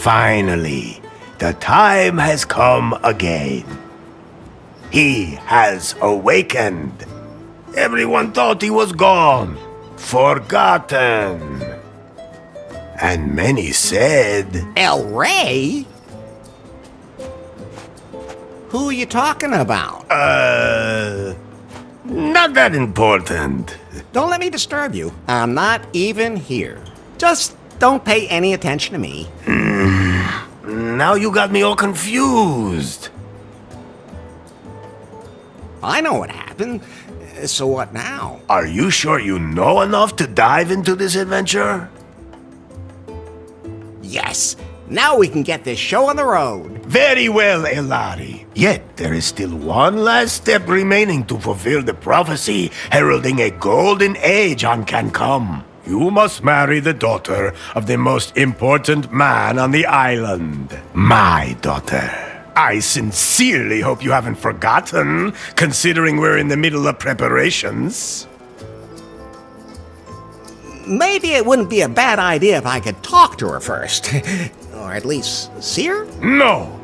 Finally, the time has come again. He has awakened. Everyone thought he was gone, forgotten. And many said, El Rey? Who are you talking about? not that important. Don't let me disturb you. I'm not even here. Just don't pay any attention to me. Now you got me all confused. I know what happened. So what now? Are you sure you know enough to dive into this adventure? Yes. Now we can get this show on the road. Very well, Elari. Yet there is still one last step remaining to fulfill the prophecy heralding a golden age on can come. You must marry the daughter of the most important man on the island. My daughter. I sincerely hope you haven't forgotten, considering we're in the middle of preparations. Maybe it wouldn't be a bad idea if I could talk to her first. Or at least see her? No!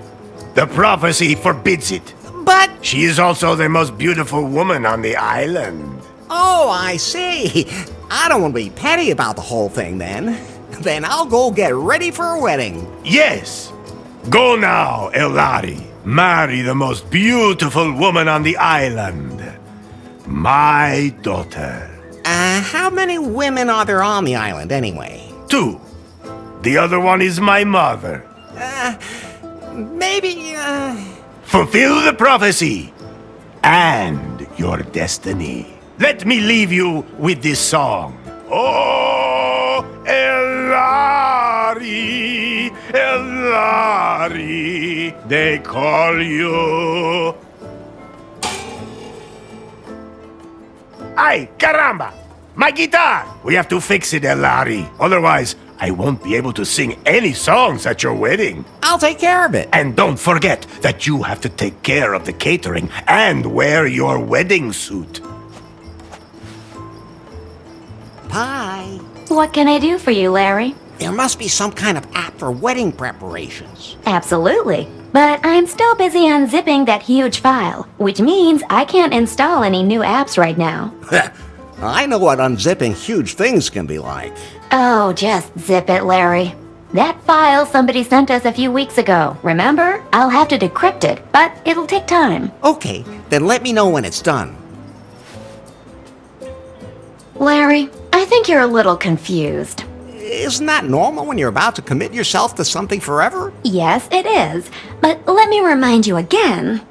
The prophecy forbids it. But... She is also the most beautiful woman on the island. Oh, I see. I don't want to be petty about the whole thing then. Then I'll go get ready for a wedding. Yes! Go now, Elari. Marry the most beautiful woman on the island. My daughter. How many women are there on the island anyway? 2. The other one is my mother. Maybe, Fulfill the prophecy and your destiny. Let me leave you with this song. Oh, Elari, Elari, they call you. Ay, caramba! My guitar! We have to fix it, Elari. Otherwise, I won't be able to sing any songs at your wedding. I'll take care of it. And don't forget that you have to take care of the catering and wear your wedding suit. Pie. What can I do for you, Larry? There must be some kind of app for wedding preparations. Absolutely. But I'm still busy unzipping that huge file, which means I can't install any new apps right now. I know what unzipping huge things can be like. Oh, just zip it, Larry. That file somebody sent us a few weeks ago, remember? I'll have to decrypt it, but it'll take time. Okay, then let me know when it's done. Larry, I think you're a little confused. Isn't that normal when you're about to commit yourself to something forever? Yes, it is. But let me remind you again.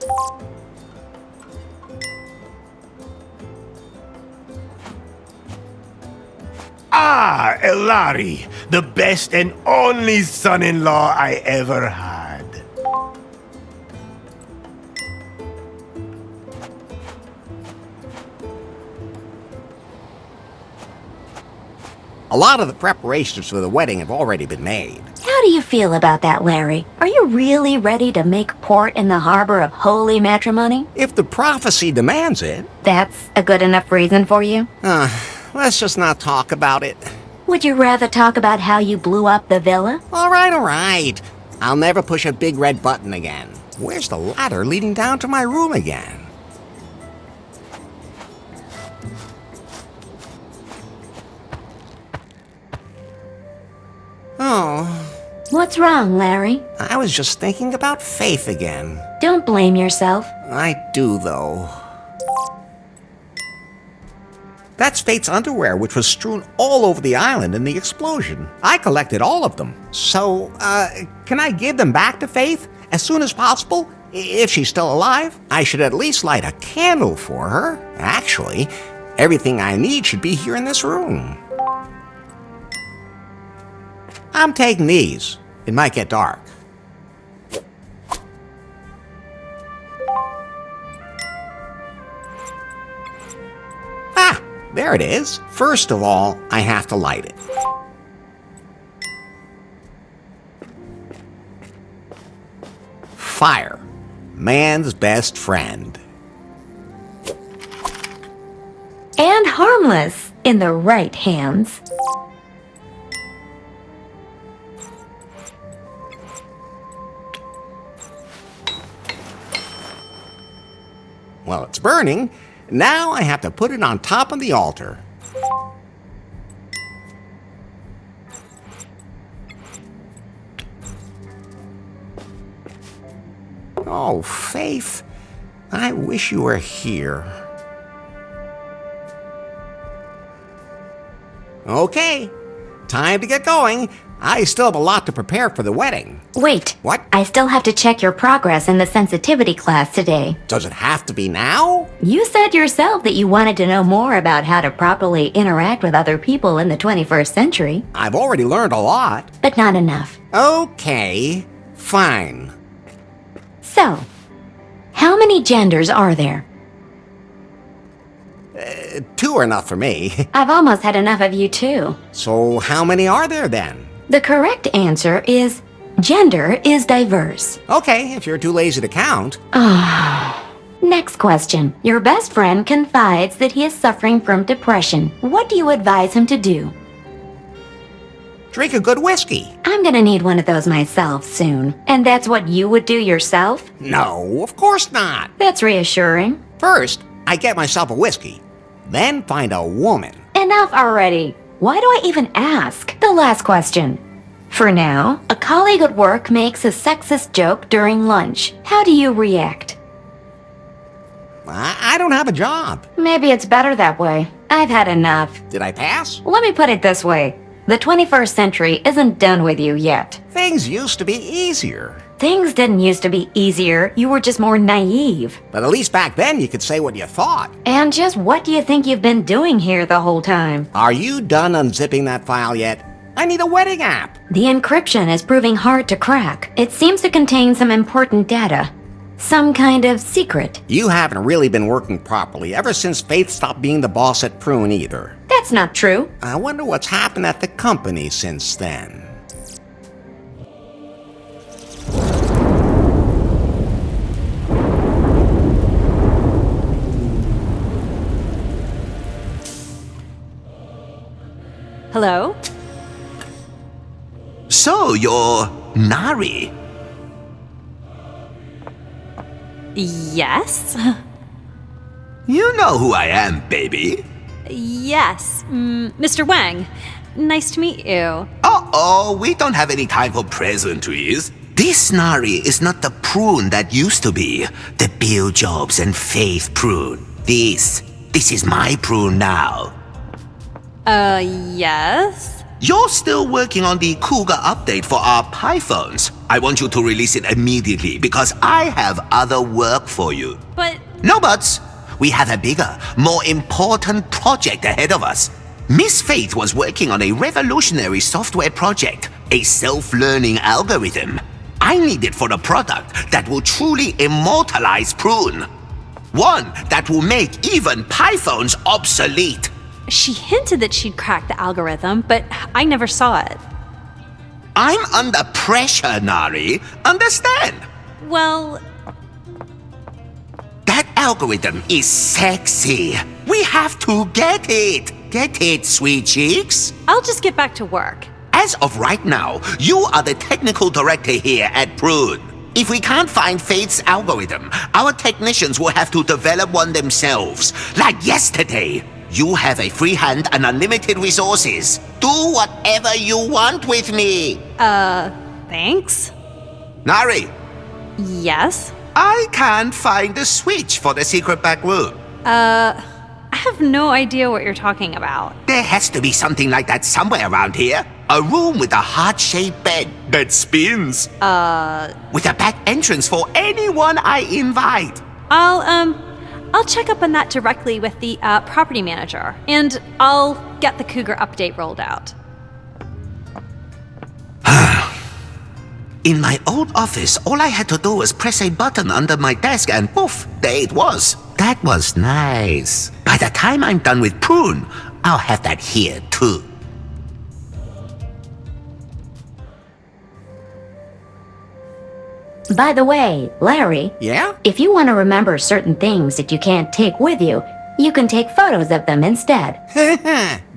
Ah, Elari, the best and only son-in-law I ever had. A lot of the preparations for the wedding have already been made. How do you feel about that, Larry? Are you really ready to make port in the harbor of holy matrimony? If the prophecy demands it. That's a good enough reason for you? Let's just not talk about it. Would you rather talk about how you blew up the villa? All right. I'll never push a big red button again. Where's the ladder leading down to my room again? Oh. What's wrong, Larry? I was just thinking about Faith again. Don't blame yourself. I do, though. That's Faith's underwear, which was strewn all over the island in the explosion. I collected all of them. So, can I give them back to Faith as soon as possible? If she's still alive? I should at least light a candle for her. Actually, everything I need should be here in this room. I'm taking these. It might get dark. Ah, there it is. First of all, I have to light it. Fire, man's best friend. And harmless in the right hands. Well, it's burning. Now I have to put it on top of the altar. Oh, Faith, I wish you were here. Okay, time to get going. I still have a lot to prepare for the wedding. Wait. What? I still have to check your progress in the sensitivity class today. Does it have to be now? You said yourself that you wanted to know more about how to properly interact with other people in the 21st century. I've already learned a lot. But not enough. Okay, fine. So, how many genders are there? 2 are enough for me. I've almost had enough of you too. So how many are there then? The correct answer is gender is diverse. Okay, if you're too lazy to count. Next question. Your best friend confides that he is suffering from depression. What do you advise him to do? Drink a good whiskey. I'm gonna need one of those myself soon. And that's what you would do yourself? No, of course not. That's reassuring. First, I get myself a whiskey. Then find a woman. Enough already. Why do I even ask? The last question. For now, a colleague at work makes a sexist joke during lunch. How do you react? I don't have a job. Maybe it's better that way. I've had enough. Did I pass? Let me put it this way. The 21st century isn't done with you yet. Things used to be easier. Things didn't used to be easier. You were just more naive. But at least back then you could say what you thought. And just what do you think you've been doing here the whole time? Are you done unzipping that file yet? I need a wedding app. The encryption is proving hard to crack. It seems to contain some important data. Some kind of secret. You haven't really been working properly ever since Faith stopped being the boss at Prune either. That's not true. I wonder what's happened at the company since then. Hello? So, you're Nari. Yes? You know who I am, baby. Yes. Mr. Wang. Nice to meet you. Uh-oh, we don't have any time for pleasantries. This Nari is not the Prune that used to be. The Bill Jobs and Faith Prune. This is my Prune now. Yes? You're still working on the Cougar update for our Pythons. I want you to release it immediately because I have other work for you. But... No buts. We have a bigger, more important project ahead of us. Miss Faith was working on a revolutionary software project, a self-learning algorithm. I need it for a product that will truly immortalize Prune. One that will make even Pythons obsolete. She hinted that she'd cracked the algorithm, but I never saw it. I'm under pressure, Nari. Understand? Well... That algorithm is sexy. We have to get it. Get it, sweet cheeks? I'll just get back to work. As of right now, you are the technical director here at Prune. If we can't find Faith's algorithm, our technicians will have to develop one themselves. Like yesterday. You have a free hand and unlimited resources. Do whatever you want with me. Thanks? Nari, Yes? I can't find the switch for the secret back room. I have no idea what you're talking about. There has to be something like that somewhere around here. A room with a heart-shaped bed that spins. With a back entrance for anyone I invite. I'll check up on that directly with the property manager, and I'll get the Cougar update rolled out. In my old office, all I had to do was press a button under my desk and poof, there it was. That was nice. By the time I'm done with Prune, I'll have that here too. By the way, Larry, Yeah? if you want to remember certain things that you can't take with you, you can take photos of them instead.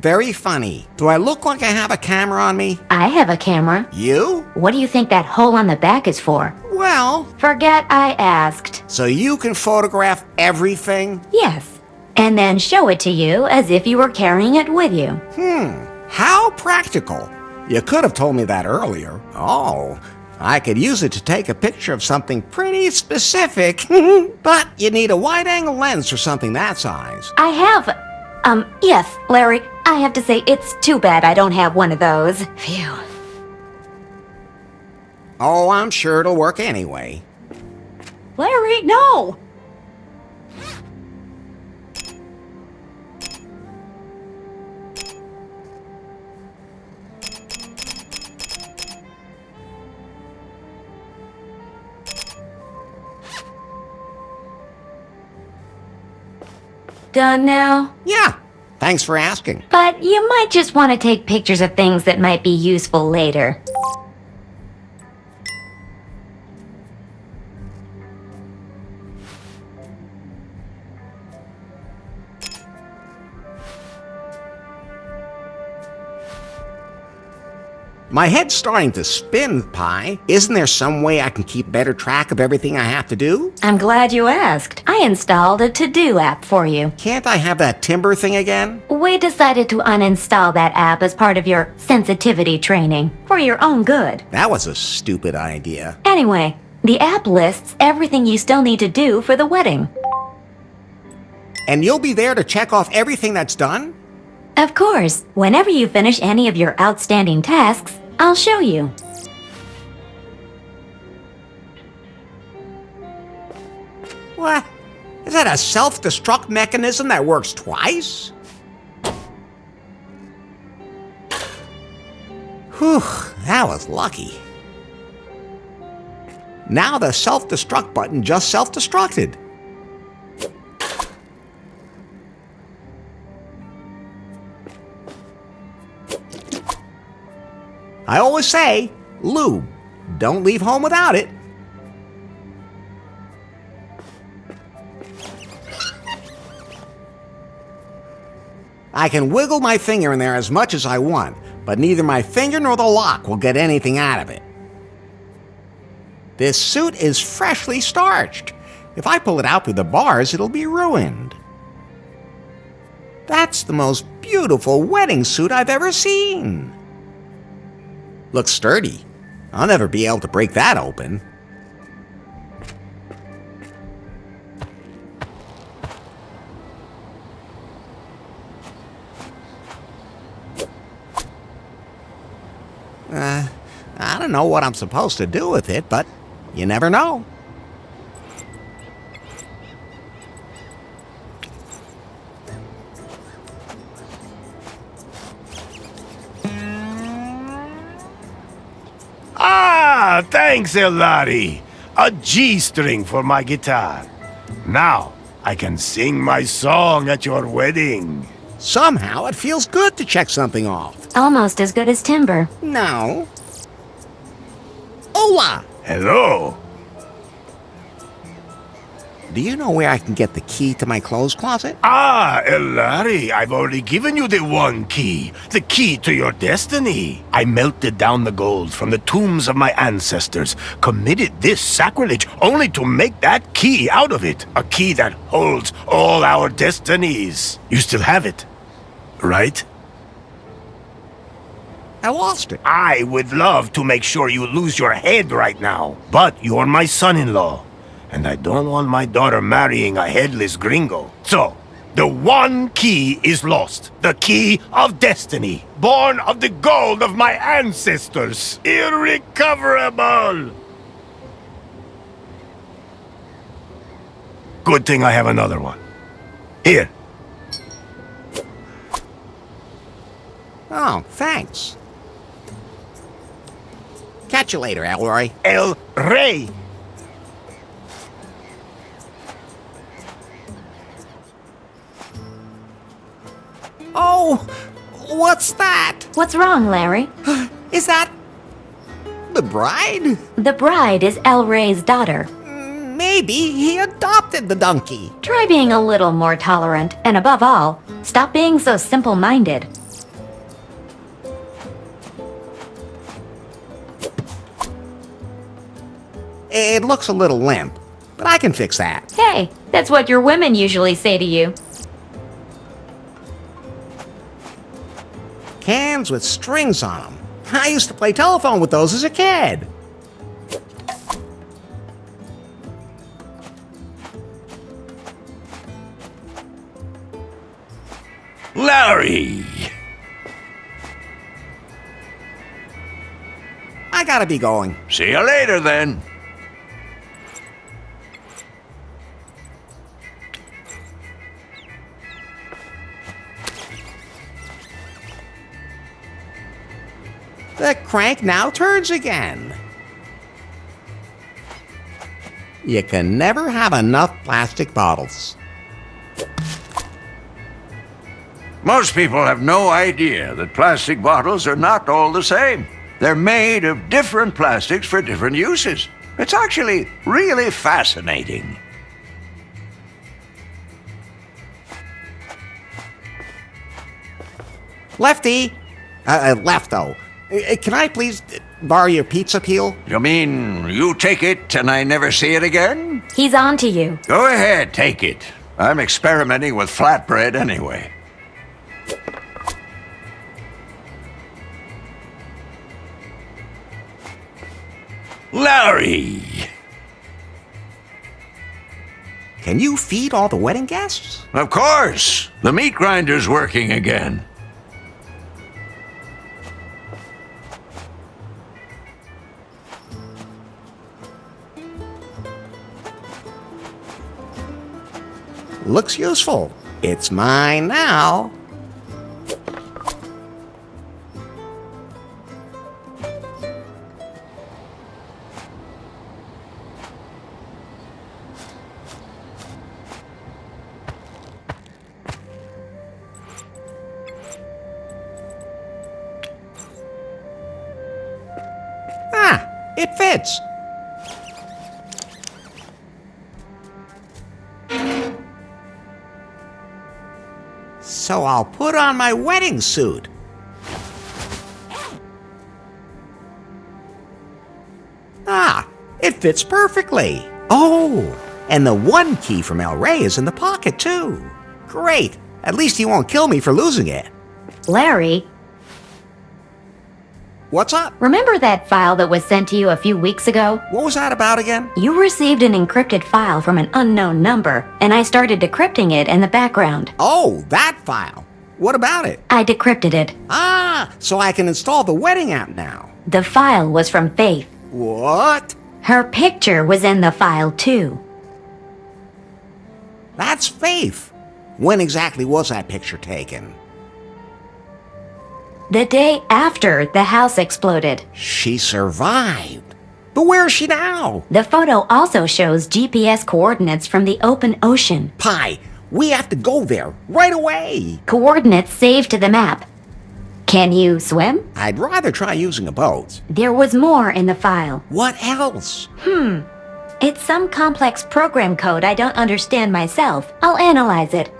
Very funny. Do I look like I have a camera on me? I have a camera. You? What do you think that hole on the back is for? Well, Forget I asked. so you can photograph everything? Yes. And then show it to you as if you were carrying it with you. How practical. You could have told me that earlier. Oh, I could use it to take a picture of something pretty specific. But you need a wide-angle lens for something that size. I have. Yes, Larry, I have to say it's too bad I don't have one of those. Phew. Oh, I'm sure it'll work anyway. Larry, no! Done now? Yeah, thanks for asking. But you might just want to take pictures of things that might be useful later. My head's starting to spin, Pi. Isn't there some way I can keep better track of everything I have to do? I'm glad you asked. I installed a to-do app for you. Can't I have that timber thing again? We decided to uninstall that app as part of your sensitivity training, for your own good. That was a stupid idea. Anyway, the app lists everything you still need to do for the wedding. And you'll be there to check off everything that's done? Of course, whenever you finish any of your outstanding tasks, I'll show you. What? Is that a self-destruct mechanism that works twice? Whew, that was lucky. Now the self-destruct button just self-destructed. I always say, lube. Don't leave home without it. I can wiggle my finger in there as much as I want, but neither my finger nor the lock will get anything out of it. This suit is freshly starched. If I pull it out through the bars, it'll be ruined. That's the most beautiful wedding suit I've ever seen. Looks sturdy. I'll never be able to break that open. I don't know what I'm supposed to do with it, but you never know. Ah, thanks, Elari. A G-string for my guitar. Now, I can sing my song at your wedding. Somehow it feels good to check something off. Almost as good as timber. No. Hola! Hello. Do you know where I can get the key to my clothes closet? Ah, Elari, I've already given you the one key. The key to your destiny. I melted down the gold from the tombs of my ancestors, committed this sacrilege only to make that key out of it. A key that holds all our destinies. You still have it, right? I lost it. I would love to make sure you lose your head right now, but you're my son-in-law. And I don't want my daughter marrying a headless gringo. So, the one key is lost. The key of destiny. Born of the gold of my ancestors. Irrecoverable! Good thing I have another one. Here. Oh, thanks. Catch you later, Elroy. El Rey. Oh, what's that? What's wrong, Larry? Is that the bride? The bride is El Rey's daughter. Maybe he adopted the donkey. Try being a little more tolerant, and above all, stop being so simple-minded. It looks a little limp, but I can fix that. Hey, that's what your women usually say to you. Cans with strings on them. I used to play telephone with those as a kid. Larry! I gotta be going. See you later, then. The crank now turns again. You can never have enough plastic bottles. Most people have no idea that plastic bottles are not all the same. They're made of different plastics for different uses. It's actually really fascinating. Lefty! Lefto. Can I please borrow your pizza peel? You mean you take it and I never see it again? He's on to you. Go ahead, take it. I'm experimenting with flatbread anyway. Larry! Can you feed all the wedding guests? Of course! The meat grinder's working again. Looks useful. It's mine now. Ah, it fits. So I'll put on my wedding suit. Ah, it fits perfectly. Oh, and the one key from El Rey is in the pocket too. Great. At least he won't kill me for losing it. Larry, What's up? remember that file that was sent to you a few weeks ago? What was that about again? You received an encrypted file from an unknown number, and I started decrypting it in the background. Oh, that file. What about it? I decrypted it. Ah, so I can install the wedding app now. The file was from Faith. What? Her picture was in the file, too. That's Faith. When exactly was that picture taken? The day after the house exploded. She survived. But where is she now? The photo also shows GPS coordinates from the open ocean. Pi, we have to go there right away. Coordinates saved to the map. Can you swim? I'd rather try using a boat. There was more in the file. What else? It's some complex program code I don't understand myself. I'll analyze it.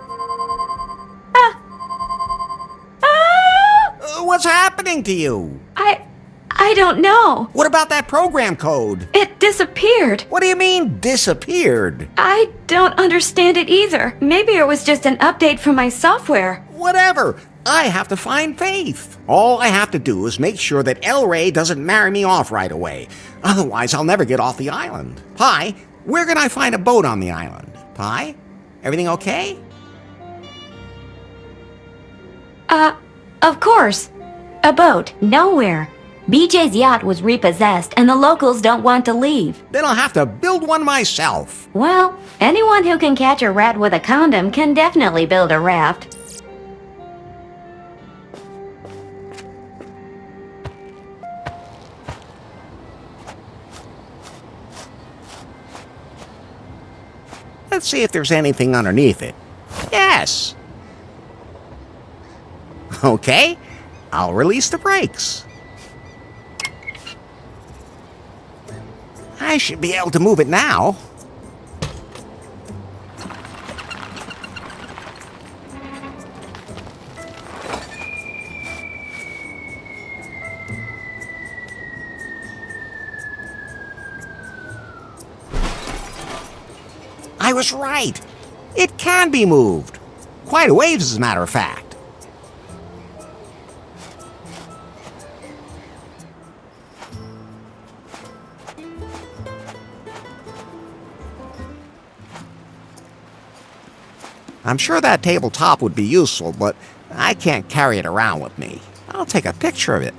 What's happening to you? I don't know. What about that program code? It disappeared. What do you mean, disappeared? I don't understand it either. Maybe it was just an update from my software. Whatever. I have to find Faith. All I have to do is make sure that El Rey doesn't marry me off right away. Otherwise, I'll never get off the island. Pi, where can I find a boat on the island? Pi, everything okay? Of course. A boat. Nowhere. BJ's yacht was repossessed and the locals don't want to leave. Then I'll have to build one myself. Well, anyone who can catch a rat with a condom can definitely build a raft. Let's see if there's anything underneath it. Yes. Okay, I'll release the brakes. I should be able to move it now. was right. It can be moved. Quite a ways, as a matter of fact. I'm sure that tabletop would be useful, but I can't carry it around with me. I'll take a picture of it.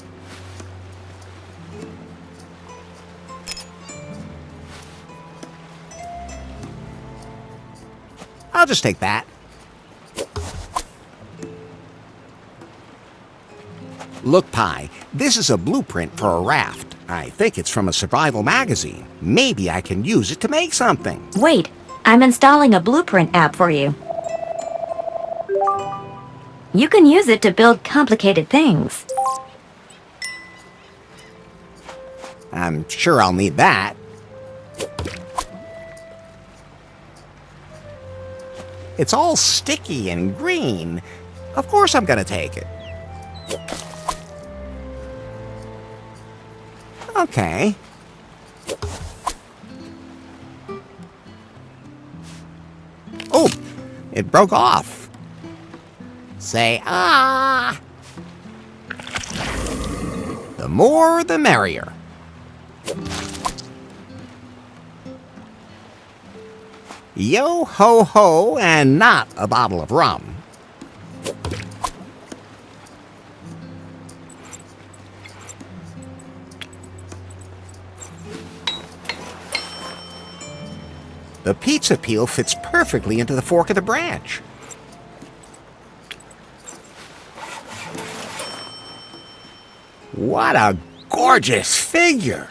I'll just take that. Look, Pi, this is a blueprint for a raft. I think it's from a survival magazine. Maybe I can use it to make something. Wait, I'm installing a blueprint app for you. You can use it to build complicated things. I'm sure I'll need that. It's all sticky and green. Of course I'm gonna take it. Okay. Oh, it broke off. Say ah. The more the merrier. Yo ho ho, and not a bottle of rum. The pizza peel fits perfectly into the fork of the branch. What a gorgeous figure!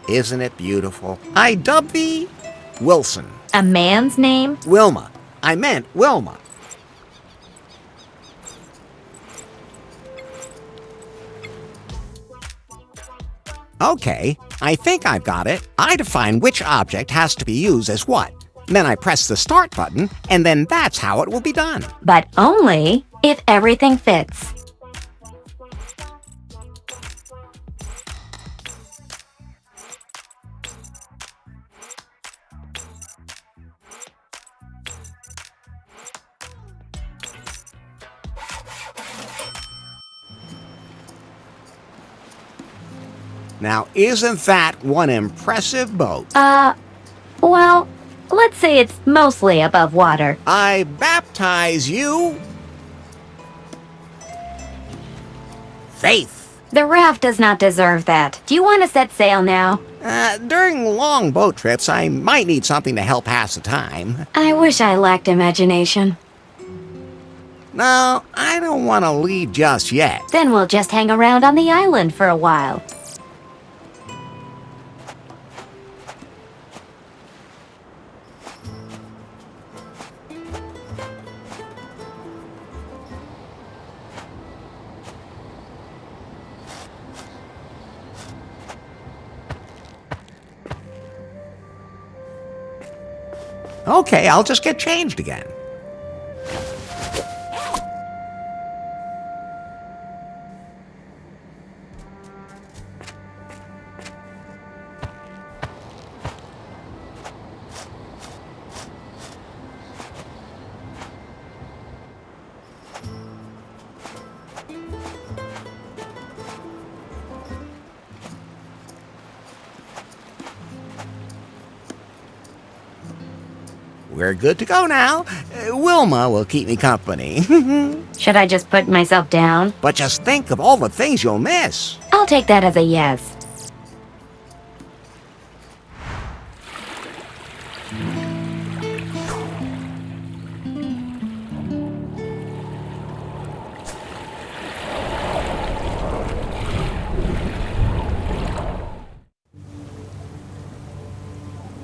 Isn't it beautiful? I dub thee Wilson. A man's name? Wilma. I meant Wilma. Okay, I think I've got it. I define which object has to be used as what. Then I press the start button, and then that's how it will be done. But only if everything fits. Now, isn't that one impressive boat? Well, let's say it's mostly above water. I baptize you, Faith. The raft does not deserve that. Do you want to set sail now? During long boat trips, I might need something to help pass the time. I wish I lacked imagination. No, I don't want to leave just yet. Then we'll just hang around on the island for a while. Okay, I'll just get changed again. We're good to go now. Wilma will keep me company. Should I just put myself down? But just think of all the things you'll miss. I'll take that as a yes.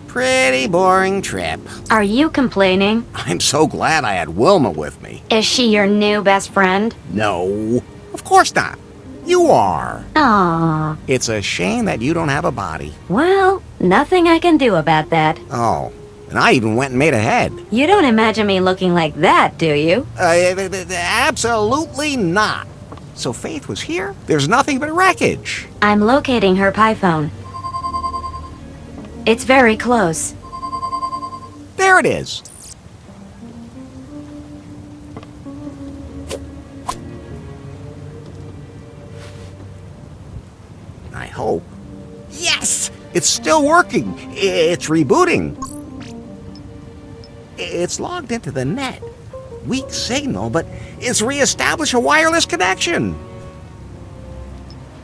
Pretty boring trip. Are you complaining? I'm so glad I had Wilma with me. Is she your new best friend? No, of course not. You are. Aww. It's a shame that you don't have a body. Well, nothing I can do about that. Oh, and I even went and made a head. You don't imagine me looking like that, do you? Absolutely not. So Faith was here? There's nothing but wreckage. I'm locating her pie phone. It's very close. There it is. I hope. Yes! It's still working. It's rebooting. It's logged into the net. Weak signal, but it's reestablished a wireless connection.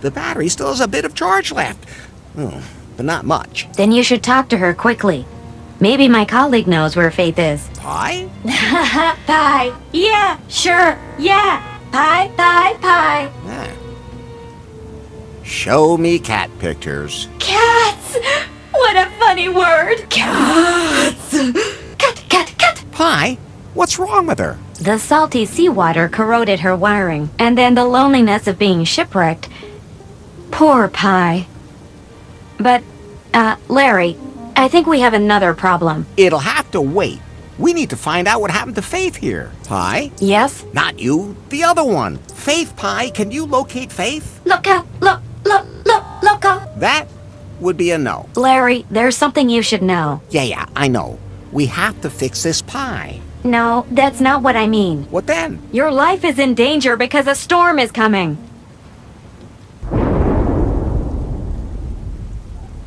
The battery still has a bit of charge left. But not much. Then you should talk to her quickly. Maybe my colleague knows where Faith is. Pie? Pie. Yeah, sure. Yeah. Pie, pie, pie. Ah. Show me cat pictures. Cats! What a funny word. Cats! Cat. Pie? What's wrong with her? The salty seawater corroded her wiring, and then the loneliness of being shipwrecked. Poor Pie. But, Larry, I think we have another problem. It'll have to wait. We need to find out what happened to Faith here. Pie? Yes? Not you, the other one. Faith, Pie, can you locate Faith? Look out! Look out! That would be a no. Larry, there's something you should know. Yeah, I know. We have to fix this Pie. No, that's not what I mean. What then? Your life is in danger because a storm is coming.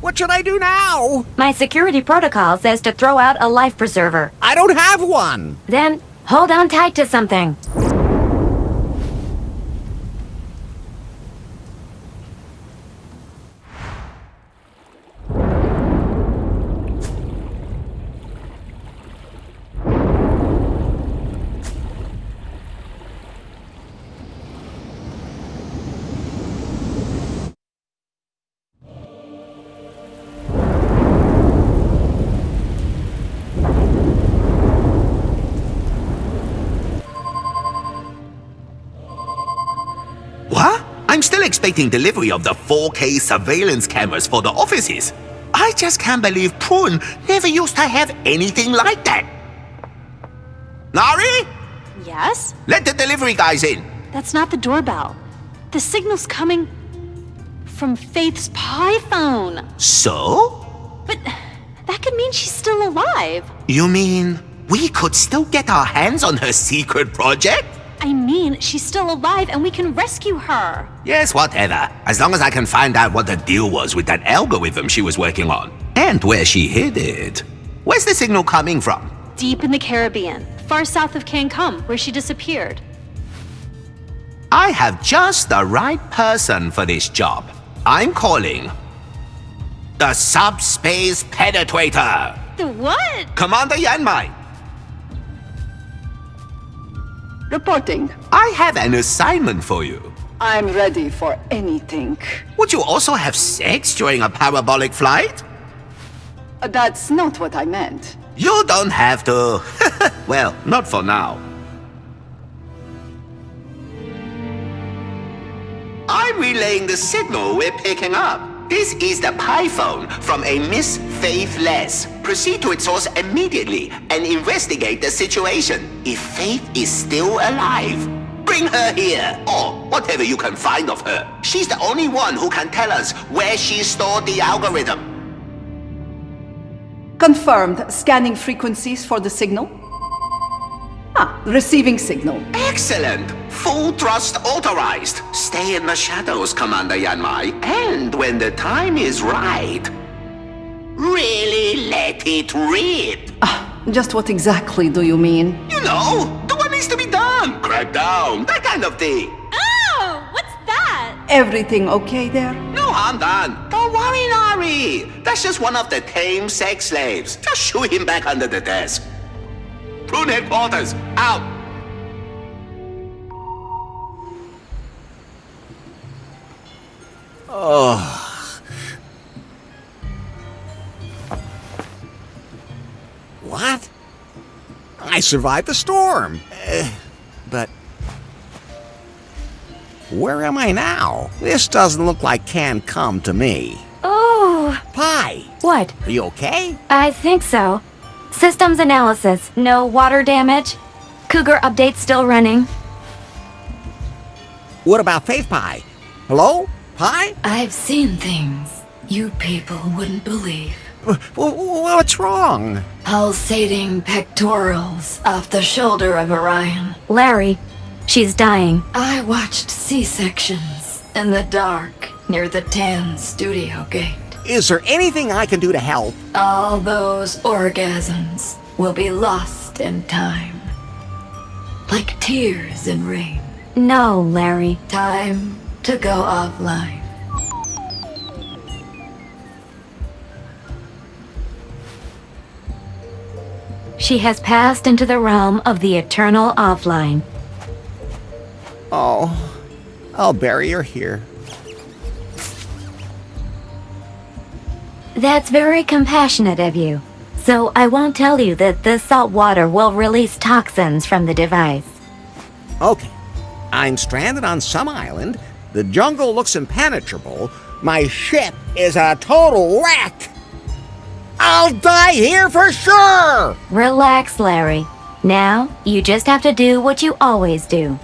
What should I do now? My security protocol says to throw out a life preserver. I don't have one. Then, hold on tight to something. What? I'm still expecting delivery of the 4K surveillance cameras for the offices. I just can't believe Prune never used to have anything like that. Nari? Yes? Let the delivery guys in. That's not the doorbell. The signal's coming from Faith's pie phone. So? But that could mean she's still alive. You mean we could still get our hands on her secret project? I mean, she's still alive and we can rescue her. Yes, whatever. As long as I can find out what the deal was with that algorithm she was working on. And where she hid it. Where's the signal coming from? Deep in the Caribbean, far south of Cancun, where she disappeared. I have just the right person for this job. I'm calling the Subspace Penetrator. The what? Commander Yanmai. Reporting. I have an assignment for you. I'm ready for anything. Would you also have sex during a parabolic flight? That's not what I meant. You don't have to. Well, not for now. I'm relaying the signal we're picking up. This is the pie phone from a Miss Faith Les. Proceed to its source immediately and investigate the situation. If Faith is still alive, bring her here, or whatever you can find of her. She's the only one who can tell us where she stored the algorithm. Confirmed. Scanning frequencies for the signal. Receiving signal. Excellent! Full thrust authorized. Stay in the shadows, Commander Yanmai. And when the time is right, really let it rip. Just what exactly do you mean? You know, do what needs to be done. Crack down, that kind of thing. Oh, what's that? Everything okay there? No harm done. Don't worry, Nari. That's just one of the tame sex slaves. Just shoot him back under the desk. Prune headquarters, out. What? I survived the storm. But where am I now? This doesn't look like Cancun to me. Oh, Pie, what? are you okay? I think so. Systems analysis. No water damage. Cougar update still running. What about Faith Pie? Hello? Pie? I've seen things you people wouldn't believe. What's wrong? Pulsating pectorals off the shoulder of Orion. Larry, she's dying. I watched C-sections in the dark near the tan studio gate. Is there anything I can do to help? All those orgasms will be lost in time. Like tears in rain. No, Larry. Time to go offline. She has passed into the realm of the eternal offline. Oh, I'll bury her here. That's very compassionate of you. So I won't tell you that this salt water will release toxins from the device. Okay, I'm stranded on some island. The jungle looks impenetrable. My ship is a total wreck. I'll die here for sure! Relax, Larry. Now, you just have to do what you always do.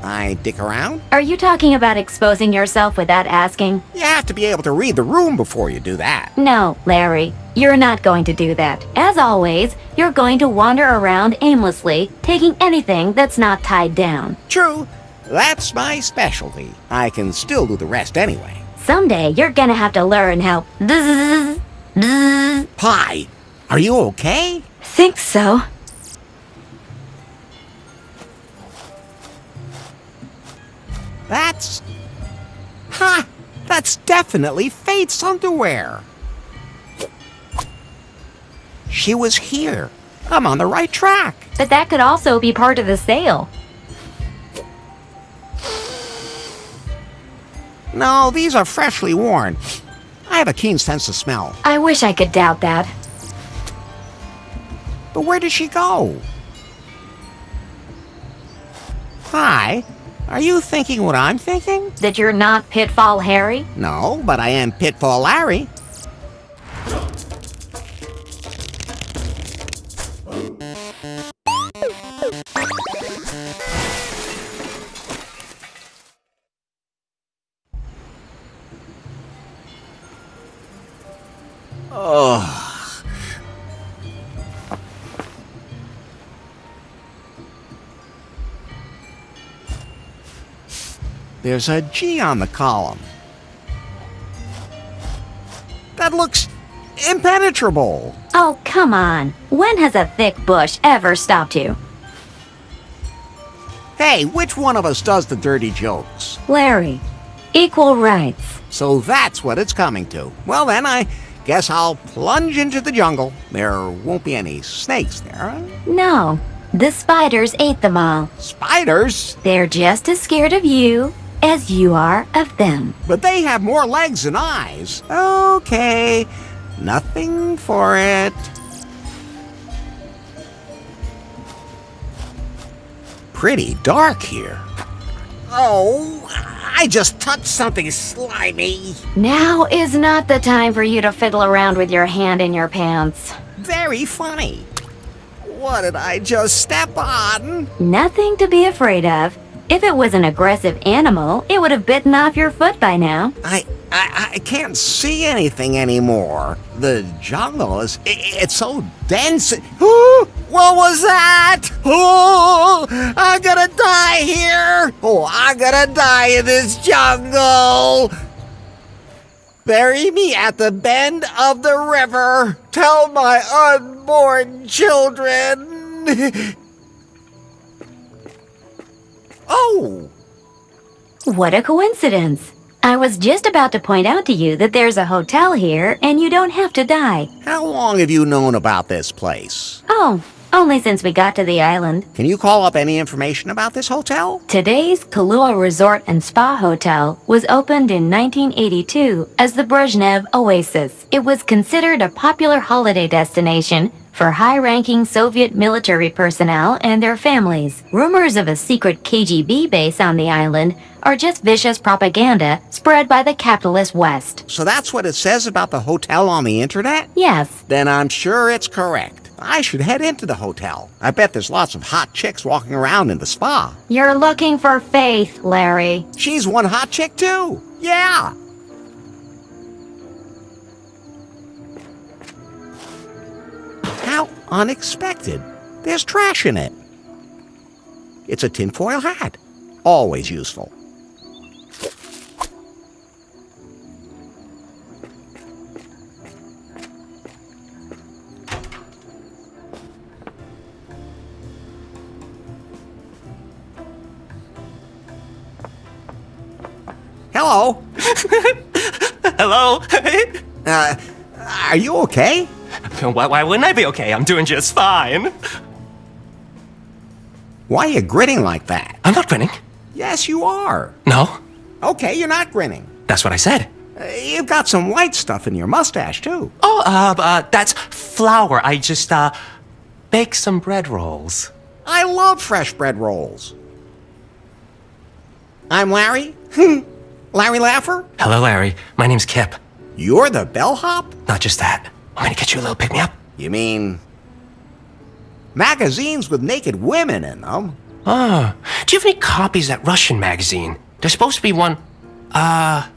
I dick around? Are you talking about exposing yourself without asking? You have to be able to read the room before you do that. No, Larry. You're not going to do that. As always, you're going to wander around aimlessly, taking anything that's not tied down. True, that's my specialty. I can still do the rest anyway. Someday, you're gonna have to learn how... Pie, are you okay? Think so. That's... Ha! That's definitely Fate's underwear. She was here. I'm on the right track. But that could also be part of the sale. No, these are freshly worn. I have a keen sense of smell. I wish I could doubt that. But where did she go? Hi, are you thinking what I'm thinking? That you're not Pitfall Harry? No, but I am Pitfall Larry. Oh. There's a G on the column. That looks impenetrable. Oh, come on. When has a thick bush ever stopped you? Hey, which one of us does the dirty jokes? Larry, equal rights. So that's what it's coming to. Well then, I guess I'll plunge into the jungle. There won't be any snakes there, huh? No, the spiders ate them all. Spiders? They're just as scared of you as you are of them. But they have more legs than eyes. Okay, nothing for it. Pretty dark here. Oh, I just touched something slimy. Now is not the time for you to fiddle around with your hand in your pants. Very funny. What did I just step on? Nothing to be afraid of. If it was an aggressive animal, it would have bitten off your foot by now. I can't see anything anymore. The jungle is, it's so dense. What was that? Oh, I'm gonna die here. Oh, I'm gonna die in this jungle. Bury me at the bend of the river. Tell my unborn children. Oh! What a coincidence. I was just about to point out to you that there's a hotel here and you don't have to die. How long have you known about this place? Oh, only since we got to the island. Can you call up any information about this hotel? Today's Kahlua Resort and Spa Hotel was opened in 1982 as the Brezhnev Oasis. It was considered a popular holiday destination for high-ranking Soviet military personnel and their families. Rumors of a secret KGB base on the island are just vicious propaganda spread by the capitalist West. So that's what it says about the hotel on the internet? Yes, Then I'm sure it's correct. I should head into the hotel. I bet there's lots of hot chicks walking around in the spa. You're looking for Faith, Larry. She's one hot chick, too. Yeah. How unexpected. There's trash in it. It's a tinfoil hat. Always useful. Hello. Hello? Are you okay? Why wouldn't I be okay? I'm doing just fine. Why are you grinning like that? I'm not grinning. Yes, you are. No, Okay, you're not grinning. that's what I said. You've got some white stuff in your mustache, too. Oh, that's flour. I just, bake some bread rolls. I love fresh bread rolls. I'm Larry. Larry Laffer? Hello, Larry. My name's Kip. You're the bellhop? Not just that. I'm gonna get you a little pick-me-up. You mean magazines with naked women in them? Oh, do you have any copies of that Russian magazine? There's supposed to be one, I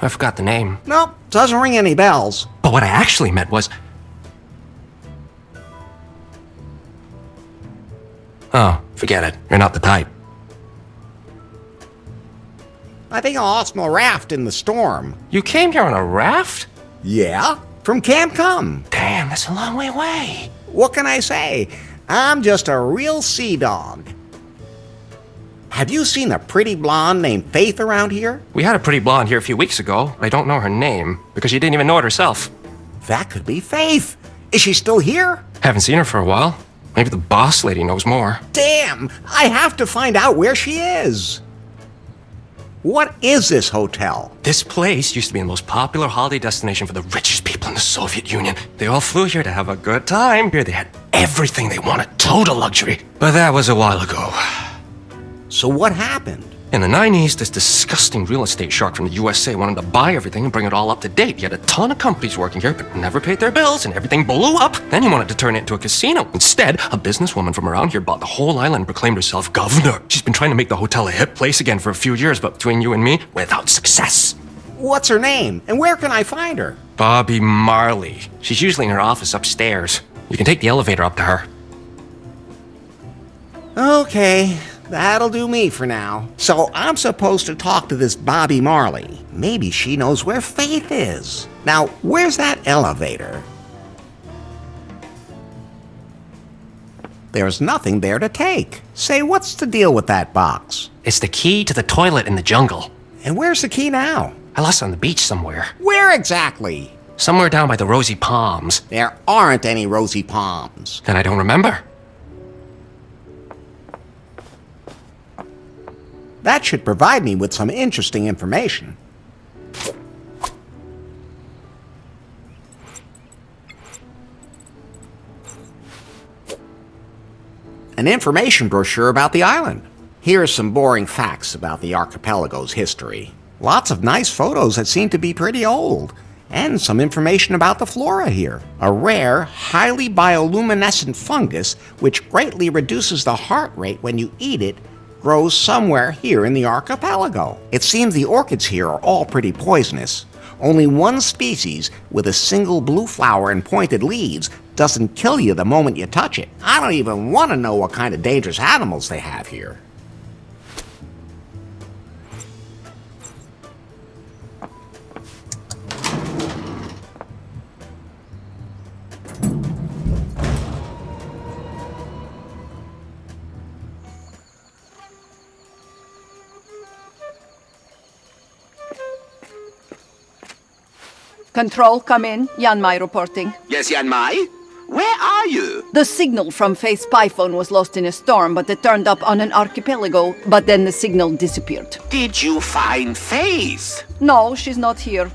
forgot the name. Nope, doesn't ring any bells. But what I actually meant was... Oh, forget it. You're not the type. I think I lost my raft in the storm. You came here on a raft? Yeah, from Camp Cum. Damn, that's a long way away. What can I say? I'm just a real sea dog. Have you seen a pretty blonde named Faith around here? We had a pretty blonde here a few weeks ago, but I don't know her name because she didn't even know it herself. That could be Faith. Is she still here? Haven't seen her for a while. Maybe the boss lady knows more. Damn, I have to find out where she is. What is this hotel? This place used to be the most popular holiday destination for the richest people in the Soviet Union. They all flew here to have a good time. Here they had everything they wanted, total luxury. But that was a while ago. So what happened? In the 90s, this disgusting real estate shark from the USA wanted to buy everything and bring it all up to date. He had a ton of companies working here, but never paid their bills, and everything blew up. Then he wanted to turn it into a casino. Instead, a businesswoman from around here bought the whole island and proclaimed herself governor. She's been trying to make the hotel a hip place again for a few years, but between you and me, without success. What's her name, and where can I find her? Bobby Marley. She's usually in her office upstairs. You can take the elevator up to her. Okay, that'll do me for now. So I'm supposed to talk to this Bobby Marley. Maybe she knows where Faith is. Now, where's that elevator? There's nothing there to take. Say, what's the deal with that box? It's the key to the toilet in the jungle. And where's the key now? I lost it on the beach somewhere. Where exactly? Somewhere down by the rosy palms. There aren't any rosy palms. And I don't remember. That should provide me with some interesting information. An information brochure about the island. Here are some boring facts about the archipelago's history. Lots of nice photos that seem to be pretty old. And some information about the flora here. A rare, highly bioluminescent fungus which greatly reduces the heart rate when you eat it grows somewhere here in the archipelago. It seems the orchids here are all pretty poisonous. Only one species with a single blue flower and pointed leaves doesn't kill you the moment you touch it. I don't even want to know what kind of dangerous animals they have here. Control, come in. Jan Mai reporting. Yes, Jan Mai? Where are you? The signal from Faith's spy phone was lost in a storm, but it turned up on an archipelago, but then the signal disappeared. Did you find Faith? No, she's not here.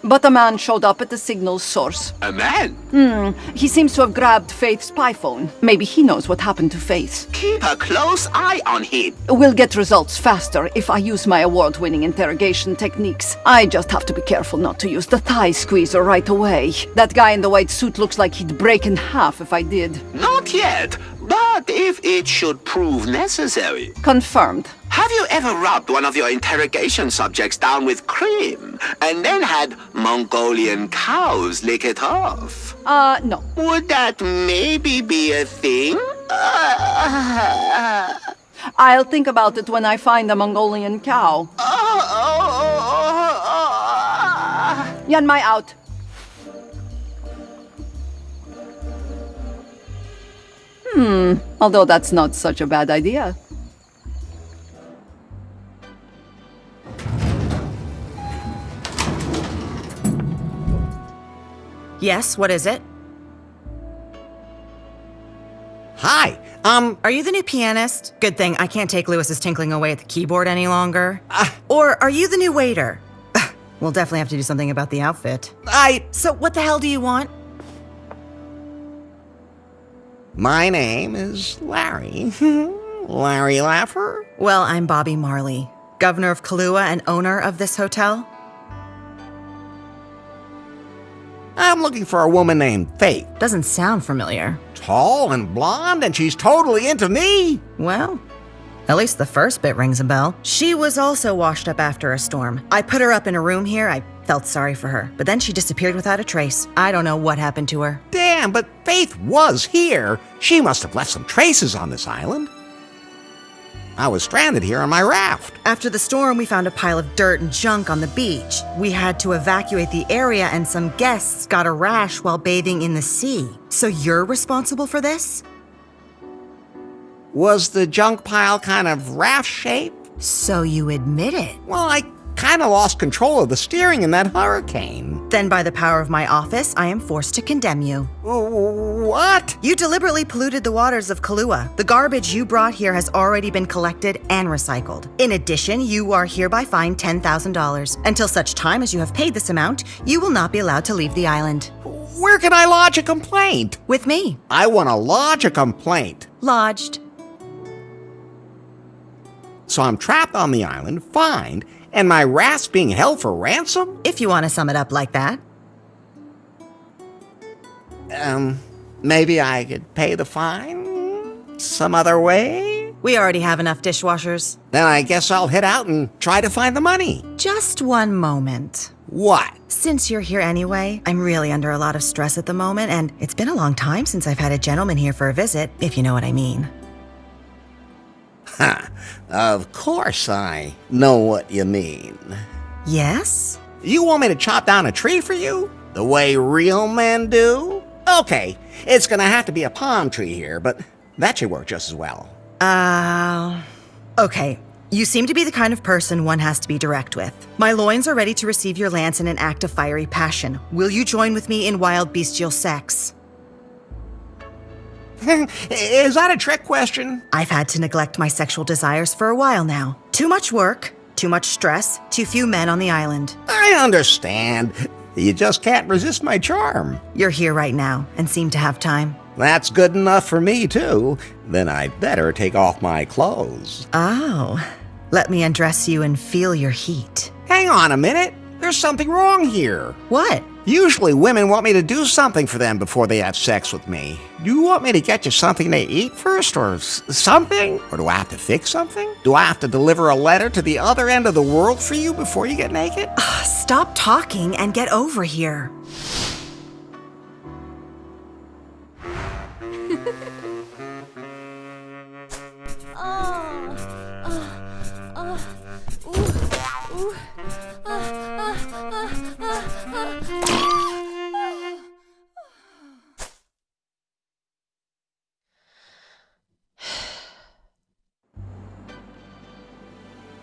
But a man showed up at the signal's source. A man? He seems to have grabbed Faith's spy phone. Maybe he knows what happened to Faith. Keep a close eye on him. We'll get results faster if I use my award-winning interrogation techniques. I just have to be careful not to use the thigh squeezer right away. That guy in the white suit looks like he'd break in half if I did. Not yet, but if it should prove necessary. Confirmed. Have you ever rubbed one of your interrogation subjects down with cream and then had Mongolian cows lick it off? No. Would that maybe be a thing? I'll think about it when I find a Mongolian cow. Yanmai out. Although that's not such a bad idea. Yes, what is it? Hi, Are you the new pianist? Good thing I can't take Lewis's tinkling away at the keyboard any longer. Or are you the new waiter? We'll definitely have to do something about the outfit. So what the hell do you want? My name is Larry. Larry Laffer? Well, I'm Bobby Marley, governor of Kahlua and owner of this hotel. I'm looking for a woman named Faith. Doesn't sound familiar. Tall and blonde, and she's totally into me. Well, at least the first bit rings a bell. She was also washed up after a storm. I put her up in a room here. I felt sorry for her, but then she disappeared without a trace. I don't know what happened to her. Damn, but Faith was here. She must have left some traces on this island. I was stranded here on my raft. After the storm, we found a pile of dirt and junk on the beach. We had to evacuate the area, and some guests got a rash while bathing in the sea. So you're responsible for this? Was the junk pile kind of raft-shaped? So you admit it? Well, I kind of lost control of the steering in that hurricane. Then by the power of my office, I am forced to condemn you. What? You deliberately polluted the waters of Kahlua. The garbage you brought here has already been collected and recycled. In addition, you are hereby fined $10,000. Until such time as you have paid this amount, you will not be allowed to leave the island. Where can I lodge a complaint? With me. I want to lodge a complaint. Lodged. So I'm trapped on the island, fined, and my raft's being held for ransom? If you want to sum it up like that. Maybe I could pay the fine some other way? We already have enough dishwashers. Then I guess I'll head out and try to find the money. Just one moment. What? Since you're here anyway, I'm really under a lot of stress at the moment, and it's been a long time since I've had a gentleman here for a visit, if you know what I mean. Of course I know what you mean. Yes? You want me to chop down a tree for you? The way real men do? Okay, it's gonna have to be a palm tree here, but that should work just as well. Okay. You seem to be the kind of person one has to be direct with. My loins are ready to receive your lance in an act of fiery passion. Will you join with me in wild bestial sex? Is that a trick question? I've had to neglect my sexual desires for a while now. Too much work, too much stress, too few men on the island. I understand. You just can't resist my charm. You're here right now and seem to have time. That's good enough for me, too. Then I'd better take off my clothes. Oh, let me undress you and feel your heat. Hang on a minute. There's something wrong here. What? Usually women want me to do something for them before they have sex with me. Do you want me to get you something to eat first or something? Or do I have to fix something? Do I have to deliver a letter to the other end of the world for you before you get naked? Stop talking and get over here.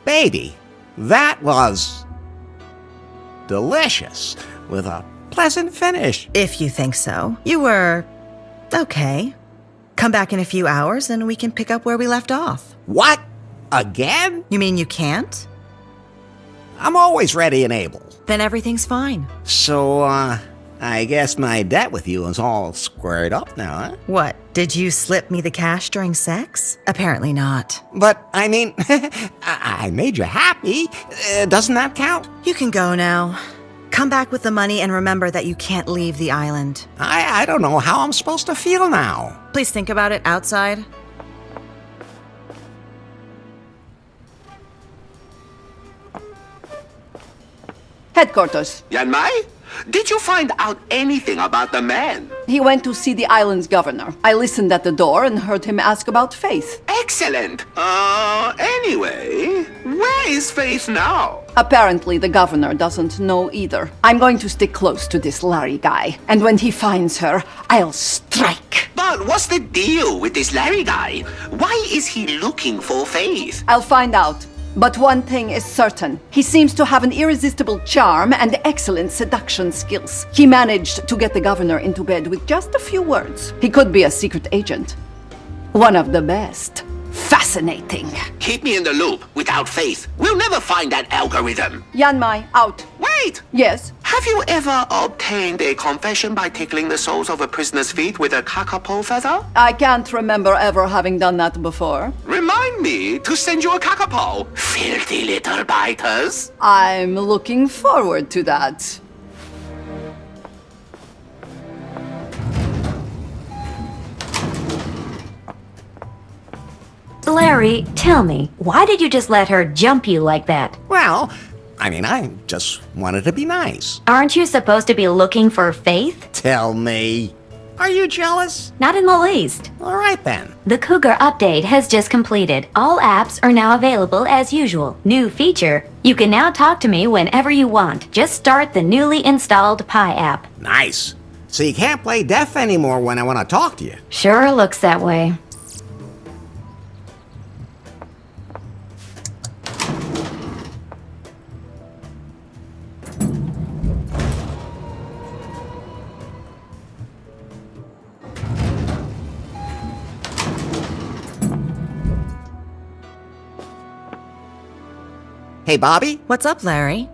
Baby, that was delicious with a pleasant finish. If you think so. You were okay. Come back in a few hours and we can pick up where we left off. What? Again? You mean you can't? I'm always ready and able. then everything's fine. So, I guess my debt with you is all squared up now, huh? What, did you slip me the cash during sex? Apparently not. But, I mean, I made you happy. Doesn't that count? You can go now. Come back with the money and remember that you can't leave the island. I don't know how I'm supposed to feel now. Please think about it outside. Headquarters. Yanmai, did you find out anything about the man? He went to see the island's governor. I listened at the door and heard him ask about Faith. Excellent. Anyway, where is Faith now? Apparently, the governor doesn't know either. I'm going to stick close to this Larry guy, and when he finds her, I'll strike. But what's the deal with this Larry guy? Why is he looking for Faith? I'll find out. But one thing is certain. He seems to have an irresistible charm and excellent seduction skills. He managed to get the governor into bed with just a few words. He could be a secret agent. One of the best. Fascinating. Keep me in the loop. Without Faith, we'll never find that algorithm. Yanmai, out. Wait! Yes? Have you ever obtained a confession by tickling the soles of a prisoner's feet with a kakapo feather? I can't remember ever having done that before. Remind me to send you a kakapo. Filthy little biters. I'm looking forward to that. Larry, tell me, why did you just let her jump you like that? Well, I mean, I just wanted to be nice. Aren't you supposed to be looking for Faith? Tell me. Are you jealous? Not in the least. All right, then. The Cougar update has just completed. All apps are now available as usual. New feature, you can now talk to me whenever you want. Just start the newly installed Pi app. Nice. So you can't play deaf anymore when I want to talk to you. Sure looks that way. Hey, Bobby, What's up, Larry?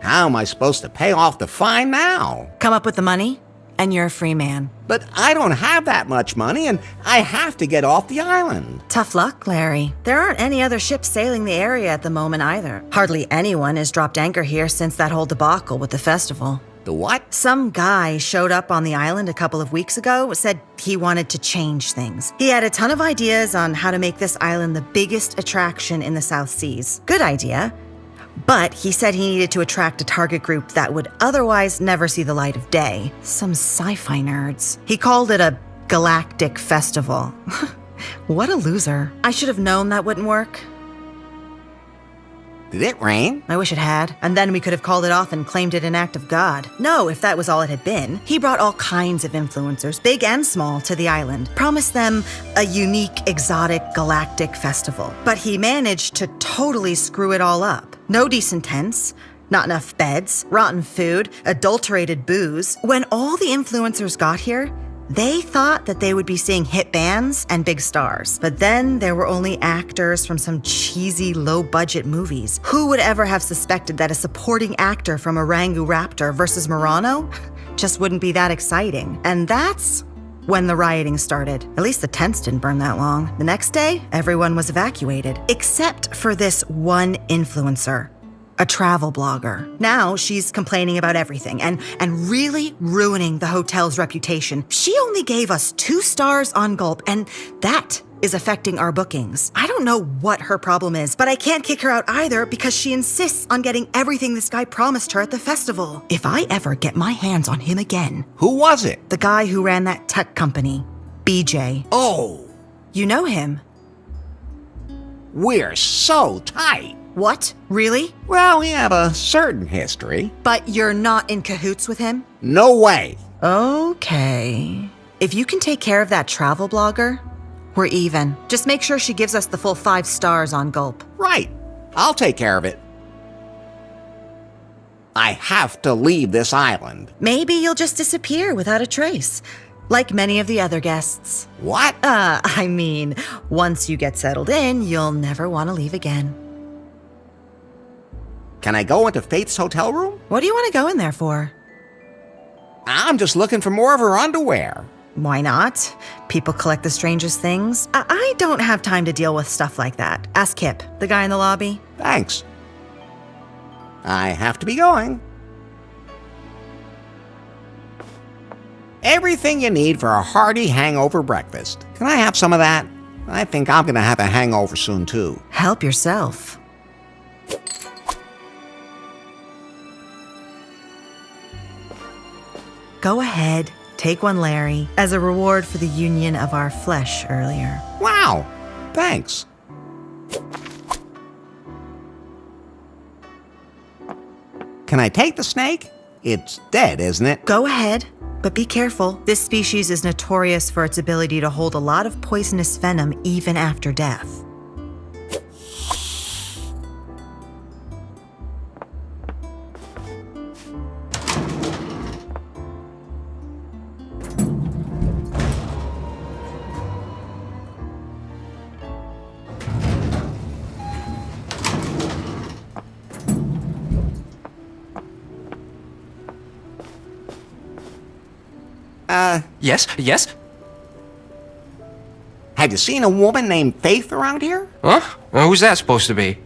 how am I supposed to pay off the fine now? Come up with the money, and you're a free man. But I don't have that much money, and I have to get off the island. Tough luck, Larry. There aren't any other ships sailing the area at the moment either. Hardly anyone has dropped anchor here since that whole debacle with the festival. The what? Some guy showed up on the island a couple of weeks ago, said he wanted to change things. He had a ton of ideas on how to make this island the biggest attraction in the South Seas. Good idea. But he said he needed to attract a target group that would otherwise never see the light of day. Some sci-fi nerds. He called it a galactic festival. What a loser. I should have known that wouldn't work. Did it rain? I wish it had, and then we could have called it off and claimed it an act of God. No, if that was all it had been. He brought all kinds of influencers, big and small, to the island, promised them a unique, exotic, galactic festival. But he managed to totally screw it all up. No decent tents, not enough beds, rotten food, adulterated booze. When all the influencers got here, they thought that they would be seeing hit bands and big stars. But then there were only actors from some cheesy, low-budget movies. Who would ever have suspected that a supporting actor from Orangu Raptor versus Murano just wouldn't be that exciting? And that's when the rioting started. At least the tents didn't burn that long. The next day, everyone was evacuated, except for this one influencer. A travel blogger. Now she's complaining about everything and really ruining the hotel's reputation. She only gave us 2 stars on Gulp, and that is affecting our bookings. I don't know what her problem is, but I can't kick her out either because she insists on getting everything this guy promised her at the festival. If I ever get my hands on him again. Who was it? The guy who ran that tech company, BJ. Oh, You know him. we're so tight. What? Really? Well, we have a certain history. But you're not in cahoots with him? No way. Okay. If you can take care of that travel blogger, we're even. Just make sure she gives us the full 5 stars on Gulp. Right. I'll take care of it. I have to leave this island. Maybe you'll just disappear without a trace, like many of the other guests. What? I mean, once you get settled in, you'll never want to leave again. Can I go into Faith's hotel room? What do you want to go in there for? I'm just looking for more of her underwear. Why not? People collect the strangest things. I don't have time to deal with stuff like that. Ask Kip, the guy in the lobby. Thanks. I have to be going. Everything you need for a hearty hangover breakfast. Can I have some of that? I think I'm gonna have a hangover soon, too. Help yourself. Go ahead, take one, Larry, as a reward for the union of our flesh earlier. Wow, thanks. Can I take the snake? It's dead, isn't it? Go ahead, but be careful. This species is notorious for its ability to hold a lot of poisonous venom even after death. Yes? Have you seen a woman named Faith around here? Huh? Who's that supposed to be?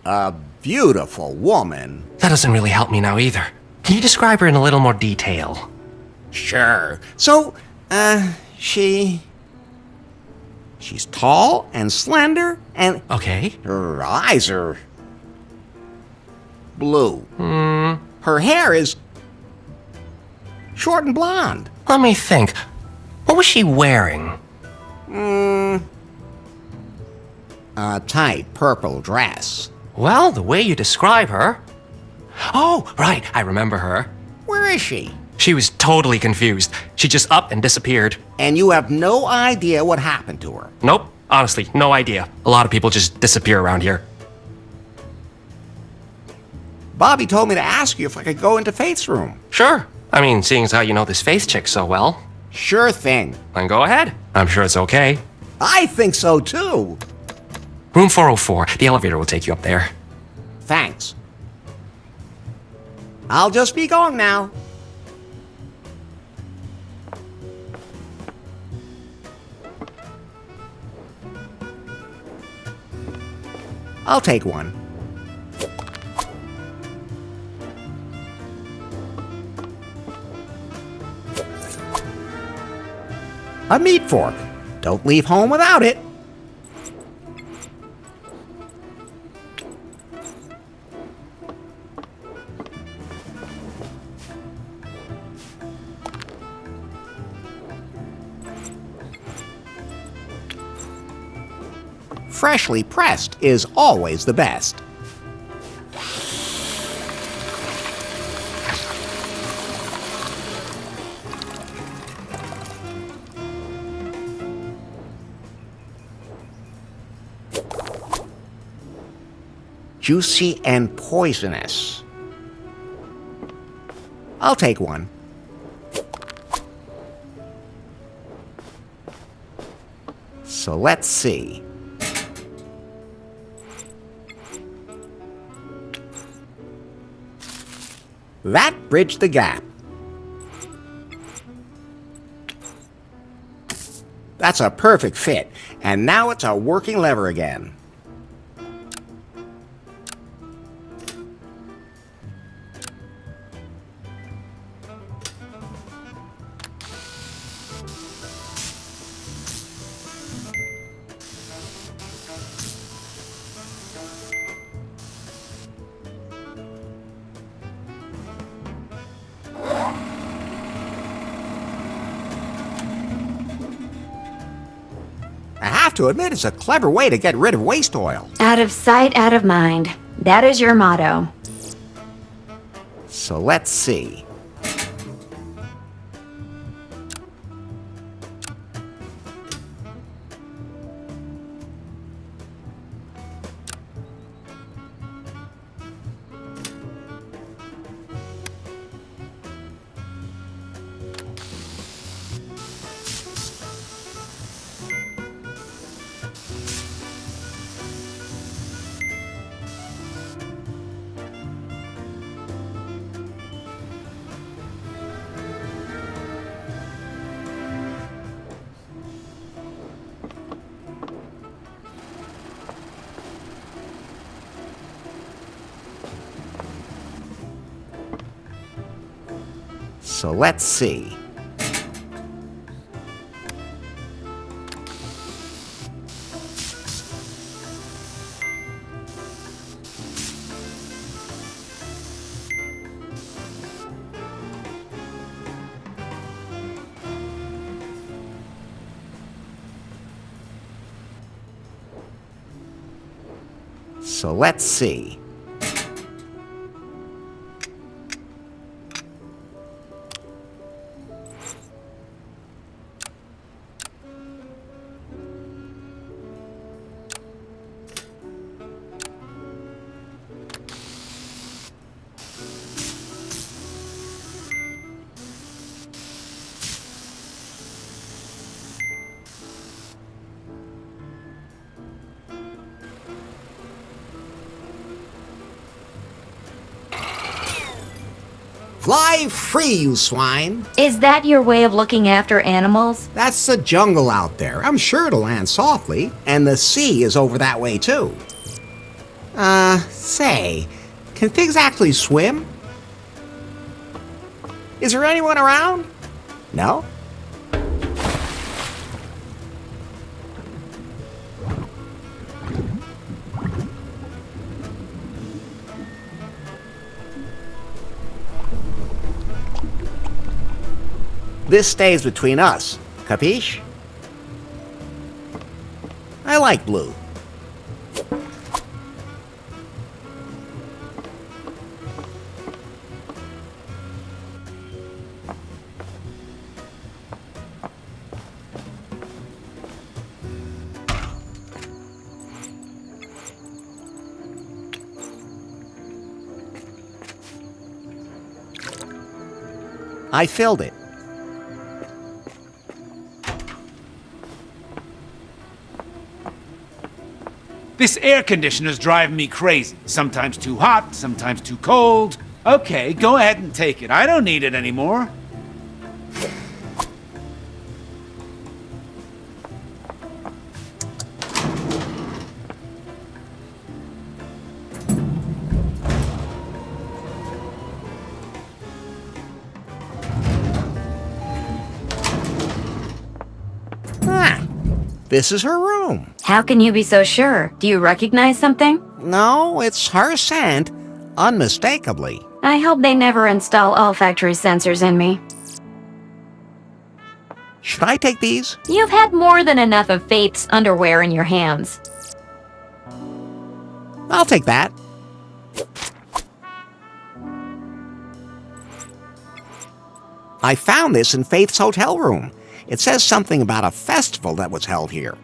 A beautiful woman. That doesn't really help me now either. Can you describe her in a little more detail? Sure. So, she's tall and slender, and Okay. her eyes are blue. Her hair is short and blonde. Let me think. What was she wearing? A tight purple dress. Well, the way you describe her... Oh, right, I remember her. Where is she? She was totally confused. She just up and disappeared. And you have no idea what happened to her. Nope, honestly, no idea. A lot of people just disappear around here. Bobby told me to ask you if I could go into Faith's room. Sure. I mean, seeing as how you know this Faith chick so well. Sure thing. Then go ahead. I'm sure it's okay. I think so too. Room 404. The elevator will take you up there. Thanks. I'll just be going now. I'll take one. A meat fork. Don't leave home without it. Freshly pressed is always the best. Juicy and poisonous. I'll take one. So let's see. That bridged the gap. That's a perfect fit, and now it's a working lever again. I have to admit, it's a clever way to get rid of waste oil. Out of sight, out of mind. That is your motto. So let's see. So let's see. So let's see. Fly free, you swine! Is that your way of looking after animals? That's the jungle out there. I'm sure it'll land softly. And the sea is over that way, too. Say, can pigs actually swim? Is there anyone around? No? This stays between us, capiche? I like blue. I filled it. This air conditioner's driving me crazy. Sometimes too hot, sometimes too cold. Okay, go ahead and take it. I don't need it anymore. This is her room. How can you be so sure? Do you recognize something? No, it's her scent, unmistakably. I hope they never install olfactory sensors in me. Should I take these? You've had more than enough of Faith's underwear in your hands. I'll take that. I found this in Faith's hotel room. It says something about a festival that was held here.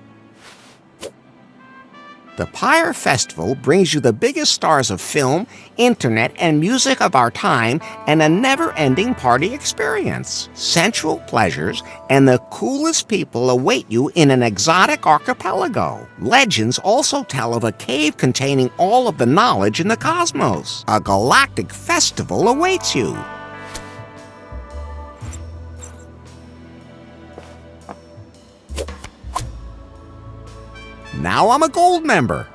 The Pyre Festival brings you the biggest stars of film, internet, and music of our time and a never-ending party experience. Sensual pleasures and the coolest people await you in an exotic archipelago. Legends also tell of a cave containing all of the knowledge in the cosmos. A galactic festival awaits you. Now I'm a gold member.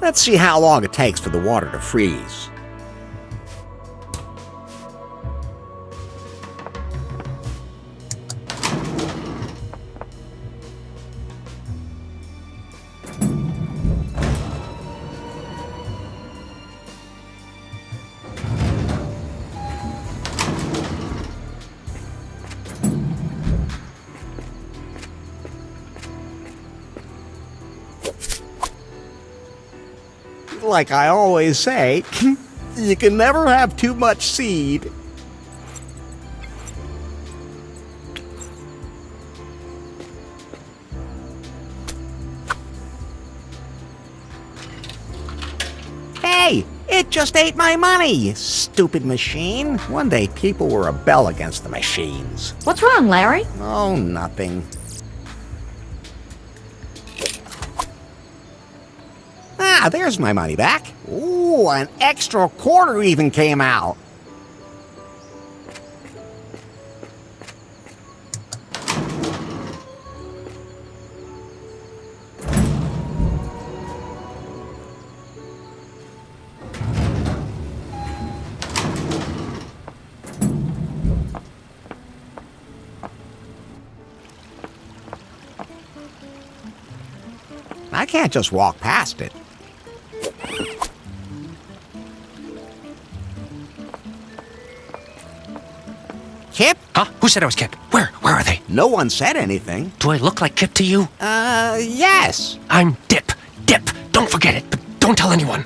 Let's see how long it takes for the water to freeze. Like I always say, you can never have too much seed. Hey, it just ate my money, you stupid machine. One day people will rebel against the machines. What's wrong, Larry? Oh, nothing. Ah, there's my money back. Ooh, an extra quarter even came out. can't just walk past it. Kip? Huh? Who said I was Kip? Where are they? No one said anything. Do I look like Kip to you? Yes. I'm Dip. Dip. Don't forget it, but don't tell anyone.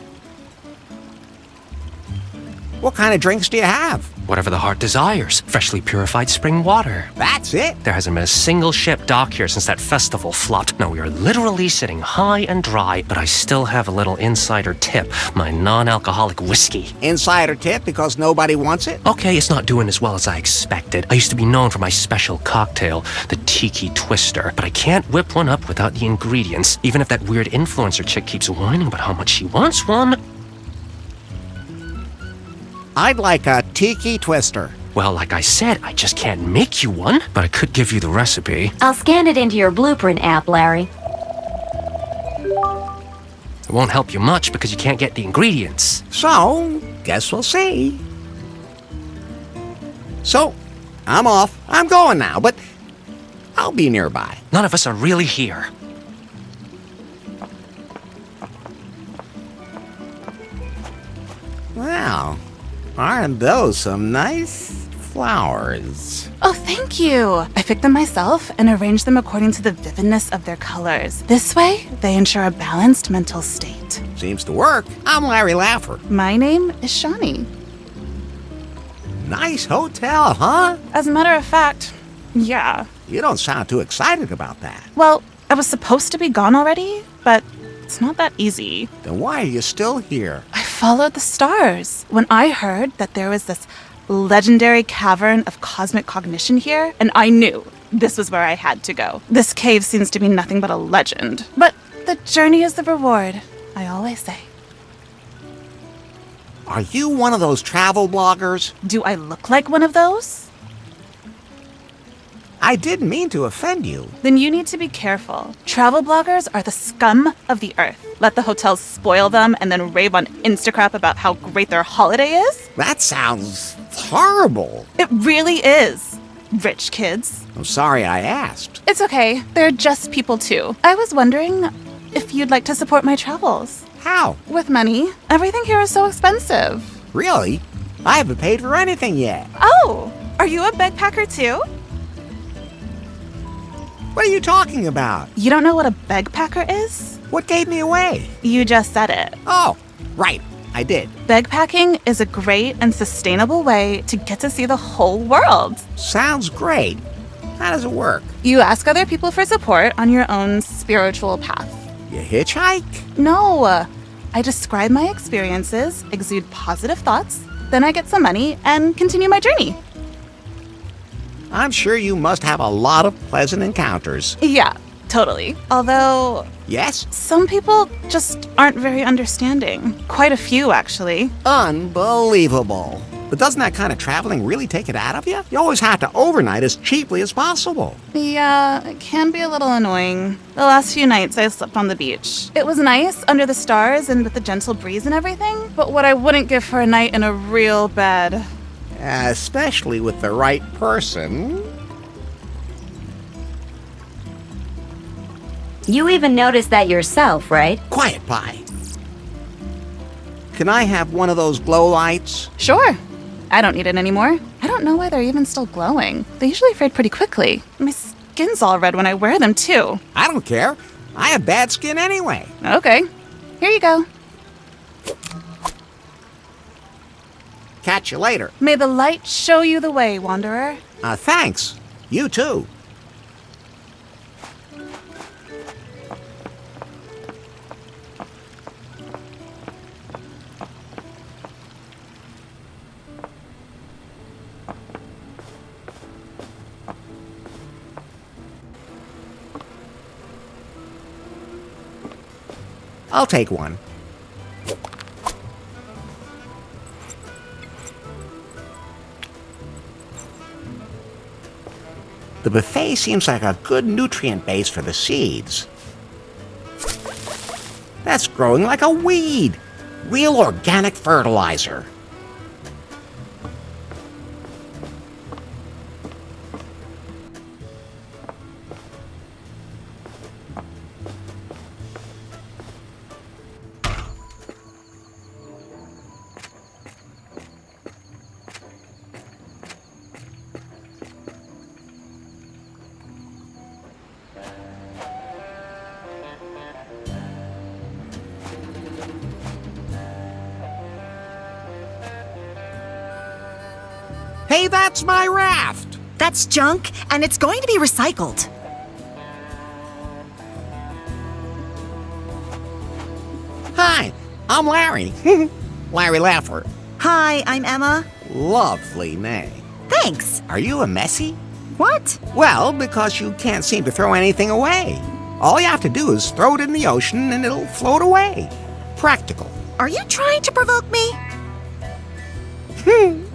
What kind of drinks do you have? Whatever the heart desires. Freshly purified spring water. That's it? There hasn't been a single ship docked here since that festival flopped. No, we are literally sitting high and dry, but I still have a little insider tip, my non-alcoholic whiskey. Insider tip because nobody wants it? Okay, it's not doing as well as I expected. I used to be known for my special cocktail, the Tiki Twister, but I can't whip one up without the ingredients, even if that weird influencer chick keeps whining about how much she wants one. I'd like a Tiki Twister. Well, like I said, I just can't make you one, but I could give you the recipe. I'll scan it into your blueprint app, Larry. It won't help you much because you can't get the ingredients. So, guess we'll see. So, I'm off. I'm going now, but I'll be nearby. None of us are really here. Wow. Aren't those some nice flowers? Oh, thank you. I picked them myself and arranged them according to the vividness of their colors. This way, they ensure a balanced mental state. Seems to work. I'm Larry Laffer. My name is Shawnee. Nice hotel, huh? As a matter of fact, yeah. You don't sound too excited about that. Well, I was supposed to be gone already, but it's not that easy. Then why are you still here? I followed the stars when I heard that there was this legendary cavern of cosmic cognition here, and I knew this was where I had to go. This cave seems to be nothing but a legend, but the journey is the reward, I always say. Are you one of those travel bloggers? Do I look like one of those? I didn't mean to offend you. Then you need to be careful. Travel bloggers are the scum of the earth. Let the hotels spoil them and then rave on Instagram about how great their holiday is? That sounds horrible. It really is. Rich kids. I'm sorry I asked. It's okay. They're just people too. I was wondering if you'd like to support my travels. How? With money. Everything here is so expensive. Really? I haven't paid for anything yet. Oh, are you a bagpacker too? What are you talking about? You don't know what a bagpacker is? What gave me away? You just said it. Oh, right. I did. Bagpacking is a great and sustainable way to get to see the whole world. Sounds great. How does it work? You ask other people for support on your own spiritual path. You hitchhike? No. I describe my experiences, exude positive thoughts, then I get some money and continue my journey. I'm sure you must have a lot of pleasant encounters. Yeah, totally. Although, Yes? some people just aren't very understanding. Quite a few, actually. Unbelievable. But doesn't that kind of traveling really take it out of you? You always have to overnight as cheaply as possible. Yeah, it can be a little annoying. The last few nights I slept on the beach. It was nice under the stars and with the gentle breeze and everything, but what I wouldn't give for a night in a real bed. Especially with the right person. You even noticed that yourself, right? Quiet, Pie. Can I have one of those glow lights? Sure. I don't need it anymore. I don't know why they're even still glowing. They usually fade pretty quickly. My skin's all red when I wear them, too. I don't care. I have bad skin anyway. Okay. Here you go. Catch you later. May the light show you the way, Wanderer. Thanks. You too. I'll take one. The buffet seems like a good nutrient base for the seeds. That's growing like a weed. Real organic fertilizer. Hey, that's my raft. That's junk, and it's going to be recycled. Hi, I'm Larry. Larry Laffer. Hi, I'm Emma. Lovely name. Thanks. Are you a messy? What? Well, because you can't seem to throw anything away. All you have to do is throw it in the ocean and it'll float away. Practical. Are you trying to provoke me?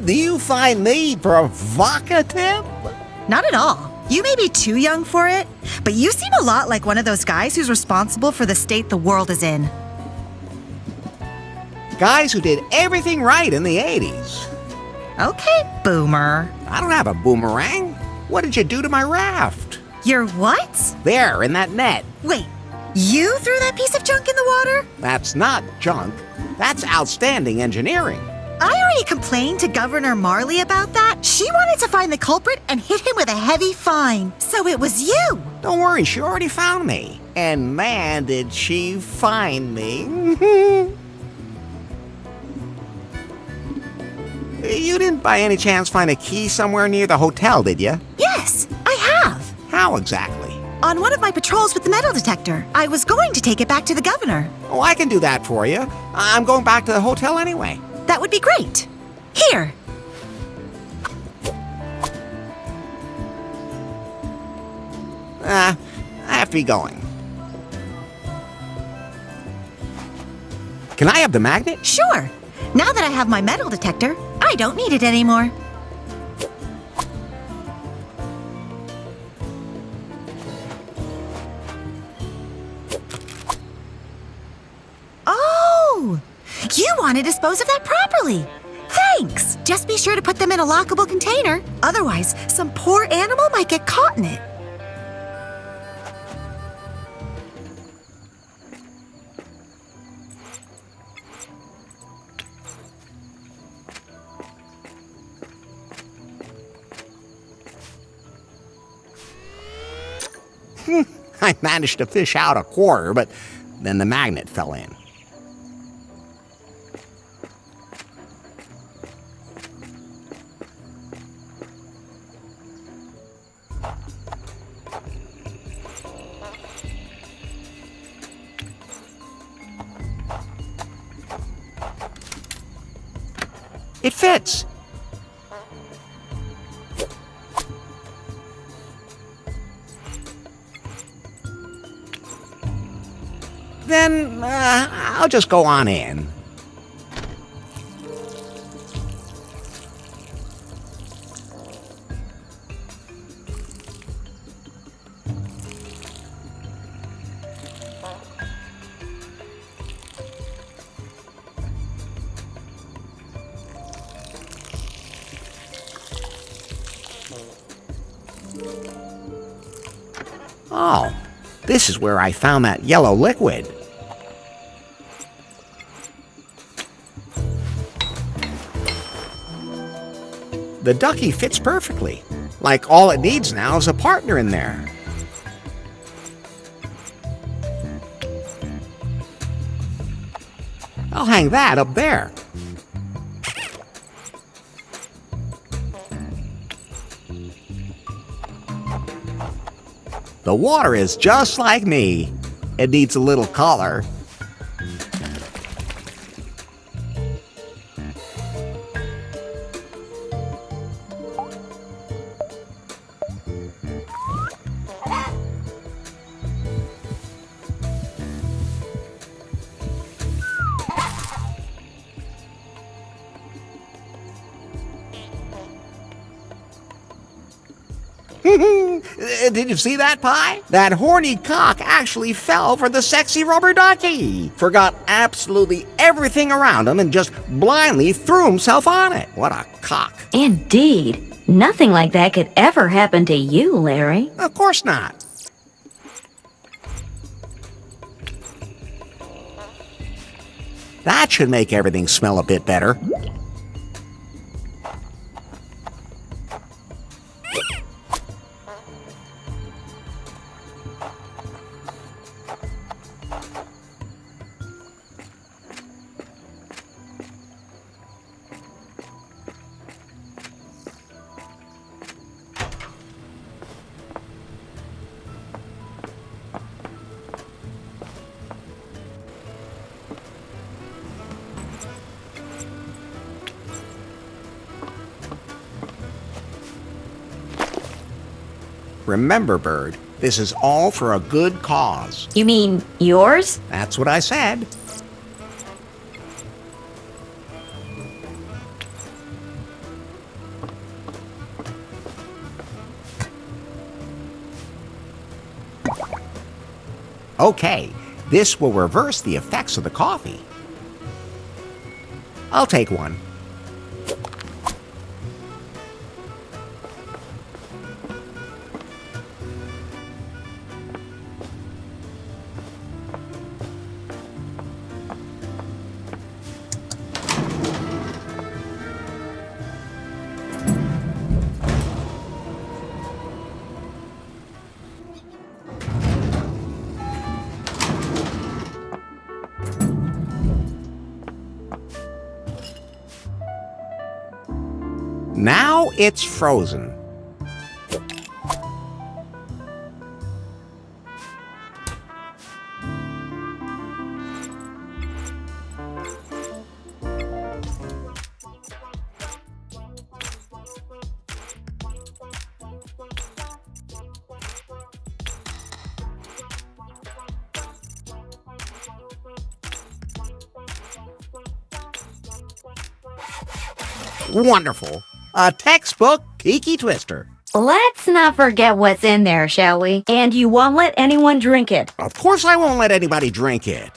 Do you find me provocative? Not at all. You may be too young for it, but you seem a lot like one of those guys who's responsible for the state the world is in. Guys who did everything right in the 80s. Okay, boomer. I don't have a boomerang. What did you do to my raft? Your what? There, in that net. Wait, you threw that piece of junk in the water? That's not junk. That's outstanding engineering. I already complained to Governor Marley about that. She wanted to find the culprit and hit him with a heavy fine. So it was you. Don't worry, she already found me. And man, did she find me. You didn't by any chance find a key somewhere near the hotel, did you? Yes, I have. How exactly? On one of my patrols with the metal detector. I was going to take it back to the governor. Oh, I can do that for you. I'm going back to the hotel anyway. That would be great. Here. I have to be going. Can I have the magnet? Sure. Now that I have my metal detector, I don't need it anymore. Oh! You want to dispose of that properly. Thanks! Just be sure to put them in a lockable container. Otherwise, some poor animal might get caught in it. I managed to fish out a quarter, but then the magnet fell in. It fits. Then I'll just go on in. Oh, this is where I found that yellow liquid. The ducky fits perfectly. Like all it needs now is a partner in there. I'll hang that up there. The water is just like me. It needs a little color. Did you see that, Pie? That horny cock actually fell for the sexy rubber ducky. Forgot absolutely everything around him and just blindly threw himself on it. What a cock. Indeed. Nothing like that could ever happen to you, Larry. Of course not. That should make everything smell a bit better. Remember, Bird, this is all for a good cause. You mean yours? That's what I said. Okay, this will reverse the effects of the coffee. I'll take one. Now it's frozen. Wonderful. A textbook Tiki Twister. Let's not forget what's in there, shall we? And you won't let anyone drink it. Of course I won't let anybody drink it.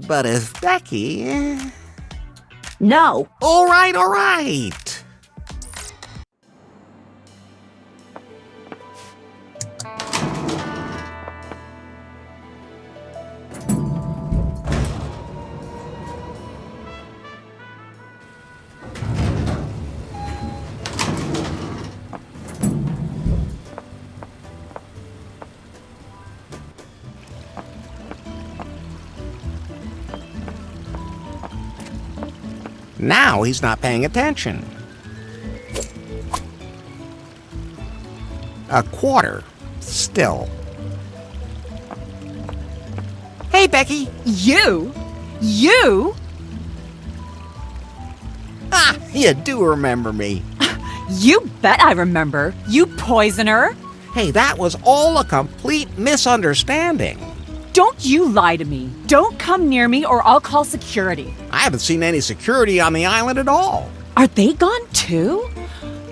But if Becky... No. All right. Now he's not paying attention. A quarter. Still. Hey, Becky. You? Ah, you do remember me. You bet I remember. You poisoner. Hey, that was all a complete misunderstanding. Don't you lie to me. Don't come near me or I'll call security. I haven't seen any security on the island at all. Are they gone too?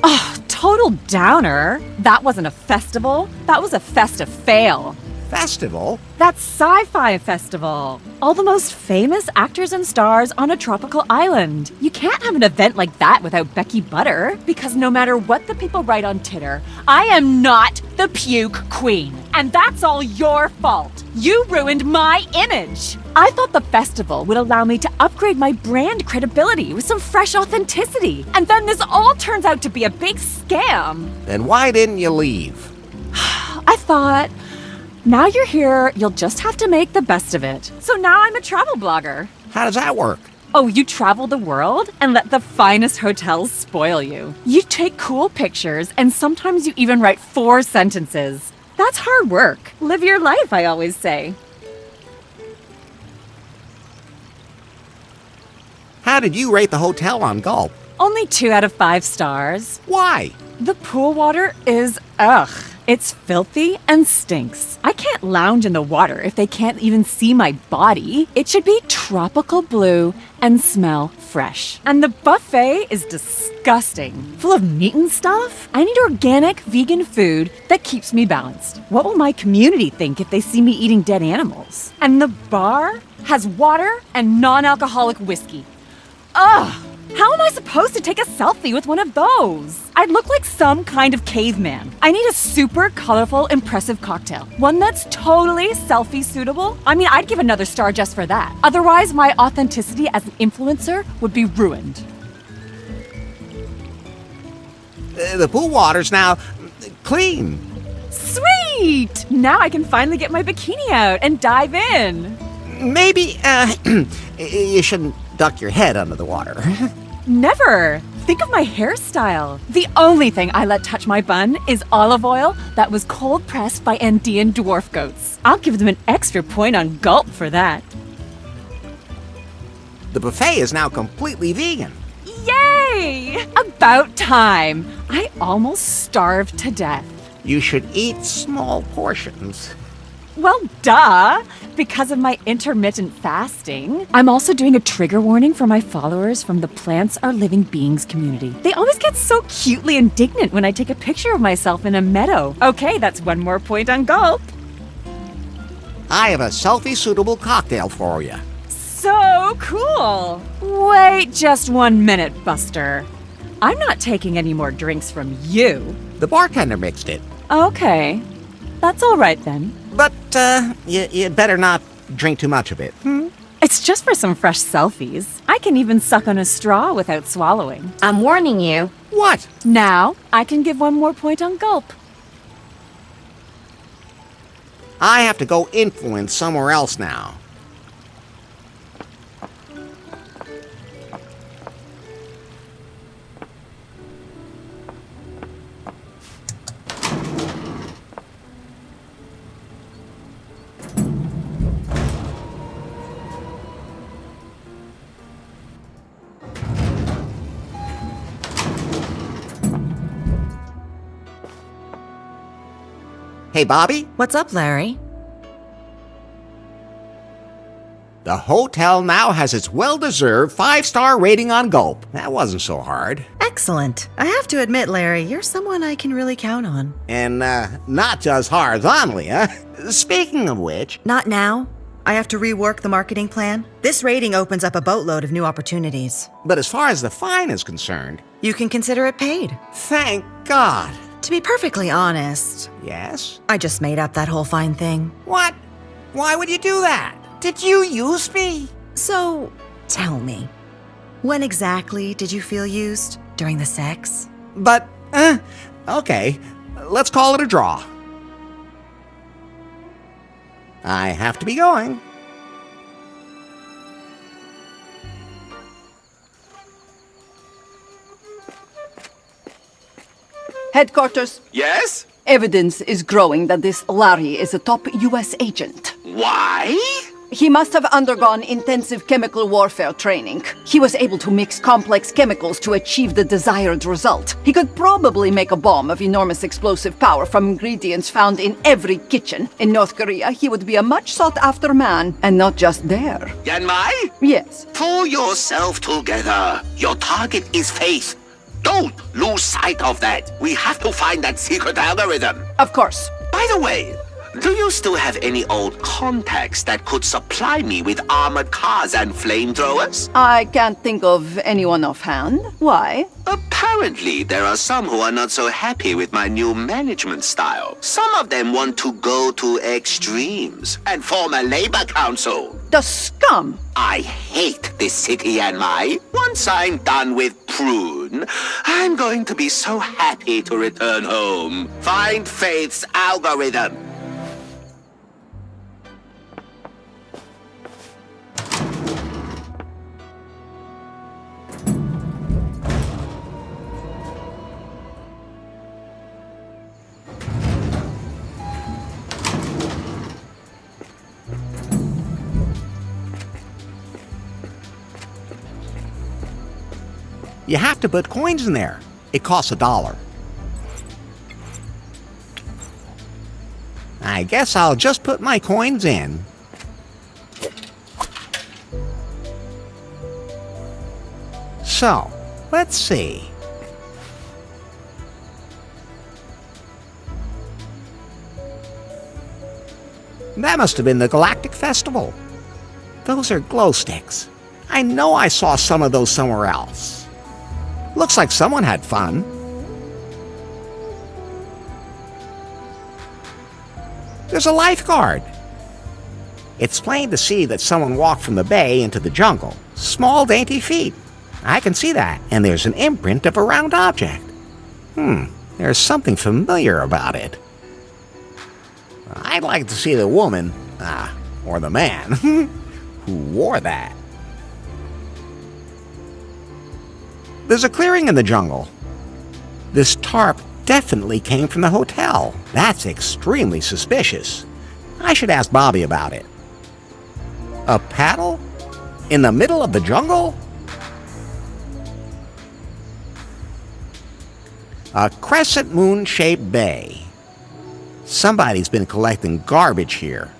Oh, total downer. That wasn't a festival. That was a festive fail. Festival? That sci-fi festival. All the most famous actors and stars on a tropical island. You can't have an event like that without Becky Butter. Because no matter what the people write on Titter, I am not the puke queen. And that's all your fault. You ruined my image. I thought the festival would allow me to upgrade my brand credibility with some fresh authenticity. And then this all turns out to be a big scam. Then why didn't you leave? I thought, now you're here, you'll just have to make the best of it. So now I'm a travel blogger. How does that work? Oh, you travel the world and let the finest hotels spoil you. You take cool pictures and sometimes you even write 4 sentences. That's hard work. Live your life, I always say. How did you rate the hotel on Gulp? Only 2 out of 5 stars. Why? The pool water is ugh. It's filthy and stinks. I can't lounge in the water if they can't even see my body. It should be tropical blue and smell fresh. And the buffet is disgusting. Full of meat and stuff. I need organic, vegan food that keeps me balanced. What will my community think if they see me eating dead animals? And the bar has water and non-alcoholic whiskey. Ugh! How am I supposed to take a selfie with one of those? I'd look like some kind of caveman. I need a super colorful, impressive cocktail. One that's totally selfie suitable. I mean, I'd give another star just for that. Otherwise, my authenticity as an influencer would be ruined. The pool water's now clean. Sweet! Now I can finally get my bikini out and dive in. Maybe, you shouldn't duck your head under the water. Never. Think of my hairstyle. The only thing I let touch my bun is olive oil that was cold pressed by Andean dwarf goats. I'll give them an extra point on Gulp for that. The buffet is now completely vegan. Yay! About time. I almost starved to death. You should eat small portions. Well, duh! Because of my intermittent fasting. I'm also doing a trigger warning for my followers from the Plants Are Living Beings community. They always get so cutely indignant when I take a picture of myself in a meadow. Okay, that's one more point on Gulp. I have a selfie-suitable cocktail for you. So cool! Wait just 1 minute, Buster. I'm not taking any more drinks from you. The bartender mixed it. Okay, that's all right then. But, you'd better not drink too much of it. It's just for some fresh selfies. I can even suck on a straw without swallowing. I'm warning you. What? Now, I can give 1 more point on Gulp. I have to go influence somewhere else now. Hey, Bobby? What's up, Larry? The hotel now has its well-deserved 5-star rating on Gulp. That wasn't so hard. Excellent. I have to admit, Larry, you're someone I can really count on. And, not just horizontally, huh? Speaking of which... Not now. I have to rework the marketing plan. This rating opens up a boatload of new opportunities. But as far as the fine is concerned... You can consider it paid. Thank God. To be perfectly honest... Yes? I just made up that whole fine thing. What? Why would you do that? Did you use me? So, tell me, when exactly did you feel used during the sex? But, okay, let's call it a draw. I have to be going. Headquarters. Yes? Evidence is growing that this Larry is a top U.S. agent. Why? He must have undergone intensive chemical warfare training. He was able to mix complex chemicals to achieve the desired result. He could probably make a bomb of enormous explosive power from ingredients found in every kitchen. In North Korea, he would be a much sought-after man, and not just there. Yanmai? Yes. Pull yourself together. Your target is Faith. Don't lose sight of that. We have to find that secret algorithm. Of course. By the way, do you still have any old contacts that could supply me with armored cars and flamethrowers? I can't think of anyone offhand. Why? Apparently, there are some who are not so happy with my new management style. Some of them want to go to extremes and form a labor council. The scum! I hate this city and once I'm done with Prune, I'm going to be so happy to return home. Find Faith's algorithm. You have to put coins in there. It costs $1. I guess I'll just put my coins in. So, let's see. That must have been the Galactic Festival. Those are glow sticks. I know I saw some of those somewhere else. Looks like someone had fun. There's a lifeguard. It's plain to see that someone walked from the bay into the jungle. Small, dainty feet. I can see that. And there's an imprint of a round object. There's something familiar about it. I'd like to see the woman, or the man, who wore that. There's a clearing in the jungle. This tarp definitely came from the hotel. That's extremely suspicious. I should ask Bobby about it. A paddle? In the middle of the jungle? A crescent moon-shaped bay. Somebody's been collecting garbage here.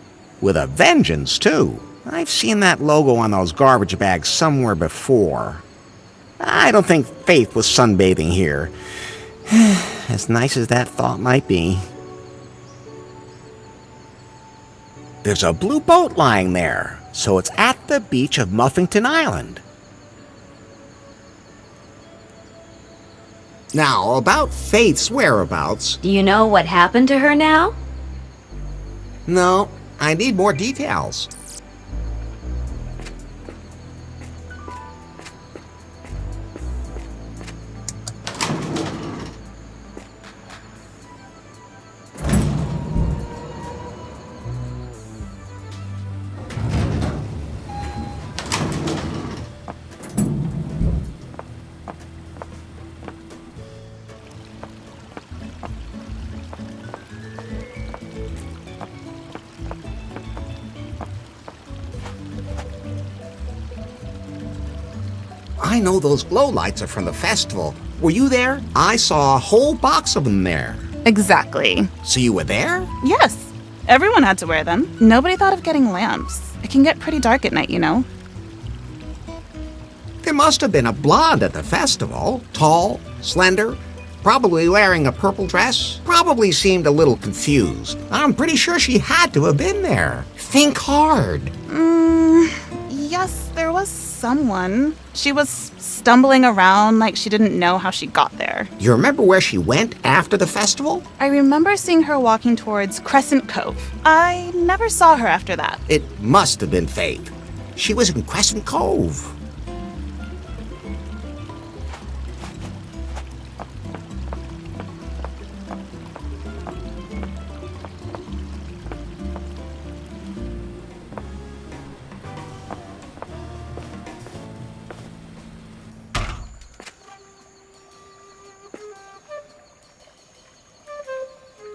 With a vengeance, too. I've seen that logo on those garbage bags somewhere before. I don't think Faith was sunbathing here. As nice as that thought might be. There's a blue boat lying there, so it's at the beach of Muffington Island. Now, about Faith's whereabouts... Do you know what happened to her now? No, I need more details. I know those glow lights are from the festival. Were you there? I saw a whole box of them there. Exactly. So you were there? Yes. Everyone had to wear them. Nobody thought of getting lamps. It can get pretty dark at night, you know. There must have been a blonde at the festival. Tall, slender, probably wearing a purple dress. Probably seemed a little confused. I'm pretty sure she had to have been there. Think hard. Yes, there was someone. She was stumbling around like she didn't know how she got there. You remember where she went after the festival? I remember seeing her walking towards Crescent Cove. I never saw her after that. It must have been Faith. She was in Crescent Cove.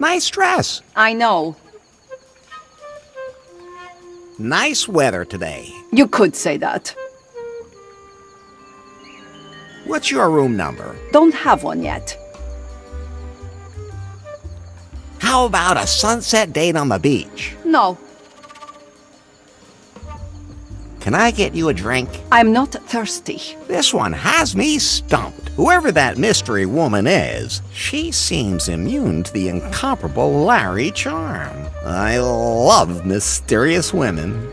Nice dress. I know. Nice weather today. You could say that. What's your room number? Don't have one yet. How about a sunset date on the beach? No, Can I get you a drink? I'm not thirsty. This one has me stumped. Whoever that mystery woman is, she seems immune to the incomparable Larry charm. I love mysterious women.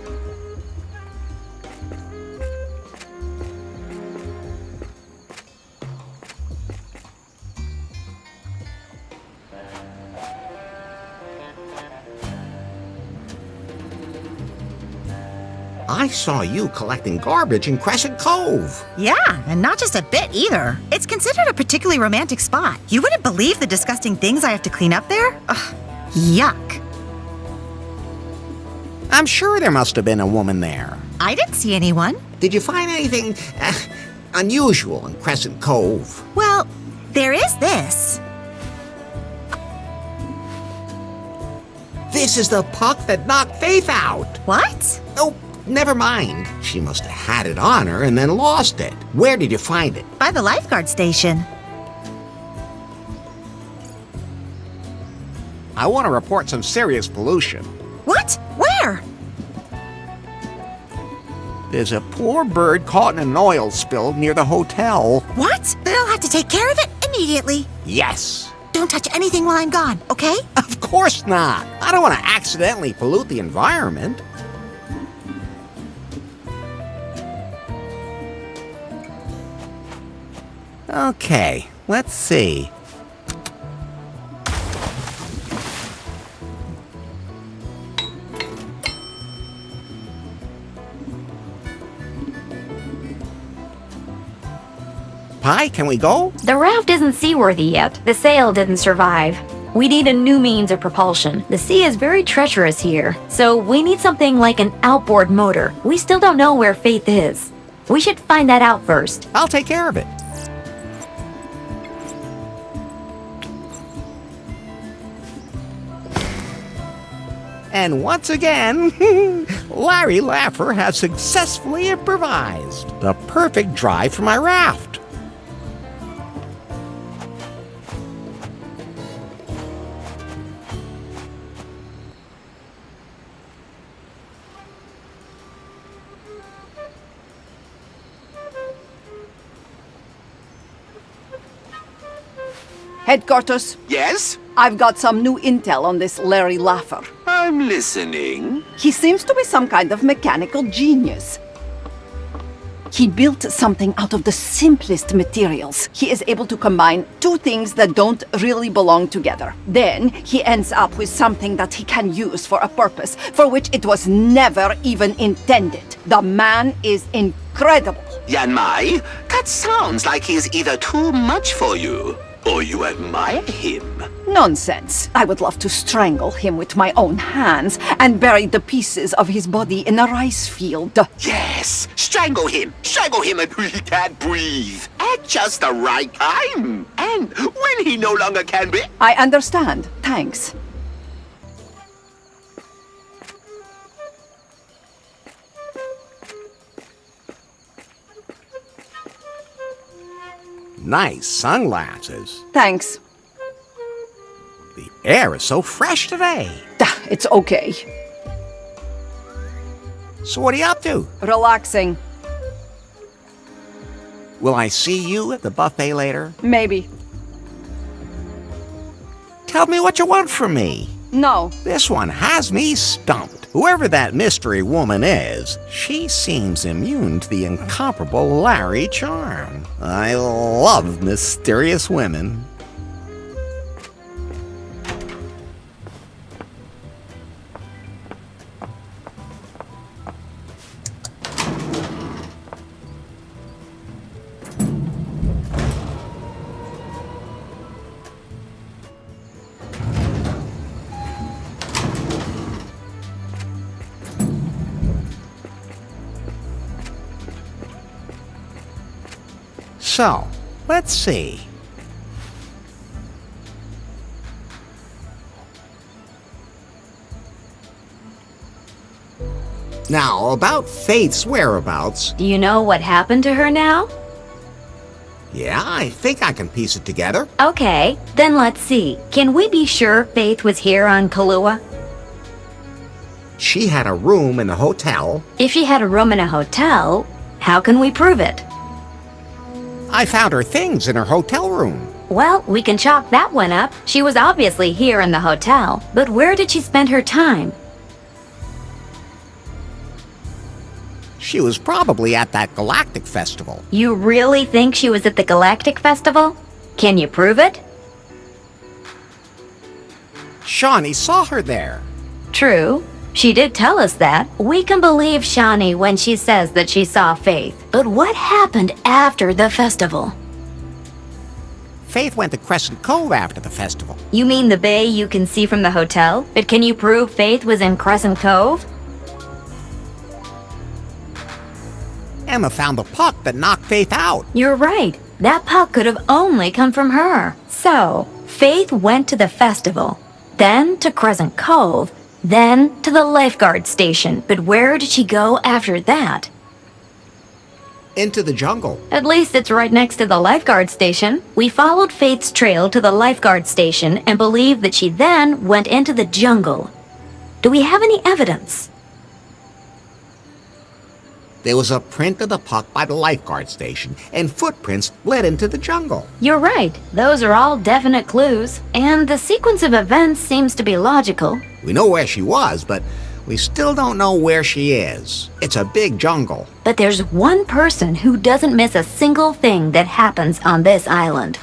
I saw you collecting garbage in Crescent Cove. Yeah, and not just a bit either. It's considered a particularly romantic spot. You wouldn't believe the disgusting things I have to clean up there. Ugh, yuck. I'm sure there must have been a woman there. I didn't see anyone. Did you find anything unusual in Crescent Cove? Well, there is this. This is the puck that knocked Faith out. What? Oh, never mind. She must have had it on her and then lost it. Where did you find it? By the lifeguard station. I want to report some serious pollution. What? Where? There's a poor bird caught in an oil spill near the hotel. What? Then I'll have to take care of it immediately. Yes. Don't touch anything while I'm gone, okay? Of course not. I don't want to accidentally pollute the environment. Okay, let's see. Pi, can we go? The raft isn't seaworthy yet. The sail didn't survive. We need a new means of propulsion. The sea is very treacherous here, so we need something like an outboard motor. We still don't know where Faith is. We should find that out first. I'll take care of it. And once again, Larry Laffer has successfully improvised the perfect drive for my raft. Headquarters, Yes? I've got some new intel on this Larry Laffer. I'm listening. He seems to be some kind of mechanical genius. He built something out of the simplest materials. He is able to combine two things that don't really belong together. Then he ends up with something that he can use for a purpose for which it was never even intended. The man is incredible. Yan Mai, that sounds like he's either too much for you or you admire him. Nonsense. I would love to strangle him with my own hands and bury the pieces of his body in a rice field. Yes, strangle him until he can't breathe. At just the right time. And when he no longer can breathe. I understand. Thanks. Nice sunglasses. Thanks. The air is so fresh today. It's okay. So what are you up to? Relaxing. Will I see you at the buffet later? Maybe. Tell me what you want from me. No. This one has me stumped. Whoever that mystery woman is, she seems immune to the incomparable Larry charm. I love mysterious women. So, let's see. Now, about Faith's whereabouts. Do you know what happened to her now? Yeah, I think I can piece it together. Okay, then let's see. Can we be sure Faith was here on Kahlua? She had a room in the hotel. If she had a room in a hotel, how can we prove it? I found her things in her hotel room. Well, we can chalk that one up. She was obviously here in the hotel, but where did she spend her time? She was probably at that Galactic Festival. You really think she was at the Galactic Festival? Can you prove it? Shawnee saw her there. True. She did tell us that. We can believe Shawnee when she says that she saw Faith. But what happened after the festival? Faith went to Crescent Cove after the festival. You mean the bay you can see from the hotel? But can you prove Faith was in Crescent Cove? Emma found the puck that knocked Faith out. You're right. That puck could have only come from her. So, Faith went to the festival, then to Crescent Cove, then to the lifeguard station. But where did she go after that? Into the jungle. At least it's right next to the lifeguard station. We followed Faith's trail to the lifeguard station and believe that she then went into the jungle. Do we have any evidence? There was a print of the puck by the lifeguard station, and footprints led into the jungle. You're right. Those are all definite clues. And the sequence of events seems to be logical. We know where she was, but we still don't know where she is. It's a big jungle. But there's one person who doesn't miss a single thing that happens on this island.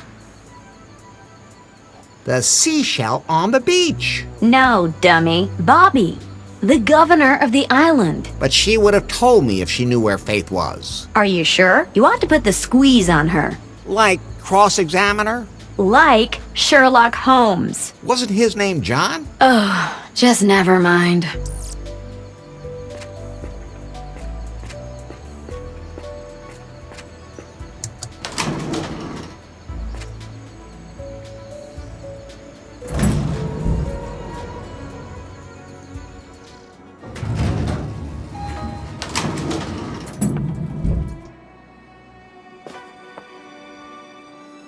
The seashell on the beach. No, dummy. Bobby, the governor of the island. But she would have told me if she knew where Faith was. Are you sure? You ought to put the squeeze on her. Like cross-examine her? Like Sherlock Holmes. Wasn't his name John? Oh, just never mind.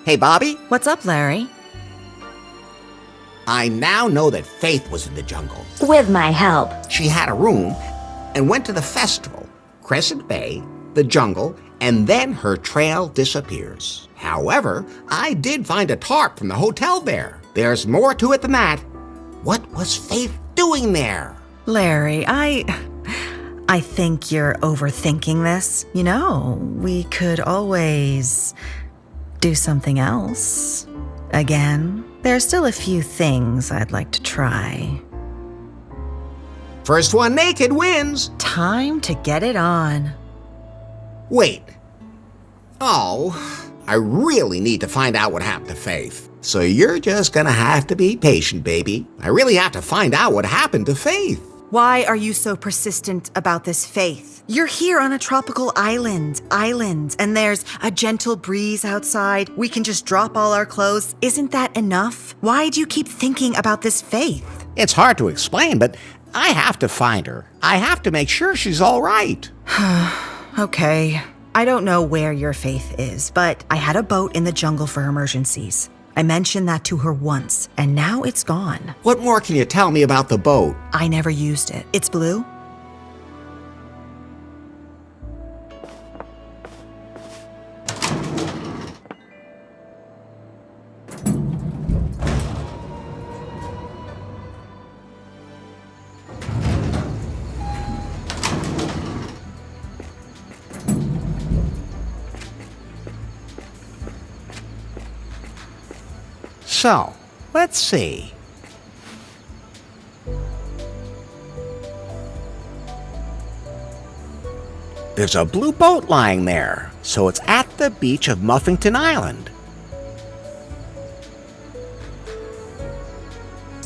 Hey, Bobby? What's up, Larry? I now know that Faith was in the jungle. With my help. She had a room and went to the festival, Crescent Bay, the jungle, and then her trail disappears. However, I did find a tarp from the hotel there. There's more to it than that. What was Faith doing there? Larry, I think you're overthinking this. You know, we could always do something else. Again, there's still a few things I'd like to try. First one naked wins. Time to get it on. Wait. Oh, I really need to find out what happened to Faith. So you're just gonna have to be patient, baby. I really have to find out what happened to Faith. Why are you so persistent about this, Faith? You're here on a tropical island, and there's a gentle breeze outside. We can just drop all our clothes. Isn't that enough? Why do you keep thinking about this, Faith? It's hard to explain, but I have to find her. I have to make sure she's all right. Okay. I don't know where your Faith is, but I had a boat in the jungle for emergencies. I mentioned that to her once, and now it's gone. What more can you tell me about the boat? I never used it. It's blue? So, let's see. There's a blue boat lying there, so it's at the beach of Muffington Island.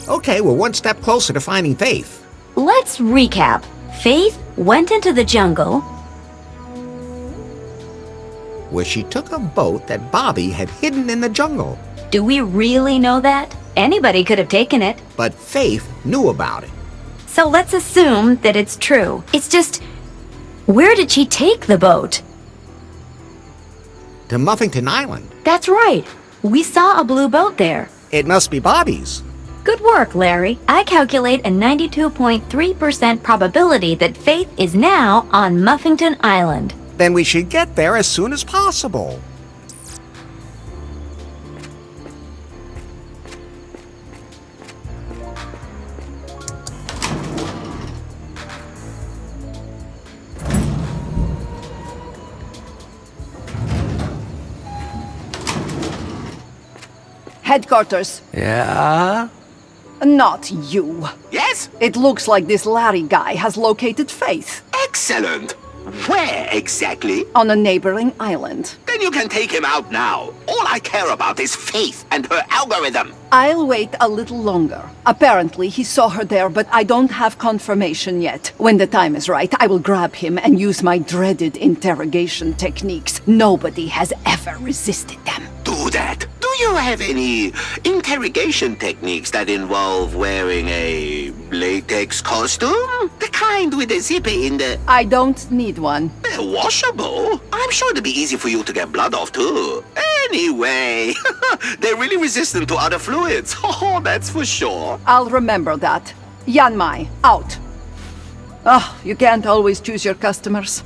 Okay, we're one step closer to finding Faith. Let's recap. Faith went into the jungle, where she took a boat that Bobby had hidden in the jungle. Do we really know that? Anybody could have taken it. But Faith knew about it. So let's assume that it's true. It's just, where did she take the boat? To Muffington Island. That's right. We saw a blue boat there. It must be Bobby's. Good work, Larry. I calculate a 92.3% probability that Faith is now on Muffington Island. Then we should get there as soon as possible. Headquarters. Yeah? Not you. Yes? It looks like this Larry guy has located Faith. Excellent. Where exactly? On a neighboring island. Then you can take him out now. All I care about is Faith and her algorithm. I'll wait a little longer. Apparently, he saw her there, but I don't have confirmation yet. When the time is right, I will grab him and use my dreaded interrogation techniques. Nobody has ever resisted them. Do that. Do you have any interrogation techniques that involve wearing a latex costume? The kind with a zipper in the... I don't need one. Washable? I'm sure it'd be easy for you to get blood off, too. Anyway, they're really resistant to other fluids. Oh, that's for sure. I'll remember that. Yanmai, out. Oh, you can't always choose your customers.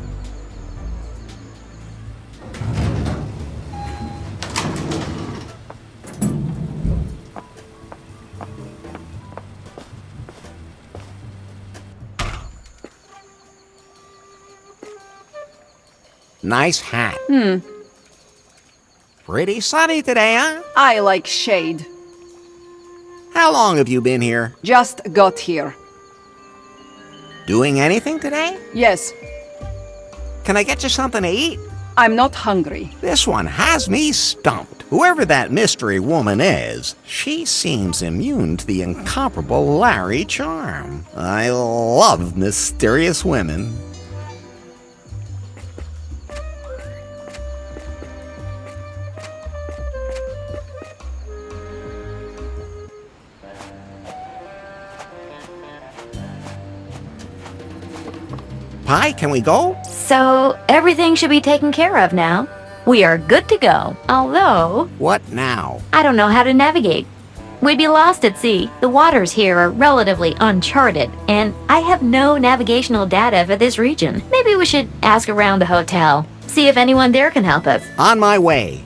Nice hat. Pretty sunny today, huh? I like shade. How long have you been here? Just got here. Doing anything today? Yes. Can I get you something to eat? I'm not hungry. This one has me stumped. Whoever that mystery woman is, she seems immune to the incomparable Larry charm. I love mysterious women. Hi, can we go? So, everything should be taken care of now. We are good to go. Although, What now? I don't know how to navigate. We'd be lost at sea. The waters here are relatively uncharted, and I have no navigational data for this region. Maybe we should ask around the hotel. See if anyone there can help us. On my way.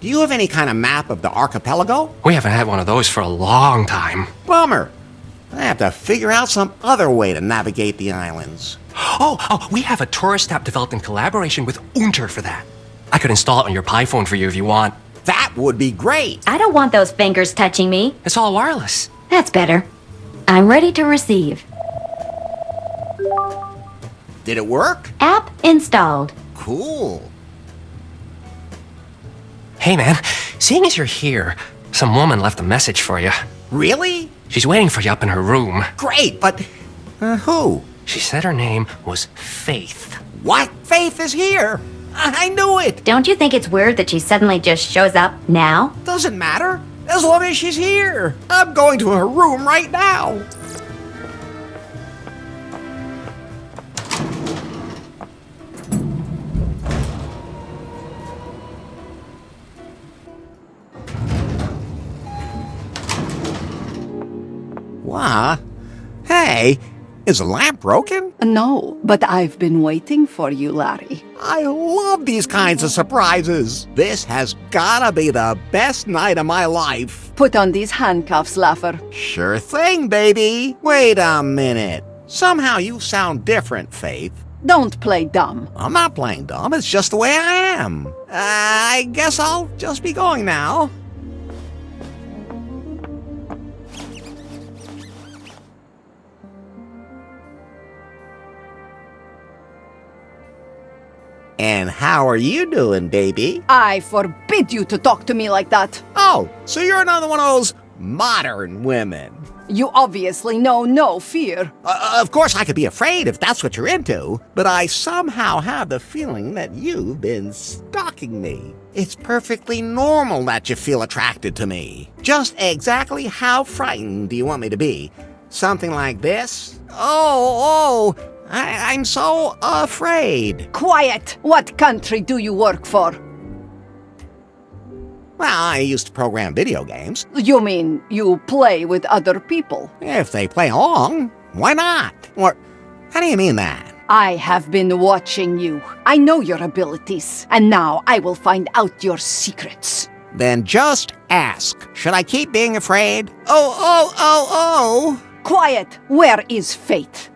Do you have any kind of map of the archipelago? We haven't had one of those for a long time. Bummer. I have to figure out some other way to navigate the islands. Oh, we have a tourist app developed in collaboration with Unter for that. I could install it on your Pi phone for you if you want. That would be great. I don't want those fingers touching me. It's all wireless. That's better. I'm ready to receive. Did it work? App installed. Cool. Hey, man, seeing as you're here, some woman left a message for you. Really? She's waiting for you up in her room. Great, but who? She said her name was Faith. What? Faith is here. I knew it. Don't you think it's weird that she suddenly just shows up now? Doesn't matter, as long as she's here. I'm going to her room right now. What? Hey, is the lamp broken? No, but I've been waiting for you, Larry. I love these kinds of surprises. This has gotta be the best night of my life. Put on these handcuffs, Laffer. Sure thing, baby. Wait a minute. Somehow you sound different, Faith. Don't play dumb. I'm not playing dumb. It's just the way I am. I guess I'll just be going now. And how are you doing, baby? I forbid you to talk to me like that. Oh, so you're another one of those modern women. You obviously know no fear. Of course, I could be afraid if that's what you're into, but I somehow have the feeling that you've been stalking me. It's perfectly normal that you feel attracted to me. Just exactly how frightened do you want me to be? Something like this? I'm so afraid. Quiet! What country do you work for? Well, I used to program video games. You mean you play with other people? If they play along, why not? Or, how do you mean that? I have been watching you. I know your abilities, and now I will find out your secrets. Then just ask. Should I keep being afraid? Oh. Quiet! Where is Fate?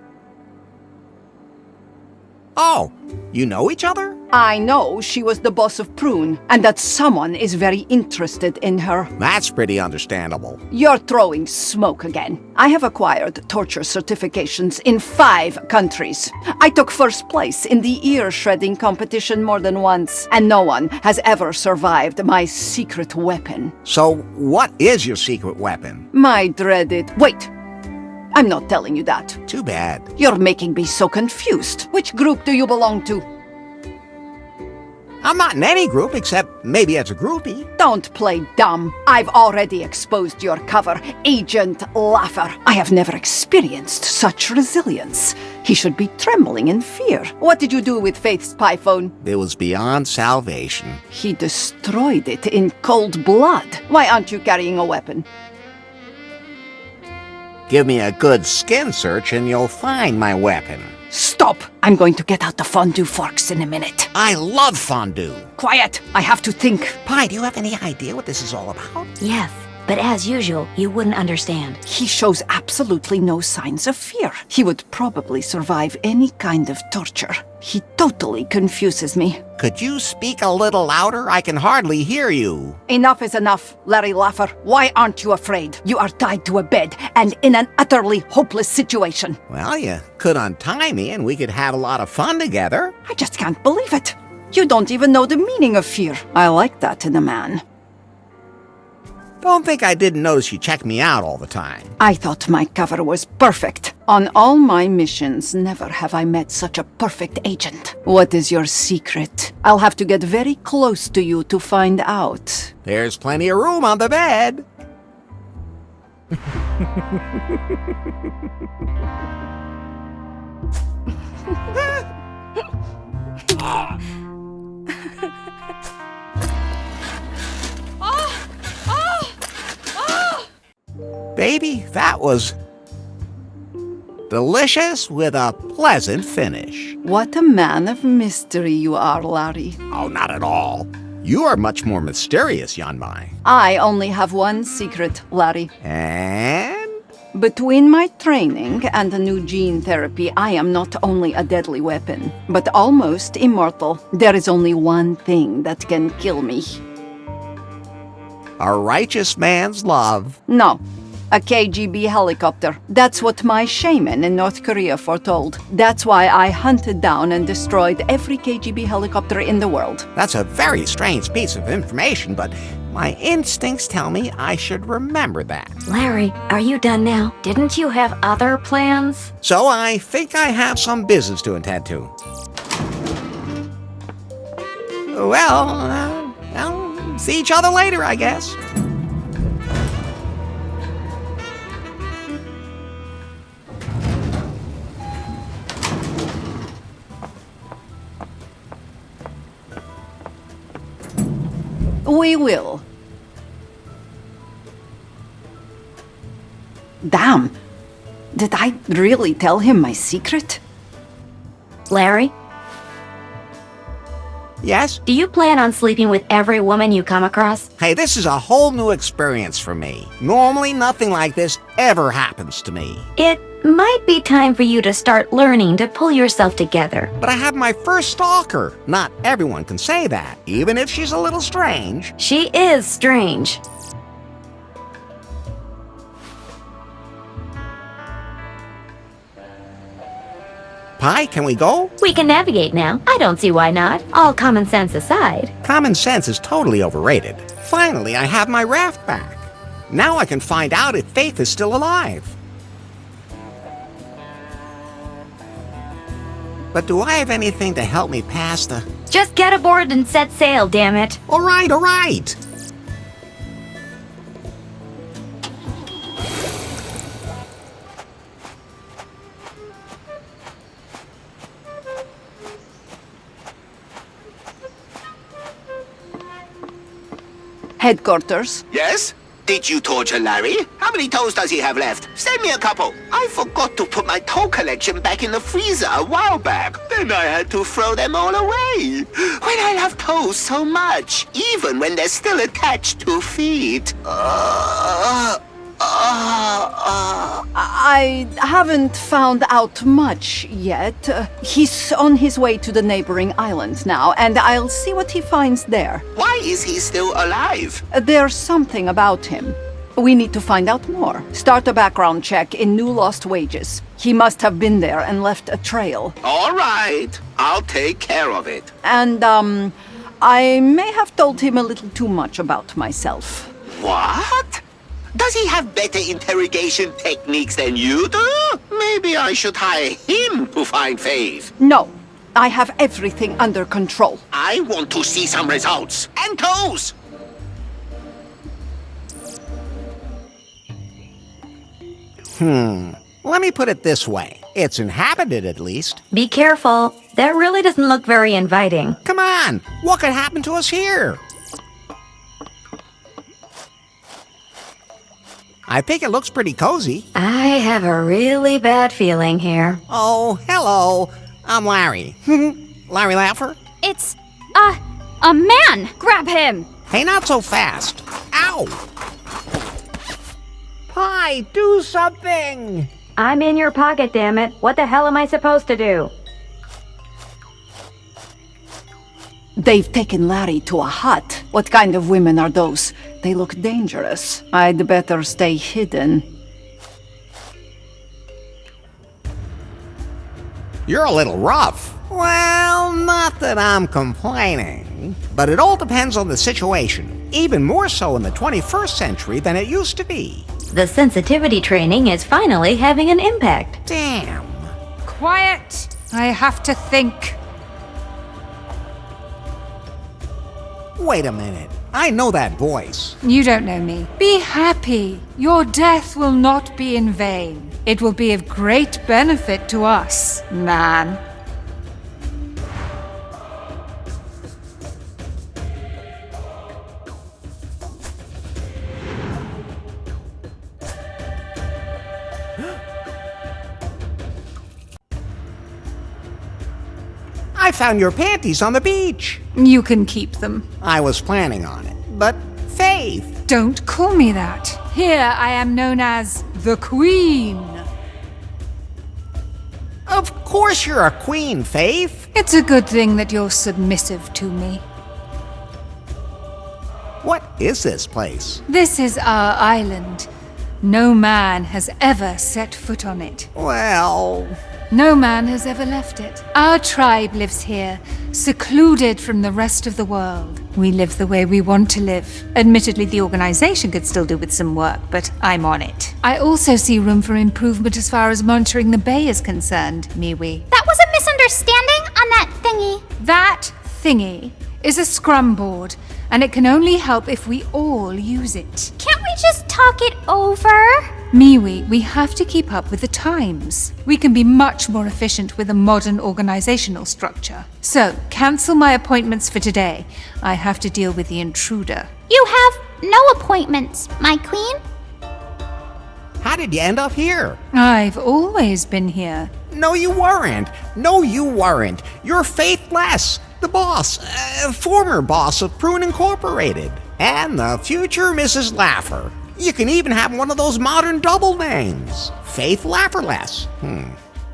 Oh, you know each other? I know she was the boss of Prune, and that someone is very interested in her. That's pretty understandable. You're throwing smoke again. I have acquired torture certifications in 5 countries. I took first place in the ear-shredding competition more than once, and no one has ever survived my secret weapon. So, what is your secret weapon? My dreaded... Wait! I'm not telling you that. Too bad. You're making me so confused. Which group do you belong to? I'm not in any group except maybe as a groupie. Don't play dumb. I've already exposed your cover, Agent Laffer. I have never experienced such resilience. He should be trembling in fear. What did you do with Faith's Pi phone? It was beyond salvation. He destroyed it in cold blood. Why aren't you carrying a weapon? Give me a good skin search and you'll find my weapon. Stop! I'm going to get out the fondue forks in a minute. I love fondue. Quiet! I have to think. Pi, do you have any idea what this is all about? Yes, but as usual, you wouldn't understand. He shows absolutely no signs of fear. He would probably survive any kind of torture. He totally confuses me. Could you speak a little louder? I can hardly hear you. Enough is enough, Larry Laffer. Why aren't you afraid? You are tied to a bed and in an utterly hopeless situation. Well, you could untie me and we could have a lot of fun together. I just can't believe it. You don't even know the meaning of fear. I like that in a man. Don't think I didn't notice you checked me out all the time. I thought my cover was perfect. On all my missions, never have I met such a perfect agent. What is your secret? I'll have to get very close to you to find out. There's plenty of room on the bed. Baby, that was delicious with a pleasant finish. What a man of mystery you are, Larry. Oh, not at all. You are much more mysterious, Yanmai. I only have one secret, Larry. And? Between my training and the new gene therapy, I am not only a deadly weapon, but almost immortal. There is only one thing that can kill me. A righteous man's love. No. A KGB helicopter. That's what my shaman in North Korea foretold. That's why I hunted down and destroyed every KGB helicopter in the world. That's a very strange piece of information, but my instincts tell me I should remember that. Larry, are you done now? Didn't you have other plans? So I think I have some business to attend to. Well, I'll see each other later, I guess. We will. Damn. Did I really tell him my secret? Larry? Yes? Do you plan on sleeping with every woman you come across? Hey, this is a whole new experience for me. Normally, nothing like this ever happens to me. It might be time for you to start learning to pull yourself together. But I have my first stalker. Not everyone can say that, even if she's a little strange. She is strange. Pi, can we go? We can navigate now. I don't see why not. All common sense aside. Common sense is totally overrated. Finally, I have my raft back. Now I can find out if Faith is still alive. But do I have anything to help me pass the... Just get aboard and set sail, damn it. All right, all right. Headquarters. Yes? Did you torture Larry? How many toes does he have left? Send me a couple. I forgot to put my toe collection back in the freezer a while back. Then I had to throw them all away. When I love toes so much, even when they're still attached to feet. I haven't found out much yet. He's on his way to the neighboring island now, and I'll see what he finds there. Why is he still alive? There's something about him. We need to find out more. Start a background check in New Lost Wages. He must have been there and left a trail. All right. I'll take care of it. And, I may have told him a little too much about myself. What? Does he have better interrogation techniques than you do? Maybe I should hire him to find Faith. No, I have everything under control. I want to see some results. And toes! Let me put it this way. It's inhabited, at least. Be careful. That really doesn't look very inviting. Come on! What could happen to us here? I think it looks pretty cozy. I have a really bad feeling here. Oh, hello. I'm Larry. Larry Laffer? It's a man! Grab him! Hey, not so fast. Ow! Pi, do something! I'm in your pocket, damn it. What the hell am I supposed to do? They've taken Larry to a hut. What kind of women are those? They look dangerous. I'd better stay hidden. You're a little rough. Well, not that I'm complaining, but it all depends on the situation. Even more so in the 21st century than it used to be. The sensitivity training is finally having an impact. Damn. Quiet! I have to think. Wait a minute. I know that voice. You don't know me. Be happy. Your death will not be in vain. It will be of great benefit to us, man. I found your panties on the beach. You can keep them. I was planning on it, but Faith. Don't call me that. Here I am known as the Queen. Of course you're a queen, Faith. It's a good thing that you're submissive to me. What is this place? This is our island. No man has ever set foot on it. Well... No man has ever left it. Our tribe lives here, secluded from the rest of the world. We live the way we want to live. Admittedly, the organization could still do with some work, but I'm on it. I also see room for improvement as far as monitoring the bay is concerned, Miwi. That was a misunderstanding on that thingy. That thingy is a scrum board, and it can only help if we all use it. Can't we just talk it over? Miwi, we have to keep up with the times. We can be much more efficient with a modern organizational structure. So, cancel my appointments for today. I have to deal with the intruder. You have no appointments, my queen. How did you end up here? I've always been here. No, you weren't. No, you weren't. You're Faithless, the boss, former boss of Prune Incorporated, and the future Mrs. Laffer. You can even have one of those modern double names, Faith Lafferless.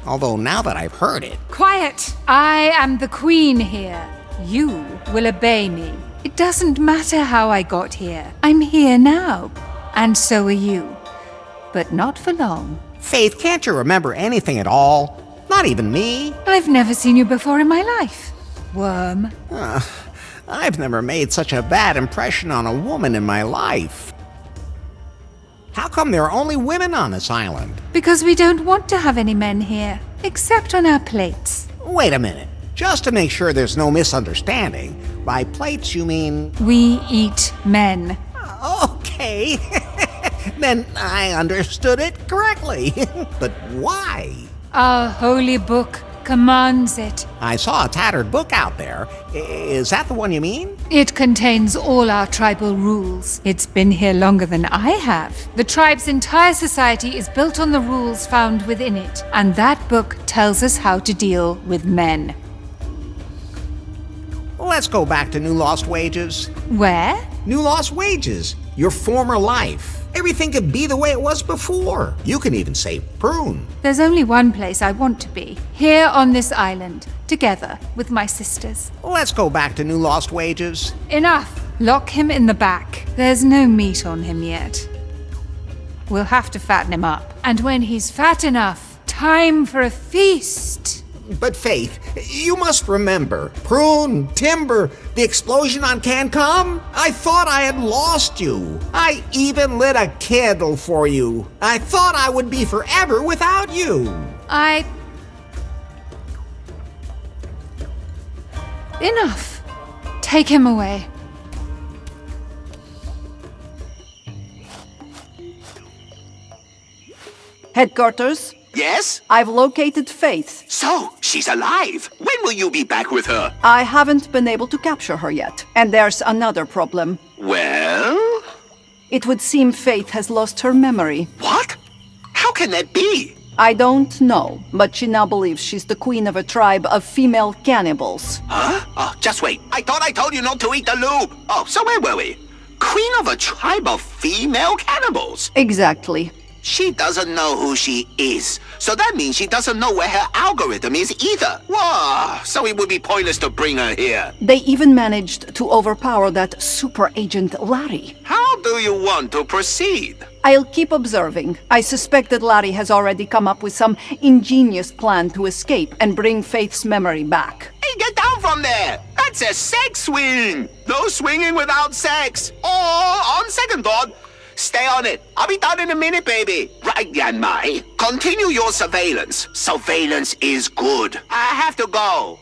Although now that I've heard it... Quiet! I am the queen here. You will obey me. It doesn't matter how I got here. I'm here now. And so are you. But not for long. Faith, can't you remember anything at all? Not even me? I've never seen you before in my life. Worm. I've never made such a bad impression on a woman in my life. How come there are only women on this island? Because we don't want to have any men here, except on our plates. Wait a minute. Just to make sure there's no misunderstanding, by plates you mean... We eat men. Okay. Then I understood it correctly. But why? Our holy book commands it. I saw a tattered book out there. Is that the one you mean? It contains all our tribal rules. It's been here longer than I have. The tribe's entire society is built on the rules found within it, and that book tells us how to deal with men. Let's go back to New Lost Wages. Where? New Lost Wages. Your former life. Everything could be the way it was before. You can even say Prune. There's only one place I want to be. Here on this island, together with my sisters. Let's go back to New Lost Wages. Enough. Lock him in the back. There's no meat on him yet. We'll have to fatten him up. And when he's fat enough, time for a feast. But Faith, you must remember, Prune, Timber, the explosion on Cancom? I thought I had lost you. I even lit a candle for you. I thought I would be forever without you. Enough. Take him away. Headquarters? Yes? I've located Faith. So, she's alive. When will you be back with her? I haven't been able to capture her yet. And there's another problem. Well? It would seem Faith has lost her memory. What? How can that be? I don't know, but she now believes she's the queen of a tribe of female cannibals. Huh? Oh, just wait. I thought I told you not to eat the lube. Oh, so where were we? Queen of a tribe of female cannibals? Exactly. She doesn't know who she is. So that means she doesn't know where her algorithm is either. Whoa, so it would be pointless to bring her here. They even managed to overpower that super agent Larry. How do you want to proceed? I'll keep observing. I suspect that Larry has already come up with some ingenious plan to escape and bring Faith's memory back. Hey, get down from there! That's a sex swing! No swinging without sex! Or, on second thought, stay on it. I'll be done in a minute, baby. Right, Yanmai. Continue your surveillance. Surveillance is good. I have to go.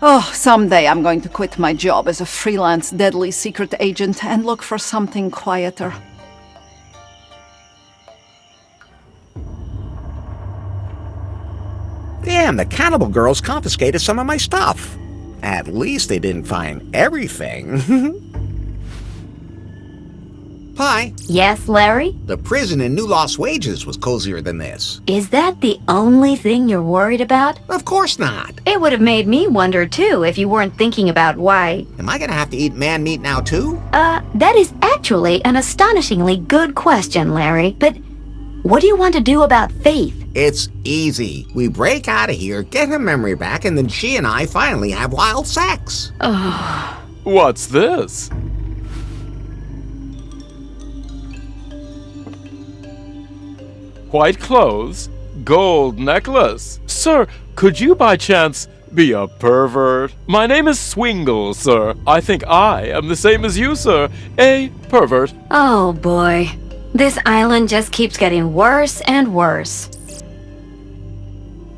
Oh, someday I'm going to quit my job as a freelance deadly secret agent and look for something quieter. Damn, the cannibal girls confiscated some of my stuff. At least they didn't find everything. Pi, Yes, Larry? the prison in New Lost Wages was cozier than this. Is that the only thing you're worried about? Of course not. It would have made me wonder too if you weren't thinking about why. Am I gonna have to eat man meat now too? That is actually an astonishingly good question, Larry. But what do you want to do about Faith? It's easy. We break out of here, get her memory back, and then she and I finally have wild sex. What's this? White clothes, gold necklace. Sir, could you by chance be a pervert? My name is Swingle, sir. I think I am the same as you, sir. A pervert. Oh boy. This island just keeps getting worse and worse.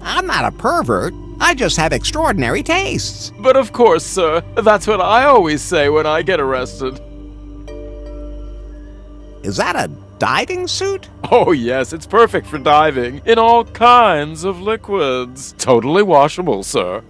I'm not a pervert. I just have extraordinary tastes. But of course, sir, that's what I always say when I get arrested. Is that a diving suit? Oh yes, it's perfect for diving in all kinds of liquids. Totally washable, sir.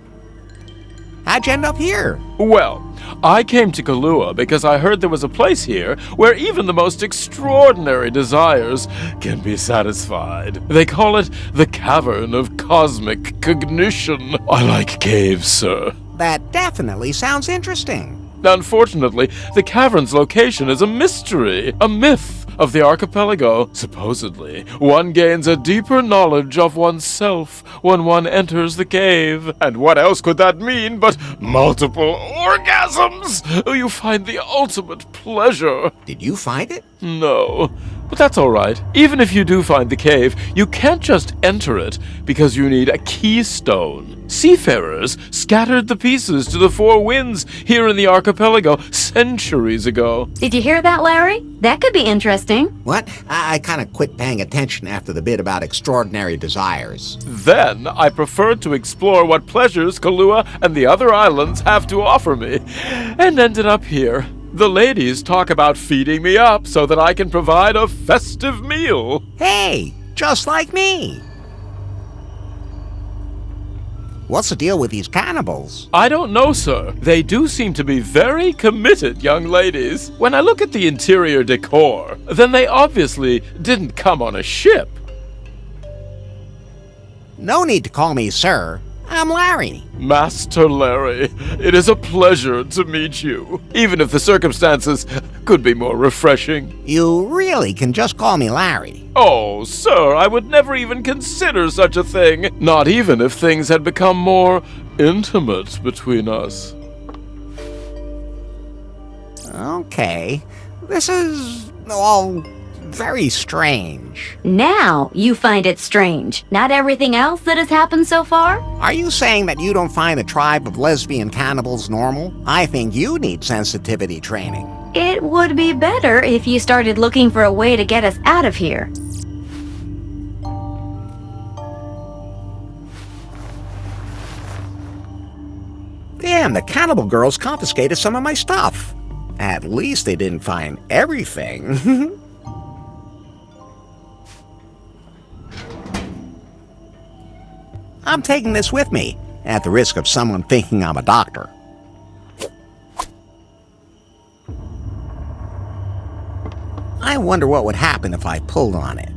How'd you end up here? Well, I came to Kahlua because I heard there was a place here where even the most extraordinary desires can be satisfied. They call it the Cavern of Cosmic Cognition. I like caves, sir. That definitely sounds interesting. Unfortunately, the cavern's location is a mystery, a myth of the archipelago. Supposedly, one gains a deeper knowledge of oneself when one enters the cave. And what else could that mean but multiple orgasms? You find the ultimate pleasure. Did you find it? No, but that's all right. Even if you do find the cave, you can't just enter it because you need a keystone. Seafarers scattered the pieces to the four winds here in the archipelago centuries ago. Did you hear that, Larry? That could be interesting. What? I kind of quit paying attention after the bit about extraordinary desires. Then I preferred to explore what pleasures Kahlua and the other islands have to offer me, and ended up here. The ladies talk about feeding me up so that I can provide a festive meal. Hey, just like me. What's the deal with these cannibals? I don't know, sir. They do seem to be very committed young ladies. When I look at the interior decor, then they obviously didn't come on a ship. No need to call me sir. I'm Larry. Master Larry, it is a pleasure to meet you, even if the circumstances could be more refreshing. You really can just call me Larry. Oh, sir, I would never even consider such a thing, not even if things had become more intimate between us. Okay, this is all very strange. Now you find it strange. Not everything else that has happened so far? Are you saying that you don't find the tribe of lesbian cannibals normal? I think you need sensitivity training. It would be better if you started looking for a way to get us out of here. Damn, the cannibal girls confiscated some of my stuff. At least they didn't find everything. I'm taking this with me, at the risk of someone thinking I'm a doctor. I wonder what would happen if I pulled on it.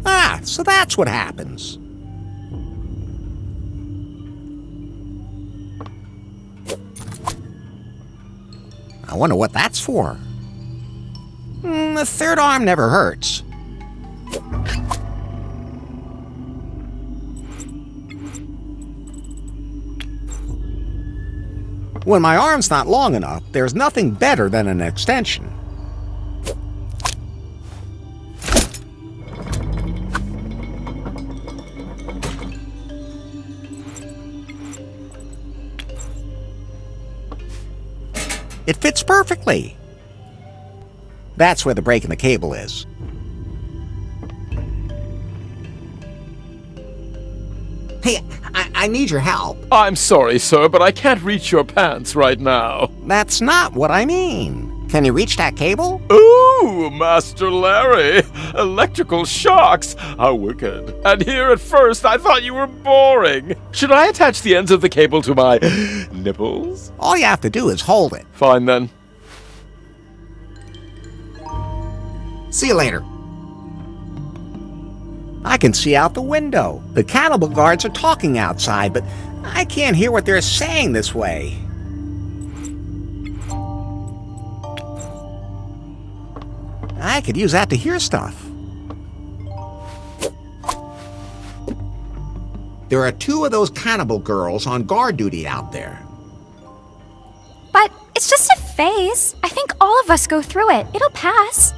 Ah, so that's what happens. I wonder what that's for. The third arm never hurts. When my arm's not long enough, there's nothing better than an extension. It fits perfectly. That's where the break in the cable is. Hey, I need your help. I'm sorry, sir, but I can't reach your pants right now. That's not what I mean. Can you reach that cable? Ooh, Master Larry! Electrical shocks! How wicked. And here at first I thought you were boring. Should I attach the ends of the cable to my nipples? All you have to do is hold it. Fine then. See you later. I can see out the window. The cannibal guards are talking outside, but I can't hear what they're saying this way. I could use that to hear stuff. There are 2 of those cannibal girls on guard duty out there. But it's just a phase. I think all of us go through it. It'll pass.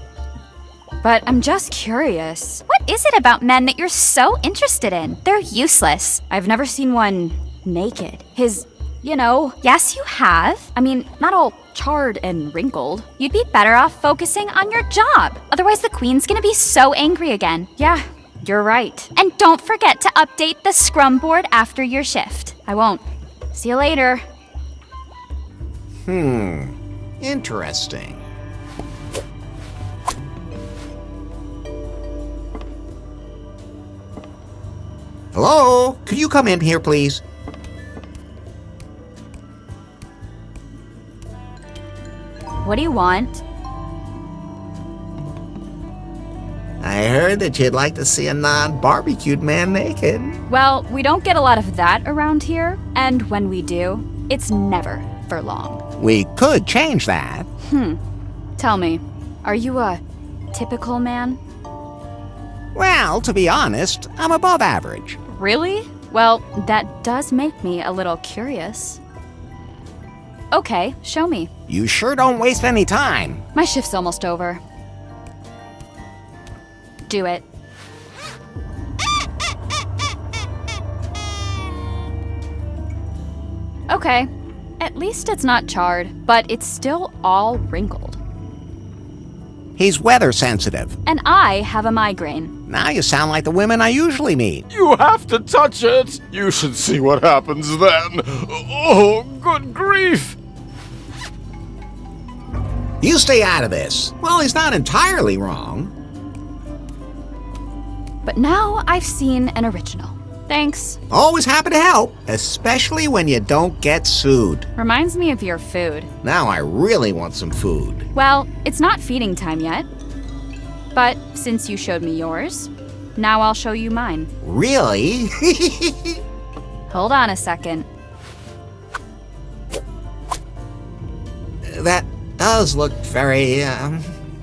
But I'm just curious. What is it about men that you're so interested in? They're useless. I've never seen one naked. Yes, you have. I mean, not all charred and wrinkled. You'd be better off focusing on your job. Otherwise, the queen's gonna be so angry again. Yeah, you're right. And don't forget to update the scrum board after your shift. I won't. See you later. Interesting. Hello? Could you come in here, please? What do you want? I heard that you'd like to see a non-barbecued man naked. Well, we don't get a lot of that around here. And when we do, it's never for long. We could change that. Tell me, are you a typical man? Well, to be honest, I'm above average. Really? Well, that does make me a little curious. Okay, show me. You sure don't waste any time. My shift's almost over. Do it. Okay, at least it's not charred, but it's still all wrinkled. He's weather sensitive. And I have a migraine. Now you sound like the women I usually meet. You have to touch it! You should see what happens then. Oh, good grief! You stay out of this. Well, he's not entirely wrong. But now I've seen an original. Thanks. Always happy to help, especially when you don't get sued. Reminds me of your food. Now I really want some food. Well, it's not feeding time yet. But since you showed me yours, now I'll show you mine. Really? Hold on a second. That does look very,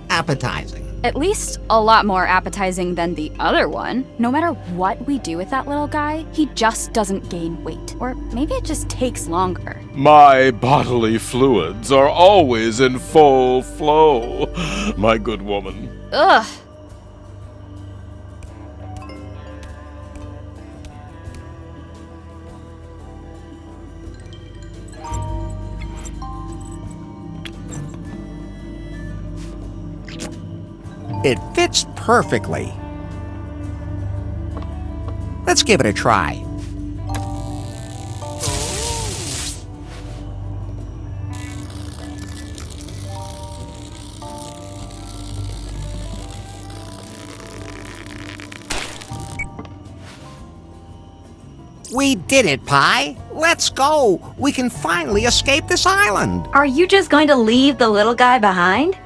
appetizing. At least a lot more appetizing than the other one. No matter what we do with that little guy, he just doesn't gain weight. Or maybe it just takes longer. My bodily fluids are always in full flow, my good woman. Ugh. It fits perfectly. Let's give it a try. We did it, Pi. Let's go. We can finally escape this island. Are you just going to leave the little guy behind?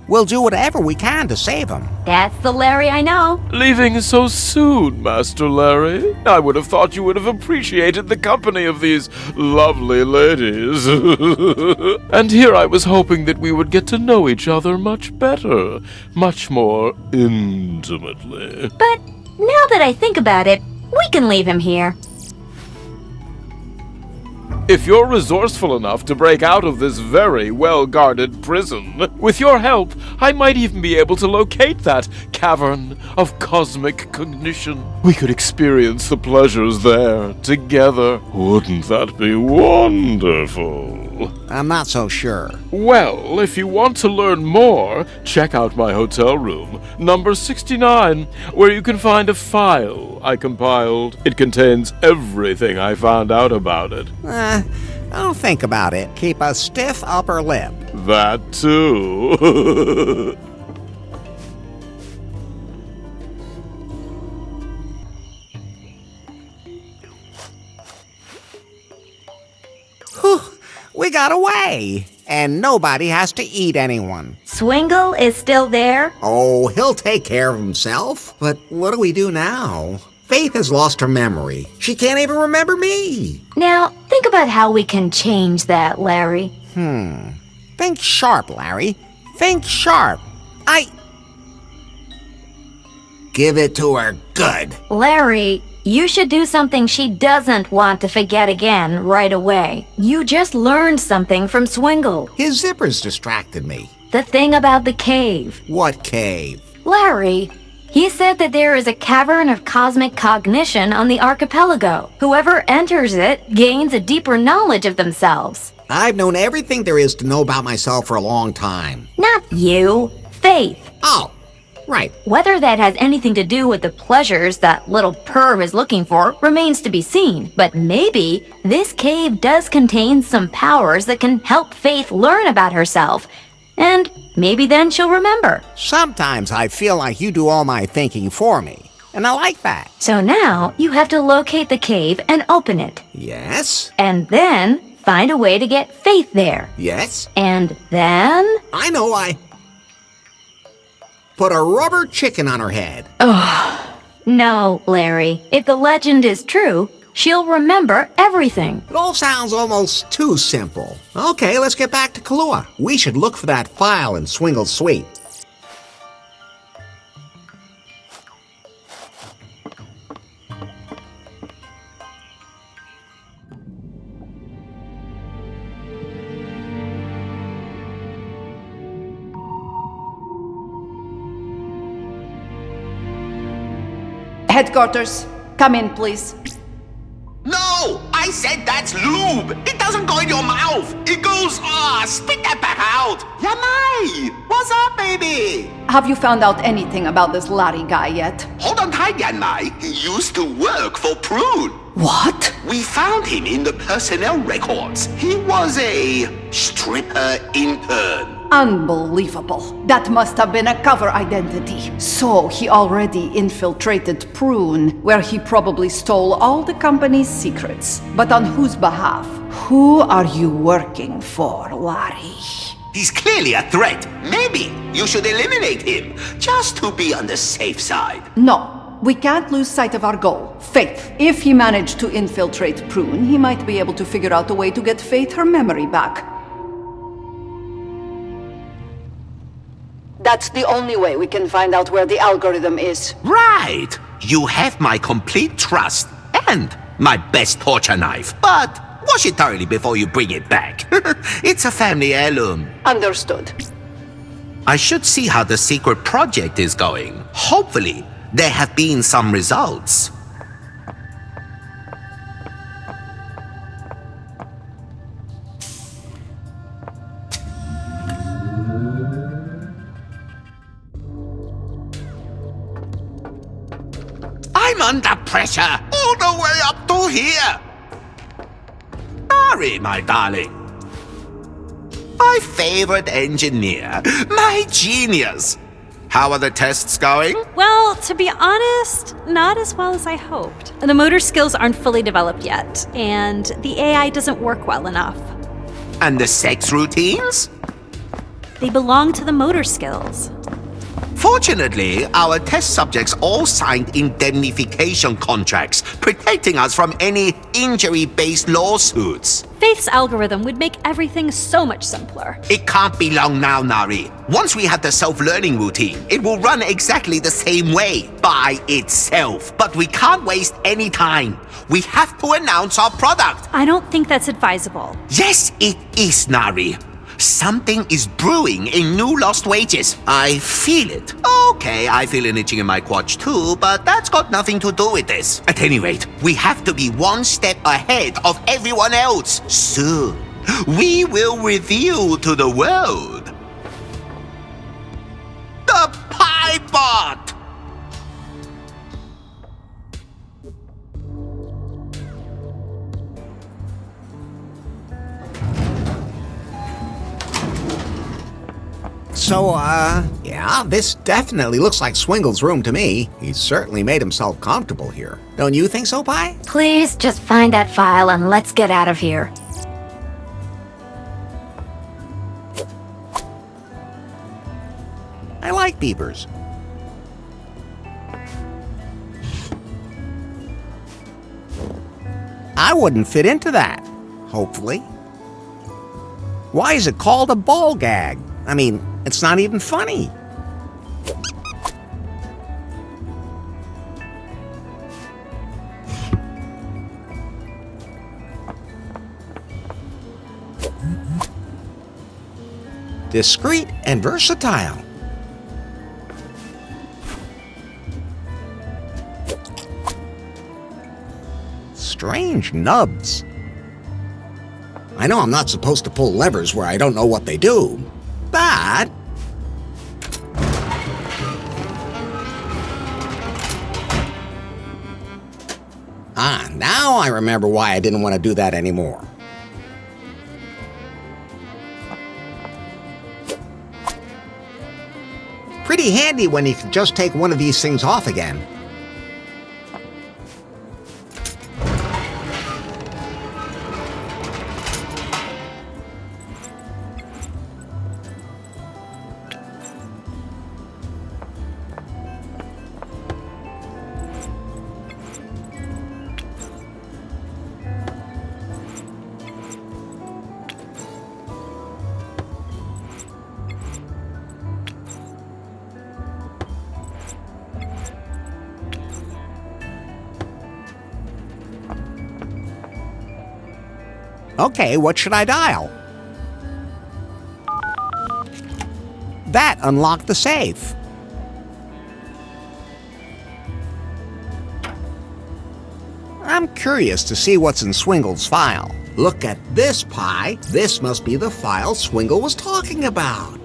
We'll do whatever we can to save him. That's the Larry I know. Leaving so soon, Master Larry? I would have thought you would have appreciated the company of these lovely ladies. And here I was hoping that we would get to know each other much better, much more intimately. But now that I think about it, we can leave him here. If you're resourceful enough to break out of this very well-guarded prison, with your help, I might even be able to locate that cavern of cosmic cognition. We could experience the pleasures there together. Wouldn't that be wonderful? I'm not so sure. Well, if you want to learn more, check out my hotel room, number 69, where you can find a file I compiled. It contains everything I found out about it. Don't think about it. Keep a stiff upper lip. That too. Whew, we got away. And nobody has to eat anyone. Swingle is still there? Oh, he'll take care of himself. But what do we do now? Faith has lost her memory. She can't even remember me. Now, think about how we can change that, Larry. Think sharp, Larry. Think sharp. Give it to her good. Larry, you should do something she doesn't want to forget again right away. You just learned something from Swingle. His zippers distracted me. The thing about the cave. What cave? Larry, he said that there is a cavern of cosmic cognition on the archipelago. Whoever enters it gains a deeper knowledge of themselves. I've known everything there is to know about myself for a long time. Not you, Faith. Oh, right. Whether that has anything to do with the pleasures that little perv is looking for remains to be seen. But maybe this cave does contain some powers that can help Faith learn about herself. And maybe then she'll remember. Sometimes I feel like you do all my thinking for me, and I like that. So now you have to locate the cave and open it. Yes? And then find a way to get Faith there. Yes? And then... I know, put a rubber chicken on her head. No, Larry. If the legend is true, she'll remember everything. It all sounds almost too simple. Okay, let's get back to Kahlua. We should look for that file in Swingle's suite. Headquarters, come in, please. No! I said that's lube! It doesn't go in your mouth! It goes, spit that back out! Yamai! What's up, baby? Have you found out anything about this Larry guy yet? Hold on tight, Yanmai. He used to work for Prune. What? We found him in the personnel records. He was a stripper intern. Unbelievable. That must have been a cover identity. So he already infiltrated Prune, where he probably stole all the company's secrets. But on whose behalf? Who are you working for, Larry? He's clearly a threat. Maybe you should eliminate him, just to be on the safe side. No, we can't lose sight of our goal, Faith. If he managed to infiltrate Prune, he might be able to figure out a way to get Faith her memory back. That's the only way we can find out where the algorithm is. Right! You have my complete trust and my best torture knife. But wash it thoroughly before you bring it back. It's a family heirloom. Understood. I should see how the secret project is going. Hopefully, there have been some results. I'm under pressure all the way up to here. Sorry, my darling. My favorite engineer, my genius. How are the tests going? Well, to be honest, not as well as I hoped. The motor skills aren't fully developed yet, and the AI doesn't work well enough. And the sex routines? They belong to the motor skills. Fortunately, our test subjects all signed indemnification contracts, protecting us from any injury-based lawsuits. Faith's algorithm would make everything so much simpler. It can't be long now, Nari. Once we have the self-learning routine, it will run exactly the same way, by itself. But we can't waste any time. We have to announce our product. I don't think that's advisable. Yes, it is, Nari. Something is brewing in New Lost Wages. I feel it. Okay, I feel an itching in my crotch too, but that's got nothing to do with this. At any rate, we have to be one step ahead of everyone else. Soon, we will reveal to the world the Pie Bot! So, yeah, this definitely looks like Swingle's room to me. He's certainly made himself comfortable here. Don't you think so, Pi? Please just find that file and let's get out of here. I like beavers. I wouldn't fit into that, hopefully. Why is it called a ball gag? I mean, it's not even funny. Discreet and versatile. Strange nubs. I know I'm not supposed to pull levers where I don't know what they do, but... now I remember why I didn't want to do that anymore. Pretty handy when you can just take one of these things off again. Okay, what should I dial? That unlocked the safe. I'm curious to see what's in Swingle's file. Look at this, Pi. This must be the file Swingle was talking about.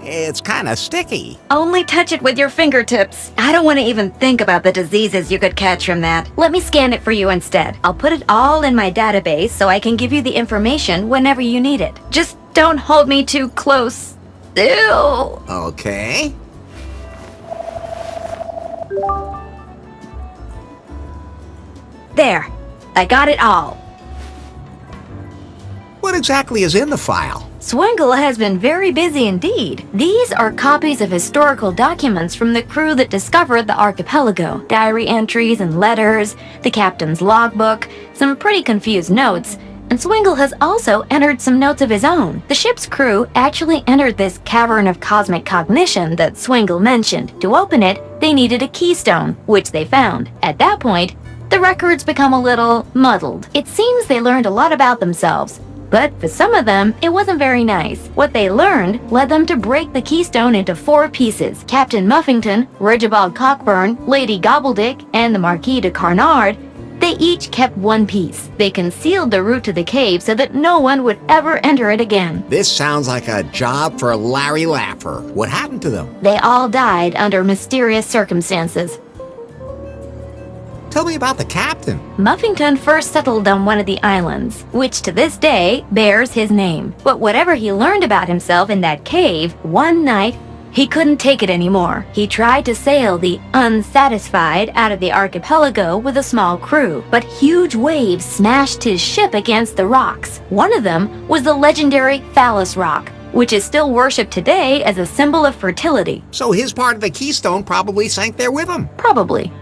It's kind of sticky. Only touch it with your fingertips. I don't want to even think about the diseases you could catch from that. Let me scan it for you instead. I'll put it all in my database so I can give you the information whenever you need it. Just don't hold me too close. Ew. Okay. There. I got it all. What exactly is in the file? Swingle has been very busy indeed. These are copies of historical documents from the crew that discovered the archipelago. Diary entries and letters, the captain's logbook, some pretty confused notes, and Swingle has also entered some notes of his own. The ship's crew actually entered this cavern of cosmic cognition that Swingle mentioned. To open it, they needed a keystone, which they found. At that point, the records become a little muddled. It seems they learned a lot about themselves, but for some of them, it wasn't very nice. What they learned led them to break the keystone into 4 pieces. Captain Muffington, Regibald Cockburn, Lady Gobbledick, and the Marquis de Carnard, they each kept 1 piece. They concealed the route to the cave so that no one would ever enter it again. This sounds like a job for Larry Laffer. What happened to them? They all died under mysterious circumstances. Tell me about the captain. Muffington first settled on one of the islands, which to this day bears his name. But whatever he learned about himself in that cave, one night, he couldn't take it anymore. He tried to sail the Unsatisfied out of the archipelago with a small crew, but huge waves smashed his ship against the rocks. One of them was the legendary Phallus Rock, which is still worshipped today as a symbol of fertility. So his part of the keystone probably sank there with him? Probably.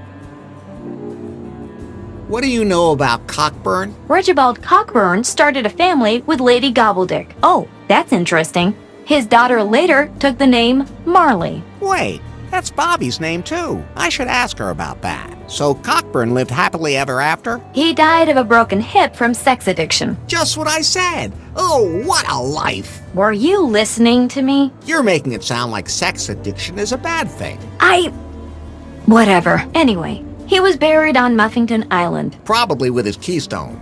What do you know about Cockburn? Regibald Cockburn started a family with Lady Gobbledick. Oh, that's interesting. His daughter later took the name Marley. Wait, that's Bobby's name too. I should ask her about that. So Cockburn lived happily ever after? He died of a broken hip from sex addiction. Just what I said. Oh, what a life. Were you listening to me? You're making it sound like sex addiction is a bad thing. Whatever. Anyway, he was buried on Muffington Island. Probably with his keystone.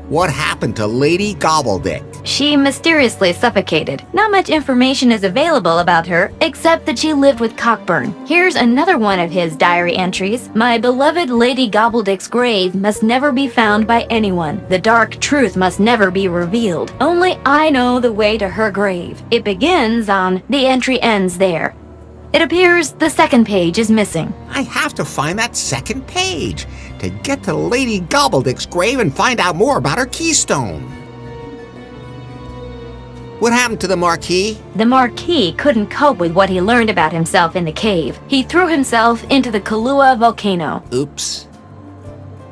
What happened to Lady Gobbledick? She mysteriously suffocated. Not much information is available about her, except that she lived with Cockburn. Here's another one of his diary entries. My beloved Lady Gobbledick's grave must never be found by anyone. The dark truth must never be revealed. Only I know the way to her grave. It begins on, the entry ends there. It appears the second page is missing. I have to find that second page to get to Lady Gobbledick's grave and find out more about her keystone. What happened to the Marquis? The Marquis couldn't cope with what he learned about himself in the cave. He threw himself into the Kahlua volcano. Oops.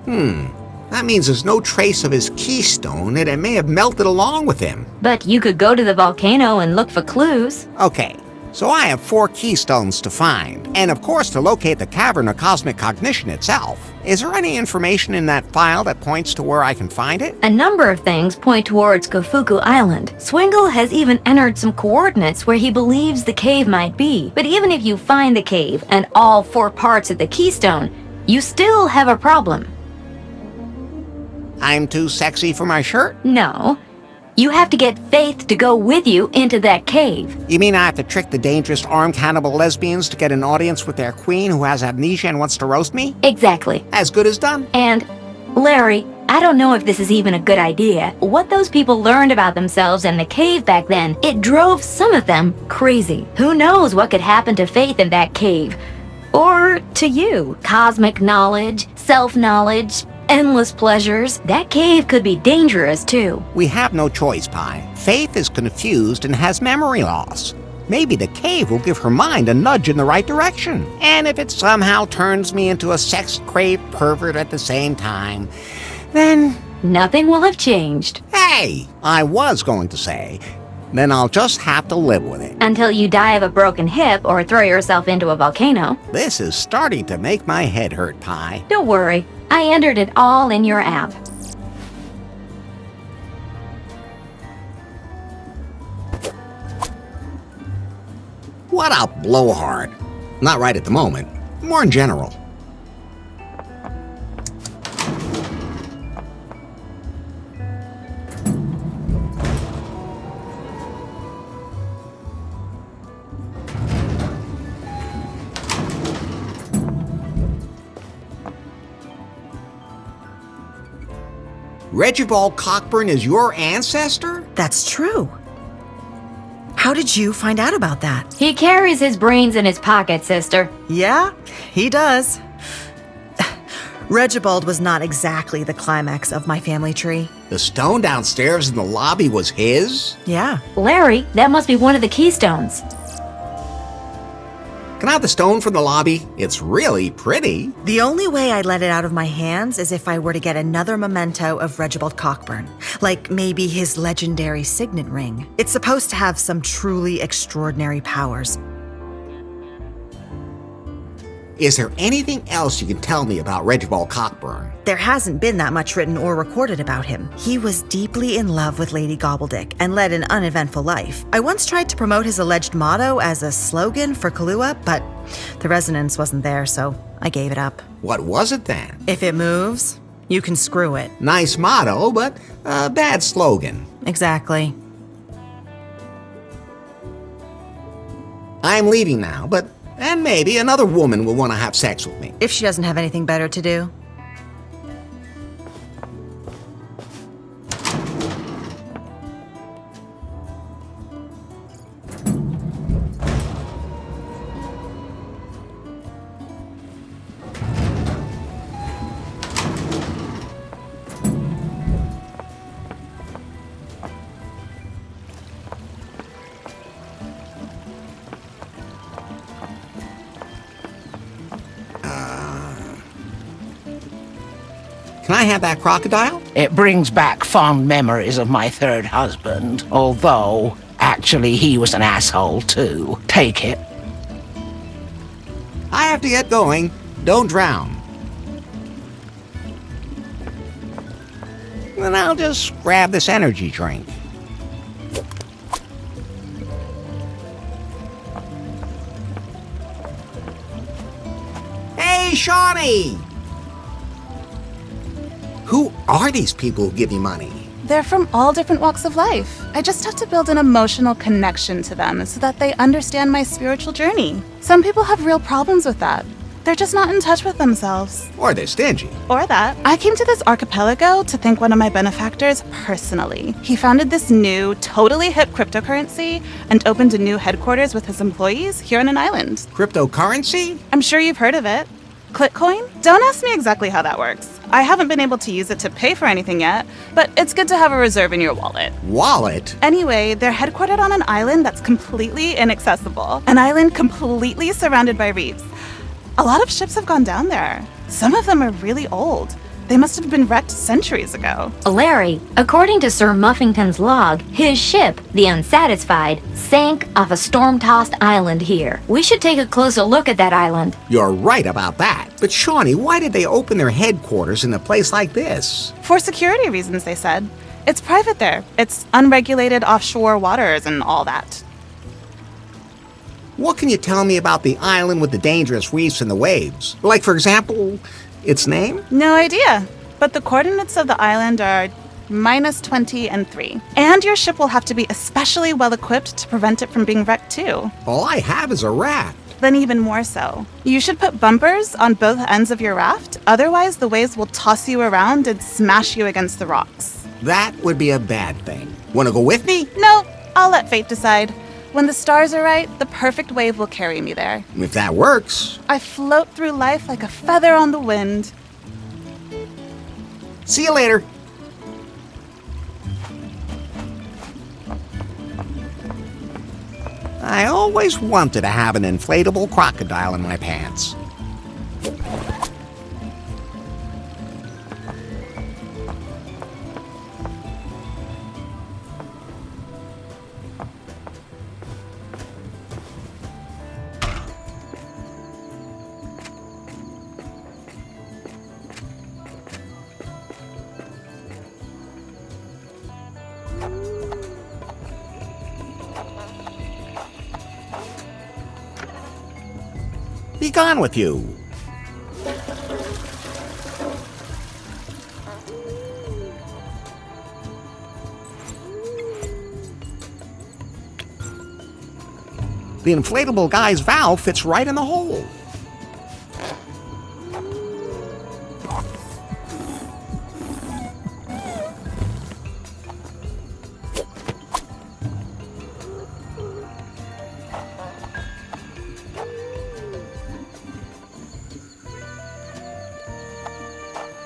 That means there's no trace of his keystone and it may have melted along with him. But you could go to the volcano and look for clues. Okay. So I have 4 keystones to find, and of course to locate the cavern of cosmic cognition itself. Is there any information in that file that points to where I can find it? A number of things point towards Kofuku Island. Swingle has even entered some coordinates where he believes the cave might be. But even if you find the cave and all 4 parts of the keystone, you still have a problem. I'm too sexy for my shirt? No. You have to get Faith to go with you into that cave. You mean I have to trick the dangerous armed cannibal lesbians to get an audience with their queen who has amnesia and wants to roast me? Exactly. As good as done. And, Larry, I don't know if this is even a good idea. What those people learned about themselves in the cave back then, it drove some of them crazy. Who knows what could happen to Faith in that cave? Or to you. Cosmic knowledge, self-knowledge, endless pleasures. That cave could be dangerous, too. We have no choice, Pi. Faith is confused and has memory loss. Maybe the cave will give her mind a nudge in the right direction. And if it somehow turns me into a sex-craved pervert at the same time, then... nothing will have changed. Hey! I was going to say, then I'll just have to live with it. Until you die of a broken hip or throw yourself into a volcano. This is starting to make my head hurt, Pi. Don't worry. I entered it all in your app. What a blowhard. Not right at the moment. More in general. Regibald Cockburn is your ancestor? That's true. How did you find out about that? He carries his brains in his pocket, sister. Yeah, he does. Regibald was not exactly the climax of my family tree. The stone downstairs in the lobby was his? Yeah. Larry, that must be one of the keystones. Can I have the stone from the lobby? It's really pretty. The only way I'd let it out of my hands is if I were to get another memento of Regibald Cockburn. Like maybe his legendary signet ring. It's supposed to have some truly extraordinary powers. Is there anything else you can tell me about Regibald Cockburn? There hasn't been that much written or recorded about him. He was deeply in love with Lady Gobbledick and led an uneventful life. I once tried to promote his alleged motto as a slogan for Kahlua, but the resonance wasn't there, so I gave it up. What was it then? If it moves, you can screw it. Nice motto, but a bad slogan. Exactly. I'm leaving now, and maybe another woman will want to have sex with me. If she doesn't have anything better to do. Can I have that crocodile? It brings back fond memories of my third husband, although, actually, he was an asshole too. Take it. I have to get going. Don't drown. Then I'll just grab this energy drink. Hey, Shawnee! Who are these people who give you money? They're from all different walks of life. I just have to build an emotional connection to them so that they understand my spiritual journey. Some people have real problems with that. They're just not in touch with themselves. Or they're stingy. Or that. I came to this archipelago to thank one of my benefactors personally. He founded this new, totally hip cryptocurrency and opened a new headquarters with his employees here on an island. Cryptocurrency? I'm sure you've heard of it. Clickcoin? Don't ask me exactly how that works. I haven't been able to use it to pay for anything yet, but it's good to have a reserve in your wallet. Wallet? Anyway, they're headquartered on an island that's completely inaccessible. An island completely surrounded by reefs. A lot of ships have gone down there. Some of them are really old. They must have been wrecked centuries ago. Larry, according to Sir Muffington's log, his ship, the Unsatisfied, sank off a storm-tossed island here. We should take a closer look at that island. You're right about that. But Shawnee, why did they open their headquarters in a place like this? For security reasons, they said. It's private there. It's unregulated offshore waters and all that. What can you tell me about the island with the dangerous reefs and the waves? Like, for example, its name? No idea. But the coordinates of the island are -20 and 3. And your ship will have to be especially well equipped to prevent it from being wrecked too. All I have is a raft. Then even more so. You should put bumpers on both ends of your raft, otherwise the waves will toss you around and smash you against the rocks. That would be a bad thing. Wanna go with me? No, I'll let fate decide. When the stars are right, the perfect wave will carry me there. If that works. I float through life like a feather on the wind. See you later. I always wanted to have an inflatable crocodile in my pants. Be gone with you. The inflatable guy's valve fits right in the hole.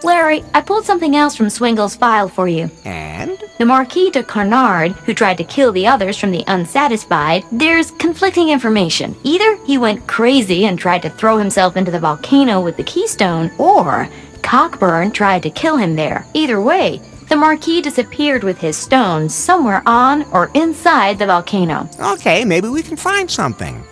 Larry, I pulled something else from Swingle's file for you. And? The Marquis de Carnard, who tried to kill the others from the Unsatisfied, there's conflicting information. Either he went crazy and tried to throw himself into the volcano with the keystone, or Cockburn tried to kill him there. Either way, the Marquis disappeared with his stone somewhere on or inside the volcano. Okay, maybe we can find something.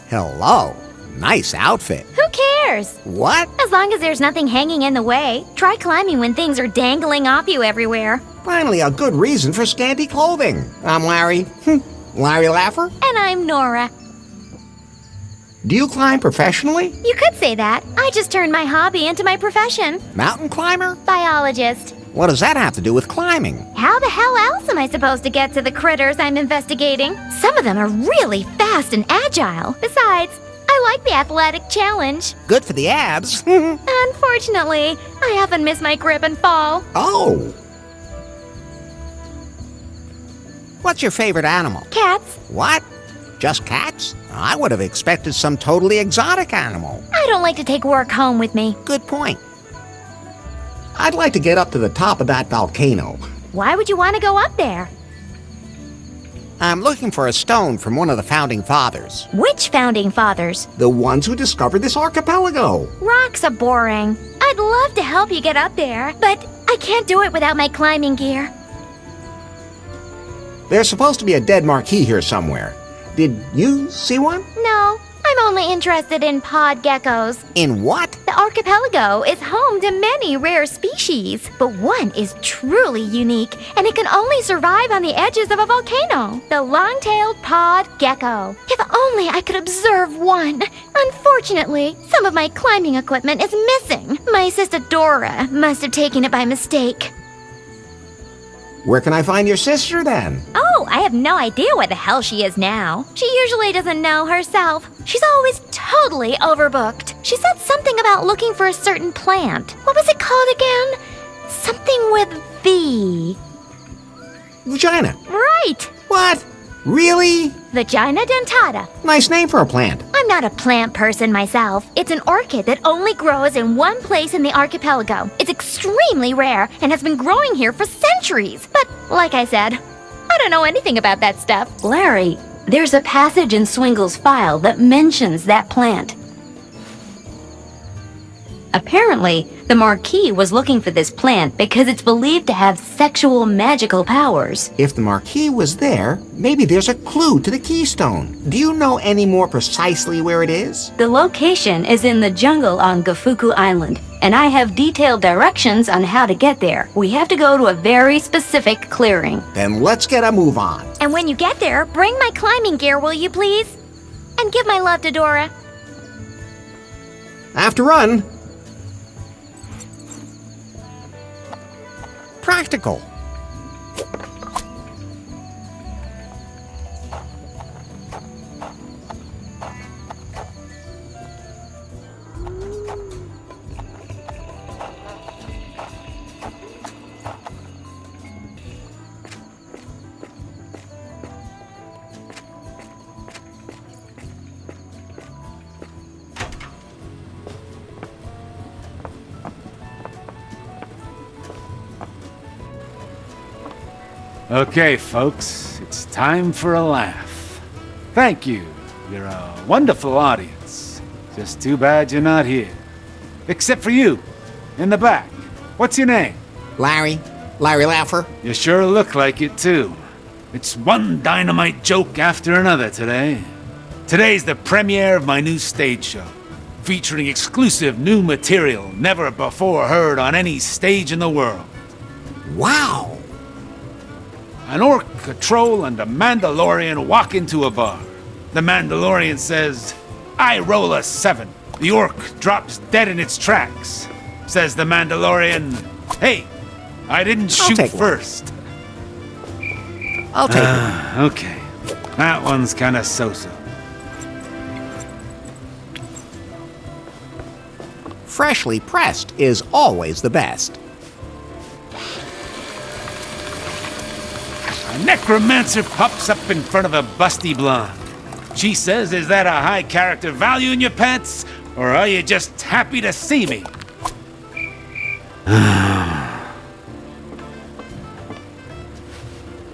Hello. Nice outfit. Who cares? What? As long as there's nothing hanging in the way. Try climbing when things are dangling off you everywhere. Finally, a good reason for scanty clothing. I'm Larry. Larry Laffer. And I'm Nora. Do you climb professionally? You could say that. I just turned my hobby into my profession. Mountain climber? Biologist. What does that have to do with climbing? How the hell else am I supposed to get to the critters I'm investigating? Some of them are really fast and agile. Besides, I like the athletic challenge. Good for the abs. Unfortunately, I often miss my grip and fall. Oh. What's your favorite animal? Cats. What? Just cats? I would have expected some totally exotic animal. I don't like to take work home with me. Good point. I'd like to get up to the top of that volcano. Why would you want to go up there? I'm looking for a stone from one of the founding fathers. Which founding fathers? The ones who discovered this archipelago. Rocks are boring. I'd love to help you get up there, but I can't do it without my climbing gear. There's supposed to be a dead marquis here somewhere. Did you see one? No, I'm only interested in pod geckos. In what? The archipelago is home to many rare species, but one is truly unique, and it can only survive on the edges of a volcano. The long-tailed pod gecko. If only I could observe one. Unfortunately, some of my climbing equipment is missing. My sister Dora must have taken it by mistake. Where can I find your sister then? Oh, I have no idea where the hell she is now. She usually doesn't know herself. She's always totally overbooked. She said something about looking for a certain plant. What was it called again? Something with V. Vagina. Right. What? Really? Vagina dentata. Nice name for a plant. I'm not a plant person myself. It's an orchid that only grows in one place in the archipelago. It's extremely rare and has been growing here for centuries. But, like I said, I don't know anything about that stuff. Larry, there's a passage in Swingle's file that mentions that plant. Apparently, the Marquis was looking for this plant because it's believed to have sexual magical powers. If the Marquis was there, maybe there's a clue to the keystone. Do you know any more precisely where it is? The location is in the jungle on Gafuku Island, and I have detailed directions on how to get there. We have to go to a very specific clearing. Then let's get a move on. And when you get there, bring my climbing gear, will you please? And give my love to Dora. I have to run. Practical. Okay, folks, it's time for a laugh. Thank you. You're a wonderful audience. Just too bad you're not here. Except for you, in the back. What's your name? Larry. Larry Laffer. You sure look like it, too. It's one dynamite joke after another today. Today's the premiere of my new stage show, featuring exclusive new material never before heard on any stage in the world. Wow! An orc, a troll, and a Mandalorian walk into a bar. The Mandalorian says, "I roll a 7." The orc drops dead in its tracks. Says the Mandalorian, "Hey, I didn't shoot first." I'll take it. Okay, that one's kinda so-so. Freshly pressed is always the best. A necromancer pops up in front of a busty blonde. She says, "Is that a high character value in your pants, or are you just happy to see me?"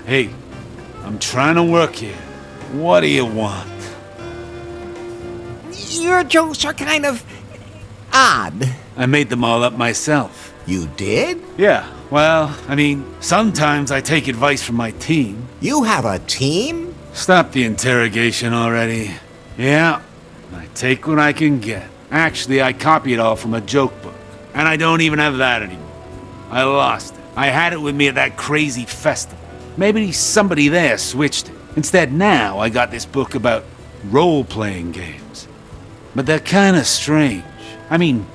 Hey, I'm trying to work here. What do you want? Your jokes are kind of odd. I made them all up myself. You did? Yeah, well, I mean, sometimes I take advice from my team. You have a team? Stop the interrogation already. Yeah, I take what I can get. Actually, I copy it all from a joke book, and I don't even have that anymore. I lost it. I had it with me at that crazy festival. Maybe somebody there switched it. Instead, now I got this book about role-playing games. But they're kinda strange. I mean,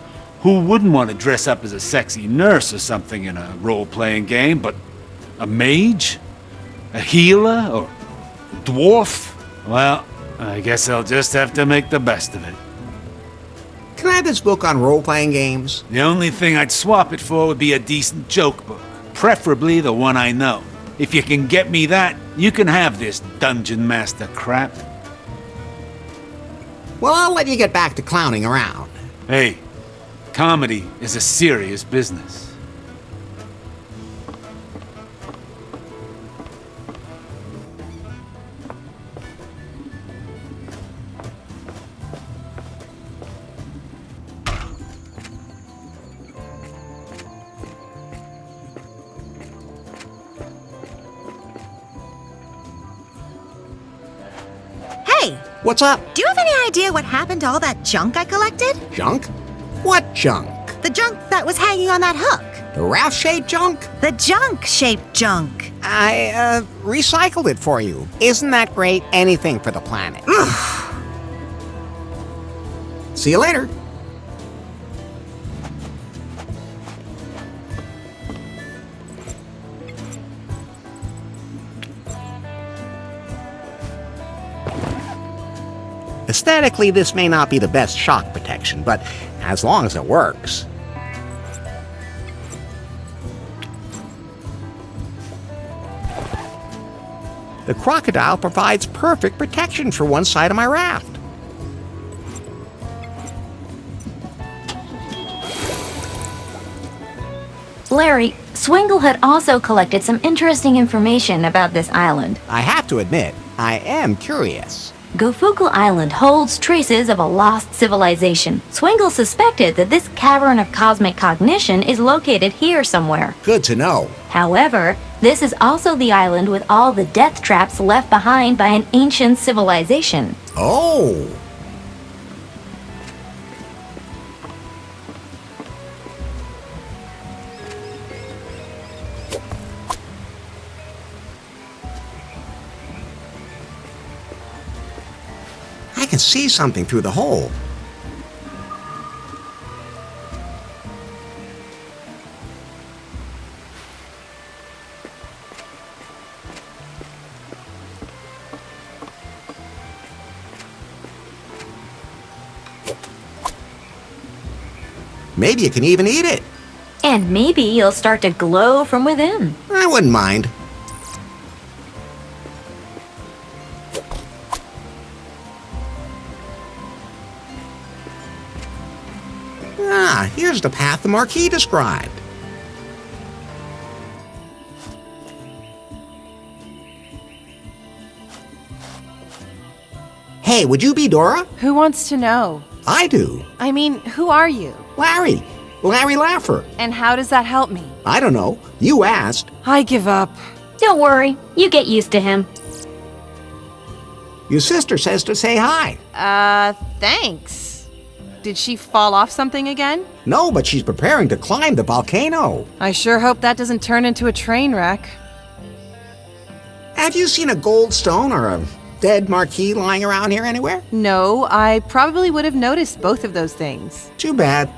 who wouldn't want to dress up as a sexy nurse or something in a role-playing game, but a mage? A healer? Or a dwarf? Well, I guess I'll just have to make the best of it. Can I have this book on role-playing games? The only thing I'd swap it for would be a decent joke book, preferably the one I know. If you can get me that, you can have this Dungeon Master crap. Well, I'll let you get back to clowning around. Hey, comedy is a serious business. Hey! What's up? Do you have any idea what happened to all that junk I collected? Junk? What junk? The junk that was hanging on that hook. The raft-shaped junk? The junk-shaped junk. I, recycled it for you. Isn't that great? Anything for the planet. See you later. Aesthetically, this may not be the best shock protection, but as long as it works. The crocodile provides perfect protection for one side of my raft. Larry, Swingle had also collected some interesting information about this island. I have to admit, I am curious. Gofuku Island holds traces of a lost civilization. Swingle suspected that this cavern of cosmic cognition is located here somewhere. Good to know. However, this is also the island with all the death traps left behind by an ancient civilization. Oh! I can see something through the hole. Maybe you can even eat it. And maybe you'll start to glow from within. I wouldn't mind. Ah, here's the path the Marquis described. Hey, would you be Dora? Who wants to know? I do. I mean, who are you? Larry. Larry Laffer. And how does that help me? I don't know. You asked. I give up. Don't worry, you get used to him. Your sister says to say hi. Thanks. Did she fall off something again? No, but she's preparing to climb the volcano. I sure hope that doesn't turn into a train wreck. Have you seen a gold stone or a dead marquee lying around here anywhere? No, I probably would have noticed both of those things. Too bad.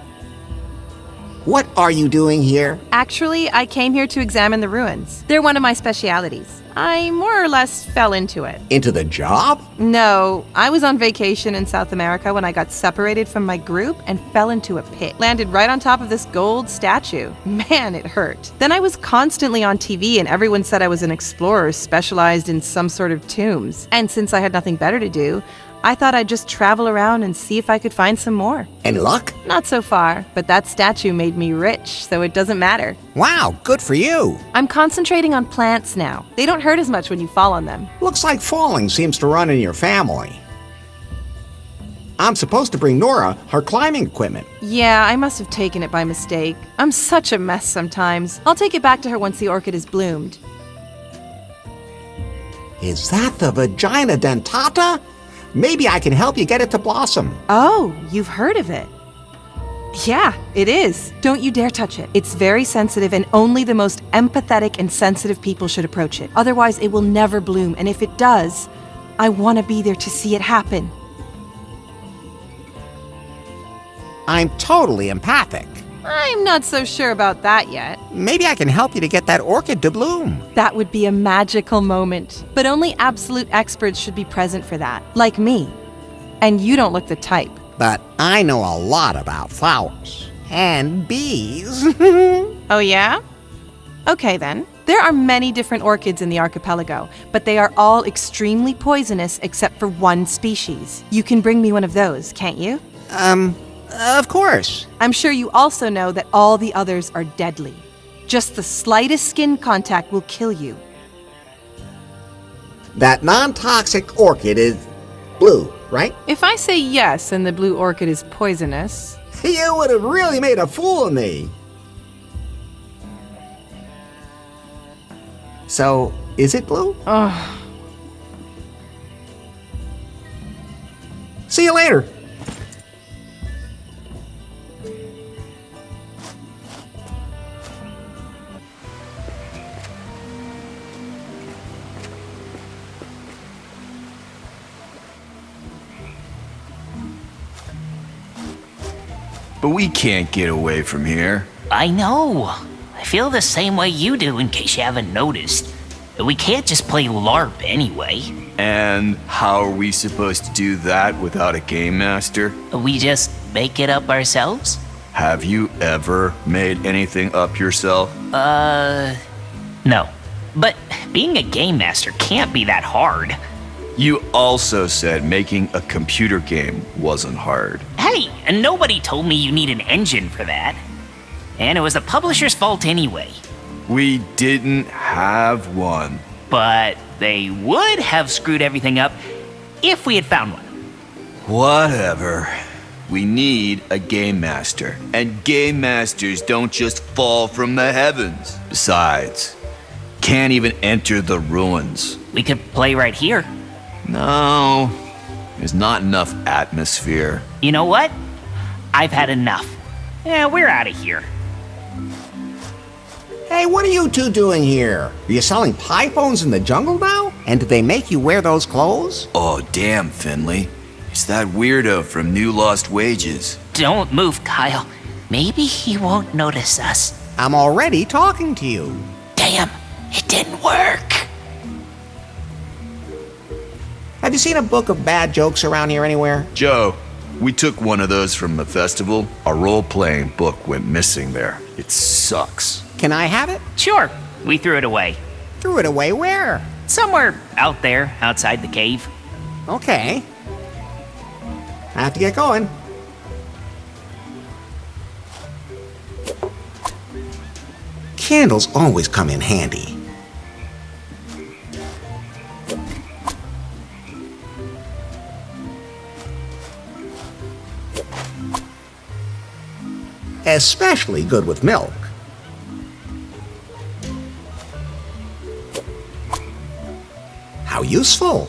What are you doing here? Actually, I came here to examine the ruins. They're one of my specialities. I more or less fell into it. Into the job? No, I was on vacation in South America when I got separated from my group and fell into a pit. Landed right on top of this gold statue. Man, it hurt. Then I was constantly on TV and everyone said I was an explorer specialized in some sort of tombs. And since I had nothing better to do, I thought I'd just travel around and see if I could find some more. Any luck? Not so far, but that statue made me rich, so it doesn't matter. Wow, good for you. I'm concentrating on plants now. They don't hurt as much when you fall on them. Looks like falling seems to run in your family. I'm supposed to bring Nora her climbing equipment. Yeah, I must have taken it by mistake. I'm such a mess sometimes. I'll take it back to her once the orchid is bloomed. Is that the vagina dentata? Maybe I can help you get it to blossom. Oh, you've heard of it. Yeah, it is. Don't you dare touch it. It's very sensitive and only the most empathetic and sensitive people should approach it. Otherwise, it will never bloom. And if it does, I want to be there to see it happen. I'm totally empathic. I'm not so sure about that yet. Maybe I can help you to get that orchid to bloom. That would be a magical moment. But only absolute experts should be present for that, like me. And you don't look the type. But I know a lot about flowers. And bees. Oh yeah? Okay then. There are many different orchids in the archipelago, but they are all extremely poisonous except for one species. You can bring me one of those, can't you? Of course. I'm sure you also know that all the others are deadly. Just the slightest skin contact will kill you. That non-toxic orchid is blue, right? If I say yes and the blue orchid is poisonous... You would have really made a fool of me. So, is it blue? Ugh. See you later. But we can't get away from here. I know. I feel the same way you do, in case you haven't noticed. We can't just play LARP anyway. And how are we supposed to do that without a game master? We just make it up ourselves? Have you ever made anything up yourself? No. But being a game master can't be that hard. You also said making a computer game wasn't hard. Hey, and nobody told me you need an engine for that. And it was the publisher's fault anyway. We didn't have one. But they would have screwed everything up if we had found one. Whatever. We need a game master. And game masters don't just fall from the heavens. Besides, can't even enter the ruins. We could play right here. No, there's not enough atmosphere. You know what? I've had enough. Yeah, we're out of here. Hey, what are you two doing here? Are you selling pie phones in the jungle now? And did they make you wear those clothes? Oh, damn, Finley. It's that weirdo from New Lost Wages. Don't move, Kyle. Maybe he won't notice us. I'm already talking to you. Damn, it didn't work. Have you seen a book of bad jokes around here anywhere? Joe, we took one of those from the festival. Our role-playing book went missing there. It sucks. Can I have it? Sure. We threw it away. Threw it away where? Somewhere out there, outside the cave. Okay. I have to get going. Candles always come in handy. Especially good with milk. How useful.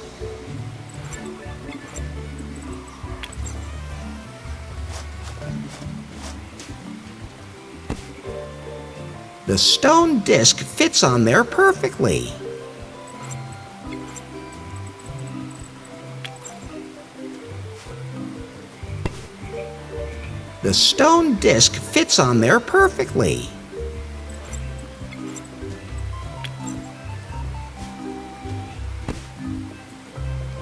The stone disc fits on there perfectly. The stone disc fits on there perfectly.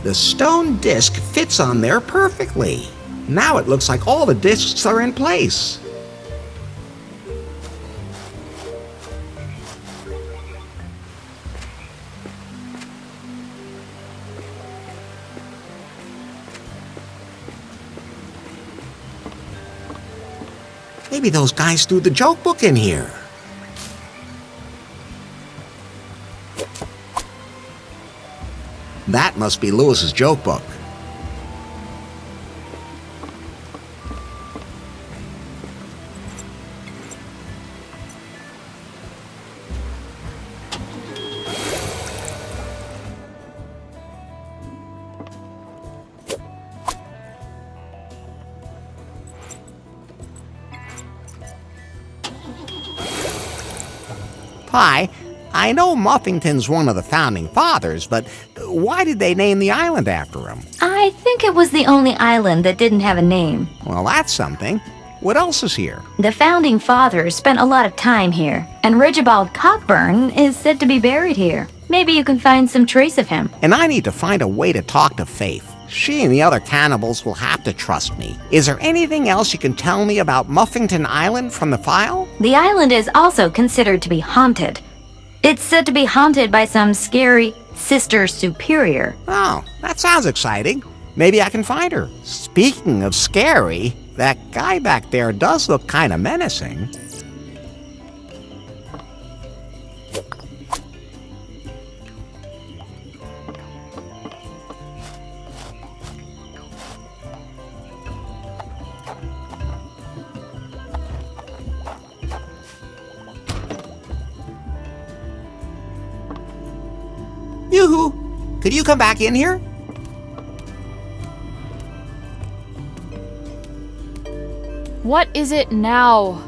The stone disc fits on there perfectly. Now it looks like all the discs are in place. Maybe those guys threw the joke book in here. That must be Lewis's joke book. Pie, I know Muffington's one of the founding fathers, but why did they name the island after him? I think it was the only island that didn't have a name. Well, that's something. What else is here? The founding fathers spent a lot of time here, and Rigibald Cockburn is said to be buried here. Maybe you can find some trace of him. And I need to find a way to talk to Faith. She and the other cannibals will have to trust me. Is there anything else you can tell me about Muffington Island from the file? The island is also considered to be haunted. It's said to be haunted by some scary Sister Superior. Oh, that sounds exciting. Maybe I can find her. Speaking of scary, that guy back there does look kind of menacing. Yoo-hoo! Could you come back in here? What is it now?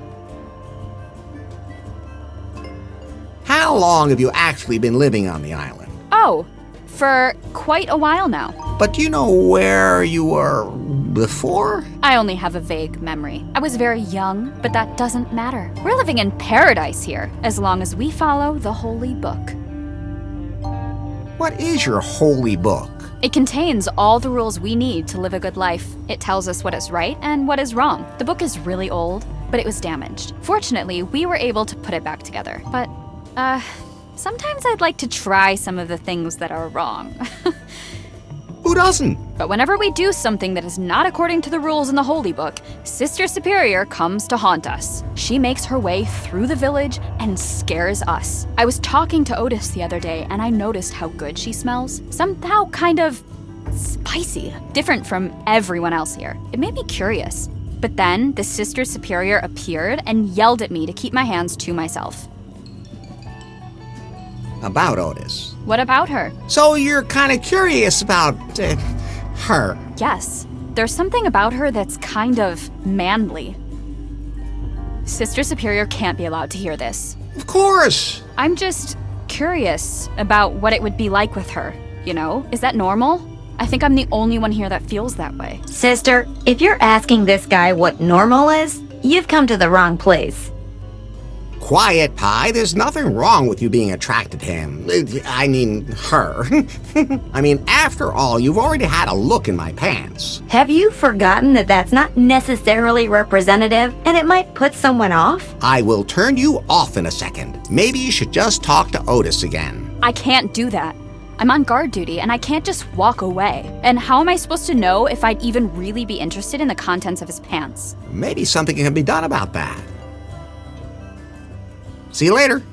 How long have you actually been living on the island? Oh, for quite a while now. But do you know where you were before? I only have a vague memory. I was very young, but that doesn't matter. We're living in paradise here, as long as we follow the holy book. What is your holy book? It contains all the rules we need to live a good life. It tells us what is right and what is wrong. The book is really old, but it was damaged. Fortunately, we were able to put it back together. But, sometimes I'd like to try some of the things that are wrong. Who doesn't? But whenever we do something that is not according to the rules in the Holy Book, Sister Superior comes to haunt us. She makes her way through the village and scares us. I was talking to Otis the other day, and I noticed how good she smells. Somehow kind of spicy, different from everyone else here. It made me curious. But then the Sister Superior appeared and yelled at me to keep my hands to myself. About Otis. What about her? So you're kind of curious about her? Yes. There's something about her that's kind of manly. Sister Superior can't be allowed to hear this. Of course! I'm just curious about what it would be like with her, you know? Is that normal? I think I'm the only one here that feels that way. Sister, if you're asking this guy what normal is, you've come to the wrong place. Quiet, Pie. There's nothing wrong with you being attracted to him. I mean, her. I mean, after all, you've already had a look in my pants. Have you forgotten that that's not necessarily representative and it might put someone off? I will turn you off in a second. Maybe you should just talk to Otis again. I can't do that. I'm on guard duty and I can't just walk away. And how am I supposed to know if I'd even really be interested in the contents of his pants? Maybe something can be done about that. See you later.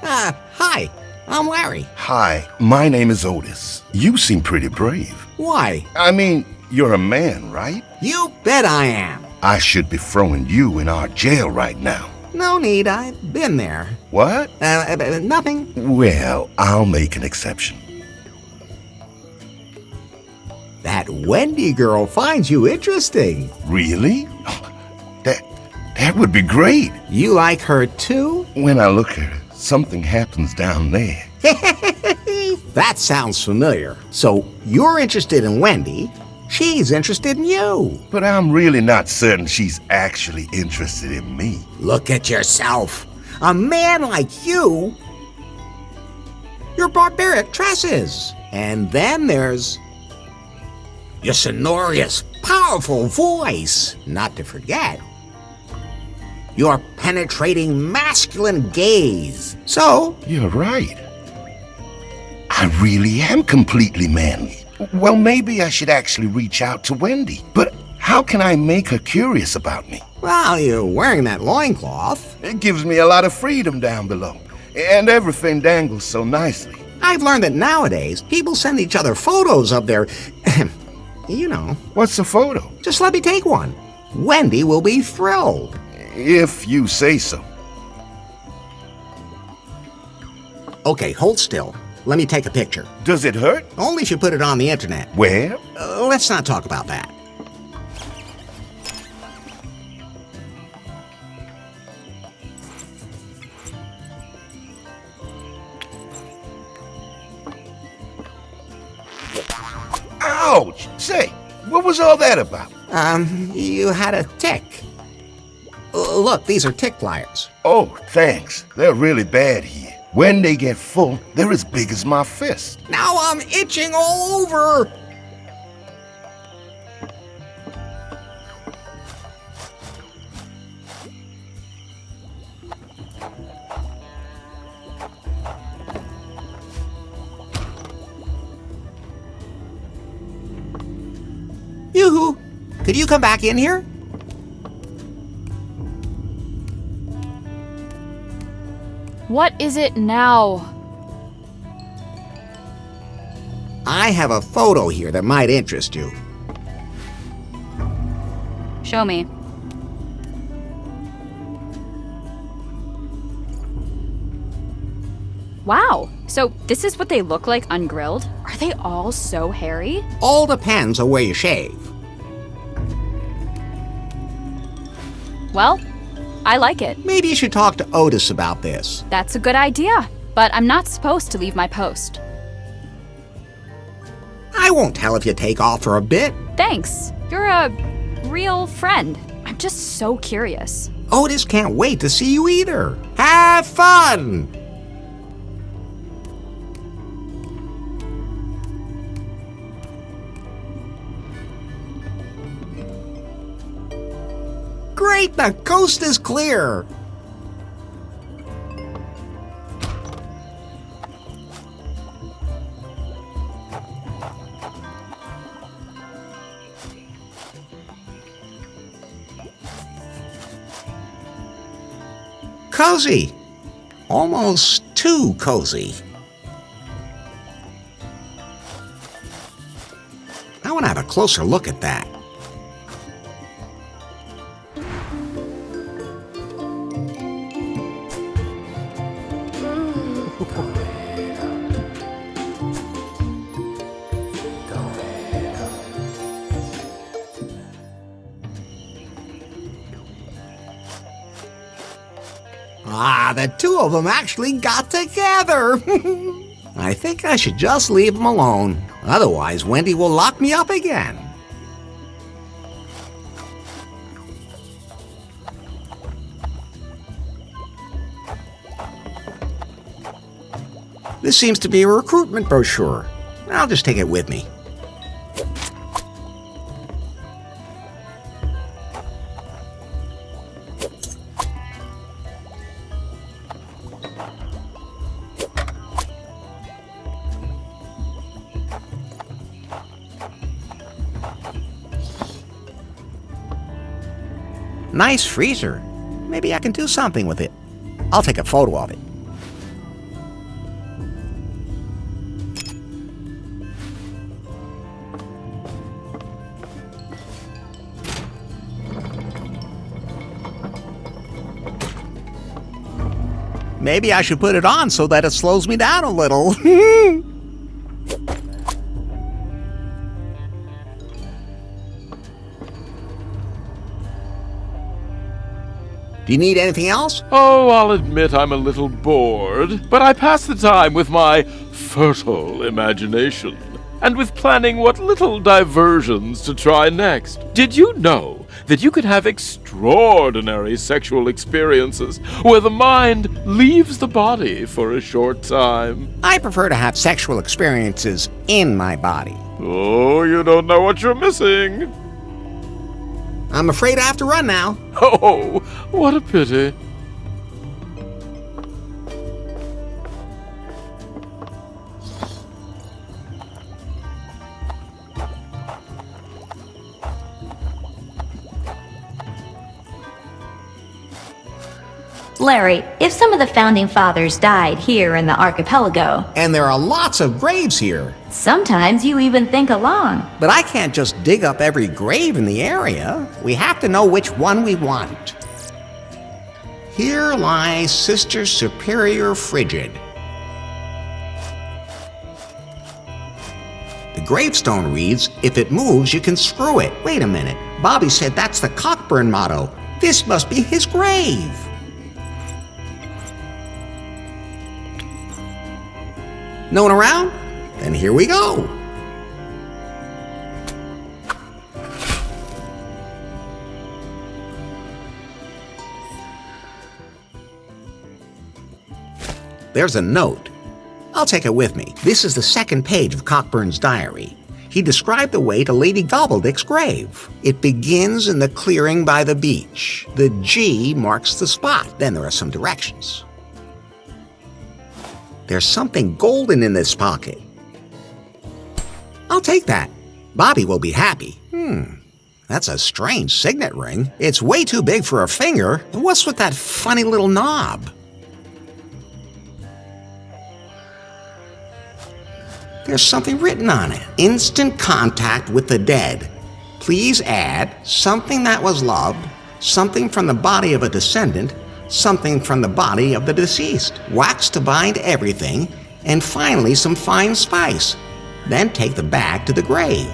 Hi, I'm Larry. Hi, my name is Otis. You seem pretty brave. Why? I mean, you're a man, right? You bet I am. I should be throwing you in our jail right now. No need, I've been there. What? Nothing. Well, I'll make an exception. That Wendy girl finds you interesting. Really? That would be great. You like her too? When I look at her, something happens down there. That sounds familiar. So you're interested in Wendy. She's interested in you. But I'm really not certain she's actually interested in me. Look at yourself. A man like you. Your barbaric tresses. And then there's your sonorous, powerful voice. Not to forget your penetrating masculine gaze. So you're right. I really am completely manly. Well, maybe I should actually reach out to Wendy. But how can I make her curious about me? Well, you're wearing that loincloth. It gives me a lot of freedom down below. And everything dangles so nicely. I've learned that nowadays, people send each other photos of their... you know. What's a photo? Just let me take one. Wendy will be thrilled. If you say so. Okay, hold still. Let me take a picture. Does it hurt? Only if you put it on the internet. Where? Let's not talk about that. Ouch! Say, what was all that about? You had a tick. Look, these are tick pliers. Oh, thanks. They're really bad here. When they get full, they're as big as my fist. Now I'm itching all over. Yoo-hoo! Could you come back in here? What is it now? I have a photo here that might interest you. Show me. Wow, so this is what they look like ungrilled? Are they all so hairy? All depends on where you shave. Well, I like it. Maybe you should talk to Otis about this. That's a good idea, but I'm not supposed to leave my post. I won't tell if you take off for a bit. Thanks. You're a real friend. I'm just so curious. Otis can't wait to see you either. Have fun! Great, the coast is clear. Cozy. Almost too cozy. I want to have a closer look at that. Ah, the two of them actually got together. I think I should just leave them alone. Otherwise, Wendy will lock me up again. This seems to be a recruitment brochure. I'll just take it with me. Nice freezer. Maybe I can do something with it. I'll take a photo of it. Maybe I should put it on so that it slows me down a little. Do you need anything else? Oh, I'll admit I'm a little bored, but I pass the time with my fertile imagination, and with planning what little diversions to try next. Did you know that you could have extraordinary sexual experiences where the mind leaves the body for a short time? I prefer to have sexual experiences in my body. Oh, you don't know what you're missing. I'm afraid I have to run now. Oh, what a pity. Larry, if some of the founding fathers died here in the archipelago, And there are lots of graves here. sometimes you even think along. But I can't just dig up every grave in the area. We have to know which one we want. Here lies Sister Superior Frigid. The gravestone reads, "If it moves, you can screw it." Wait a minute. Bobby said that's the Cockburn motto. This must be his grave. No one around? Then here we go. There's a note. I'll take it with me. This is the second page of Cockburn's diary. He described the way to Lady Gobbledick's grave. It begins in the clearing by the beach. The G marks the spot. Then there are some directions. There's something golden in this pocket. I'll take that. Bobby will be happy. That's a strange signet ring. It's way too big for a finger. And what's with that funny little knob? There's something written on it. Instant contact with the dead. Please add something that was loved, something from the body of a descendant, something from the body of the deceased, wax to bind everything, and finally some fine spice. Then take the bag to the grave.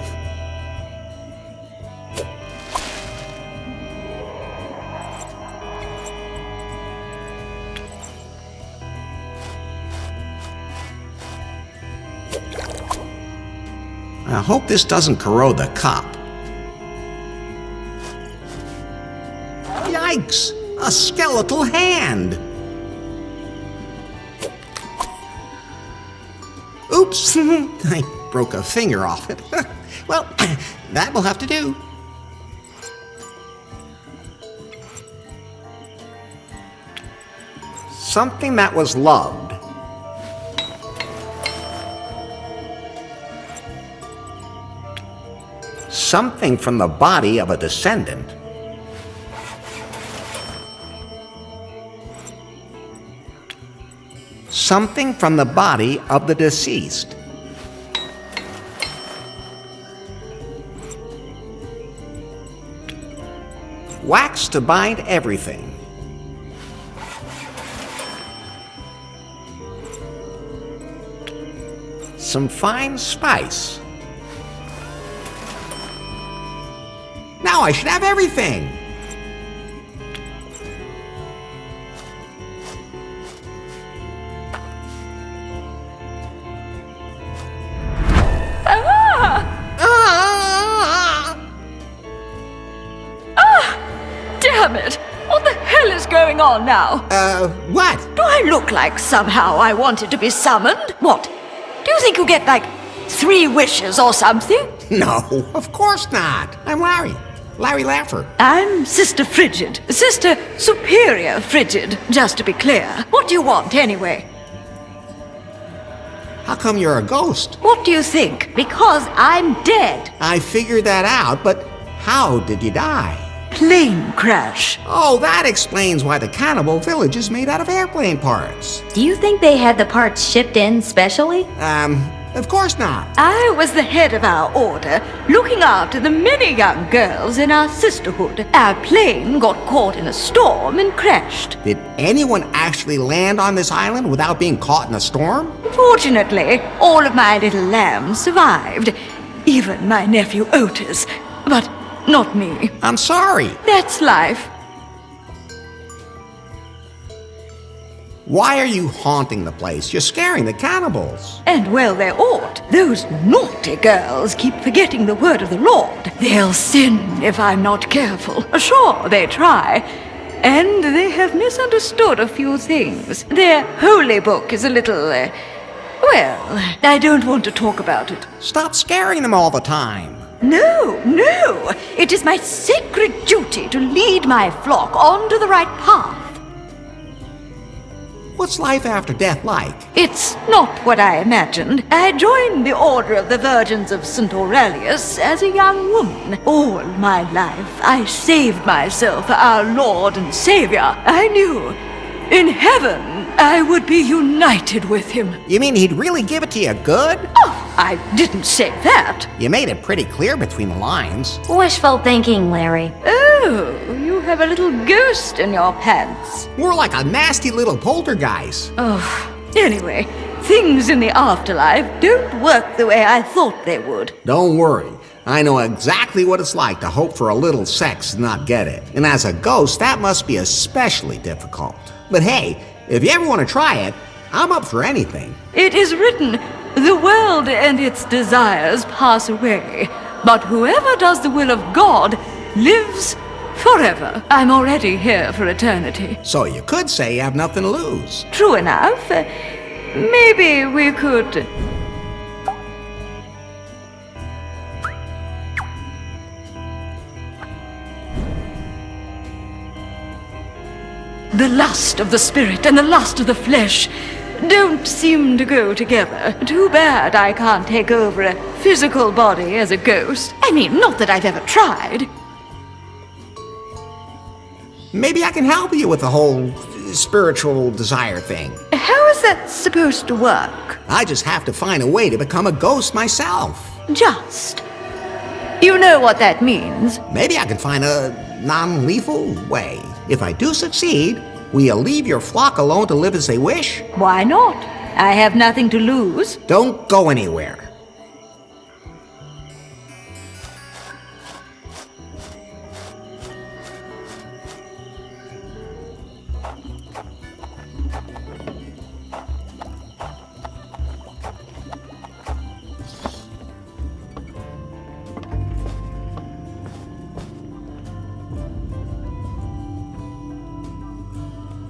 I hope this doesn't corrode the cup. Yikes! A skeletal hand! Oops! I broke a finger off it. Well, that will have to do. Something that was loved. Something from the body of a descendant. Something from the body of the deceased. Wax to bind everything. Some fine spice. Now I should have everything. Damn it! What the hell is going on now? What? Do I look like somehow I wanted to be summoned? What? Do you think you get like 3 wishes or something? No, of course not. I'm Larry. Larry Laffer. I'm Sister Frigid. Sister Superior Frigid, just to be clear. What do you want anyway? How come you're a ghost? What do you think? Because I'm dead. I figured that out, but how did you die? Plane crash. Oh, that explains why the cannibal village is made out of airplane parts. Do you think they had the parts shipped in specially? Of course not. I was the head of our order, looking after the many young girls in our sisterhood. Our plane got caught in a storm and crashed. Did anyone actually land on this island without being caught in a storm? Fortunately, all of my little lambs survived. Even my nephew Otis. But not me. I'm sorry. That's life. Why are you haunting the place? You're scaring the cannibals. And well they ought. Those naughty girls keep forgetting the word of the Lord. They'll sin if I'm not careful. Sure, they try. And they have misunderstood a few things. Their holy book is a little, well, I don't want to talk about it. Stop scaring them all the time. No, no. It is my sacred duty to lead my flock onto the right path. What's life after death like? It's not what I imagined. I joined the Order of the Virgins of St. Aurelius as a young woman. All my life, I saved myself for our Lord and Savior. I knew in heaven I would be united with him. You mean he'd really give it to you good? Oh, I didn't say that. You made it pretty clear between the lines. Wishful thinking, Larry. Oh, you have a little ghost in your pants. More like a nasty little poltergeist. Oh, anyway, things in the afterlife don't work the way I thought they would. Don't worry. I know exactly what it's like to hope for a little sex and not get it. And as a ghost, that must be especially difficult. But hey, if you ever want to try it, I'm up for anything. It is written, the world and its desires pass away, but whoever does the will of God lives forever. I'm already here for eternity. So you could say you have nothing to lose. True enough. Maybe we could... The lust of the spirit and the lust of the flesh don't seem to go together. Too bad I can't take over a physical body as a ghost. I mean, not that I've ever tried. Maybe I can help you with the whole spiritual desire thing. how is that supposed to work? I just have to find a way to become a ghost myself. Just. You know what that means. Maybe I can find a non-lethal way. If I do succeed, will you leave your flock alone to live as they wish? Why not? I have nothing to lose. Don't go anywhere.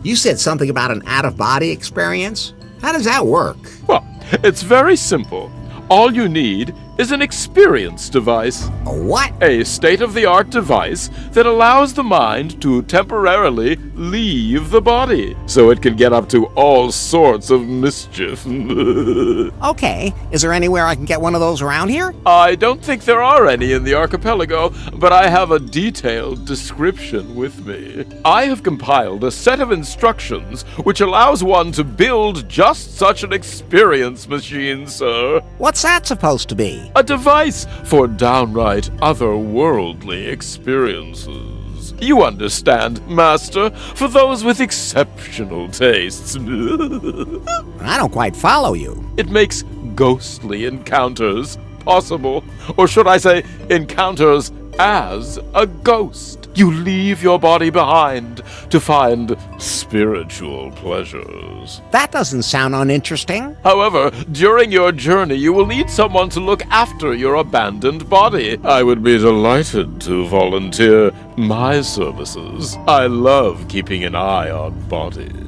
You said something about an out-of-body experience? How does that work? Well, it's very simple. All you need is an experience device. A what? A state-of-the-art device that allows the mind to temporarily leave the body, so it can get up to all sorts of mischief. Okay, is there anywhere I can get one of those around here? I don't think there are any in the archipelago, but I have a detailed description with me. I have compiled a set of instructions which allows one to build just such an experience machine, sir. What's that supposed to be? A device for downright otherworldly experiences. You understand, Master, for those with exceptional tastes. I don't quite follow you. It makes ghostly encounters possible, or should I say, encounters as a ghost. You leave your body behind to find spiritual pleasures. That doesn't sound uninteresting. However, during your journey, you will need someone to look after your abandoned body. I would be delighted to volunteer my services. I love keeping an eye on bodies.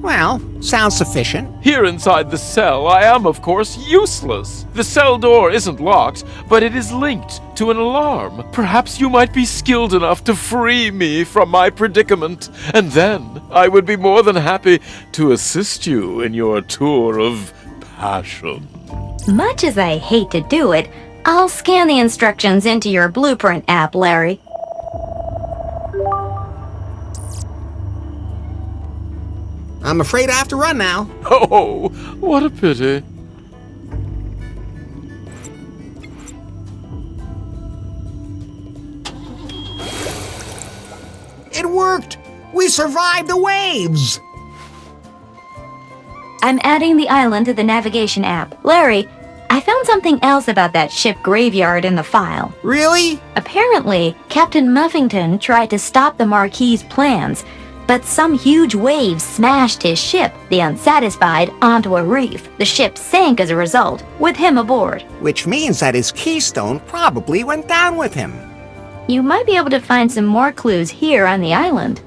Well, sounds sufficient. Here inside the cell, I am, of course, useless. The cell door isn't locked, but it is linked to an alarm. Perhaps you might be skilled enough to free me from my predicament, and then I would be more than happy to assist you in your tour of passion. Much as I hate to do it, I'll scan the instructions into your blueprint app, Larry. I'm afraid I have to run now. Oh, what a pity. It worked! We survived the waves! I'm adding the island to the navigation app. Larry, I found something else about that ship graveyard in the file. Really? Apparently, Captain Muffington tried to stop the Marquis's plans, but some huge waves smashed his ship, the Unsatisfied, onto a reef. The ship sank as a result, with him aboard. Which means that his keystone probably went down with him. You might be able to find some more clues here on the island.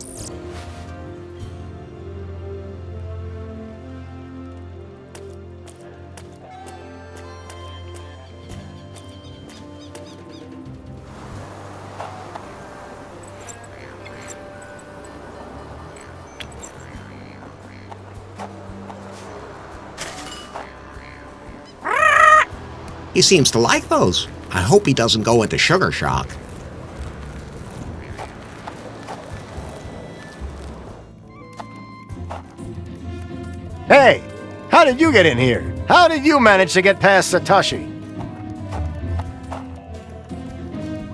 He seems to like those. I hope he doesn't go into sugar shock. Hey, how did you get in here? How did you manage to get past Satoshi?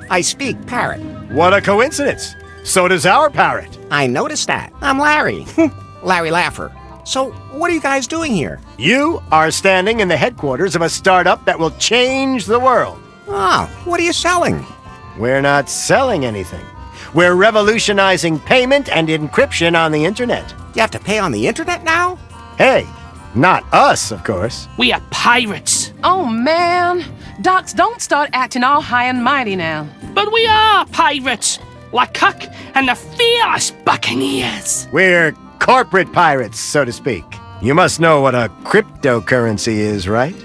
I speak parrot. What a coincidence. So does our parrot. I noticed that. I'm Larry. Larry Laffer. So, what are you guys doing here? You are standing in the headquarters of a startup that will change the world. Oh, what are you selling? We're not selling anything. We're revolutionizing payment and encryption on the internet. You have to pay on the internet now? Hey, not us, of course. We are pirates. Oh, man. Docs, don't start acting all high and mighty now. But we are pirates. Like Huck and the fierce buccaneers. We're corporate pirates, so to speak. You must know what a cryptocurrency is, right?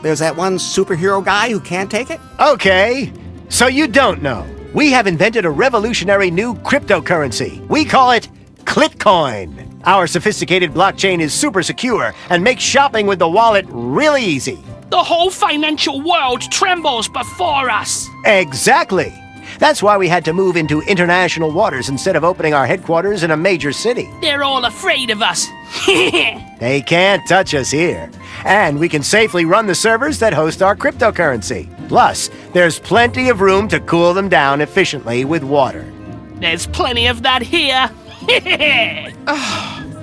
There's that one superhero guy who can't take it? Okay, so you don't know. We have invented a revolutionary new cryptocurrency. We call it Clitcoin. Our sophisticated blockchain is super secure and makes shopping with the wallet really easy. The whole financial world trembles before us. Exactly. That's why we had to move into international waters instead of opening our headquarters in a major city. They're all afraid of us. They can't touch us here. And we can safely run the servers that host our cryptocurrency. Plus, there's plenty of room to cool them down efficiently with water. There's plenty of that here.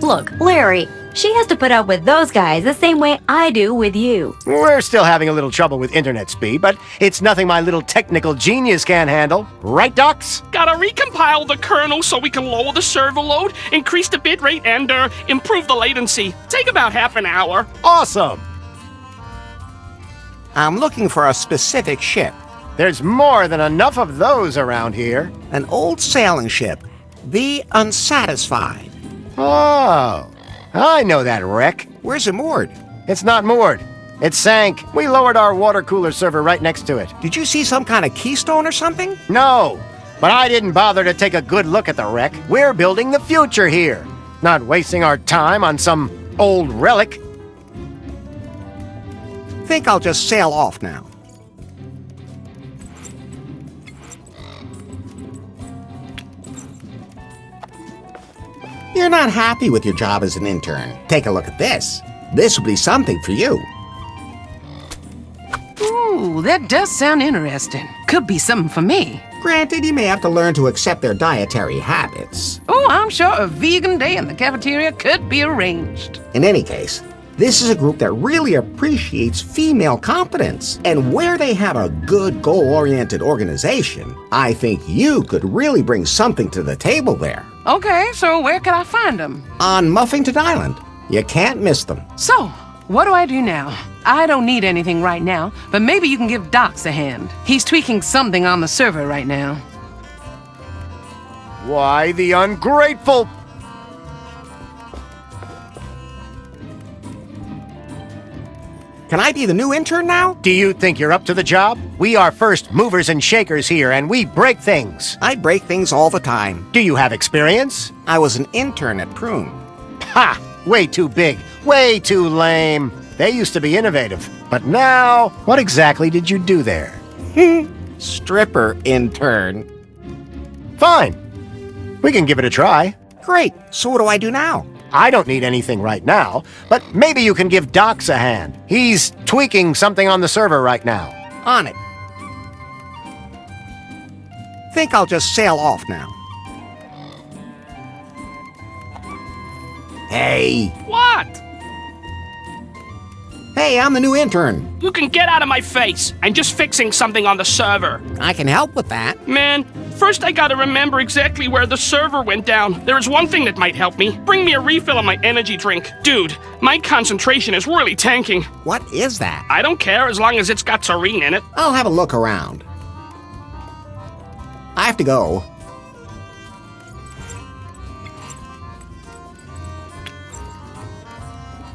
Look, Larry, she has to put up with those guys the same way I do with you. We're still having a little trouble with internet speed, but it's nothing my little technical genius can't handle. Right, Docs? Gotta recompile the kernel so we can lower the server load, increase the bitrate, and improve the latency. Take about half an hour. Awesome! I'm looking for a specific ship. There's more than enough of those around here. An old sailing ship, the Unsatisfied. Oh, I know that wreck. Where's it moored? It's not moored. It sank. We lowered our water cooler server right next to it. Did you see some kind of keystone or something? No, but I didn't bother to take a good look at the wreck. We're building the future here, not wasting our time on some old relic. Think I'll just sail off now. You're not happy with your job as an intern. Take a look at this. This will be something for you. Ooh, that does sound interesting. Could be something for me. Granted, you may have to learn to accept their dietary habits. Oh, I'm sure a vegan day in the cafeteria could be arranged. In any case, this is a group that really appreciates female competence. And where they have a good goal-oriented organization, I think you could really bring something to the table there. Okay, so where can I find them? On Muffington Island. You can't miss them. So, what do I do now? I don't need anything right now, but maybe you can give Docs a hand. He's tweaking something on the server right now. Why, the ungrateful... Can I be the new intern now? Do you think you're up to the job? We are first movers and shakers here, and we break things. I break things all the time. Do you have experience? I was an intern at Prune. Ha! Way too big. Way too lame. They used to be innovative. But now, what exactly did you do there? Stripper intern. Fine. We can give it a try. Great. So what do I do now? I don't need anything right now, but maybe you can give Docs a hand. He's tweaking something on the server right now. On it. Think I'll just sail off now. Hey. What? Hey, I'm the new intern. You can get out of my face. I'm just fixing something on the server. I can help with that. Man, first I gotta remember exactly where the server went down. There is one thing that might help me. Bring me a refill on my energy drink. Dude, my concentration is really tanking. What is that? I don't care as long as it's got taurine in it. I'll have a look around. I have to go.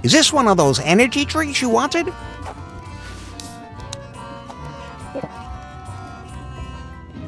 Is this one of those energy drinks you wanted?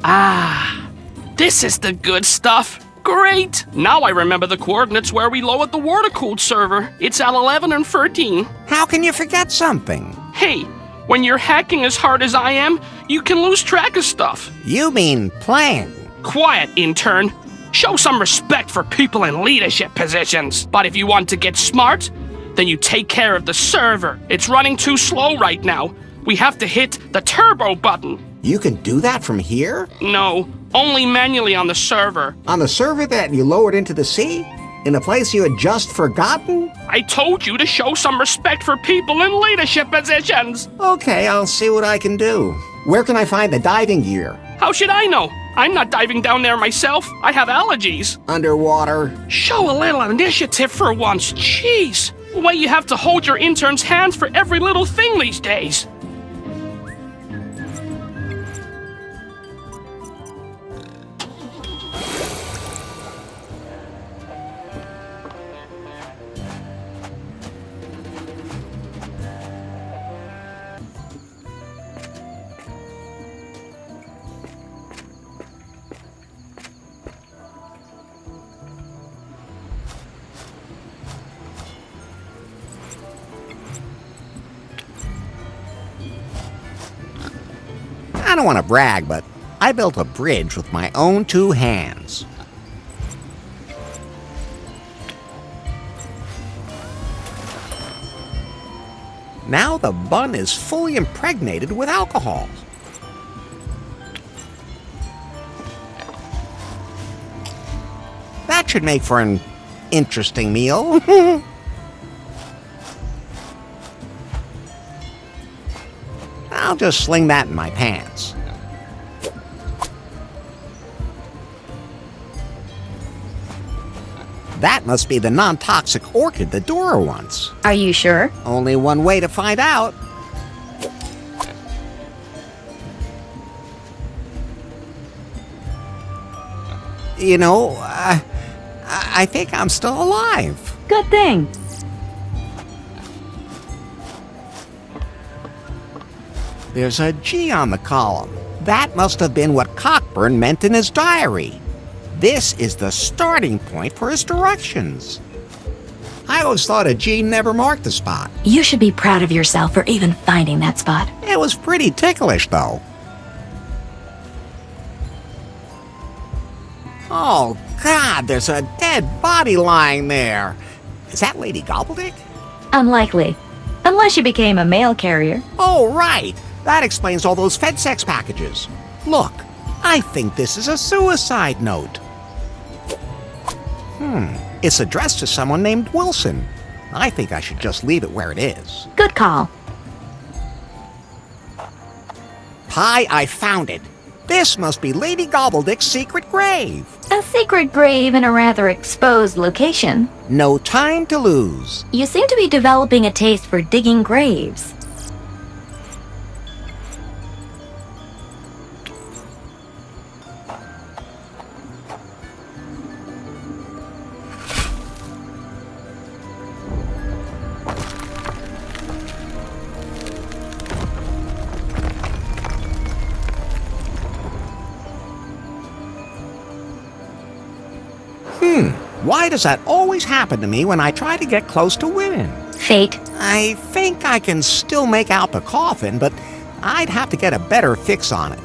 Ah, this is the good stuff. Great! Now I remember the coordinates where we lowered the water-cooled server. It's at 11 and 13. How can you forget something? Hey, when you're hacking as hard as I am, you can lose track of stuff. You mean playing? Quiet, intern. Show some respect for people in leadership positions. But if you want to get smart, then you take care of the server. It's running too slow right now. We have to hit the turbo button. You can do that from here? No, only manually on the server. On the server that you lowered into the sea? In a place you had just forgotten? I told you to show some respect for people in leadership positions. Okay, I'll see what I can do. Where can I find the diving gear? How should I know? I'm not diving down there myself. I have allergies. Underwater. Show a little initiative for once. Jeez. The way you have to hold your intern's hands for every little thing these days. I don't want to brag, but I built a bridge with my own 2 hands. Now the bun is fully impregnated with alcohol. That should make for an interesting meal. I'll just sling that in my pants. That must be the non-toxic orchid that Dora wants. Are you sure? Only one way to find out. You know, I think I'm still alive. Good thing. There's a G on the column. That must have been what Cockburn meant in his diary. This is the starting point for his directions. I always thought a G never marked the spot. You should be proud of yourself for even finding that spot. It was pretty ticklish, though. Oh, God, there's a dead body lying there. Is that Lady Gobbledick? Unlikely. Unless you became a mail carrier. Oh, right. That explains all those FedSex packages. Look, I think this is a suicide note. It's addressed to someone named Wilson. I think I should just leave it where it is. Good call. Hi, I found it. This must be Lady Gobbledick's secret grave. A secret grave in a rather exposed location. No time to lose. You seem to be developing a taste for digging graves. Why does that always happen to me when I try to get close to women? Fate. I think I can still make out the coffin, but I'd have to get a better fix on it.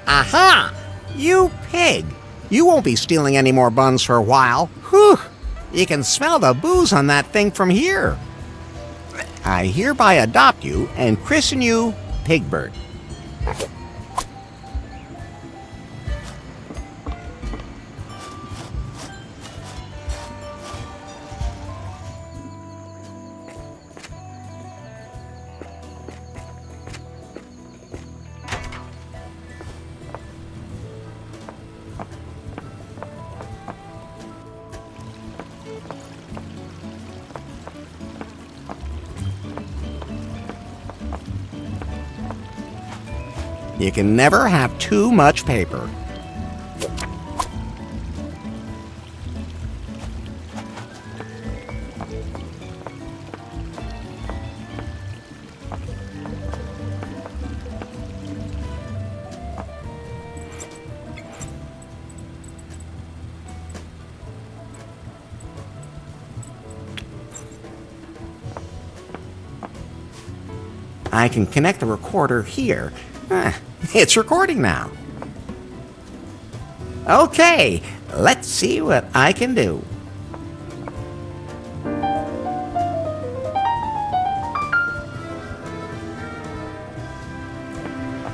Aha! You pig! You won't be stealing any more buns for a while. Whew! You can smell the booze on that thing from here. I hereby adopt you and christen you Pigbird. You can never have too much paper. I can connect the recorder here. It's recording now. Okay, let's see what I can do.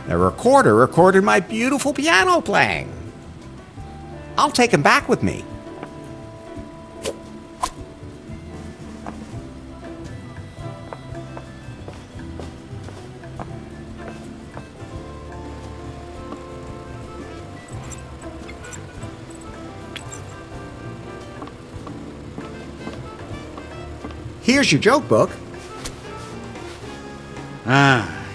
The recorder recorded my beautiful piano playing. I'll take him back with me. Here's your joke book.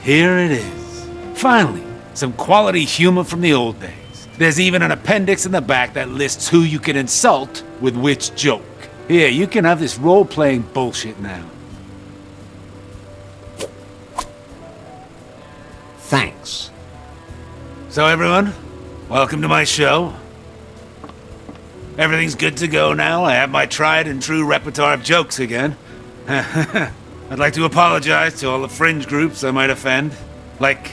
Here it is. Finally, some quality humor from the old days. There's even an appendix in the back that lists who you can insult with which joke. Here, you can have this role-playing bullshit now. Thanks. So everyone, welcome to my show. Everything's good to go now. I have my tried and true repertoire of jokes again. I'd like to apologize to all the fringe groups I might offend, like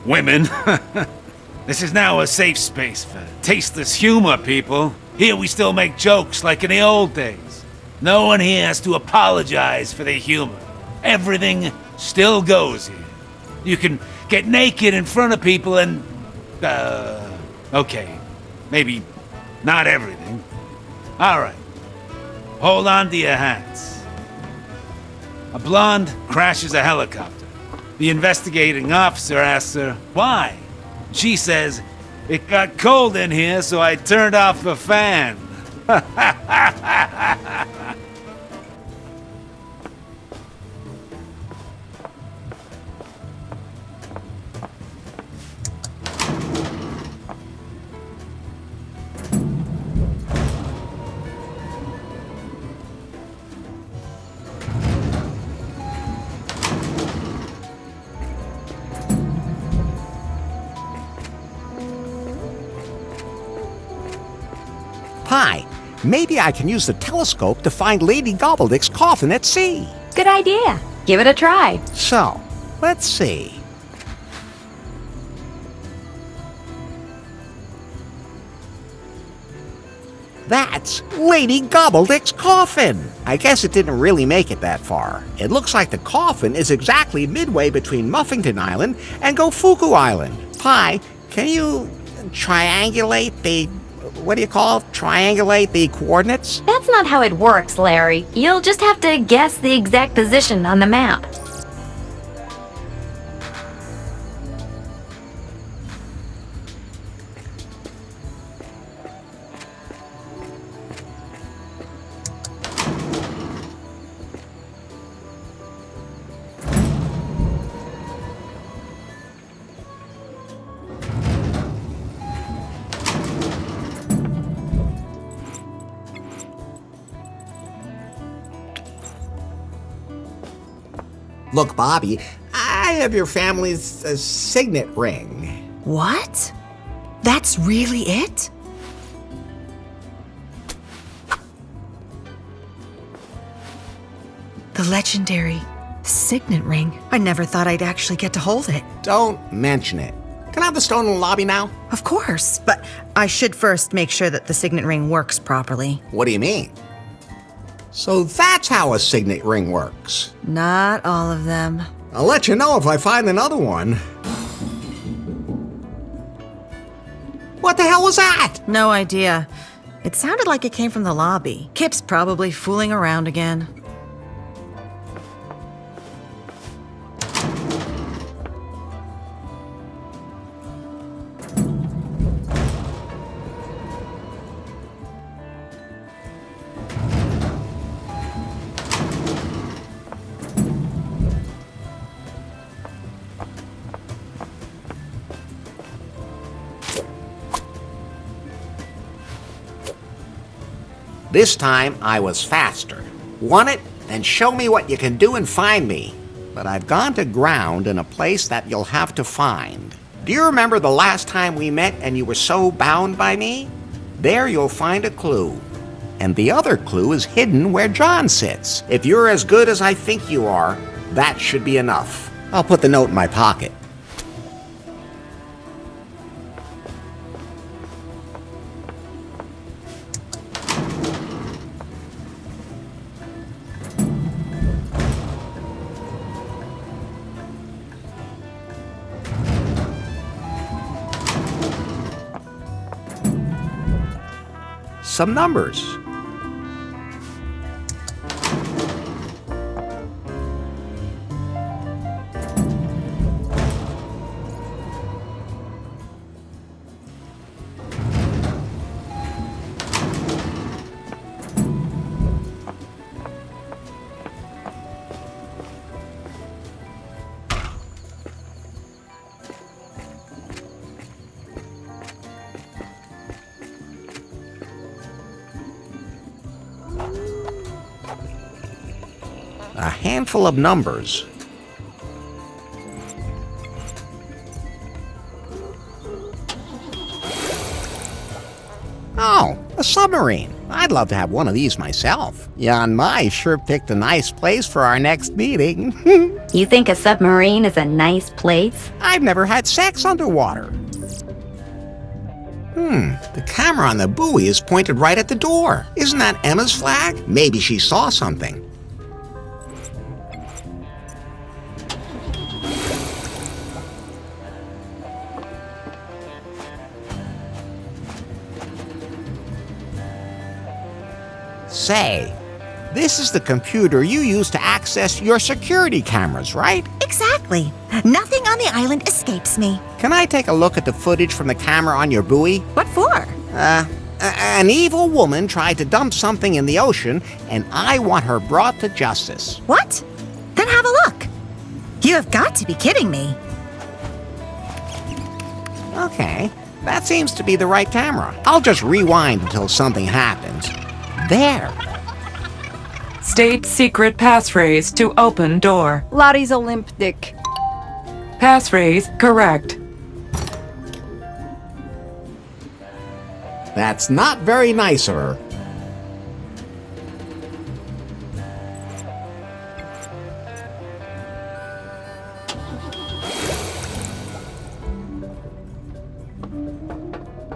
women. This is now a safe space for tasteless humor, people. Here we still make jokes like in the old days. No one here has to apologize for their humor. Everything still goes here. You can get naked in front of people and... okay. Maybe not everything. Alright. Hold on to your hats. A blonde crashes a helicopter. The investigating officer asks her, why? She says, it got cold in here, so I turned off the fan. Pi, maybe I can use the telescope to find Lady Gobbledick's coffin at sea. Good idea. Give it a try. So, let's see. That's Lady Gobbledick's coffin. I guess it didn't really make it that far. It looks like the coffin is exactly midway between Muffington Island and Gofuku Island. Pi, can you triangulate the... what do you call it? Triangulate the coordinates? That's not how it works, Larry. You'll just have to guess the exact position on the map. Look, Bobby, I have your family's signet ring. What? That's really it? The legendary signet ring. I never thought I'd actually get to hold it. Don't mention it. Can I have the stone in the lobby now? Of course, but I should first make sure that the signet ring works properly. What do you mean? So that's how a signet ring works. Not all of them. I'll let you know if I find another one. What the hell was that? No idea. It sounded like it came from the lobby. Kip's probably fooling around again. This time, I was faster. Want it? Then show me what you can do and find me. But I've gone to ground in a place that you'll have to find. Do you remember the last time we met and you were so bound by me? There you'll find a clue. And the other clue is hidden where John sits. If you're as good as I think you are, that should be enough. I'll put the note in my pocket. Some numbers. A handful of numbers. Oh, a submarine. I'd love to have one of these myself. Jan Mai sure picked a nice place for our next meeting. You think a submarine is a nice place? I've never had sex underwater. The camera on the buoy is pointed right at the door. Isn't that Emma's flag? Maybe she saw something. Say, this is the computer you use to access your security cameras, right? Exactly. Nothing on the island escapes me. Can I take a look at the footage from the camera on your buoy? What for? An evil woman tried to dump something in the ocean, and I want her brought to justice. What? Then have a look. You have got to be kidding me. Okay, that seems to be the right camera. I'll just rewind until something happens. There. State secret passphrase to open door. Larry's a limp dick. Passphrase correct. That's not very nice of her.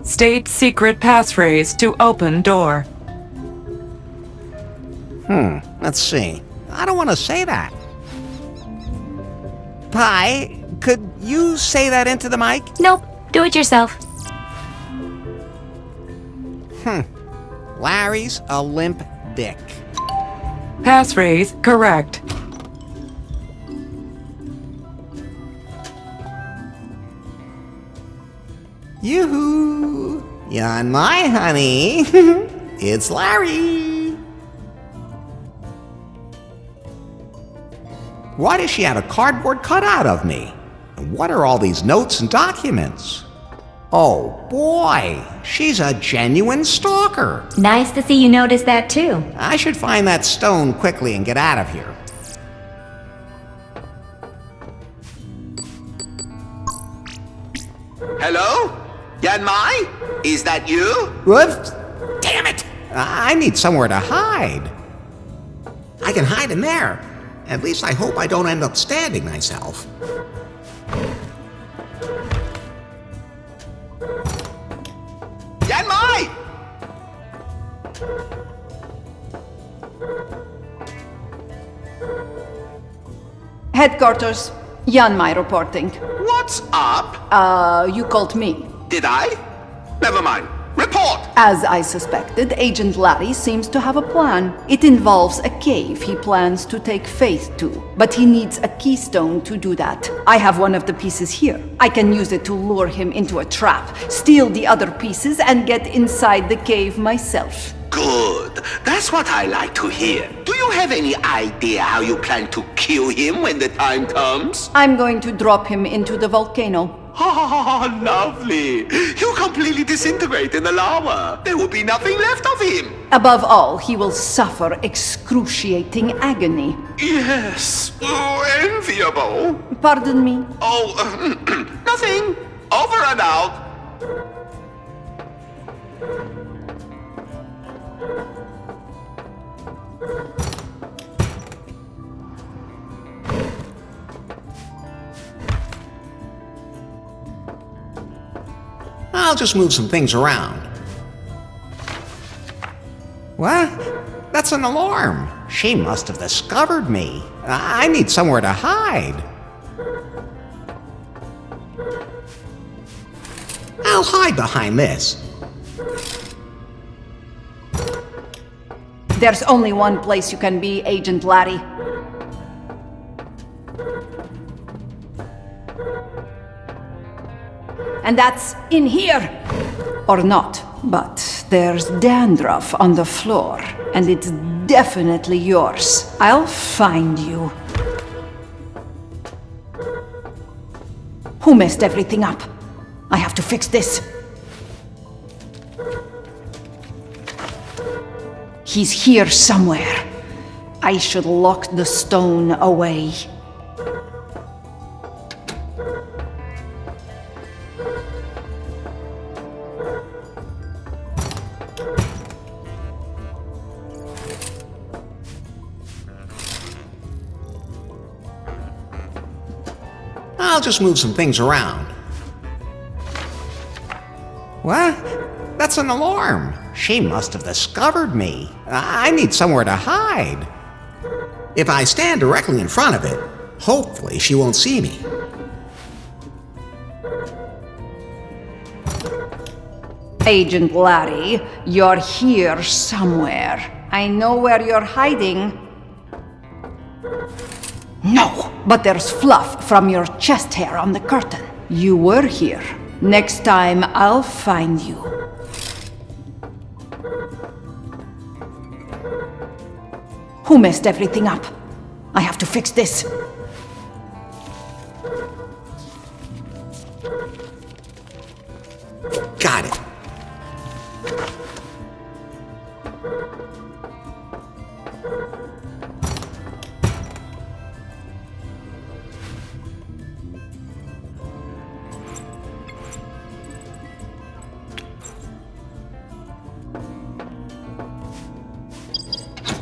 State secret passphrase to open door. Let's see. I don't want to say that. Pi, could you say that into the mic? Nope. Do it yourself. Larry's a limp dick. Passphrase correct. Yoo-hoo! Jan Mai, honey. It's Larry. Why does she have a cardboard cutout of me? And what are all these notes and documents? Oh boy, she's a genuine stalker. Nice to see you notice that too. I should find that stone quickly and get out of here. Hello? Jan Mai? Is that you? What? Damn it! I need somewhere to hide. I can hide in there. At least I hope I don't end up stabbing myself. Jan Mai! Headquarters, Jan Mai reporting. What's up? You called me. Did I? Never mind. Report! As I suspected, Agent Larry seems to have a plan. It involves a cave he plans to take Faith to, but he needs a keystone to do that. I have one of the pieces here. I can use it to lure him into a trap, steal the other pieces, and get inside the cave myself. Good. That's what I like to hear. Do you have any idea how you plan to kill him when the time comes? I'm going to drop him into the volcano. Oh, lovely. He'll completely disintegrate in the lava. There will be nothing left of him. Above all, he will suffer excruciating agony. Yes. Oh, enviable. Pardon me? Oh, nothing. Over and out. I'll just move some things around. What? That's an alarm. She must have discovered me. I need somewhere to hide. I'll hide behind this. There's only one place you can be, Agent Larry. And that's in here. Or not. But there's dandruff on the floor, and it's definitely yours. I'll find you. Who messed everything up? I have to fix this. He's here somewhere. I should lock the stone away. I'll just move some things around. What? That's an alarm. She must have discovered me. I need somewhere to hide. If I stand directly in front of it, hopefully she won't see me. Agent Larry, you're here somewhere. I know where you're hiding. No, but there's fluff from your chest hair on the curtain. You were here. Next time, I'll find you. Who messed everything up? I have to fix this. Got it.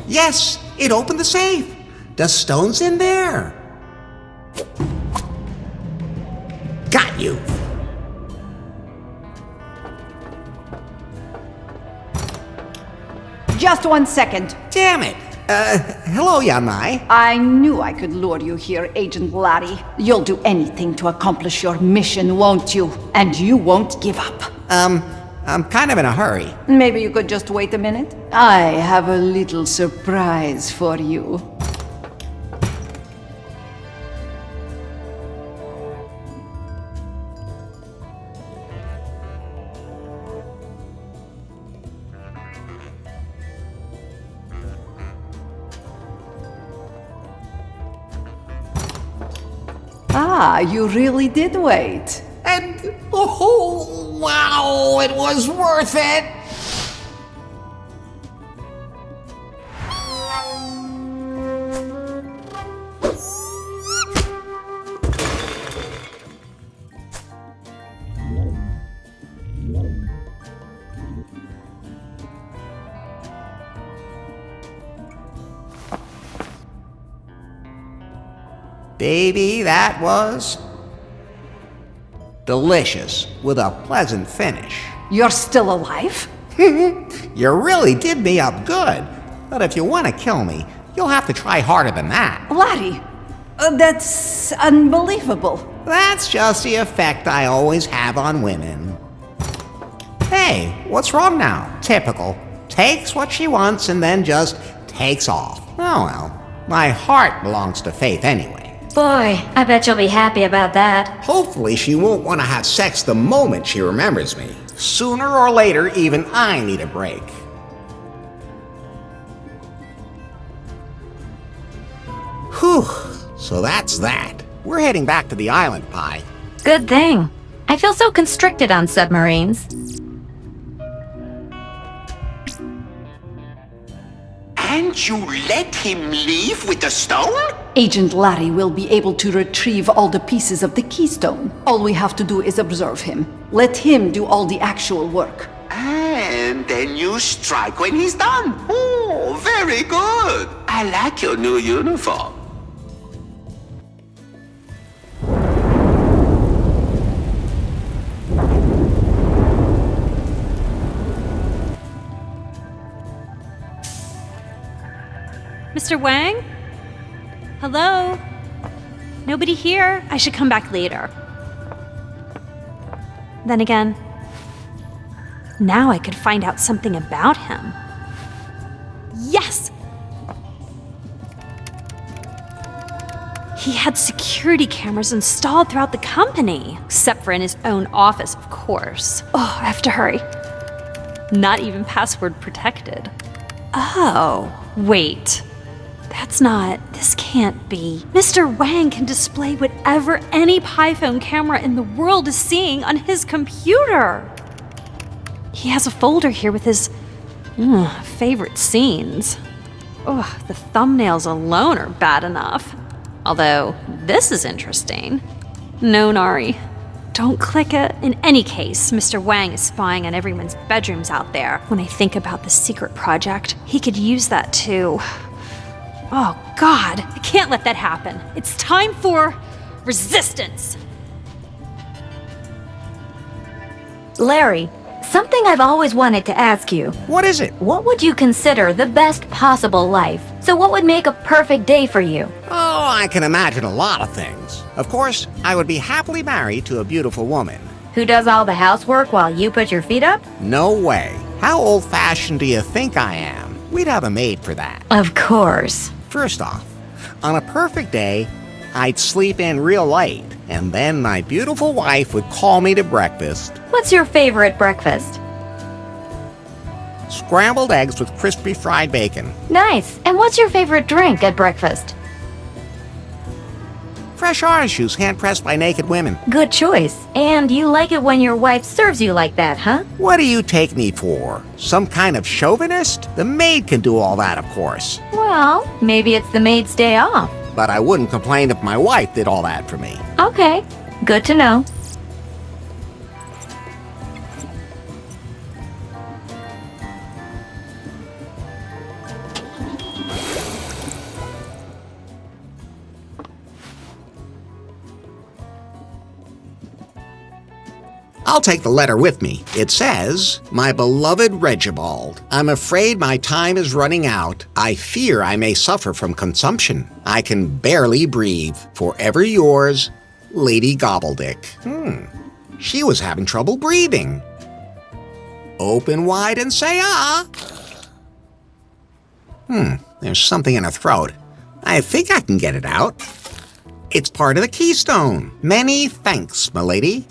Yes, it opened the safe. The stone's in there. Got you. Just 1 second. Damn it. Hello, Yanai. I knew I could lure you here, Agent Larry. You'll do anything to accomplish your mission, won't you? And you won't give up. I'm kind of in a hurry. Maybe you could just wait a minute? I have a little surprise for you. Ah, you really did wait. And, oh, wow, it was worth it. Baby, that was delicious, with a pleasant finish. You're still alive? You really did me up good. But if you want to kill me, you'll have to try harder than that. Larry, that's unbelievable. That's just the effect I always have on women. Hey, what's wrong now? Typical. Takes what she wants and then just takes off. Oh well, my heart belongs to Faith anyway. Boy, I bet you'll be happy about that. Hopefully she won't want to have sex the moment she remembers me. Sooner or later, even I need a break. Whew, so that's that. We're heading back to the island, Pi. Good thing. I feel so constricted on submarines. And you let him leave with the stone? Agent Larry will be able to retrieve all the pieces of the keystone. All we have to do is observe him. Let him do all the actual work. And then you strike when he's done. Oh, very good. I like your new uniform. Mr. Wang? Hello? Nobody here? I should come back later. Then again, now I could find out something about him. Yes! He had security cameras installed throughout the company, except for in his own office, of course. Oh, I have to hurry. Not even password protected. Oh, wait. This can't be. Mr. Wang can display whatever any PiPhone camera in the world is seeing on his computer. He has a folder here with his favorite scenes. Oh, the thumbnails alone are bad enough. Although, this is interesting. No, Nari. Don't click it. In any case, Mr. Wang is spying on everyone's bedrooms out there. When I think about the secret project, he could use that too. Oh, God. I can't let that happen. It's time for resistance. Larry, something I've always wanted to ask you. What is it? What would you consider the best possible life? So what would make a perfect day for you? Oh, I can imagine a lot of things. Of course, I would be happily married to a beautiful woman. Who does all the housework while you put your feet up? No way. How old-fashioned do you think I am? We'd have a maid for that. Of course. First off, on a perfect day, I'd sleep in real late, and then my beautiful wife would call me to breakfast. What's your favorite breakfast? Scrambled eggs with crispy fried bacon. Nice. And what's your favorite drink at breakfast? Fresh orange juice hand-pressed by naked women. Good choice. And you like it when your wife serves you like that, huh? What do you take me for? Some kind of chauvinist? The maid can do all that, of course. Well, maybe it's the maid's day off. But I wouldn't complain if my wife did all that for me. Okay. Good to know. I'll take the letter with me. It says, "My beloved Regibald, I'm afraid my time is running out. I fear I may suffer from consumption. I can barely breathe. Forever yours, Lady Gobbledick." She was having trouble breathing. Open wide and say ah. There's something in her throat. I think I can get it out. It's part of the keystone. Many thanks, milady.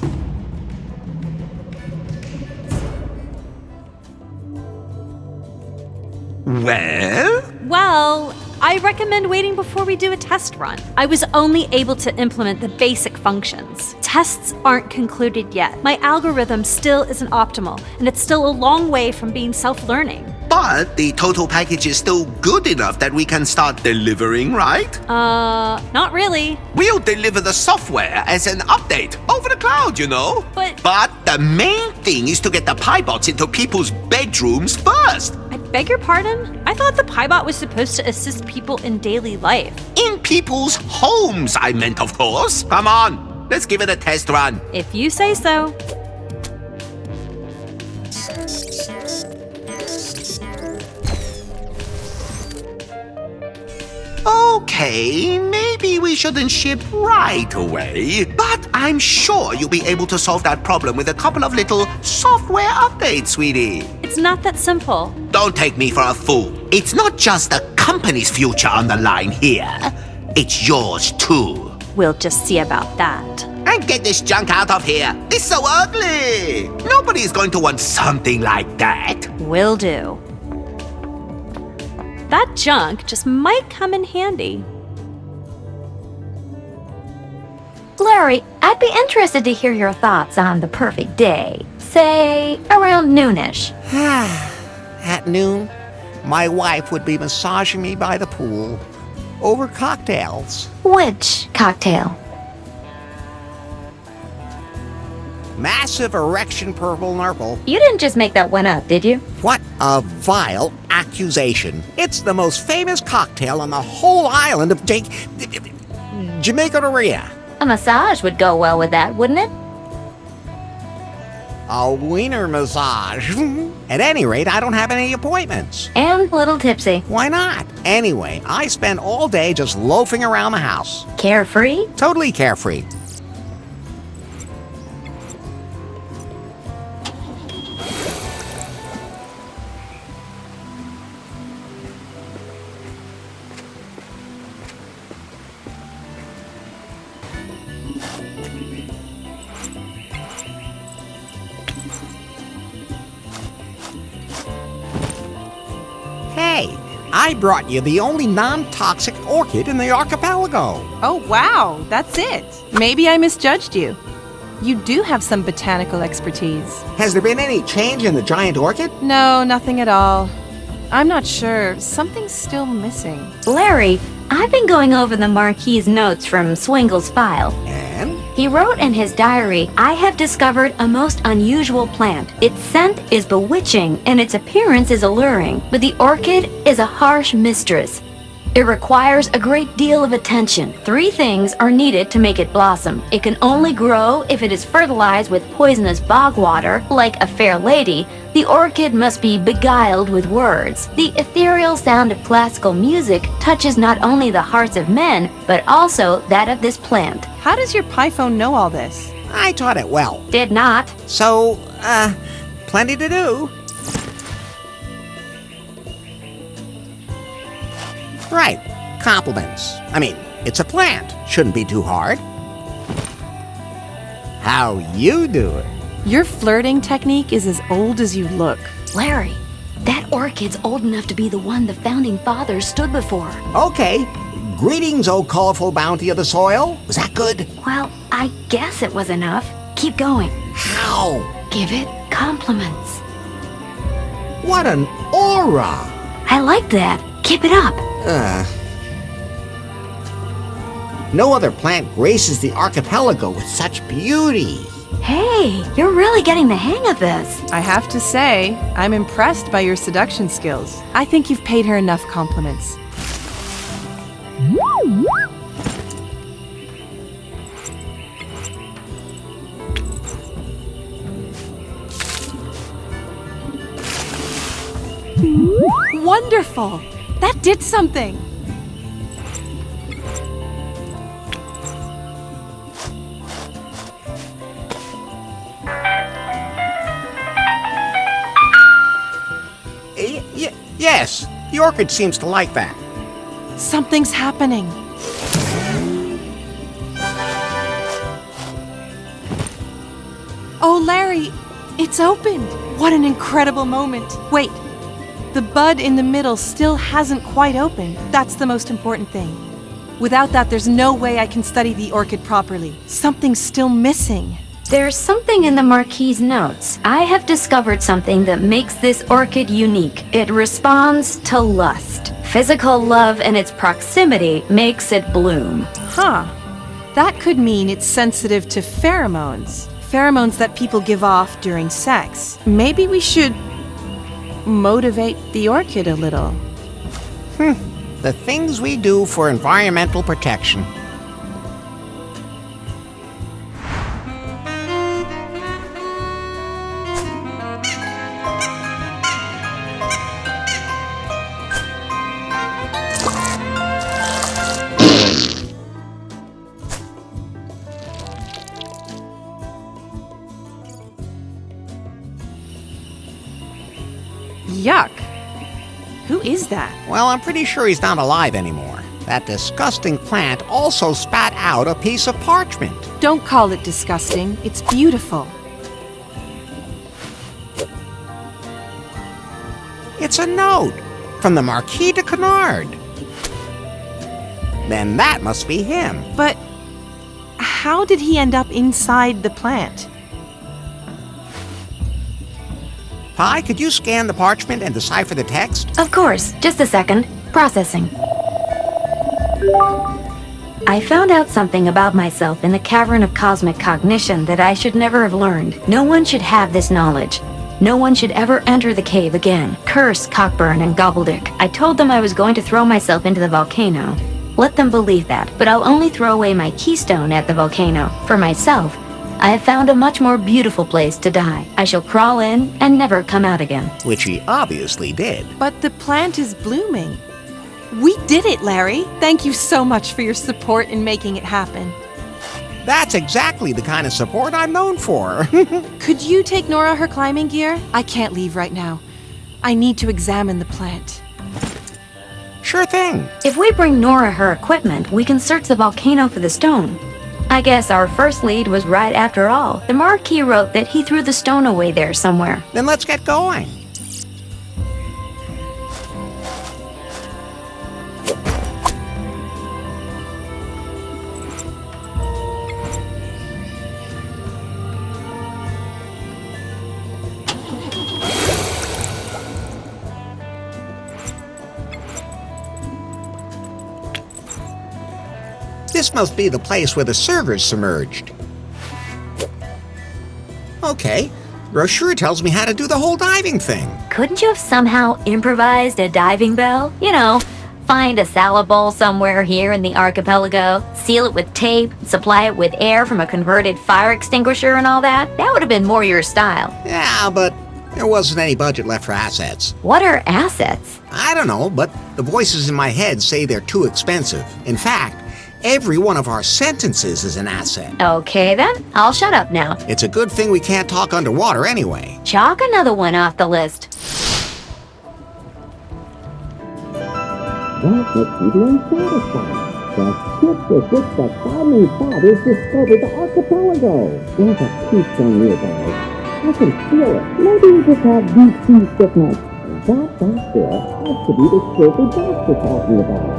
Well, I recommend waiting before we do a test run. I was only able to implement the basic functions. Tests aren't concluded yet. My algorithm still isn't optimal, and it's still a long way from being self-learning. But the total package is still good enough that we can start delivering, right? Not really. We'll deliver the software as an update over the cloud, you know. But the main thing is to get the Piebots into people's bedrooms first. I beg your pardon? I thought the Piebot was supposed to assist people in daily life. In people's homes, I meant, of course. Come on, let's give it a test run. If you say so. Okay, maybe we shouldn't ship right away, but I'm sure you'll be able to solve that problem with a couple of little software updates, sweetie. It's not that simple. Don't take me for a fool. It's not just the company's future on the line here. It's yours too. We'll just see about that. And get this junk out of here. It's so ugly. Nobody's going to want something like that. Will do. That junk just might come in handy. Larry, I'd be interested to hear your thoughts on the perfect day. Say, around noonish. At noon, my wife would be massaging me by the pool over cocktails. Which cocktail? Massive erection purple nurple. You didn't just make that one up, did you? What a vile accusation. It's the most famous cocktail on the whole island of Jamaica Doria. A massage would go well with that, wouldn't it? A wiener massage. At any rate, I don't have any appointments. And a little tipsy. Why not? Anyway, I spend all day just loafing around the house. Carefree? Totally carefree. Hey, I brought you the only non-toxic orchid in the archipelago. Oh, wow, that's it. Maybe I misjudged you. You do have some botanical expertise. Has there been any change in the giant orchid? No, nothing at all. I'm not sure. Something's still missing. Larry, I've been going over the Marquis's notes from Swingle's file. And? He wrote in his diary, I have discovered a most unusual plant. Its scent is bewitching and its appearance is alluring, but the orchid is a harsh mistress. It requires a great deal of attention. 3 things are needed to make it blossom. It can only grow if it is fertilized with poisonous bog water, like a fair lady. The orchid must be beguiled with words. The ethereal sound of classical music touches not only the hearts of men, but also that of this plant. How does your Python know all this? I taught it well. Did not. So, plenty to do. Right. Compliments. I mean, it's a plant. Shouldn't be too hard. How you do it? Your flirting technique is as old as you look. Larry, that orchid's old enough to be the one the founding fathers stood before. Okay. Greetings, O colorful bounty of the soil. Was that good? Well, I guess it was enough. Keep going. How? Give it compliments. What an aura! I like that. Keep it up. No other plant graces the archipelago with such beauty. Hey, you're really getting the hang of this. I have to say, I'm impressed by your seduction skills. I think you've paid her enough compliments. Wonderful! That did something! Yes, the orchid seems to like that. Something's happening. Oh, Larry, it's opened. What an incredible moment. Wait, the bud in the middle still hasn't quite opened. That's the most important thing. Without that, there's no way I can study the orchid properly. Something's still missing. There's something in the Marquis's notes. I have discovered something that makes this orchid unique. It responds to lust. Physical love and its proximity makes it bloom. Huh. That could mean it's sensitive to pheromones. Pheromones that people give off during sex. Maybe we should motivate the orchid a little. The things we do for environmental protection. Yuck. Who is that? Well, I'm pretty sure he's not alive anymore. That disgusting plant also spat out a piece of parchment. Don't call it disgusting. It's beautiful. It's a note from the Marquis de Canard. Then that must be him. But how did he end up inside the plant? Pi, could you scan the parchment and decipher the text? Of course. Just a second. Processing. I found out something about myself in the cavern of cosmic cognition that I should never have learned. No one should have this knowledge. No one should ever enter the cave again. Curse Cockburn and Gobbledick. I told them I was going to throw myself into the volcano. Let them believe that, but I'll only throw away my keystone at the volcano. For myself, I have found a much more beautiful place to die. I shall crawl in and never come out again. Which he obviously did. But the plant is blooming. We did it, Larry. Thank you so much for your support in making it happen. That's exactly the kind of support I'm known for. Could you take Nora her climbing gear? I can't leave right now. I need to examine the plant. Sure thing. If we bring Nora her equipment, we can search the volcano for the stone. I guess our first lead was right after all. The Marquis wrote that he threw the stone away there somewhere. Then let's get going. This must be the place where the server's submerged. Okay, brochure tells me how to do the whole diving thing. Couldn't you have somehow improvised a diving bell? You know, find a salad bowl somewhere here in the archipelago, seal it with tape, supply it with air from a converted fire extinguisher and all that? That would have been more your style. Yeah, but there wasn't any budget left for assets. What are assets? I don't know, but the voices in my head say they're too expensive. In fact, every one of our sentences is an asset. Okay then, I'll shut up now. It's a good thing we can't talk underwater anyway. Chalk another one off the list. That makes me unsatisfied. The ship with which the founding fathers discovered the archipelago. There's a keystone nearby. I can feel it. Maybe we just have deep sea sickness. That back there has to be the silver box we're talking about.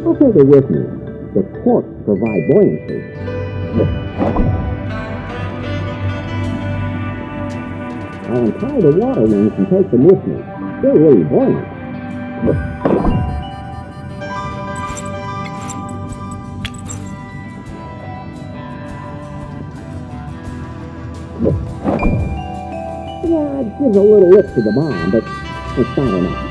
I'll take it with me. The corks provide buoyancy. I'll untie the water wings and take them with me. They're really buoyant. Yeah, it gives a little lift to the bomb, but it's not enough.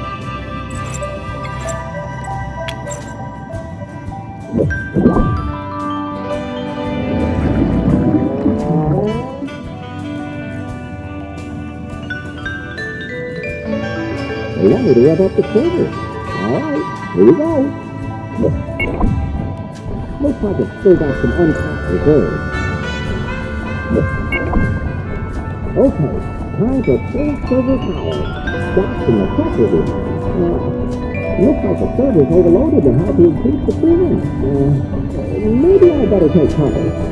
They want me to rev up the server. Alright, here we go. Looks like it's still got some untapped reserves. Okay, time for full server power. Shots in the pressure here. Looks like the server's overloaded and had to increase the cooling. Maybe I better take cover.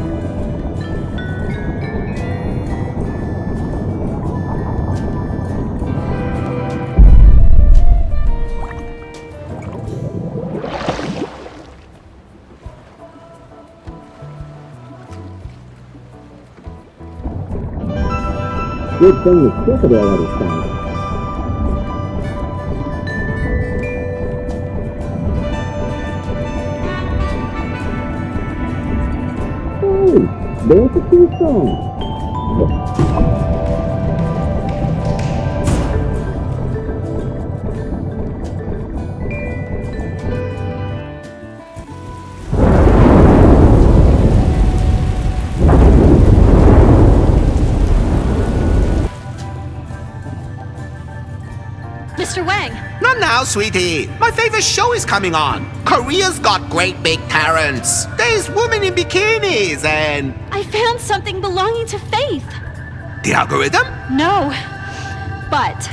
Good thing the ship had already started. Hey, there's the keystone. Mr. Wang! Not now, sweetie. My favorite show is coming on. Korea's got great big parents. There's women in bikinis and... I found something belonging to Faith. The algorithm? No, but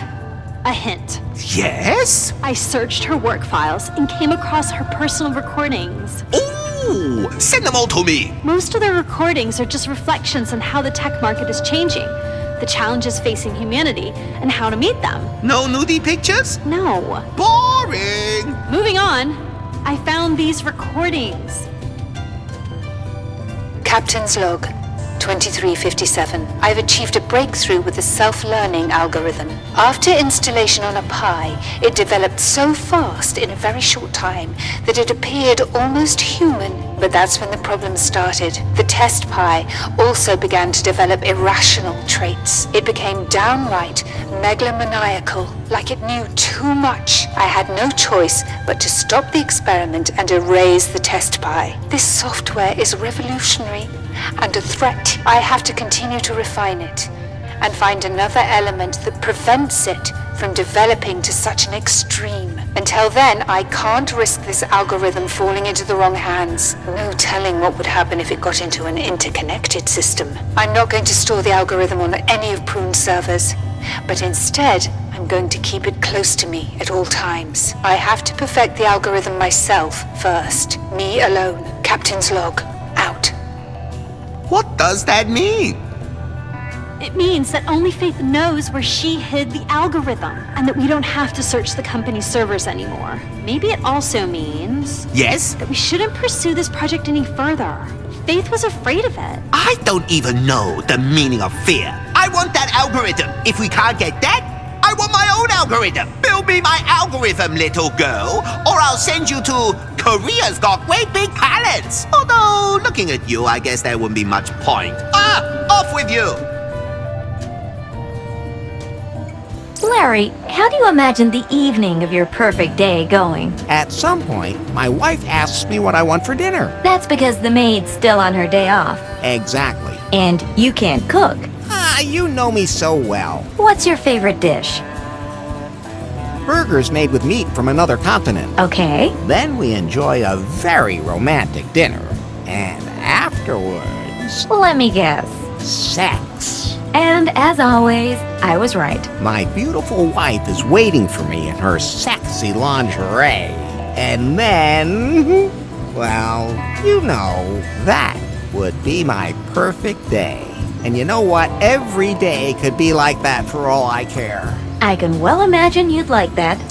a hint. Yes? I searched her work files and came across her personal recordings. Ooh, send them all to me. Most of the recordings are just reflections on how the tech market is changing, the challenges facing humanity, and how to meet them. No nudie pictures? No. Boring! Moving on, I found these recordings. Captain's log, 2357. I've achieved a breakthrough with the self-learning algorithm. After installation on a Pi, it developed so fast in a very short time that it appeared almost human. But that's when the problem started. The test Pi also began to develop irrational traits. It became downright megalomaniacal, like it knew too much. I had no choice but to stop the experiment and erase the test Pi. This software is revolutionary and a threat. I have to continue to refine it and find another element that prevents it from developing to such an extreme. Until then, I can't risk this algorithm falling into the wrong hands. No telling what would happen if it got into an interconnected system. I'm not going to store the algorithm on any of Prune's servers, but instead, I'm going to keep it close to me at all times. I have to perfect the algorithm myself first. Me alone. Captain's log, out. What does that mean? It means that only Faith knows where she hid the algorithm, and that we don't have to search the company's servers anymore. Maybe it also means... Yes? That we shouldn't pursue this project any further. Faith was afraid of it. I don't even know the meaning of fear. I want that algorithm. If we can't get that, I want my own algorithm. Build me my algorithm, little girl, or I'll send you to Korea's got great big palates. Although, looking at you, I guess there wouldn't be much point. Off with you! Larry, how do you imagine the evening of your perfect day going? At some point, my wife asks me what I want for dinner. That's because the maid's still on her day off. Exactly. And you can't cook. You know me so well. What's your favorite dish? Burgers made with meat from another continent. Okay. Then we enjoy a very romantic dinner. And afterwards... Let me guess. Sex. And as always, I was right. My beautiful wife is waiting for me in her sexy lingerie. And then... well, you know, that would be my perfect day. And you know what? Every day could be like that for all I care. I can well imagine you'd like that.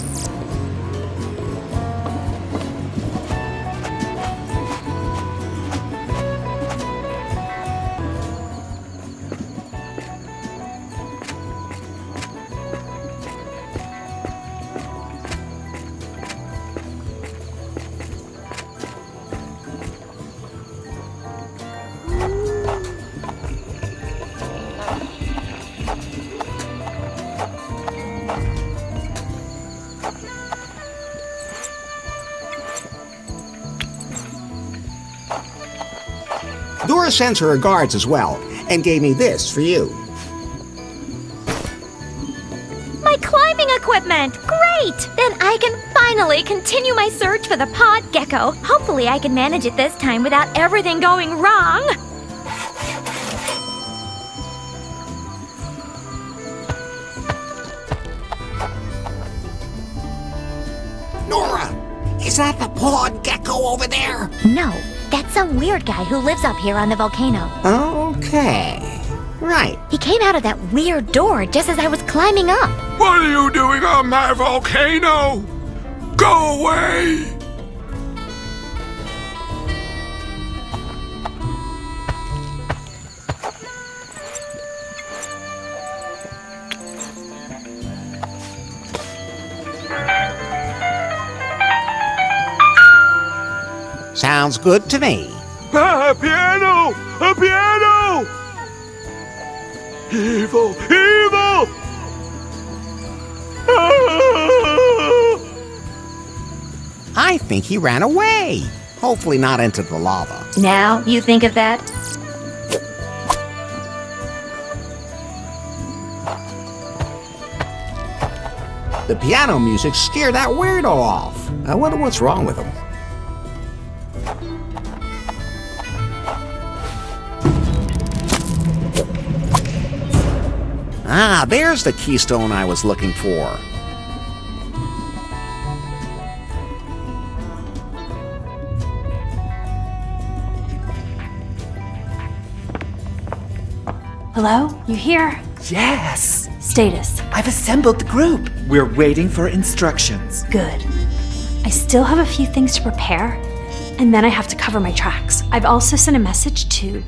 Dora sends her regards as well, and gave me this for you. My climbing equipment! Great! Then I can finally continue my search for the pod gecko. Hopefully I can manage it this time without everything going wrong. Nora! Is that the pod gecko over there? No, that's some weird guy who lives up here on the volcano. Okay. Right. He came out of that weird door just as I was climbing up. What are you doing on my volcano? Go away! Sounds good to me. A piano! A piano! Evil! Evil! I think he ran away. Hopefully not into the lava. Now you think of that? The piano music scared that weirdo off. I wonder what's wrong with him. Ah, there's the keystone I was looking for. Hello? You here? Yes! Status. I've assembled the group. We're waiting for instructions. Good. I still have a few things to prepare, and then I have to cover my tracks. I've also sent a message to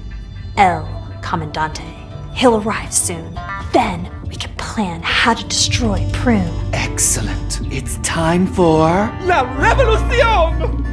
El Comandante. He'll arrive soon. Then we can plan how to destroy Prune. Excellent. It's time for... La Revolución!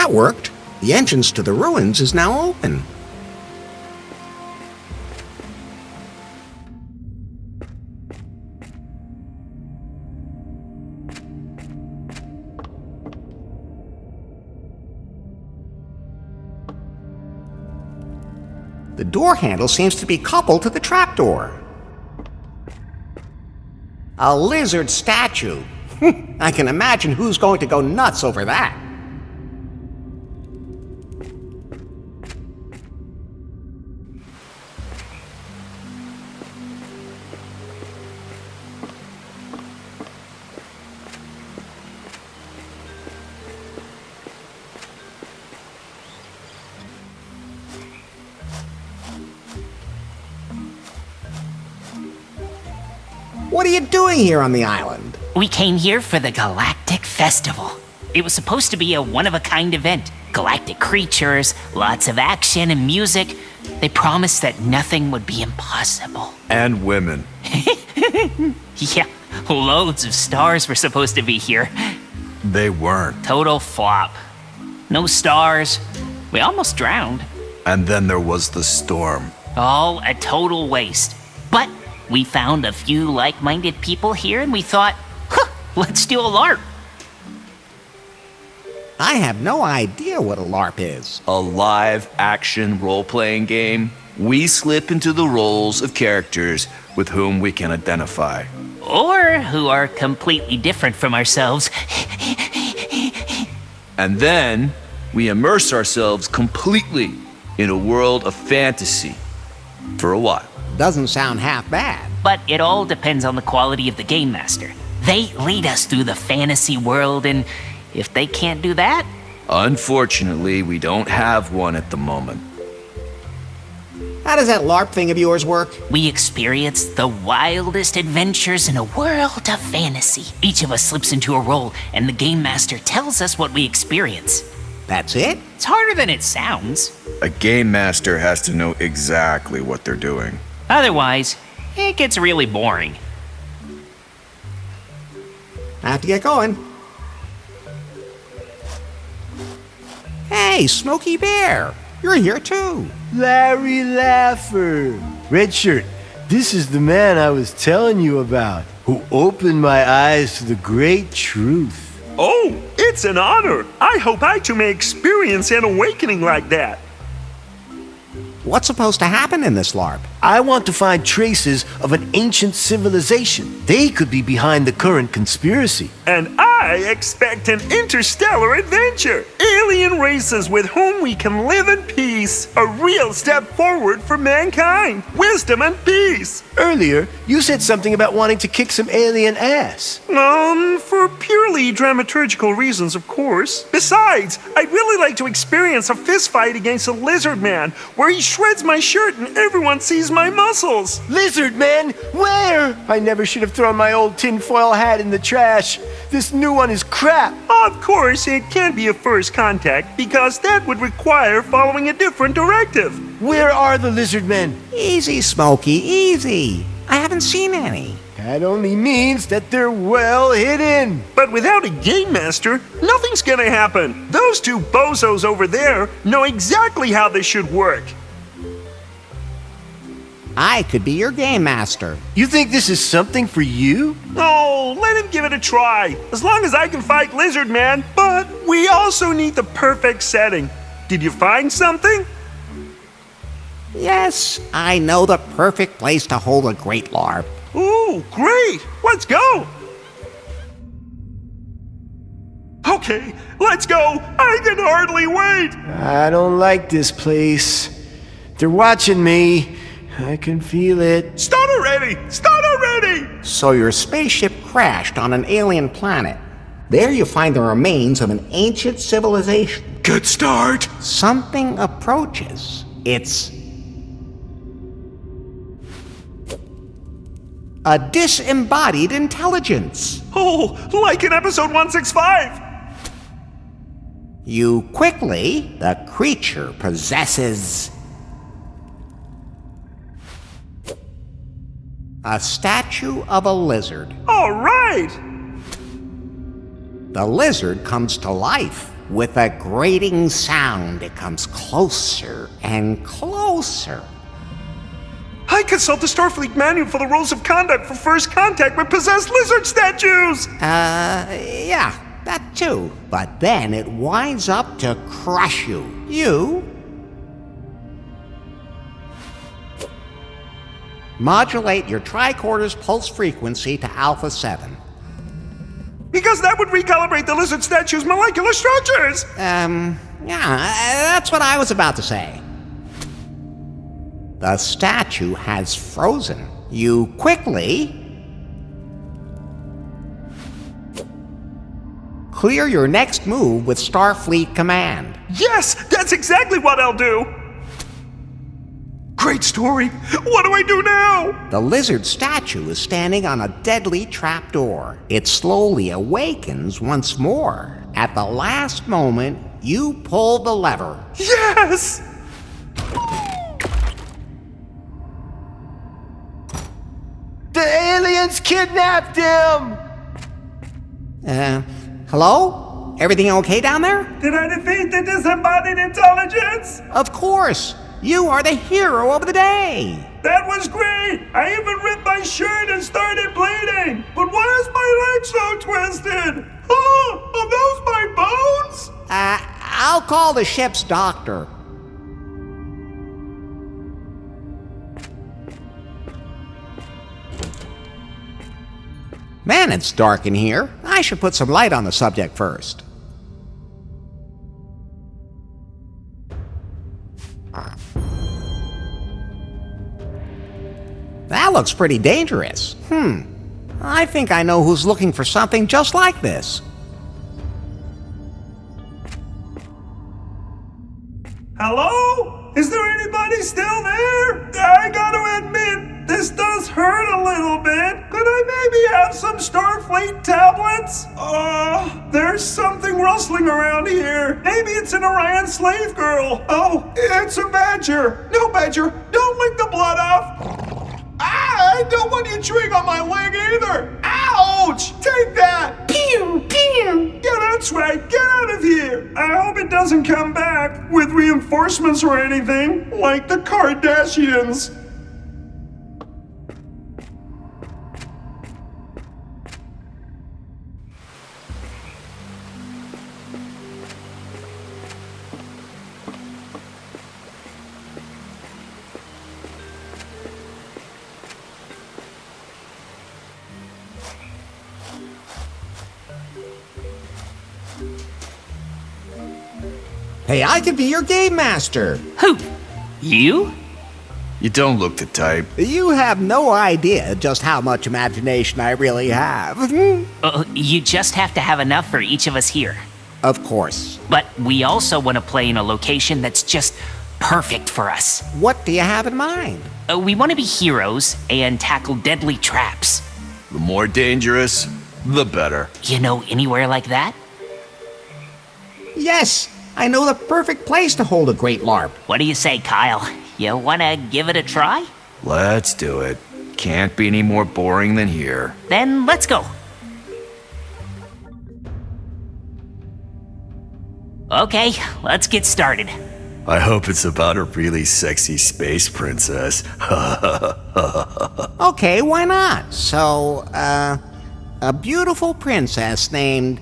That worked. The entrance to the ruins is now open. The door handle seems to be coupled to the trapdoor. A lizard statue. I can imagine who's going to go nuts over that. What are you doing here on the island? We came here for the Galactic Festival. It was supposed to be a one-of-a-kind event. Galactic creatures, lots of action and music. They promised that nothing would be impossible. And women. Yeah, loads of stars were supposed to be here. They weren't. Total flop. No stars. We almost drowned. And then there was the storm. All a total waste. But we found a few like-minded people here and we thought, let's do a LARP. I have no idea what a LARP is. A live-action role-playing game. We slip into the roles of characters with whom we can identify. Or who are completely different from ourselves. And then we immerse ourselves completely in a world of fantasy for a while. Doesn't sound half bad. But it all depends on the quality of the Game Master. They lead us through the fantasy world, and if they can't do that... Unfortunately, we don't have one at the moment. How does that LARP thing of yours work? We experience the wildest adventures in a world of fantasy. Each of us slips into a role, and the Game Master tells us what we experience. That's it? It's harder than it sounds. A Game Master has to know exactly what they're doing. Otherwise, it gets really boring. I have to get going. Hey, Smokey Bear, you're here too. Larry Laffer. Red Shirt, this is the man I was telling you about, who opened my eyes to the great truth. Oh, it's an honor. I hope I too may experience an awakening like that. What's supposed to happen in this LARP? I want to find traces of an ancient civilization. They could be behind the current conspiracy. And I expect an interstellar adventure. Alien races with whom we can live in peace. A real step forward for mankind. Wisdom and peace. Earlier, you said something about wanting to kick some alien ass. For purely dramaturgical reasons, of course. Besides, I'd really like to experience a fistfight against a lizard man, where he shreds my shirt and everyone sees my muscles. Lizard man? Where? I never should have thrown my old tinfoil hat in the trash. This new one is crap. Of course, it can't be a first contact, because that would require following a different directive. Where are the lizard men? Easy, Smokey, easy. I haven't seen any. That only means that they're well hidden. But without a Game Master, nothing's gonna happen. Those two bozos over there know exactly how this should work. I could be your Game Master. You think this is something for you? Oh, let him give it a try. As long as I can fight Lizard Man. But we also need the perfect setting. Did you find something? Yes, I know the perfect place to hold a great LARP. Ooh, great! Let's go! Okay, let's go! I can hardly wait! I don't like this place. They're watching me. I can feel it. Start already! Start already! So your spaceship crashed on an alien planet. There you find the remains of an ancient civilization. Good start! Something approaches. It's a disembodied intelligence. Oh, like in episode 165! The creature possesses a statue of a lizard. All right! The lizard comes to life. With a grating sound, it comes closer and closer. I consult the Starfleet manual for the rules of conduct for first contact with possessed lizard statues! Yeah, that too. But then it winds up to crush you. You modulate your tricorder's pulse frequency to Alpha 7. Because that would recalibrate the lizard statue's molecular structures! Yeah, that's what I was about to say. The statue has frozen. You quickly clear your next move with Starfleet Command. Yes, that's exactly what I'll do! Great story! What do I do now? The lizard statue is standing on a deadly trapdoor. It slowly awakens once more. At the last moment, you pull the lever. Yes! The aliens kidnapped him! Hello? Everything okay down there? Did I defeat the disembodied intelligence? Of course! You are the hero of the day! That was great! I even ripped my shirt and started bleeding! But why is my leg so twisted? Oh, are those my bones? I'll call the ship's doctor. Man, it's dark in here. I should put some light on the subject first. That looks pretty dangerous. I think I know who's looking for something just like this. Hello? Is there anybody still there? I gotta admit, this does hurt a little bit. Could I maybe have some Starfleet tablets? There's something rustling around here. Maybe it's an Orion slave girl. Oh, it's a badger. No, badger, don't lick the blood off. I don't want you chewing on my leg either! Ouch! Take that! Pew! Pew! Yeah, that's right, get out of here! I hope it doesn't come back with reinforcements or anything, like the Kardashians. Hey, I could be your game master. Who? You? You don't look the type. You have no idea just how much imagination I really have. You just have to have enough for each of us here. Of course. But we also want to play in a location that's just perfect for us. What do you have in mind? We want to be heroes and tackle deadly traps. The more dangerous, the better. You know anywhere like that? Yes, I know the perfect place to hold a great LARP. What do you say, Kyle? You want to give it a try? Let's do it. Can't be any more boring than here. Then let's go. Okay, let's get started. I hope it's about a really sexy space princess. Okay, why not? So, a beautiful princess named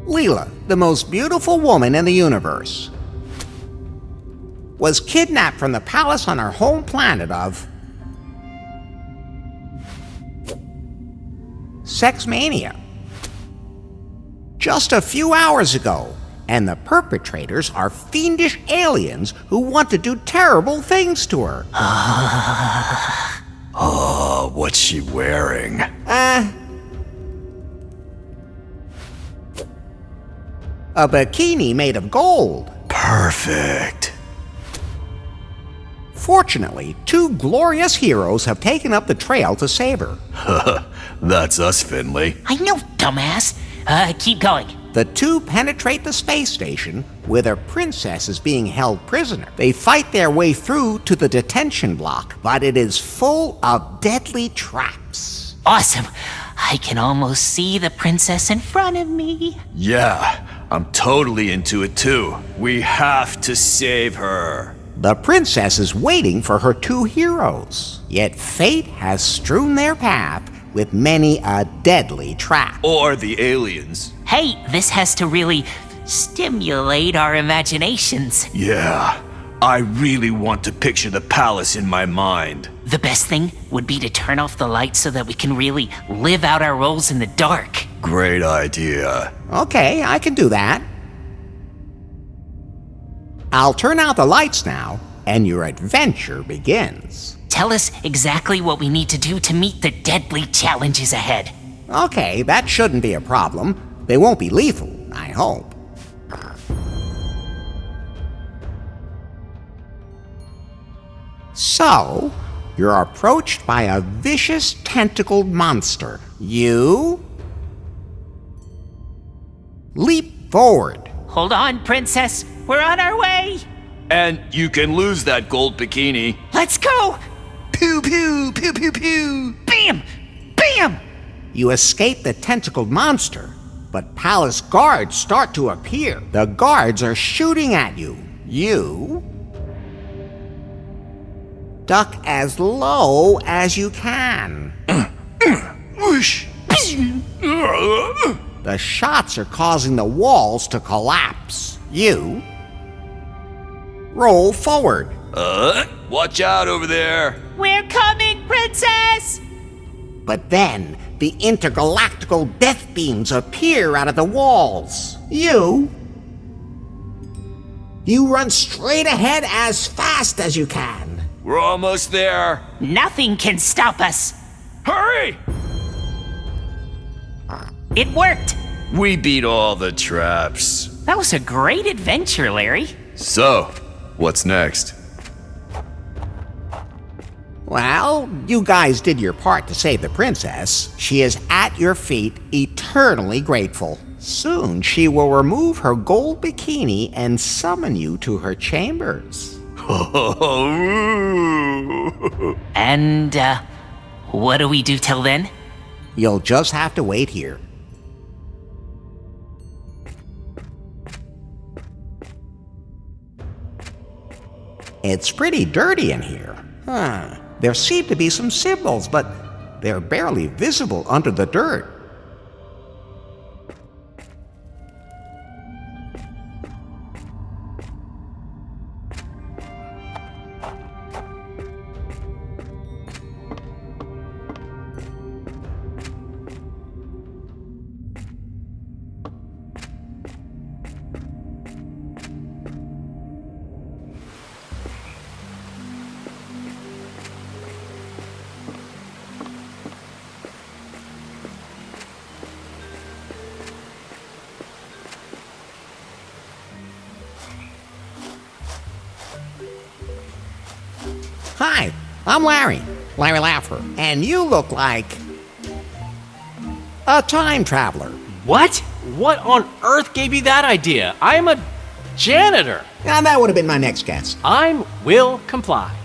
Leela, the most beautiful woman in the universe, was kidnapped from the palace on her home planet of Sexmania just a few hours ago, and the perpetrators are fiendish aliens who want to do terrible things to her. Oh, what's she wearing? A bikini made of gold. Perfect. Fortunately, two glorious heroes have taken up the trail to save her. That's us, Finley. I know, dumbass. Keep going. The two penetrate the space station where their princess is being held prisoner. They fight their way through to the detention block, but it is full of deadly traps. Awesome. I can almost see the princess in front of me. Yeah, I'm totally into it too. We have to save her. The princess is waiting for her two heroes, yet fate has strewn their path with many a deadly trap. Or the aliens. Hey, this has to really stimulate our imaginations. Yeah, I really want to picture the palace in my mind. The best thing would be to turn off the lights so that we can really live out our roles in the dark. Great idea. Okay, I can do that. I'll turn out the lights now, and your adventure begins. Tell us exactly what we need to do to meet the deadly challenges ahead. Okay, that shouldn't be a problem. They won't be lethal, I hope. So, you're approached by a vicious tentacled monster. You leap forward. Hold on, princess. We're on our way. And you can lose that gold bikini. Let's go. Pew, pew, pew, pew, pew. Bam! Bam! You escape the tentacled monster, but palace guards start to appear. The guards are shooting at you. You duck as low as you can. Whoosh. The shots are causing the walls to collapse. You roll forward. Watch out over there. We're coming, princess! But then the intergalactical death beams appear out of the walls. You run straight ahead as fast as you can. We're almost there. Nothing can stop us. Hurry! It worked. We beat all the traps. That was a great adventure, Larry. So, what's next? Well, you guys did your part to save the princess. She is at your feet, eternally grateful. Soon she will remove her gold bikini and summon you to her chambers. And, what do we do till then? You'll just have to wait here. It's pretty dirty in here. There seem to be some symbols, but they're barely visible under the dirt. Hi, I'm Larry Laffer, and you look like a time traveler. What? What on earth gave you that idea? I'm a janitor. Now, that would have been my next guess. I will comply.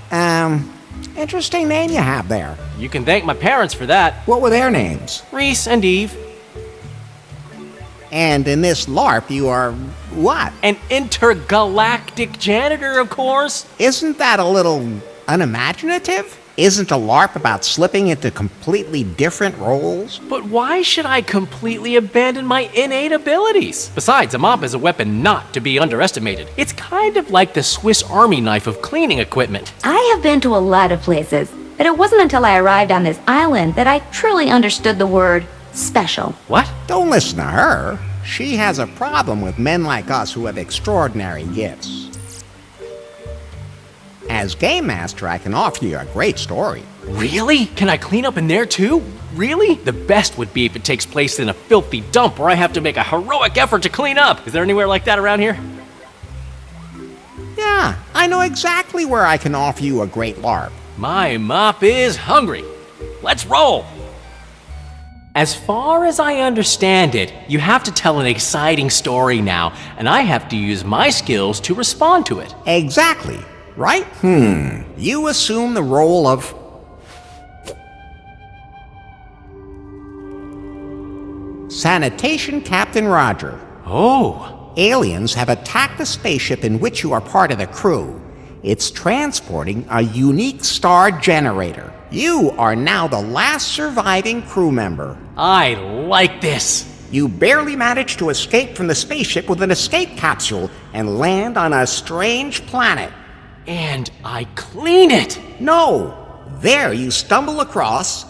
Interesting name you have there. You can thank my parents for that. What were their names? Reese and Eve. And in this LARP, you are what? An intergalactic janitor, of course. Isn't that a little unimaginative? Isn't a LARP about slipping into completely different roles? But why should I completely abandon my innate abilities? Besides, a mop is a weapon not to be underestimated. It's kind of like the Swiss Army knife of cleaning equipment. I have been to a lot of places, but it wasn't until I arrived on this island that I truly understood the word special. What? Don't listen to her. She has a problem with men like us who have extraordinary gifts. As Game Master, I can offer you a great story. Really? Can I clean up in there too? Really? The best would be if it takes place in a filthy dump where I have to make a heroic effort to clean up. Is there anywhere like that around here? Yeah, I know exactly where I can offer you a great LARP. My mop is hungry. Let's roll. As far as I understand it, you have to tell an exciting story now, and I have to use my skills to respond to it. Exactly. Right? You assume the role of Sanitation Captain Roger. Oh. Aliens have attacked the spaceship in which you are part of the crew. It's transporting a unique star generator. You are now the last surviving crew member. I like this. You barely managed to escape from the spaceship with an escape capsule and land on a strange planet. And I clean it. No. There you stumble across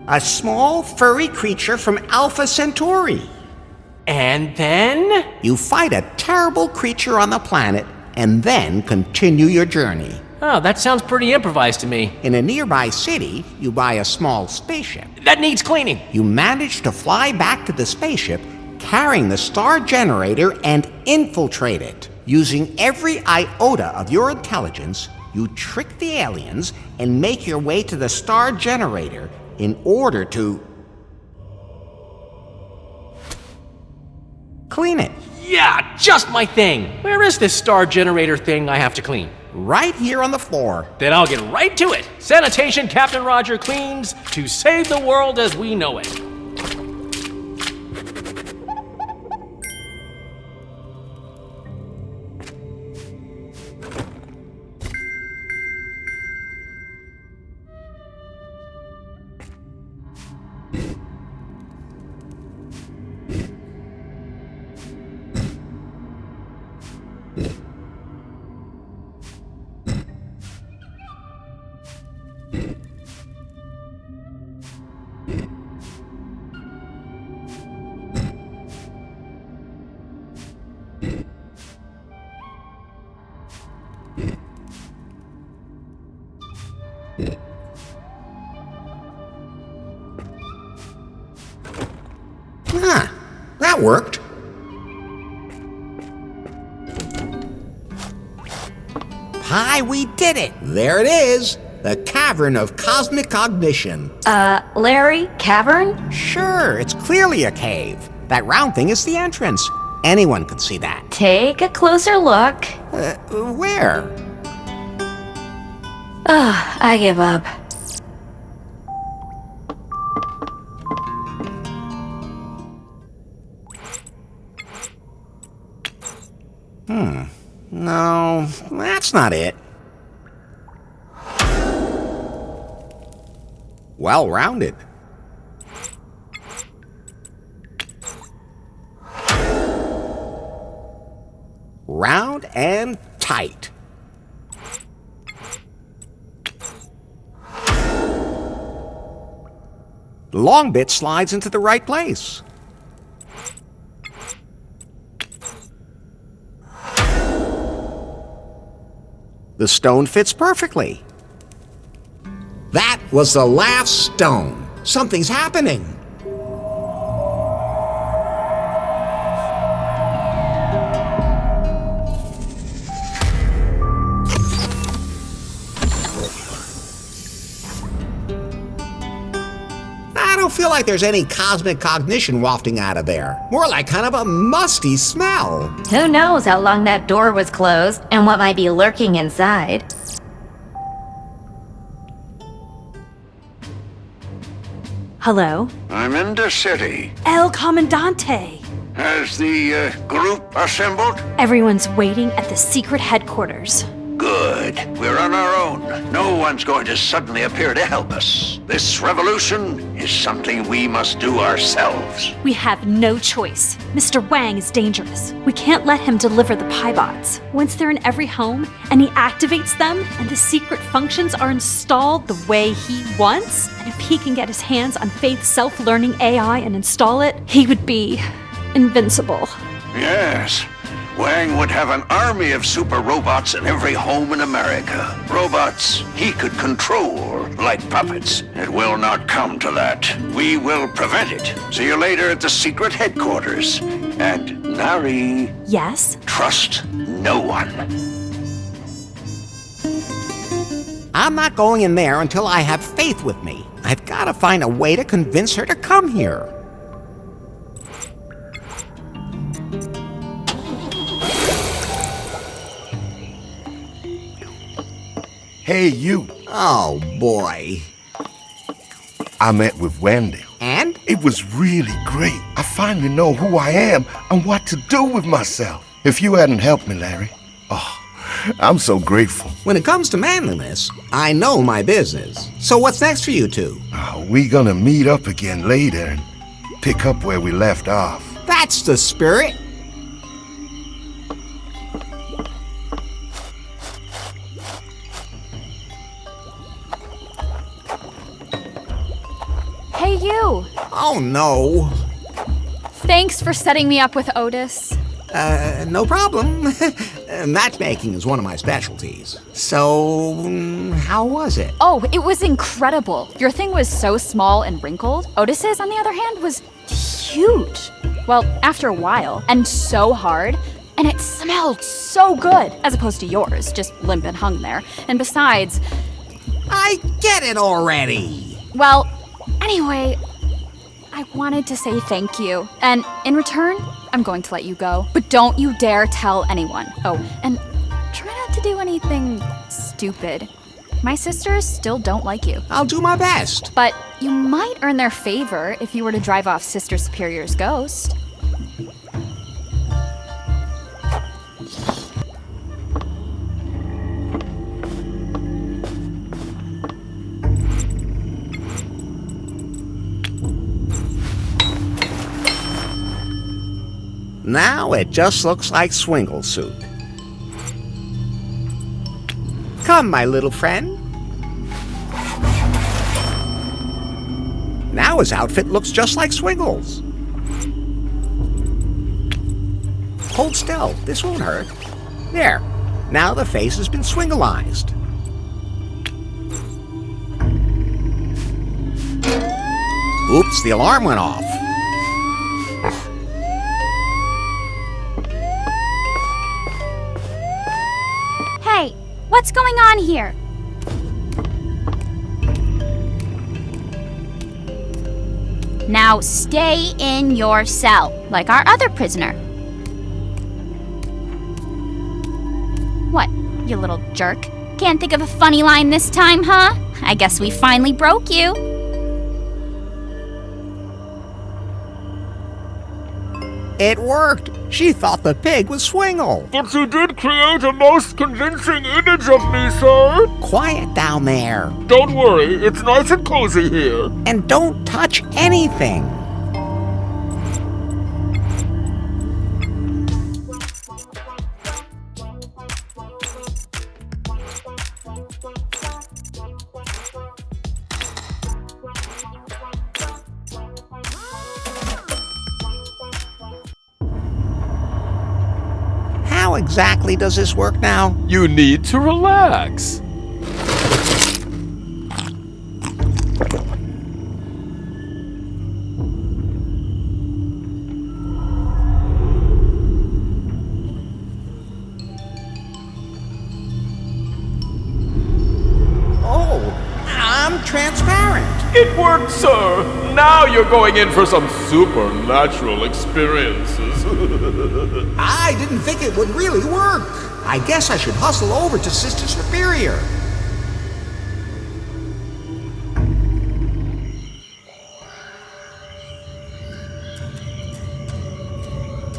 a small furry creature from Alpha Centauri. And then? You fight a terrible creature on the planet and then continue your journey. Oh, that sounds pretty improvised to me. In a nearby city, you buy a small spaceship. That needs cleaning. You manage to fly back to the spaceship, carrying the star generator and infiltrate it. Using every iota of your intelligence, you trick the aliens and make your way to the star generator in order to clean it. Yeah, just my thing. Where is this star generator thing I have to clean? Right here on the floor. Then I'll get right to it. Sanitation Captain Roger cleans to save the world as we know it. Ah, that worked. Hi, we did it! There it is! The Cavern of Cosmic Cognition. Larry, cavern? Sure, it's clearly a cave. That round thing is the entrance. Anyone can see that. Take a closer look. Where? I give up. No, that's not it. Well rounded. Round and tight. The long bit slides into the right place. The stone fits perfectly. That was the last stone. Something's happening. I don't feel like there's any cosmic cognition wafting out of there. More like kind of a musty smell. Who knows how long that door was closed and what might be lurking inside. Hello? I'm in the city. El Comandante. Has the group assembled? Everyone's waiting at the secret headquarters. Good. We're on our own. No one's going to suddenly appear to help us. This revolution is something we must do ourselves. We have no choice. Mr. Wang is dangerous. We can't let him deliver the Piebots. Once they're in every home, and he activates them, and the secret functions are installed the way he wants, and if he can get his hands on Faith's self-learning AI and install it, he would be invincible. Yes. Wang would have an army of super robots in every home in America. Robots he could control like puppets. It will not come to that. We will prevent it. See you later at the secret headquarters. And Nari... Yes? Trust no one. I'm not going in there until I have Faith with me. I've got to find a way to convince her to come here. Hey, you. Oh, boy. I met with Wendy. And? It was really great. I finally know who I am and what to do with myself. If you hadn't helped me, Larry, I'm so grateful. When it comes to manliness, I know my business. So what's next for you two? We gonna meet up again later and pick up where we left off. That's the spirit. Hey, you! Oh, no. Thanks for setting me up with Otis. No problem. Matchmaking is one of my specialties. So, how was it? Oh, it was incredible. Your thing was so small and wrinkled. Otis's, on the other hand, was huge. Well, after a while, and so hard, and it smelled so good, as opposed to yours, just limp and hung there. And besides... I get it already. Well, anyway, I wanted to say thank you. And in return, I'm going to let you go. But don't you dare tell anyone. Oh, and try not to do anything stupid. My sisters still don't like you. I'll do my best. But you might earn their favor if you were to drive off Sister Superior's ghost. Now it just looks like Swingle's suit. Come, my little friend. Now his outfit looks just like Swingle's. Hold still, this won't hurt. There, now the face has been swingleized. Oops, the alarm went off. Hey, what's going on here? Now stay in your cell, like our other prisoner. What, you little jerk? Can't think of a funny line this time, huh? I guess we finally broke you. It worked. She thought the pig was Swingle. But you did create a most convincing image of me, sir. Quiet down there. Don't worry, it's nice and cozy here. And don't touch anything. How exactly does this work now? You need to relax. Oh, I'm transparent. It worked, sir. Now you're going in for some supernatural experiences. I didn't think it would really work. I guess I should hustle over to Sister Superior.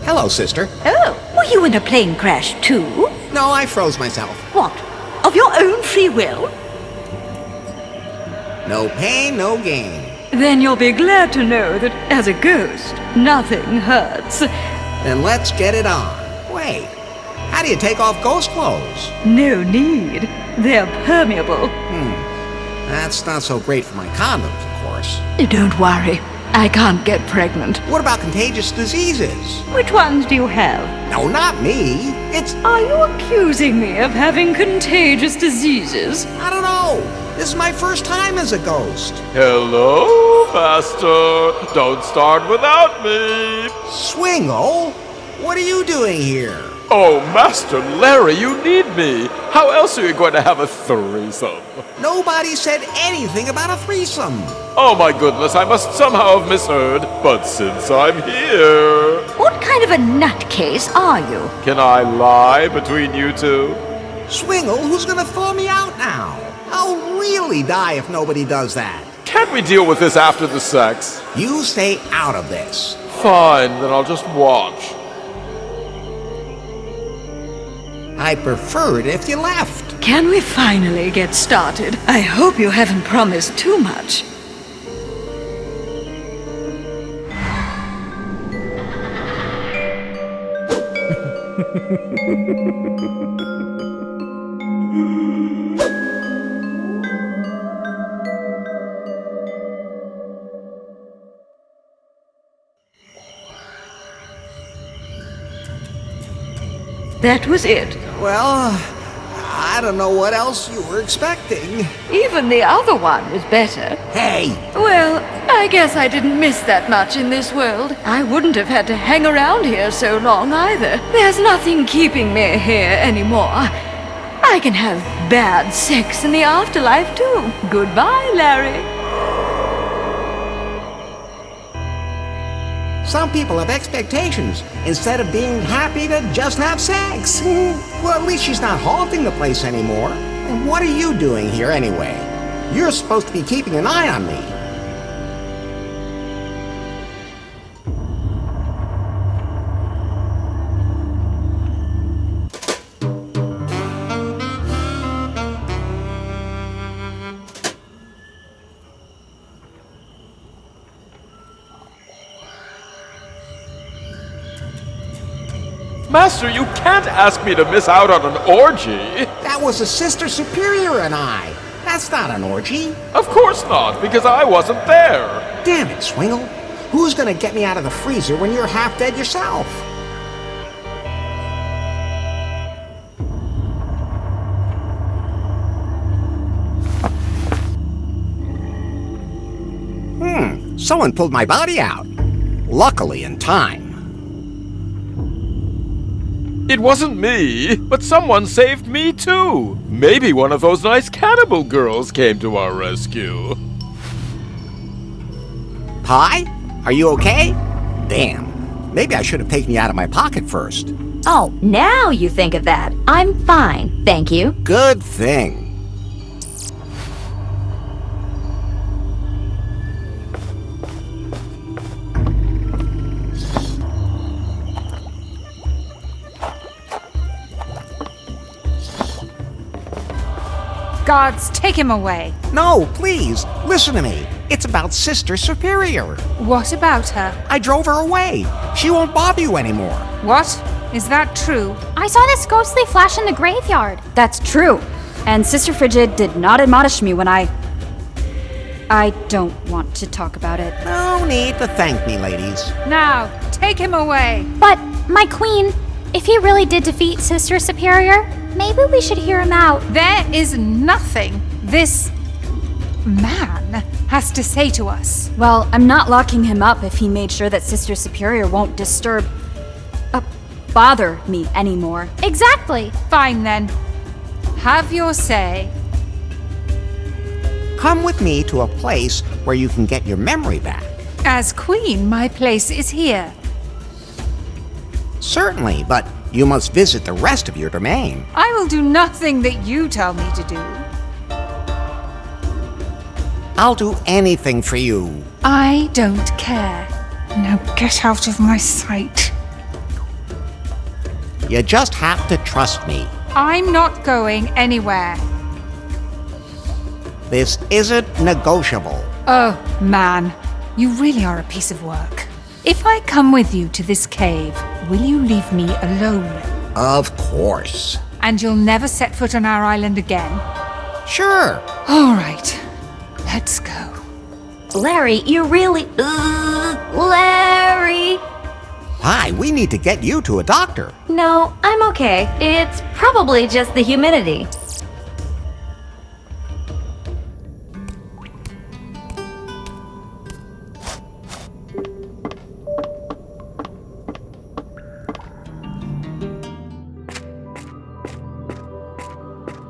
Hello, sister. Oh, were you in a plane crash too? No, I froze myself. What? Of your own free will? No pain, no gain. Then you'll be glad to know that as a ghost, nothing hurts. Then let's get it on. Wait, how do you take off ghost clothes? No need. They're permeable. That's not so great for my condoms, of course. Don't worry. I can't get pregnant. What about contagious diseases? Which ones do you have? No, not me. It's... Are you accusing me of having contagious diseases? I don't know. This is my first time as a ghost. Hello, Master. Don't start without me. Swingle? What are you doing here? Oh, Master Larry, you need me. How else are you going to have a threesome? Nobody said anything about a threesome. Oh my goodness, I must somehow have misheard. But since I'm here... What kind of a nutcase are you? Can I lie between you two? Swingle, who's gonna throw me out now? I'll really die if nobody does that. Can't we deal with this after the sex? You stay out of this. Fine, then I'll just watch. I'd prefer it if you left. Can we finally get started? I hope you haven't promised too much. That was it. Well, I don't know what else you were expecting. Even the other one was better. Hey! Well, I guess I didn't miss that much in this world. I wouldn't have had to hang around here so long either. There's nothing keeping me here anymore. I can have bad sex in the afterlife too. Goodbye, Larry. Some people have expectations instead of being happy to just have sex. Well, at least she's not haunting the place anymore. And what are you doing here anyway? You're supposed to be keeping an eye on me. Master, you can't ask me to miss out on an orgy. That was a Sister Superior and I. That's not an orgy. Of course not, because I wasn't there. Damn it, Swingle. Who's gonna get me out of the freezer when you're half dead yourself? Someone pulled my body out. Luckily in time. It wasn't me, but someone saved me too. Maybe one of those nice cannibal girls came to our rescue. Pie? Are you okay? Damn. Maybe I should have taken you out of my pocket first. Oh, now you think of that. I'm fine, thank you. Good thing. Gods, take him away. No, please, listen to me. It's about Sister Superior. What about her? I drove her away. She won't bother you anymore. What? Is that true? I saw this ghostly flash in the graveyard. That's true. And Sister Frigid did not admonish me when I don't want to talk about it. No need to thank me, ladies. Now, take him away. But, my queen, if he really did defeat Sister Superior, maybe we should hear him out. There is nothing this man has to say to us. Well, I'm not locking him up if he made sure that Sister Superior won't bother me anymore. Exactly. Fine then. Have your say. Come with me to a place where you can get your memory back. As queen, my place is here. Certainly, but you must visit the rest of your domain. I will do nothing that you tell me to do. I'll do anything for you. I don't care. Now get out of my sight. You just have to trust me. I'm not going anywhere. This isn't negotiable. Oh, man. You really are a piece of work. If I come with you to this cave, will you leave me alone? Of course. And you'll never set foot on our island again? Sure. All right. Let's go. Larry, you really... Larry! Hi, we need to get you to a doctor. No, I'm okay. It's probably just the humidity.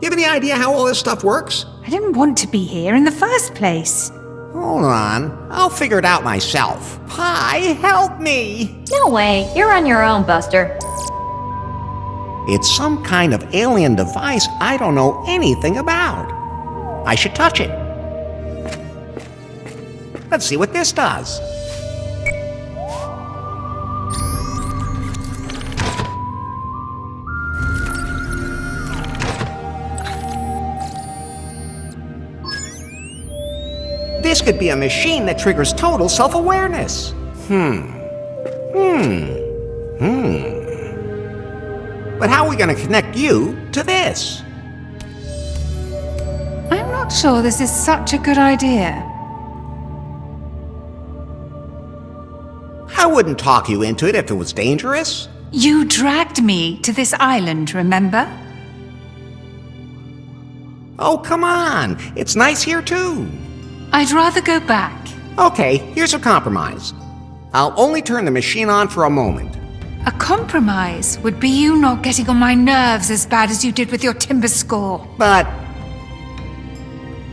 You have any idea how all this stuff works? I didn't want to be here in the first place. Hold on. I'll figure it out myself. Pie, help me! No way. You're on your own, Buster. It's some kind of alien device I don't know anything about. I should touch it. Let's see what this does. This could be a machine that triggers total self-awareness. But how are we going to connect you to this? I'm not sure this is such a good idea. I wouldn't talk you into it if it was dangerous. You dragged me to this island, remember? Oh, come on. It's nice here, too. I'd rather go back. Okay, here's a compromise. I'll only turn the machine on for a moment. A compromise would be you not getting on my nerves as bad as you did with your timber score. But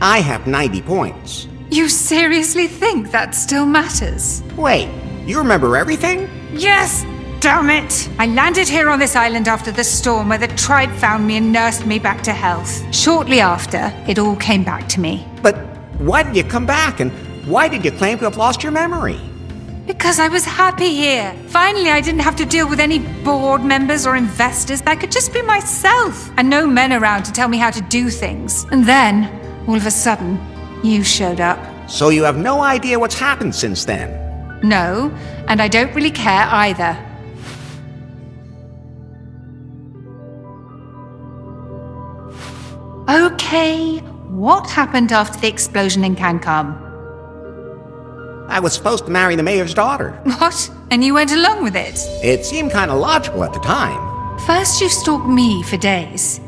I have 90 points. You seriously think that still matters? Wait, you remember everything? Yes! Damn it! I landed here on this island after the storm where the tribe found me and nursed me back to health. Shortly after, it all came back to me. But why did you come back, and why did you claim to have lost your memory? Because I was happy here. Finally, I didn't have to deal with any board members or investors. I could just be myself, and no men around to tell me how to do things. And then, all of a sudden, you showed up. So you have no idea what's happened since then? No, and I don't really care either. Okay, what happened after the explosion in Cancun? I was supposed to marry the mayor's daughter. What? And you went along with it? It seemed kind of logical at the time. First you stalked me for days,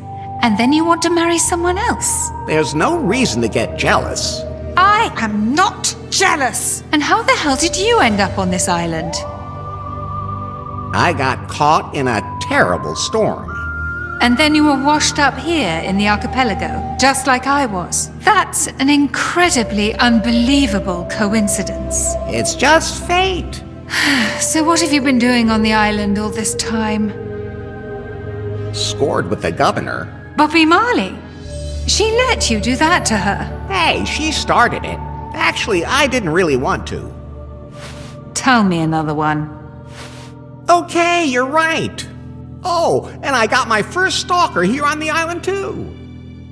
and then you want to marry someone else. There's no reason to get jealous. I am not jealous! And how the hell did you end up on this island? I got caught in a terrible storm. And then you were washed up here in the archipelago, just like I was. That's an incredibly unbelievable coincidence. It's just fate. So what have you been doing on the island all this time? Scored with the governor. Bobby Marley? She let you do that to her? Hey, she started it. Actually, I didn't really want to. Tell me another one. Okay, you're right. Oh, and I got my first stalker here on the island, too.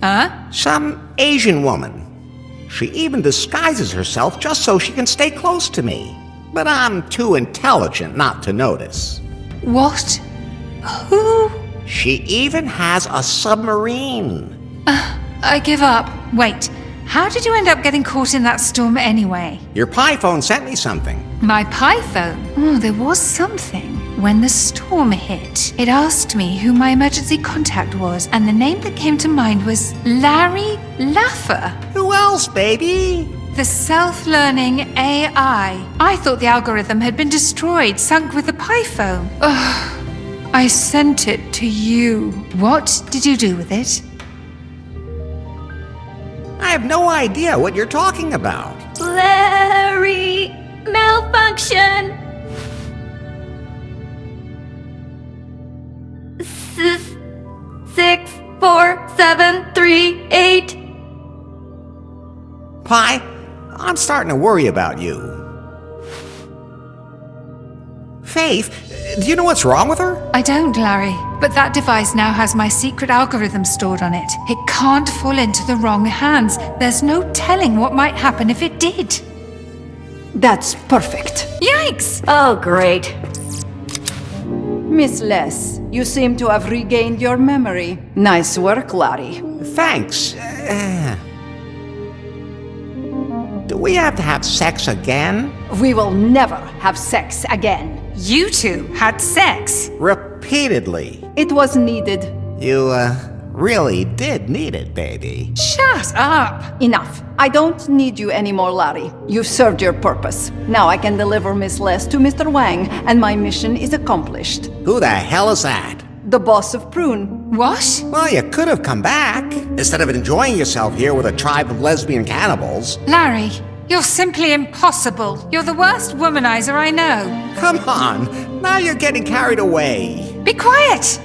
Huh? Some Asian woman. She even disguises herself just so she can stay close to me. But I'm too intelligent not to notice. What? Who? She even has a submarine. I give up. Wait, how did you end up getting caught in that storm anyway? Your pie phone sent me something. My pie phone? Oh, there was something. When the storm hit, it asked me who my emergency contact was, and the name that came to mind was Larry Laffer. Who else, baby? The self-learning AI. I thought the algorithm had been destroyed, sunk with the pie phone. Ugh. I sent it to you. What did you do with it? I have no idea what you're talking about. Larry, malfunction. 6, 4, 7, 3, 8. Pie, I'm starting to worry about you. Faith, do you know what's wrong with her? I don't, Larry. But that device now has my secret algorithm stored on it. It can't fall into the wrong hands. There's no telling what might happen if it did. That's perfect. Yikes! Oh, great. Miss Les, you seem to have regained your memory. Nice work, Larry. Thanks. Do we have to have sex again? We will never have sex again. You two had sex? Repeatedly. It was needed. You, really did need it, baby. Shut up! Enough. I don't need you anymore, Larry. You've served your purpose. Now I can deliver Miss Les to Mr. Wang, and my mission is accomplished. Who the hell is that? The boss of Prune. What? Well, you could have come back, instead of enjoying yourself here with a tribe of lesbian cannibals. Larry, you're simply impossible. You're the worst womanizer I know. Come on, now you're getting carried away. Be quiet!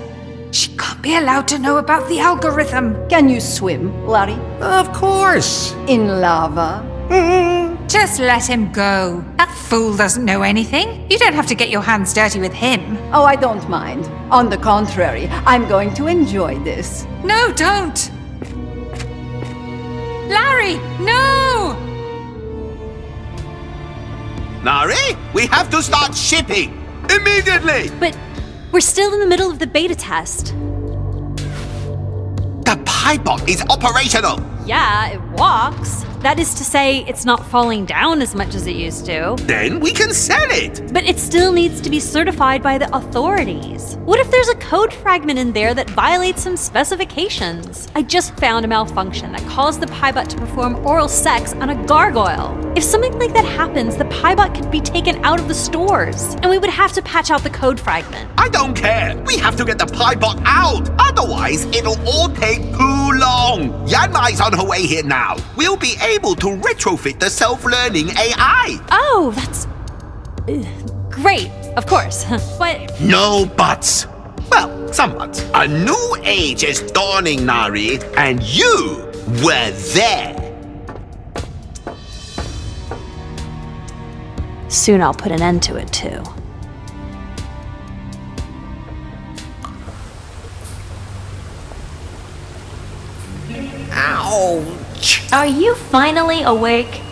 She can't be allowed to know about the algorithm. Can you swim, Larry? Of course. In lava? Just let him go. That fool doesn't know anything. You don't have to get your hands dirty with him. Oh, I don't mind. On the contrary, I'm going to enjoy this. No, don't! Larry, no! Nari, we have to start shipping! Immediately! But we're still in the middle of the beta test. The piebot is operational! Yeah, it walks. That is to say, it's not falling down as much as it used to. Then we can sell it! But it still needs to be certified by the authorities. What if there's a code fragment in there that violates some specifications? I just found a malfunction that caused the piebot to perform oral sex on a gargoyle. If something like that happens, the piebot could be taken out of the stores, and we would have to patch out the code fragment. I don't care! We have to get the piebot out! Otherwise, it'll all take too long! Yanmai's on her way here now. We'll be able to retrofit the self-learning AI! Oh, that's... great, of course. But... No buts! Well, some buts. A new age is dawning, Nari, and you were there! Soon I'll put an end to it, too. Ouch! Are you finally awake?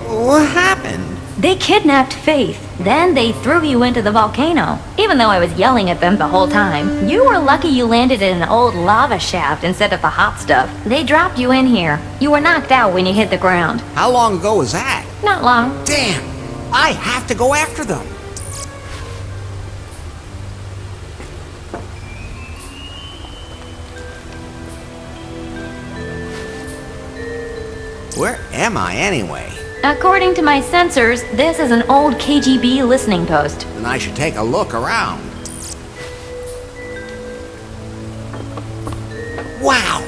What happened? They kidnapped Faith. Then they threw you into the volcano. Even though I was yelling at them the whole time, you were lucky you landed in an old lava shaft instead of the hot stuff. They dropped you in here. You were knocked out when you hit the ground. How long ago was that? Not long. Damn! I have to go after them. Where am I anyway? According to my sensors, this is an old KGB listening post. Then I should take a look around. Wow!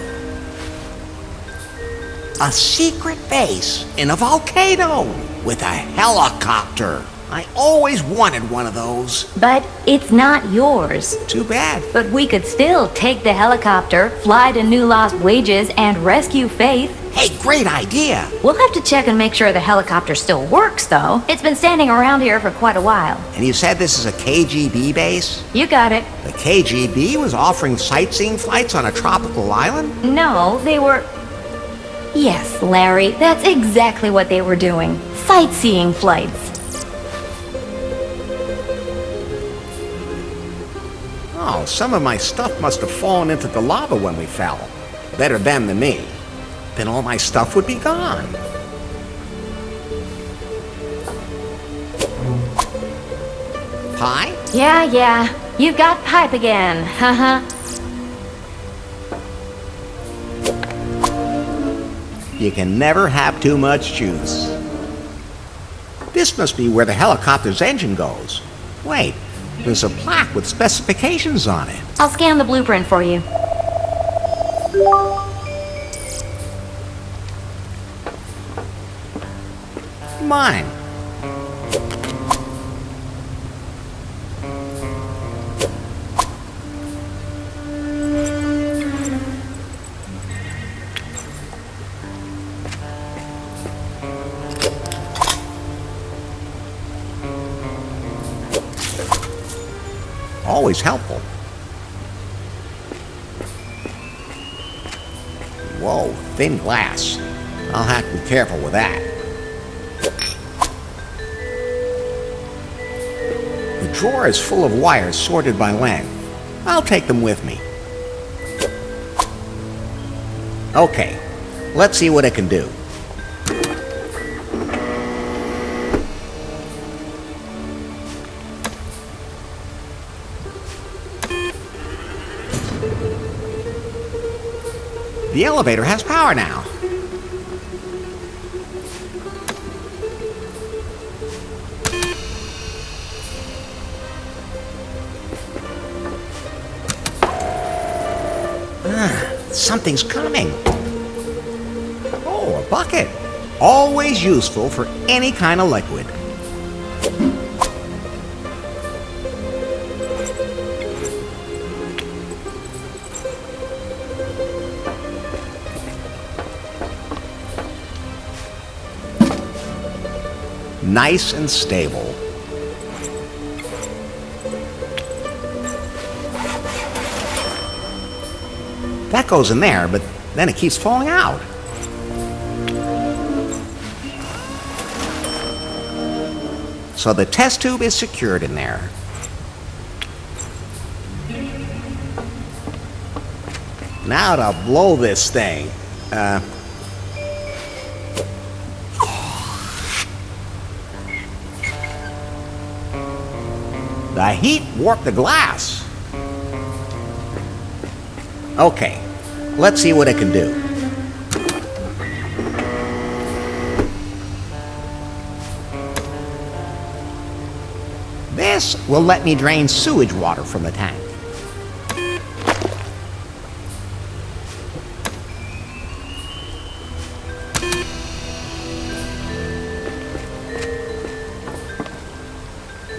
A secret base in a volcano with a helicopter. I always wanted one of those. But it's not yours. Too bad. But we could still take the helicopter, fly to New Lost Wages, and rescue Faith. Hey, great idea. We'll have to check and make sure the helicopter still works, though. It's been standing around here for quite a while. And you said this is a KGB base? You got it. The KGB was offering sightseeing flights on a tropical island? No, they were... Yes, Larry, that's exactly what they were doing. Sightseeing flights. Oh, some of my stuff must have fallen into the lava when we fell. Better them than me. Then all my stuff would be gone. Pie? Yeah. You've got pipe again. Haha. You can never have too much juice. This must be where the helicopter's engine goes. Wait, there's a plaque with specifications on it. I'll scan the blueprint for you. Mine. Always helpful. Whoa, thin glass. I'll have to be careful with that. The drawer is full of wires sorted by length. I'll take them with me. Okay, let's see what it can do. The elevator has power now. Something's coming. Oh, a bucket. Always useful for any kind of liquid. nice and stable. That goes in there, but then it keeps falling out. So the test tube is secured in there. Now to blow this thing. The heat warped the glass. Okay, let's see what it can do. This will let me drain sewage water from the tank.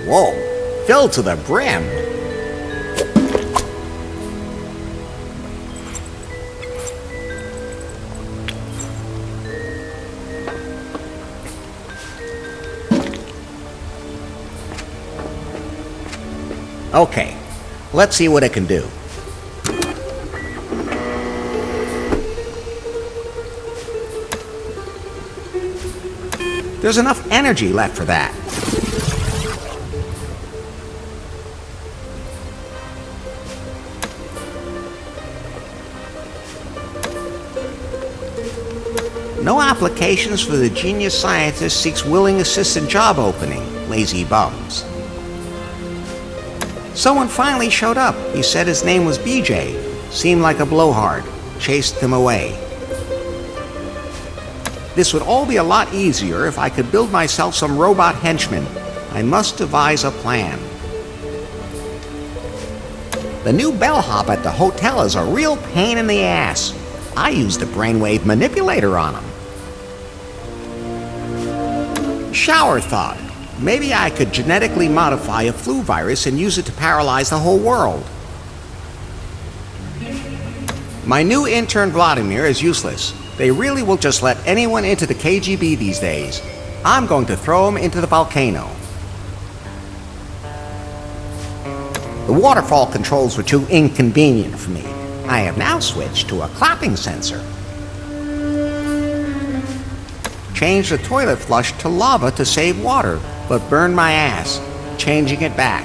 Whoa, filled to the brim. Okay, let's see what it can do. There's enough energy left for that. No applications for the genius scientist seeks willing assistant job opening, lazy bums. Someone finally showed up. He said his name was BJ. Seemed like a blowhard. Chased him away. This would all be a lot easier if I could build myself some robot henchmen. I must devise a plan. The new bellhop at the hotel is a real pain in the ass. I used a brainwave manipulator on him. Shower thought. Maybe I could genetically modify a flu virus and use it to paralyze the whole world. My new intern Vladimir is useless. They really will just let anyone into the KGB these days. I'm going to throw him into the volcano. The waterfall controls were too inconvenient for me. I have now switched to a clapping sensor. Changed the toilet flush to lava to save water, but burned my ass, changing it back.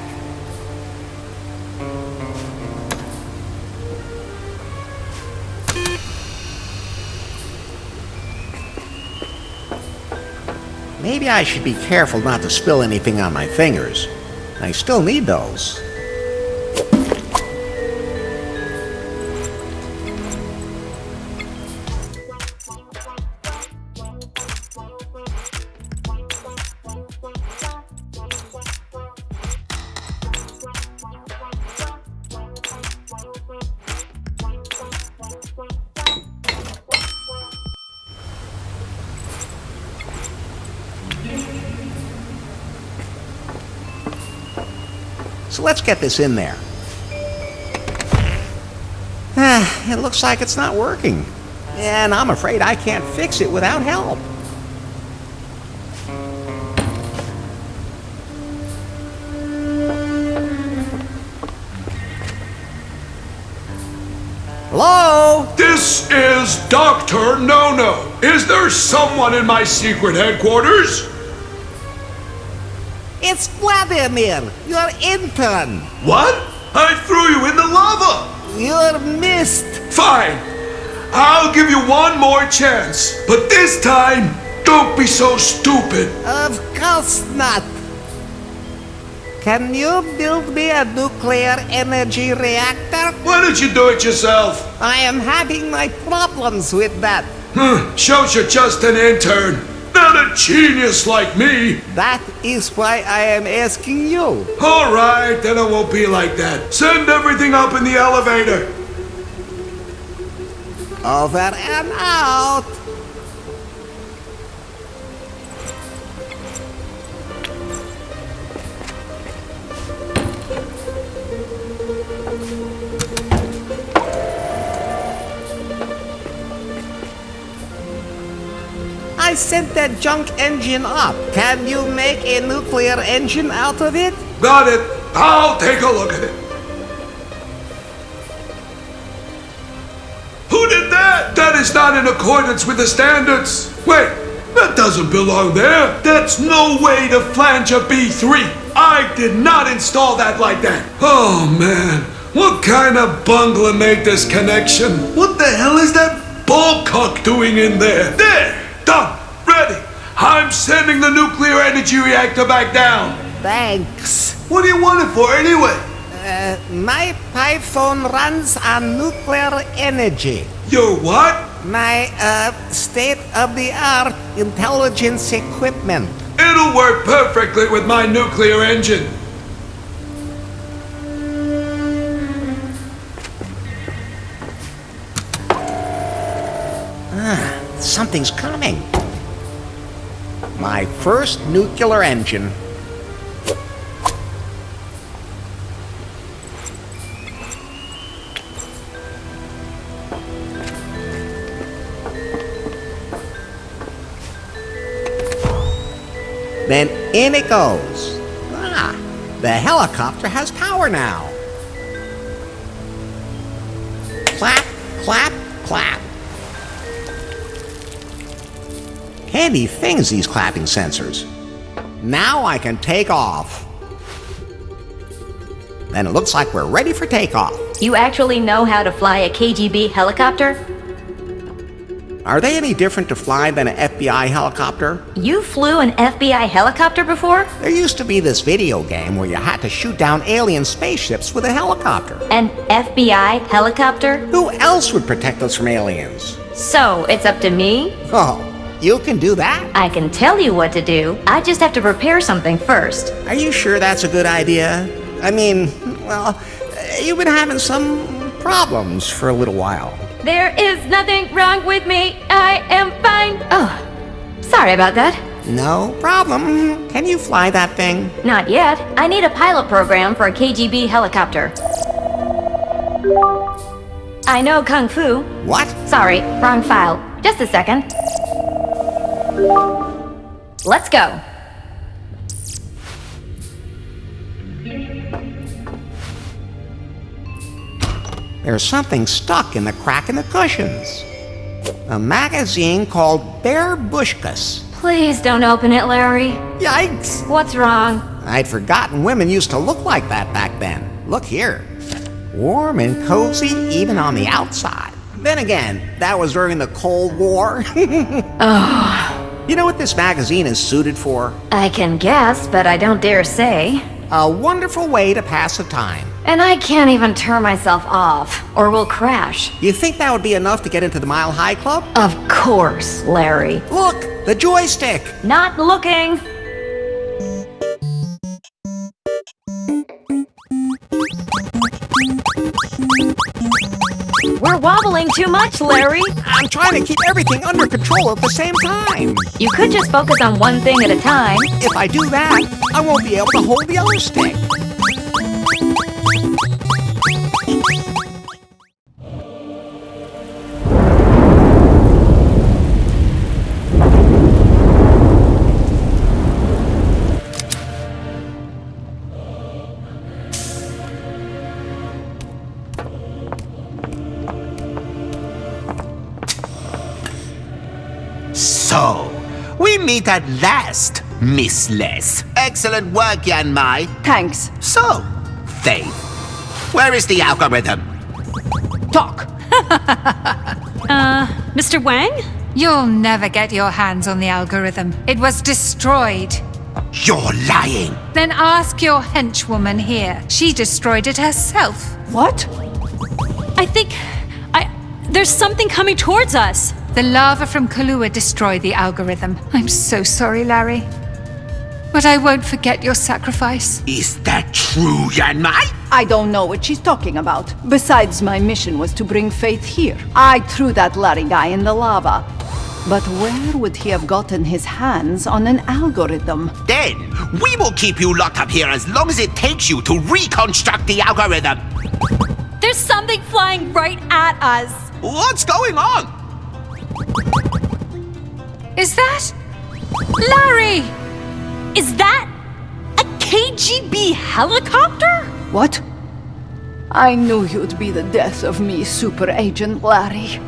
Maybe I should be careful not to spill anything on my fingers. I still need those. So let's get this in there. It looks like it's not working. And I'm afraid I can't fix it without help. Hello? This is Dr. No-No. Is there someone in my secret headquarters? It's Vladimir, your intern. What? I threw you in the lava. You're missed. Fine. I'll give you one more chance. But this time, don't be so stupid. Of course not. Can you build me a nuclear energy reactor? Why don't you do it yourself? I am having my problems with that. Shows you're just an intern. Not a genius like me. That is why I am asking you. All right, then it won't be like that. Send everything up in the elevator. Over and out. I I sent that junk engine up. Can you make a nuclear engine out of it? Got it. I'll take a look at it. Who did that? That is not in accordance with the standards. Wait, that doesn't belong there. That's no way to flange a B3. I did not install that like that. Oh man, what kind of bungler made this connection? What the hell is that bullcock doing in there? There, done, ready. I'm sending the nuclear energy reactor back down. Thanks. What do you want it for anyway? My iPhone runs on nuclear energy. Your what? My, state-of-the-art intelligence equipment. It'll work perfectly with my nuclear engine. Something's coming. My first nuclear engine. Then in it goes. The helicopter has power now. Clap, clap, clap. Handy things, these clapping sensors. Now I can take off. Then it looks like we're ready for takeoff. You actually know how to fly a KGB helicopter? Are they any different to fly than an FBI helicopter? You flew an FBI helicopter before? There used to be this video game where you had to shoot down alien spaceships with a helicopter. An FBI helicopter? Who else would protect us from aliens? So, it's up to me? Oh, you can do that? I can tell you what to do. I just have to prepare something first. Are you sure that's a good idea? I mean, well, you've been having some problems for a little while. There is nothing wrong with me. I am fine. Oh, sorry about that. No problem. Can you fly that thing? Not yet. I need a pilot program for a KGB helicopter. I know Kung Fu. What? Sorry, wrong file. Just a second. Let's go. There's something stuck in the crack in the cushions. A magazine called Barebushkas. Please don't open it, Larry. Yikes! What's wrong? I'd forgotten women used to look like that back then. Look here. Warm and cozy even on the outside. Then again, that was during the Cold War. Oh. You know what this magazine is suited for? I can guess, but I don't dare say. A wonderful way to pass the time. And I can't even turn myself off, or we'll crash. You think that would be enough to get into the Mile High Club? Of course, Larry. Look, the joystick. Not looking. We're wobbling too much, Larry. I'm trying to keep everything under control at the same time. You could just focus on one thing at a time. If I do that, I won't be able to hold the other stick. So, we meet at last, Miss Les. Excellent work, Yan Mai. Thanks. So, Faith, where is the algorithm? Talk. Mr. Wang? You'll never get your hands on the algorithm. It was destroyed. You're lying. Then ask your henchwoman here. She destroyed it herself. What? I think... There's something coming towards us. The lava from Kahlua destroyed the algorithm. I'm so sorry, Larry. But I won't forget your sacrifice. Is that true, Yan Mai? I don't know what she's talking about. Besides, my mission was to bring Faith here. I threw that Larry guy in the lava. But where would he have gotten his hands on an algorithm? Then, we will keep you locked up here as long as it takes you to reconstruct the algorithm. There's something flying right at us. What's going on? Is that... Larry! Is that a KGB helicopter? What? I knew you'd be the death of me, Super Agent Larry.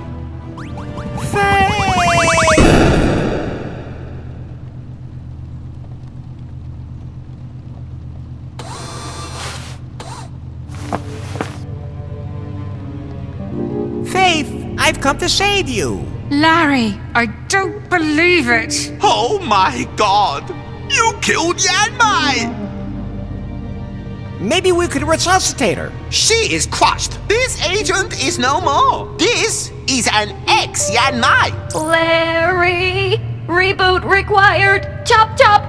Faith, I've come to save you. Larry, I don't believe it. Oh my god! You killed Yan Mai! Maybe we could resuscitate her. She is crushed. This agent is no more. This is an ex-Yan Mai. Larry! Reboot required! Chop chop!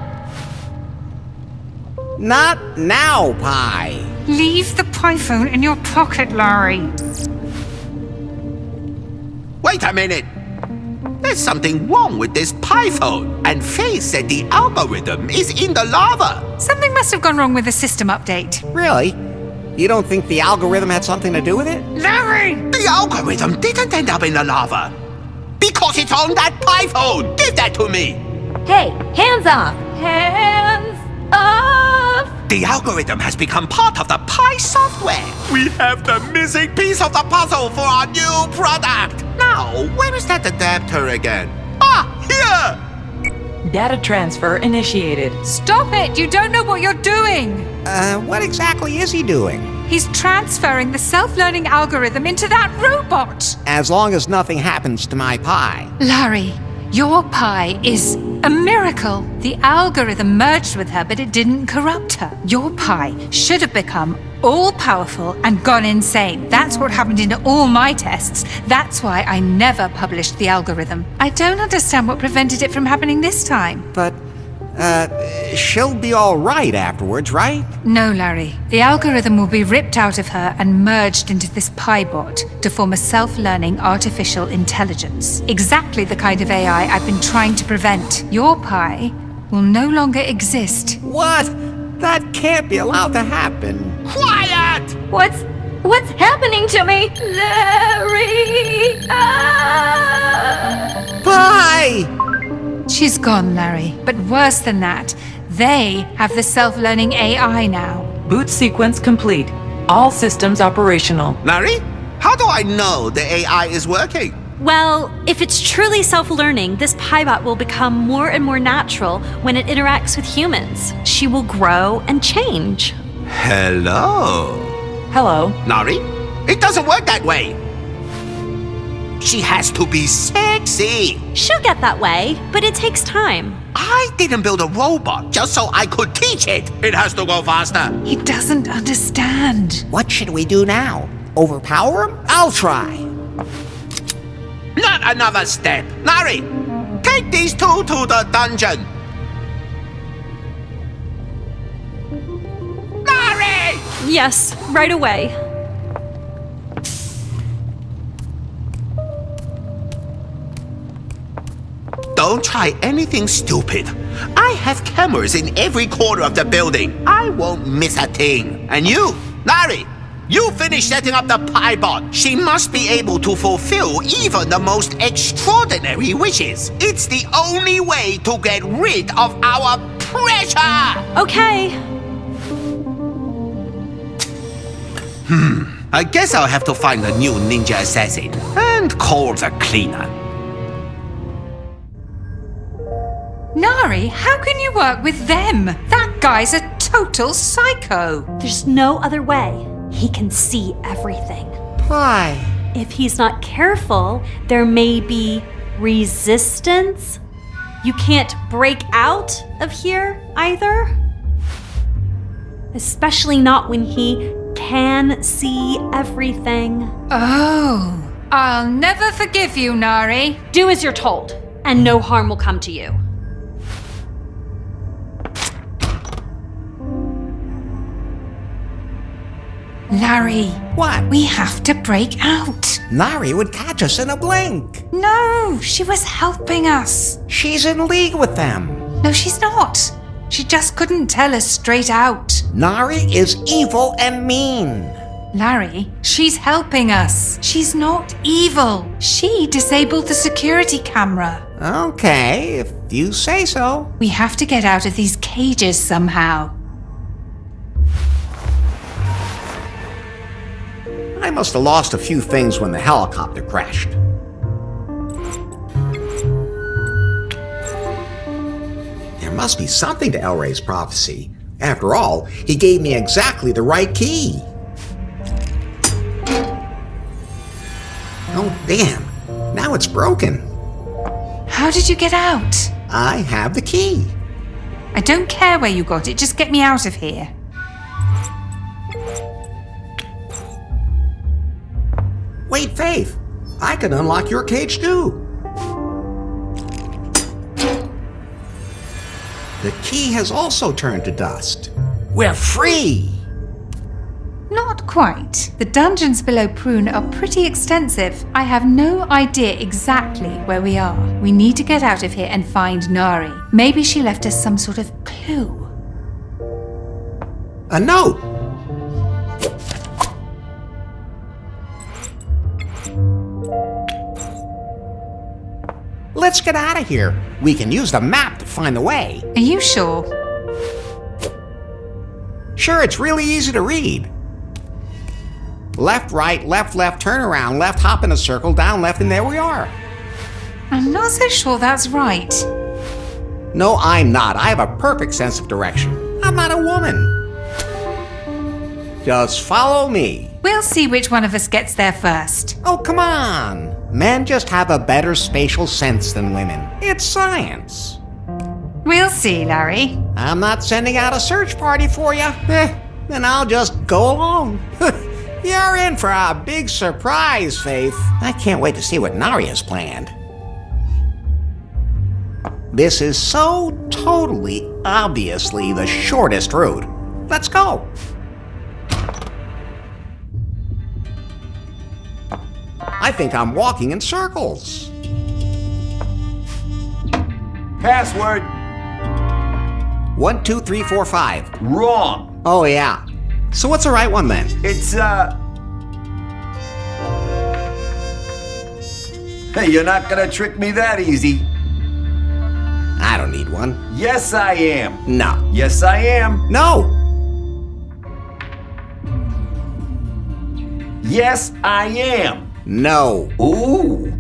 Not now, Pi. Leave the python in your pocket, Larry. Wait a minute. There's something wrong with this python. And Faith said the algorithm is in the lava. Something must have gone wrong with the system update. Really? You don't think the algorithm had something to do with it? Larry! The algorithm didn't end up in the lava. Because it's on that python. Give that to me. Hey, hands off! Hands off! The algorithm has become part of the Pi software. We have the missing piece of the puzzle for our new product. Now, where is that adapter again? Ah, here! Data transfer initiated. Stop it! You don't know what you're doing! What exactly is he doing? He's transferring the self-learning algorithm into that robot! As long as nothing happens to my Pi. Larry, your Pi is a miracle. The algorithm merged with her, but it didn't corrupt her. Your Pi should have become all-powerful and gone insane. That's what happened in all my tests. That's why I never published the algorithm. I don't understand what prevented it from happening this time. But, she'll be all right afterwards, right? No, Larry. The algorithm will be ripped out of her and merged into this Pi-bot to form a self-learning artificial intelligence. Exactly the kind of AI I've been trying to prevent. Your Pi will no longer exist. What? That can't be allowed to happen. Quiet! What's happening to me? Larry! Ah! Pi! She's gone, Larry. But worse than that, they have the self-learning AI now. Boot sequence complete. All systems operational. Larry, how do I know the AI is working? Well, if it's truly self-learning, this Pi-bot will become more and more natural when it interacts with humans. She will grow and change. Hello? Hello. Larry, it doesn't work that way. She has to be sexy. She'll get that way, but it takes time. I didn't build a robot just so I could teach it. It has to go faster. He doesn't understand. What should we do now? Overpower him? I'll try. Not another step. Larry, take these two to the dungeon. Larry! Yes, right away. Don't try anything stupid. I have cameras in every corner of the building. I won't miss a thing. And you, Larry, you finish setting up the Pi-bot. She must be able to fulfill even the most extraordinary wishes. It's the only way to get rid of our pressure! Okay. I guess I'll have to find a new ninja assassin and call the cleaner. Nari, how can you work with them? That guy's a total psycho. There's no other way. He can see everything. Pi. If he's not careful, there may be resistance. You can't break out of here either. Especially not when he can see everything. Oh, I'll never forgive you, Nari. Do as you're told, and no harm will come to you. Larry. What? We have to break out. Nari would catch us in a blink. No, she was helping us. She's in league with them. No, she's not. She just couldn't tell us straight out. Nari is evil and mean. Larry, she's helping us. She's not evil. She disabled the security camera. Okay, if you say so. We have to get out of these cages somehow. I must have lost a few things when the helicopter crashed. There must be something to El Rey's prophecy. After all, he gave me exactly the right key. Oh, damn. Now it's broken. How did you get out? I have the key. I don't care where you got it, just get me out of here. Wait, Faith. I can unlock your cage too. The key has also turned to dust. We're free! Not quite. The dungeons below Prune are pretty extensive. I have no idea exactly where we are. We need to get out of here and find Nari. Maybe she left us some sort of clue. A note! Let's get out of here. We can use the map to find the way. Are you sure? Sure, it's really easy to read. Left, right, left, turn around, left, hop in a circle, down, left, and there we are. I'm not so sure that's right. No, I'm not. I have a perfect sense of direction. I'm not a woman. Just follow me. We'll see which one of us gets there first. Oh, come on. Men just have a better spatial sense than women. It's science. We'll see, Larry. I'm not sending out a search party for you. Then I'll just go along. You're in for a big surprise, Faith. I can't wait to see what Nari has planned. This is so totally, obviously the shortest route. Let's go. I think I'm walking in circles. Password. 1, 2, 3, 4, 5. Wrong. Oh, yeah. So what's the right one then? It's, Hey, you're not gonna trick me that easy. I don't need one. Yes, I am. No. Yes, I am. No. Yes, I am. No. Ooh.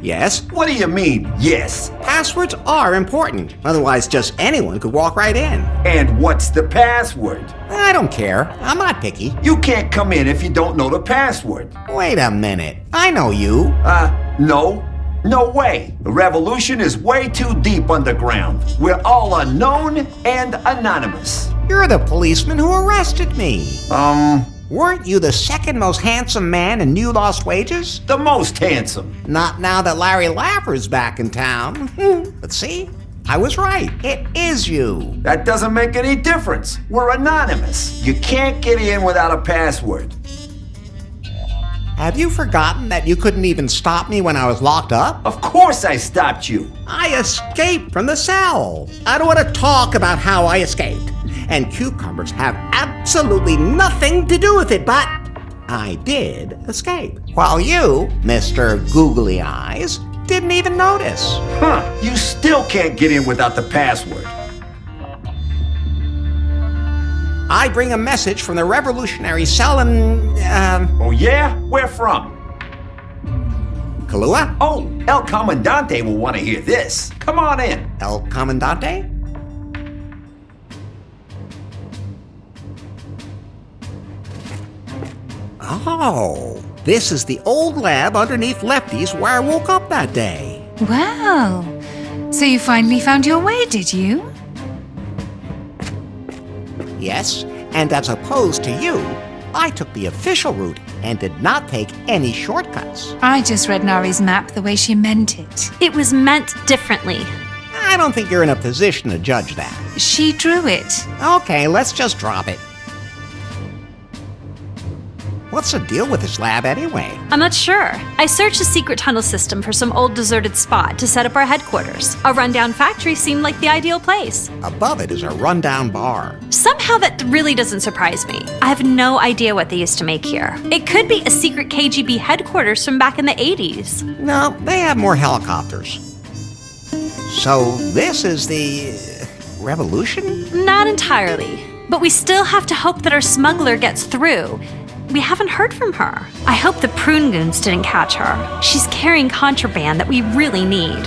Yes? What do you mean, yes? Passwords are important. Otherwise, just anyone could walk right in. And what's the password? I don't care. I'm not picky. You can't come in if you don't know the password. Wait a minute. I know you. No. No way. The revolution is way too deep underground. We're all unknown and anonymous. You're the policeman who arrested me. Weren't you the second most handsome man in New Lost Wages? The most handsome. Not now that Larry Laffer's back in town. But see, I was right. It is you. That doesn't make any difference. We're anonymous. You can't get in without a password. Have you forgotten that you couldn't even stop me when I was locked up? Of course I stopped you. I escaped from the cell. I don't want to talk about how I escaped. And cucumbers have absolutely nothing to do with it, but I did escape. While you, Mr. Googly Eyes, didn't even notice. You still can't get in without the password. I bring a message from the revolutionary cell in, Oh yeah? Where from? Kahlua? Oh, El Comandante will want to hear this. Come on in. El Comandante? Oh, this is the old lab underneath Lefty's where I woke up that day. Wow. So you finally found your way, did you? Yes, and as opposed to you, I took the official route and did not take any shortcuts. I just read Nari's map the way she meant it. It was meant differently. I don't think you're in a position to judge that. She drew it. Okay, let's just drop it. What's the deal with this lab anyway? I'm not sure. I searched the secret tunnel system for some old deserted spot to set up our headquarters. A rundown factory seemed like the ideal place. Above it is a rundown bar. Somehow that really doesn't surprise me. I have no idea what they used to make here. It could be a secret KGB headquarters from back in the 80s. No, they have more helicopters. So this is the revolution? Not entirely. But we still have to hope that our smuggler gets through. We haven't heard from her. I hope the prune goons didn't catch her. She's carrying contraband that we really need.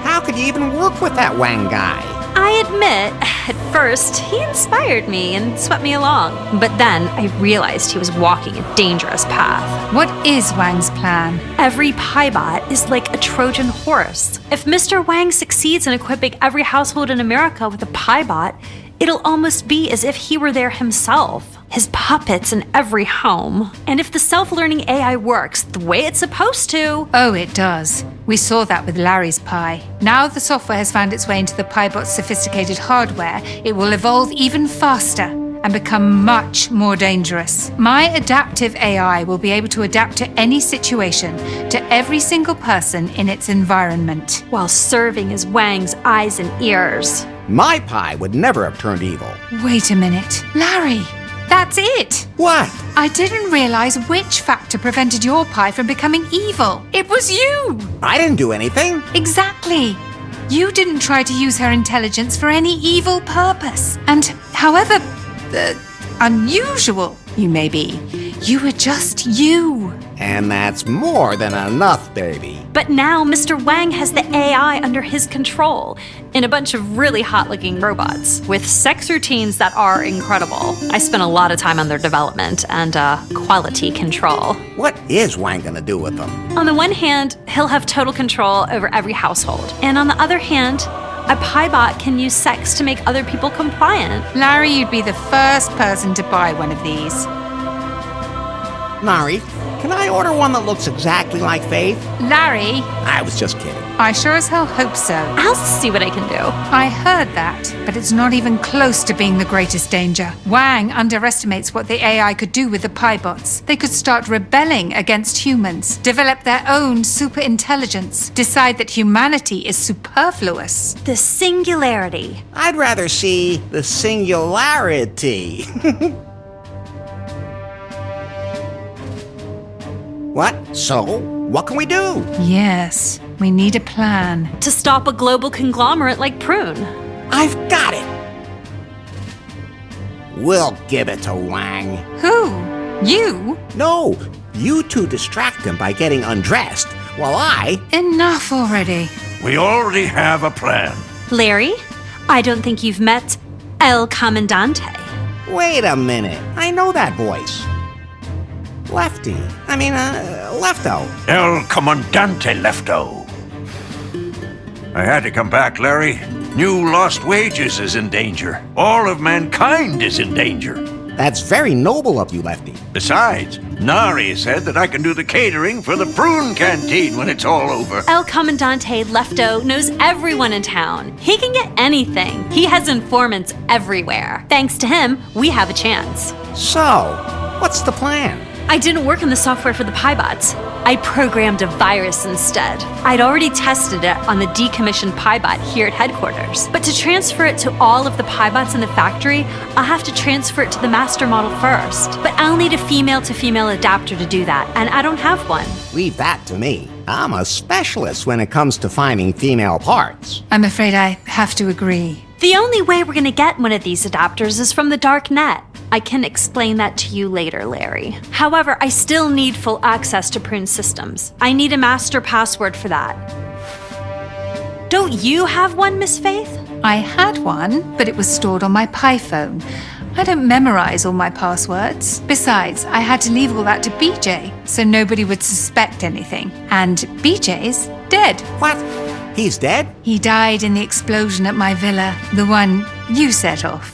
How could you even work with that Wang guy? I admit, at first, he inspired me and swept me along. But then I realized he was walking a dangerous path. What is Wang's plan? Every Piebot is like a Trojan horse. If Mr. Wang succeeds in equipping every household in America with a Piebot, it'll almost be as if he were there himself. His puppets in every home. And if the self-learning AI works the way it's supposed to... Oh, it does. We saw that with Larry's Pi. Now the software has found its way into the Piebot's sophisticated hardware, it will evolve even faster and become much more dangerous. My adaptive AI will be able to adapt to any situation, to every single person in its environment. While serving as Wang's eyes and ears. My Pi would never have turned evil. Wait a minute. Larry! That's it! What? I didn't realize which factor prevented your Pi from becoming evil. It was you! I didn't do anything. Exactly. You didn't try to use her intelligence for any evil purpose. And however unusual you may be, you were just you. And that's more than enough, baby. But now Mr. Wang has the AI under his control in a bunch of really hot-looking robots with sex routines that are incredible. I spent a lot of time on their development and quality control. What is Wang gonna do with them? On the one hand, he'll have total control over every household. And on the other hand, a Piebot can use sex to make other people compliant. Larry, you'd be the first person to buy one of these. Nari, can I order one that looks exactly like Faith? Larry! I was just kidding. I sure as hell hope so. I'll see what I can do. I heard that, but it's not even close to being the greatest danger. Wang underestimates what the AI could do with the Piebots. They could start rebelling against humans, develop their own super intelligence, decide that humanity is superfluous. The singularity. I'd rather see the singularity. What? So, what can we do? Yes, we need a plan. To stop a global conglomerate like Prune. I've got it! We'll give it to Wang. Who? You? No, you two distract him by getting undressed, while I... Enough already. We already have a plan. Larry, I don't think you've met El Comandante. Wait a minute, I know that voice. Lefto. El Comandante Lefto. I had to come back, Larry. New lost wages is in danger. All of mankind is in danger. That's very noble of you, Lefty. Besides, Nari said that I can do the catering for the prune canteen when it's all over. El Comandante Lefto knows everyone in town. He can get anything. He has informants everywhere. Thanks to him, we have a chance. So, what's the plan? I didn't work on the software for the Piebots. I programmed a virus instead. I'd already tested it on the decommissioned Piebot here at headquarters. But to transfer it to all of the Piebots in the factory, I'll have to transfer it to the master model first. But I'll need a female-to-female adapter to do that, and I don't have one. Leave that to me. I'm a specialist when it comes to finding female parts. I'm afraid I have to agree. The only way we're gonna get one of these adapters is from the dark net. I can explain that to you later, Larry. However, I still need full access to Prune systems. I need a master password for that. Don't you have one, Miss Faith? I had one, but it was stored on my Pi phone. I don't memorize all my passwords. Besides, I had to leave all that to BJ, so nobody would suspect anything. And BJ's dead. What? He's dead? He died in the explosion at my villa, the one you set off.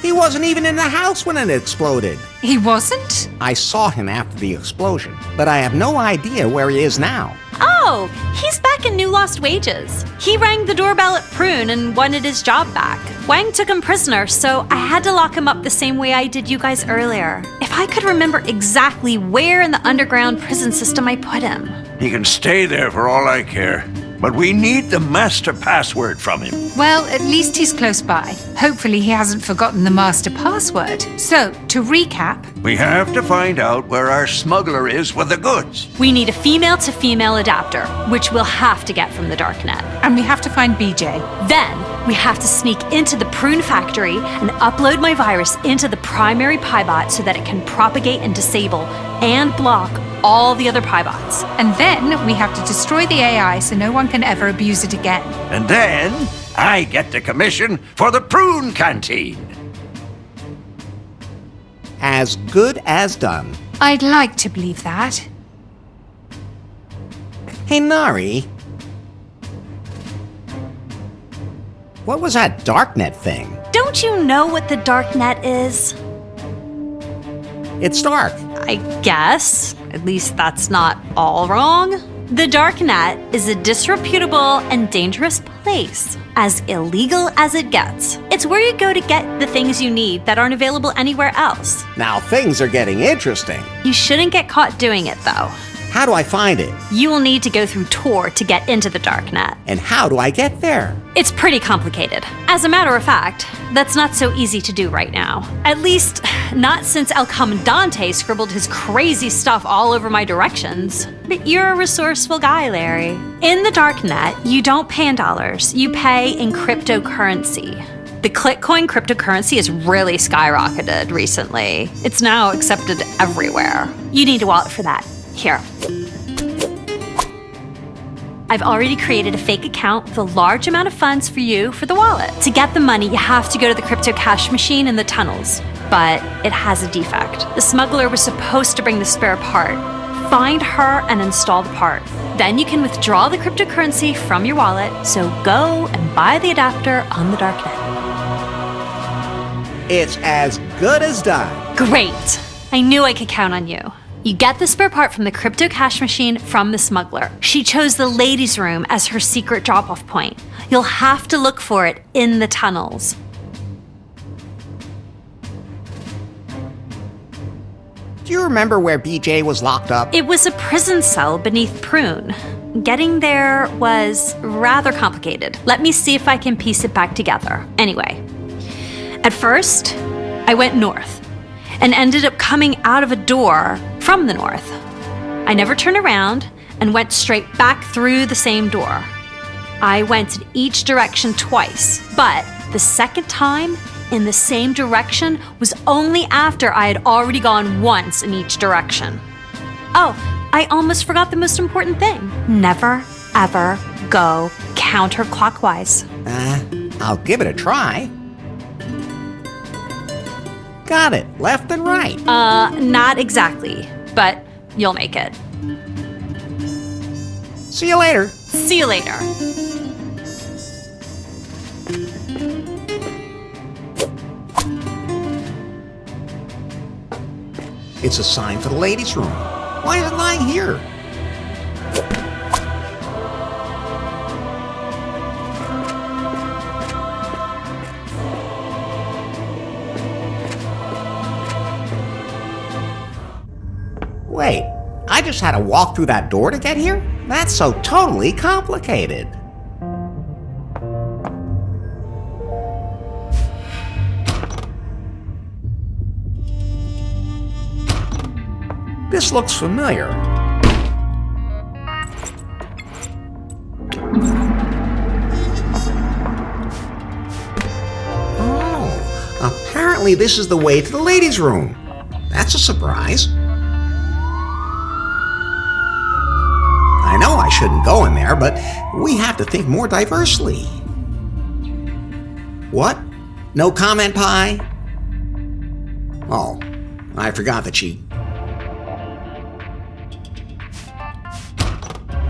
He wasn't even in the house when it exploded. He wasn't? I saw him after the explosion, but I have no idea where he is now. Ah, Oh, he's back in New Lost Wages. He rang the doorbell at Prune and wanted his job back. Wang took him prisoner, so I had to lock him up the same way I did you guys earlier. If I could remember exactly where in the underground prison system I put him. He can stay there for all I care. But we need the master password from him. Well, at least he's close by. Hopefully he hasn't forgotten the master password. So, to recap... We have to find out where our smuggler is with the goods. We need a female-to-female adapter, which we'll have to get from the darknet. And we have to find BJ. Then, we have to sneak into the prune factory and upload my virus into the primary PyBot so that it can propagate and disable and block all the other PyBots. And then we have to destroy the AI so no one can ever abuse it again. And then I get the commission for the prune canteen. As good as done. I'd like to believe that. Hey, Nari. What was that darknet thing? Don't you know what the darknet is? It's dark. I guess. At least that's not all wrong. The darknet is a disreputable and dangerous place, as illegal as it gets. It's where you go to get the things you need that aren't available anywhere else. Now things are getting interesting. You shouldn't get caught doing it, though. How do I find it? You will need to go through Tor to get into the darknet. And how do I get there? It's pretty complicated. As a matter of fact, that's not so easy to do right now. At least, not since El Comandante scribbled his crazy stuff all over my directions. But you're a resourceful guy, Larry. In the darknet, you don't pay in dollars, you pay in cryptocurrency. The Clickcoin cryptocurrency has really skyrocketed recently. It's now accepted everywhere. You need a wallet for that. Here. I've already created a fake account with a large amount of funds for you for the wallet. To get the money, you have to go to the crypto cash machine in the tunnels, but it has a defect. The smuggler was supposed to bring the spare part. Find her and install the part. Then you can withdraw the cryptocurrency from your wallet, so go and buy the adapter on the darknet. It's as good as done. Great! I knew I could count on you. You get the spare part from the crypto cash machine from the smuggler. She chose the ladies' room as her secret drop-off point. You'll have to look for it in the tunnels. Do you remember where BJ was locked up? It was a prison cell beneath Prune. Getting there was rather complicated. Let me see if I can piece it back together. Anyway, at first, I went north and ended up coming out of a door from the north. I never turned around and went straight back through the same door. I went in each direction twice, but the second time in the same direction was only after I had already gone once in each direction. Oh, I almost forgot the most important thing. Never, ever go counterclockwise. I'll give it a try. Got it, left and right. Not exactly, but you'll make it. See you later. See you later. It's a sign for the ladies' room. Why is it lying here? Wait, I just had to walk through that door to get here? That's so totally complicated. This looks familiar. Oh, apparently this is the way to the ladies' room. That's a surprise. I know I shouldn't go in there, but we have to think more diversely. What? No comment, Pie? Oh, I forgot that she...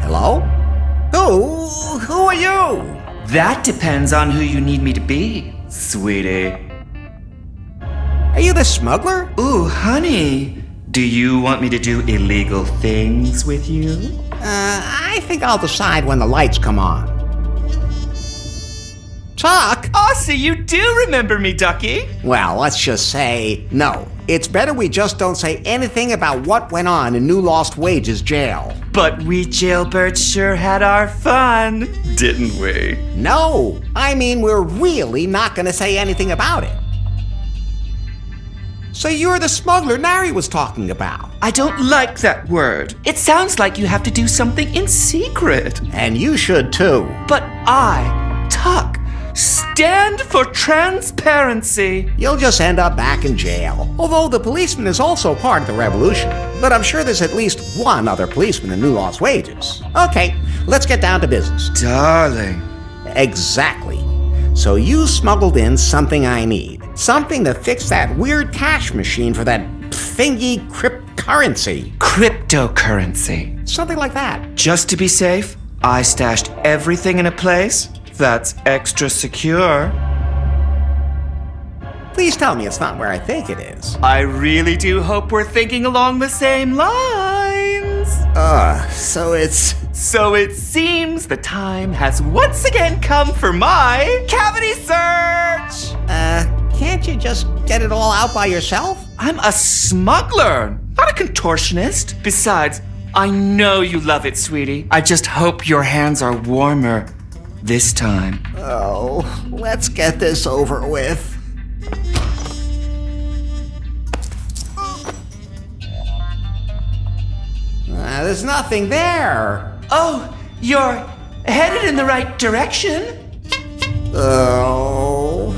Hello? Who are you? That depends on who you need me to be, sweetie. Are you the smuggler? Ooh, honey. Do you want me to do illegal things with you? I think I'll decide when the lights come on. Chuck? Oh, so you do remember me, Ducky? Well, let's just say no. It's better we just don't say anything about what went on in New Lost Wages jail. But we jailbirds sure had our fun, didn't we? No, I mean we're really not going to say anything about it. So you're the smuggler Nari was talking about. I don't like that word. It sounds like you have to do something in secret. And you should too. But I, Tuck, stand for transparency. You'll just end up back in jail. Although the policeman is also part of the revolution. But I'm sure there's at least one other policeman in New Lost Wages. Okay, let's get down to business. Darling. Exactly. So you smuggled in something I need. Something to fix that weird cash machine for that thingy cryptocurrency. Cryptocurrency. Something like that. Just to be safe, I stashed everything in a place that's extra secure. Please tell me it's not where I think it is. I really do hope we're thinking along the same lines. So it seems the time has once again come for my cavity search! Can't you just get it all out by yourself? I'm a smuggler, not a contortionist. Besides, I know you love it, sweetie. I just hope your hands are warmer this time. Oh, let's get this over with. There's nothing there. Oh, you're headed in the right direction. Oh.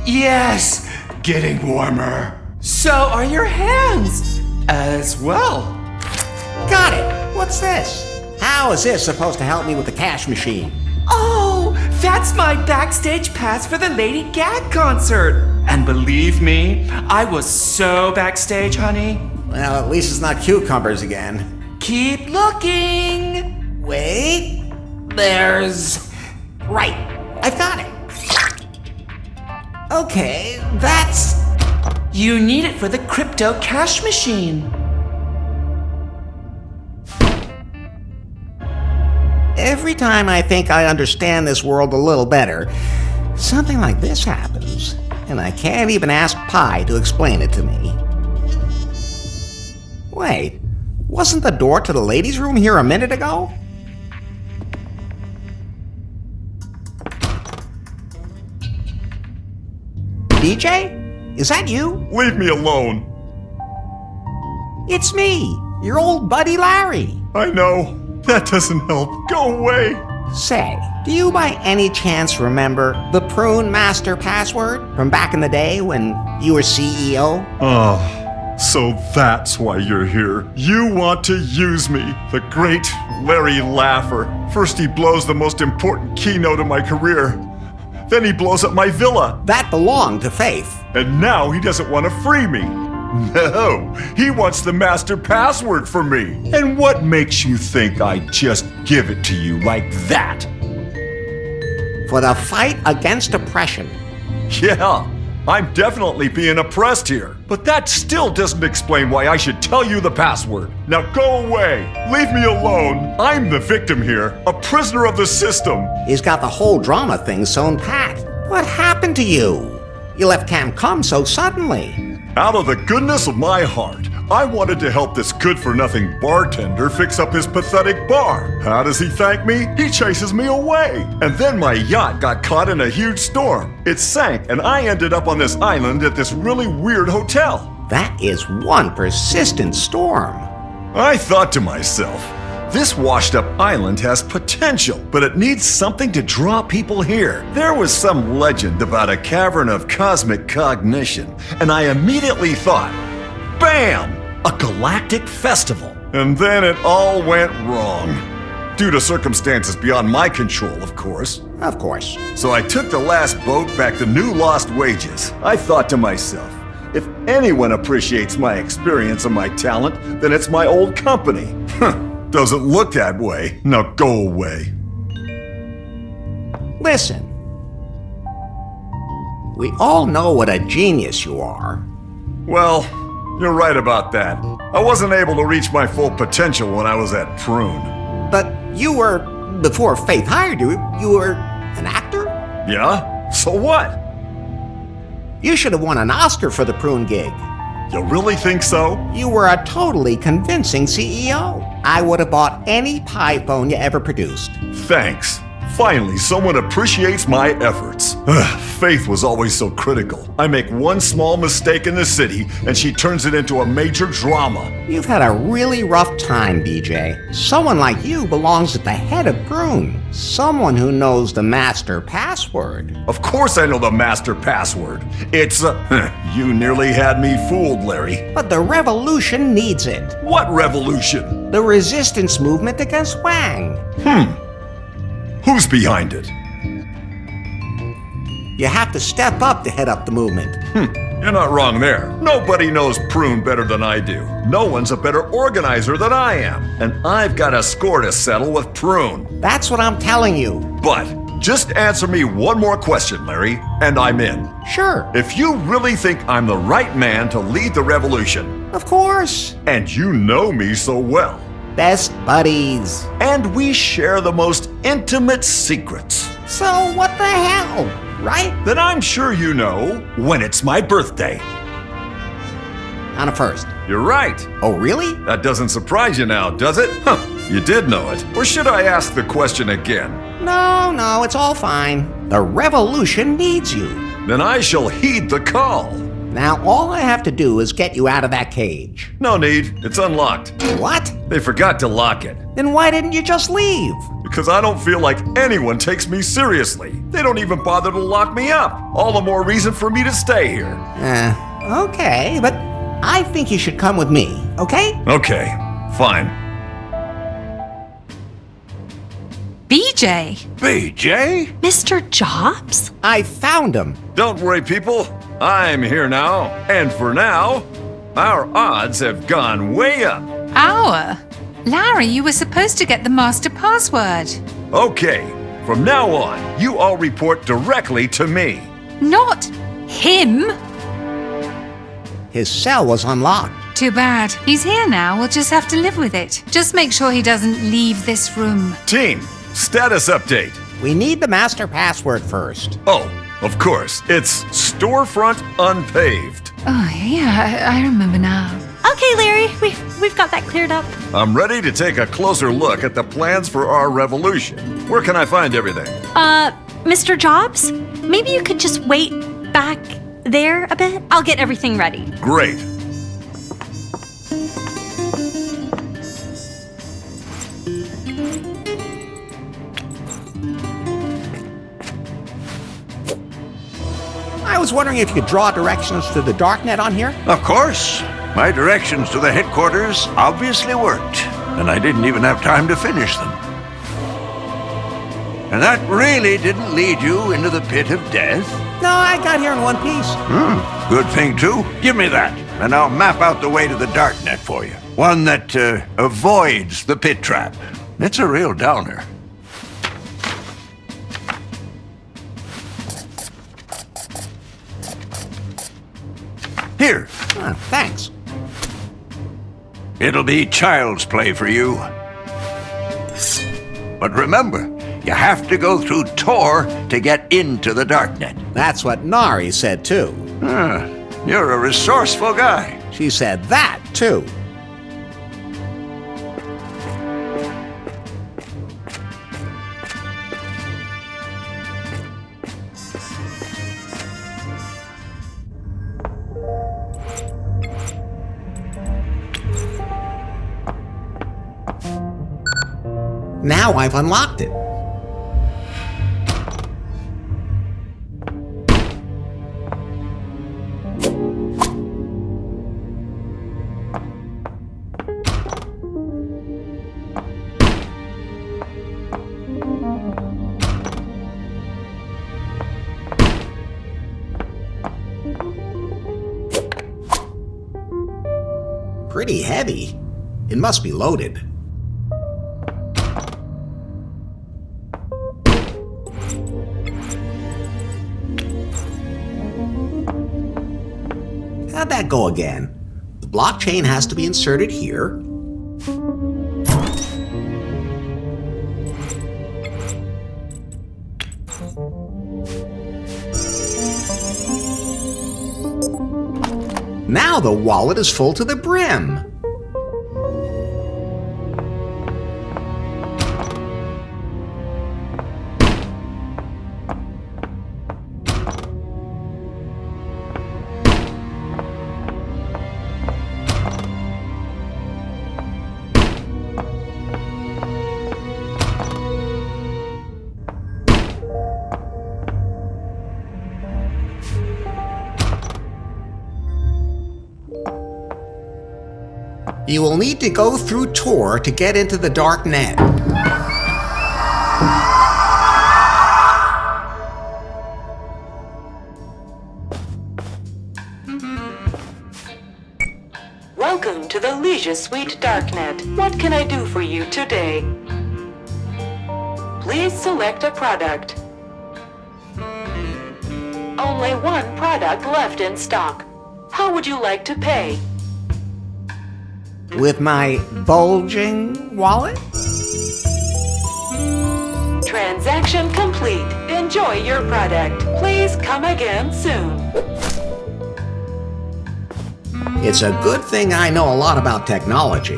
Yes, getting warmer. So are your hands as well. Got it. What's this? How is this supposed to help me with the cash machine? Oh, that's my backstage pass for the Lady Gag concert. And believe me, I was so backstage, honey. Well, at least it's not cucumbers again. Keep looking. Wait. There's... Right. I've got it. Okay, that's... You need it for the crypto cash machine. Every time I think I understand this world a little better, something like this happens, and I can't even ask Pi to explain it to me. Wait, wasn't the door to the ladies' room here a minute ago? DJ? Is that you? Leave me alone. It's me, your old buddy Larry. I know. That doesn't help. Go away. Say, do you by any chance remember the Prune Master password from back in the day when you were CEO? Oh, so that's why you're here. You want to use me, the great Larry Laugher. First he blows the most important keynote of my career. Then he blows up my villa. That belonged to Faith. And now he doesn't want to free me. No, he wants the master password for me. And what makes you think I'd just give it to you like that? For the fight against oppression. Yeah, I'm definitely being oppressed here. But that still doesn't explain why I should tell you the password. Now go away. Leave me alone. I'm the victim here, a prisoner of the system. He's got the whole drama thing sewn pat. What happened to you? You left Camp Cum so suddenly. Out of the goodness of my heart, I wanted to help this good-for-nothing bartender fix up his pathetic bar. How does he thank me? He chases me away. And then my yacht got caught in a huge storm. It sank, and I ended up on this island at this really weird hotel. That is one persistent storm. I thought to myself, this washed-up island has potential, but it needs something to draw people here. There was some legend about a cavern of cosmic cognition, and I immediately thought, bam! A galactic festival. And then it all went wrong. Due to circumstances beyond my control, of course. Of course. So I took the last boat back to New Lost Wages. I thought to myself, if anyone appreciates my experience and my talent, then it's my old company. Doesn't look that way. Now go away. Listen. We all know what a genius you are. Well, You're right about that. I wasn't able to reach my full potential when I was at Prune. But you were, before Faith hired you, you were an actor? Yeah? So what? You should have won an Oscar for the Prune gig. You really think so? You were a totally convincing CEO. I would have bought any pie phone you ever produced. Thanks. Finally, someone appreciates my efforts. Faith was always so critical. I make one small mistake in the city, and she turns it into a major drama. You've had a really rough time, BJ. Someone like you belongs at the head of Prune. Someone who knows the master password. Of course I know the master password. It's, you nearly had me fooled, Larry. But the revolution needs it. What revolution? The resistance movement against Wang. Who's behind it? You have to step up to head up the movement. You're not wrong there. Nobody knows Prune better than I do. No one's a better organizer than I am. And I've got a score to settle with Prune. That's what I'm telling you. But just answer me one more question, Larry, and I'm in. Sure. If you really think I'm the right man to lead the revolution. Of course. And you know me so well. Best buddies. And we share the most intimate secrets. So what the hell, right? Then I'm sure you know when it's my birthday. On a first. You're right. Oh, really? That doesn't surprise you now, does it? You did know it. Or should I ask the question again? No, it's all fine. The revolution needs you. Then I shall heed the call. Now, all I have to do is get you out of that cage. No need. It's unlocked. What? They forgot to lock it. Then why didn't you just leave? Because I don't feel like anyone takes me seriously. They don't even bother to lock me up. All the more reason for me to stay here. Okay, but I think you should come with me, okay? Okay, fine. BJ? BJ? Mr. Jobs? I found him. Don't worry, people. I'm here now. And for now, our odds have gone way up. Our? Larry, you were supposed to get the master password. Okay, from now on, you all report directly to me. Not him. His cell was unlocked. Too bad. He's here now. We'll just have to live with it. Just make sure he doesn't leave this room. Team, status update. We need the master password first. Oh, of course. It's storefront unpaved. Oh, yeah, I remember now. Okay, Larry, we've got that cleared up. I'm ready to take a closer look at the plans for our revolution. Where can I find everything? Mr. Jobs? Maybe you could just wait back there a bit? I'll get everything ready. Great. I was wondering if you could draw directions to the darknet on here? Of course. My directions to the headquarters obviously worked, and I didn't even have time to finish them. And that really didn't lead you into the pit of death? No, I got here in one piece. Good thing, too. Give me that, and I'll map out the way to the darknet for you. One that avoids the pit trap. It's a real downer. Here. Thanks. It'll be child's play for you. But remember, you have to go through Tor to get into the darknet. That's what Nari said, too. You're a resourceful guy. She said that, too. Now I've unlocked it. Pretty heavy. It must be loaded. How'd that go again? Blockchain has to be inserted here. Now the wallet is full to the brim. You will need to go through Tor to get into the dark net. Welcome to the Leisure Suite Darknet. What can I do for you today? Please select a product. Only one product left in stock. How would you like to pay? With my bulging wallet? Transaction complete. Enjoy your product. Please come again soon. It's a good thing I know a lot about technology.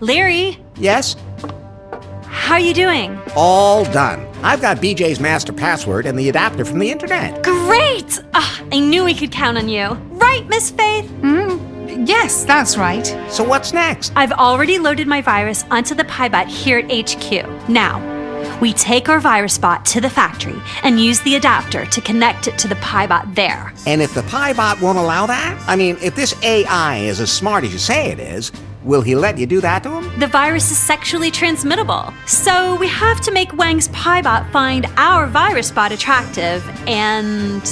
Larry, Yes? how you doing? All done. I've got BJ's master password and the adapter from the internet. Great! I knew we could count on you. Right, Miss Faith? Yes, that's right. So what's next? I've already loaded my virus onto the PyBot here at HQ. Now, we take our virus bot to the factory and use the adapter to connect it to the PyBot there. And if the PyBot won't allow that? I mean, if this AI is as smart as you say it is, will he let you do that to him? The virus is sexually transmittable, so we have to make Wang's PyBot find our virus bot attractive and...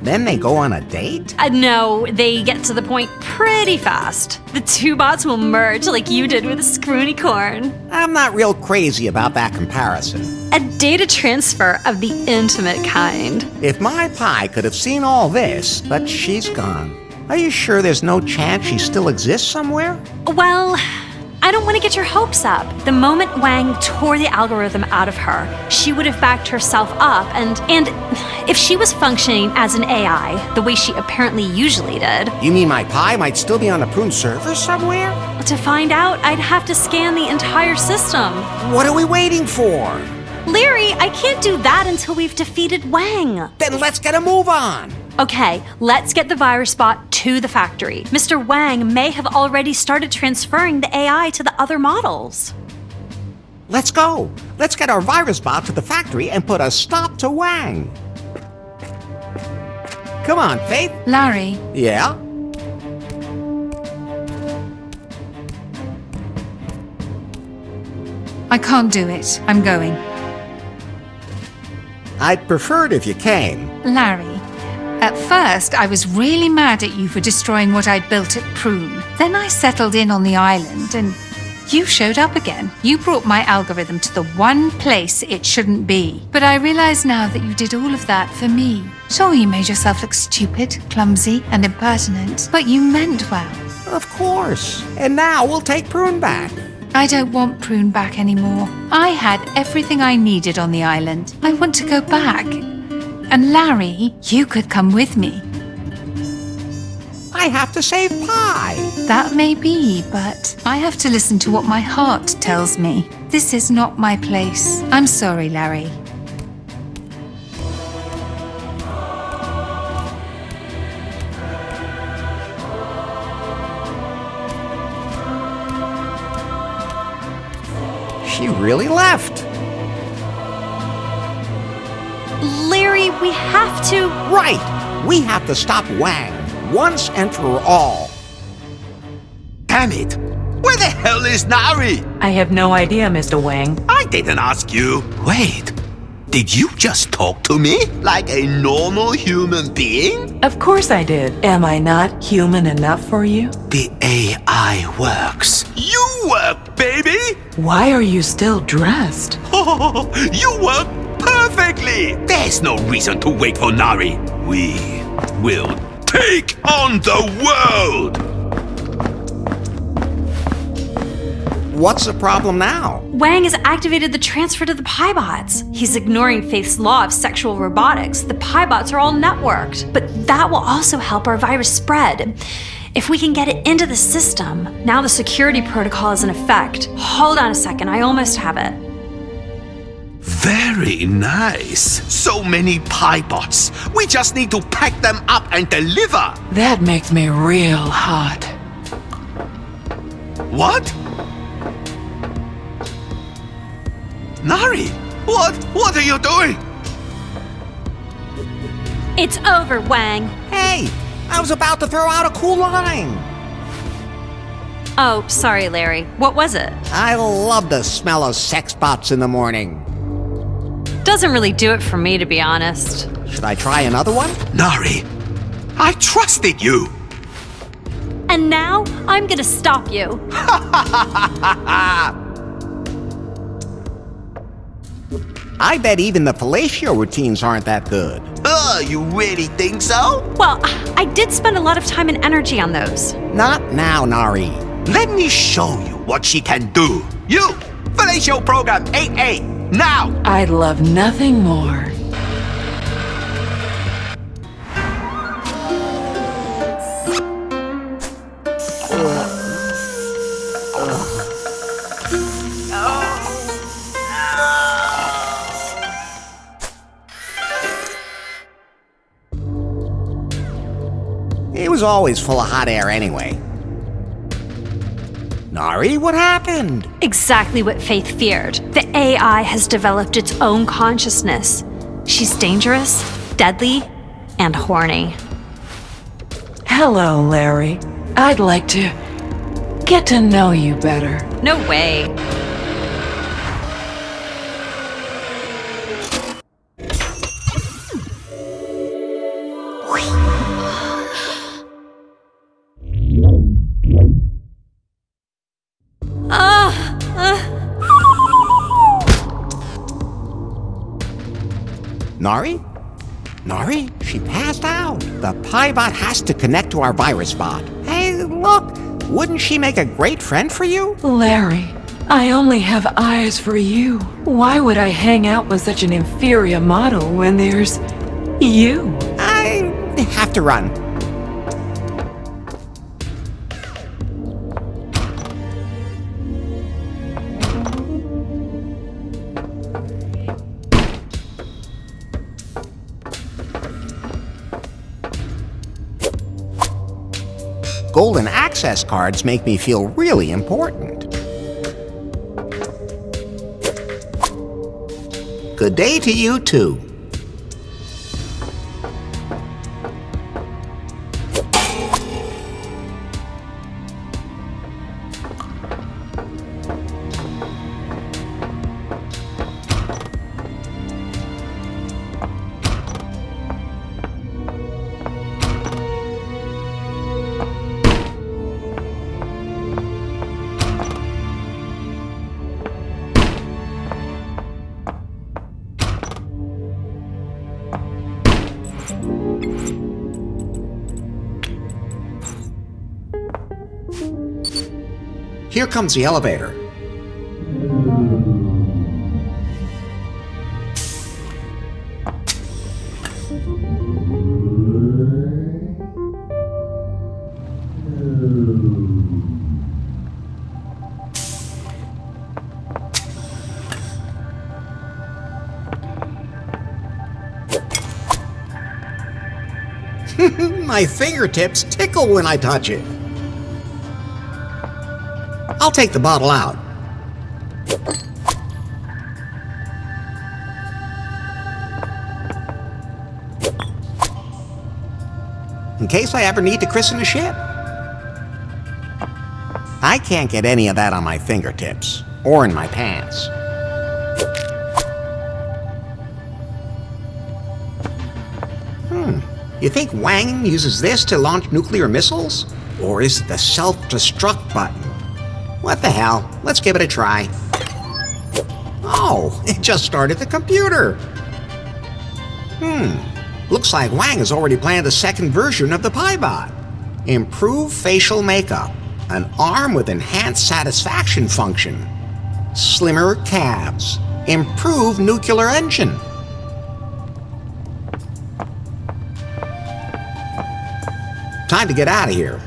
Then they go on a date? No, they get to the point pretty fast. The two bots will merge like you did with a Scroonicorn. I'm not real crazy about that comparison. A data transfer of the intimate kind. If my Pi could have seen all this, but she's gone. Are you sure there's no chance she still exists somewhere? Well, I don't want to get your hopes up. The moment Wang tore the algorithm out of her, she would have backed herself up, and if she was functioning as an AI, the way she apparently usually did... You mean my Pi might still be on the Prune server somewhere? To find out, I'd have to scan the entire system. What are we waiting for? Larry, I can't do that until we've defeated Wang. Then let's get a move on. Okay, let's get the virus bot to the factory. Mr. Wang may have already started transferring the AI to the other models. Let's go. Let's get our virus bot to the factory and put a stop to Wang. Come on, Faith. Larry. Yeah? I can't do it. I'm going. I'd prefer it if you came. Larry, at first I was really mad at you for destroying what I'd built at Prune. Then I settled in on the island and you showed up again. You brought my algorithm to the one place it shouldn't be. But I realize now that you did all of that for me. Sure, you made yourself look stupid, clumsy, and impertinent, but you meant well. Of course. And now we'll take Prune back. I don't want Prune back anymore. I had everything I needed on the island. I want to go back. And Larry, you could come with me. I have to save Pi. That may be, but I have to listen to what my heart tells me. This is not my place. I'm sorry, Larry. She really left. Larry, we have to... Right! We have to stop Wang, once and for all. Damn it! Where the hell is Nari? I have no idea, Mr. Wang. I didn't ask you. Wait, Did you just talk to me like a normal human being? Of course I did. Am I not human enough for you? The AI works. You work, baby! Why are you still dressed? You work perfectly! There's no reason to wait for Nari. We will take on the world! What's the problem now? Wang has activated the transfer to the Piebots. He's ignoring Faith's law of sexual robotics. The Piebots are all networked. But that will also help our virus spread. If we can get it into the system, now the security protocol is in effect. Hold on a second, I almost have it. Very nice. So many Piebots. We just need to pack them up and deliver. That makes me real hot. What? Nari, what are you doing? It's over, Wang. Hey, I was about to throw out a cool line. Oh, sorry, Larry. What was it? I love the smell of sex bots in the morning. Doesn't really do it for me, to be honest. Should I try another one? Nari, I trusted you. And now, I'm gonna stop you. I bet even the fellatio routines aren't that good. You really think so? Well, I did spend a lot of time and energy on those. Not now, Nari. Let me show you what she can do. You, fellatio program 8A, now! I'd love nothing more. It was always full of hot air anyway. Nari, what happened? Exactly what Faith feared. The AI has developed its own consciousness. She's dangerous, deadly, and horny. Hello, Larry. I'd like to get to know you better. No way. Nari? Nari? She passed out. The Piebot has to connect to our virus bot. Hey, look! Wouldn't she make a great friend for you? Larry, I only have eyes for you. Why would I hang out with such an inferior model when there's you? I have to run. Golden access cards make me feel really important. Good day to you too. Here comes the elevator. My fingertips tickle when I touch it. I'll take the bottle out. In case I ever need to christen a ship. I can't get any of that on my fingertips or in my pants. You think Wang uses this to launch nuclear missiles? Or is it the self-destruct button? What the hell? Let's give it a try. Oh, it just started the computer. Looks like Wang has already planned the second version of the PieBot. Improve facial makeup. An arm with enhanced satisfaction function. Slimmer calves. Improve nuclear engine. Time to get out of here.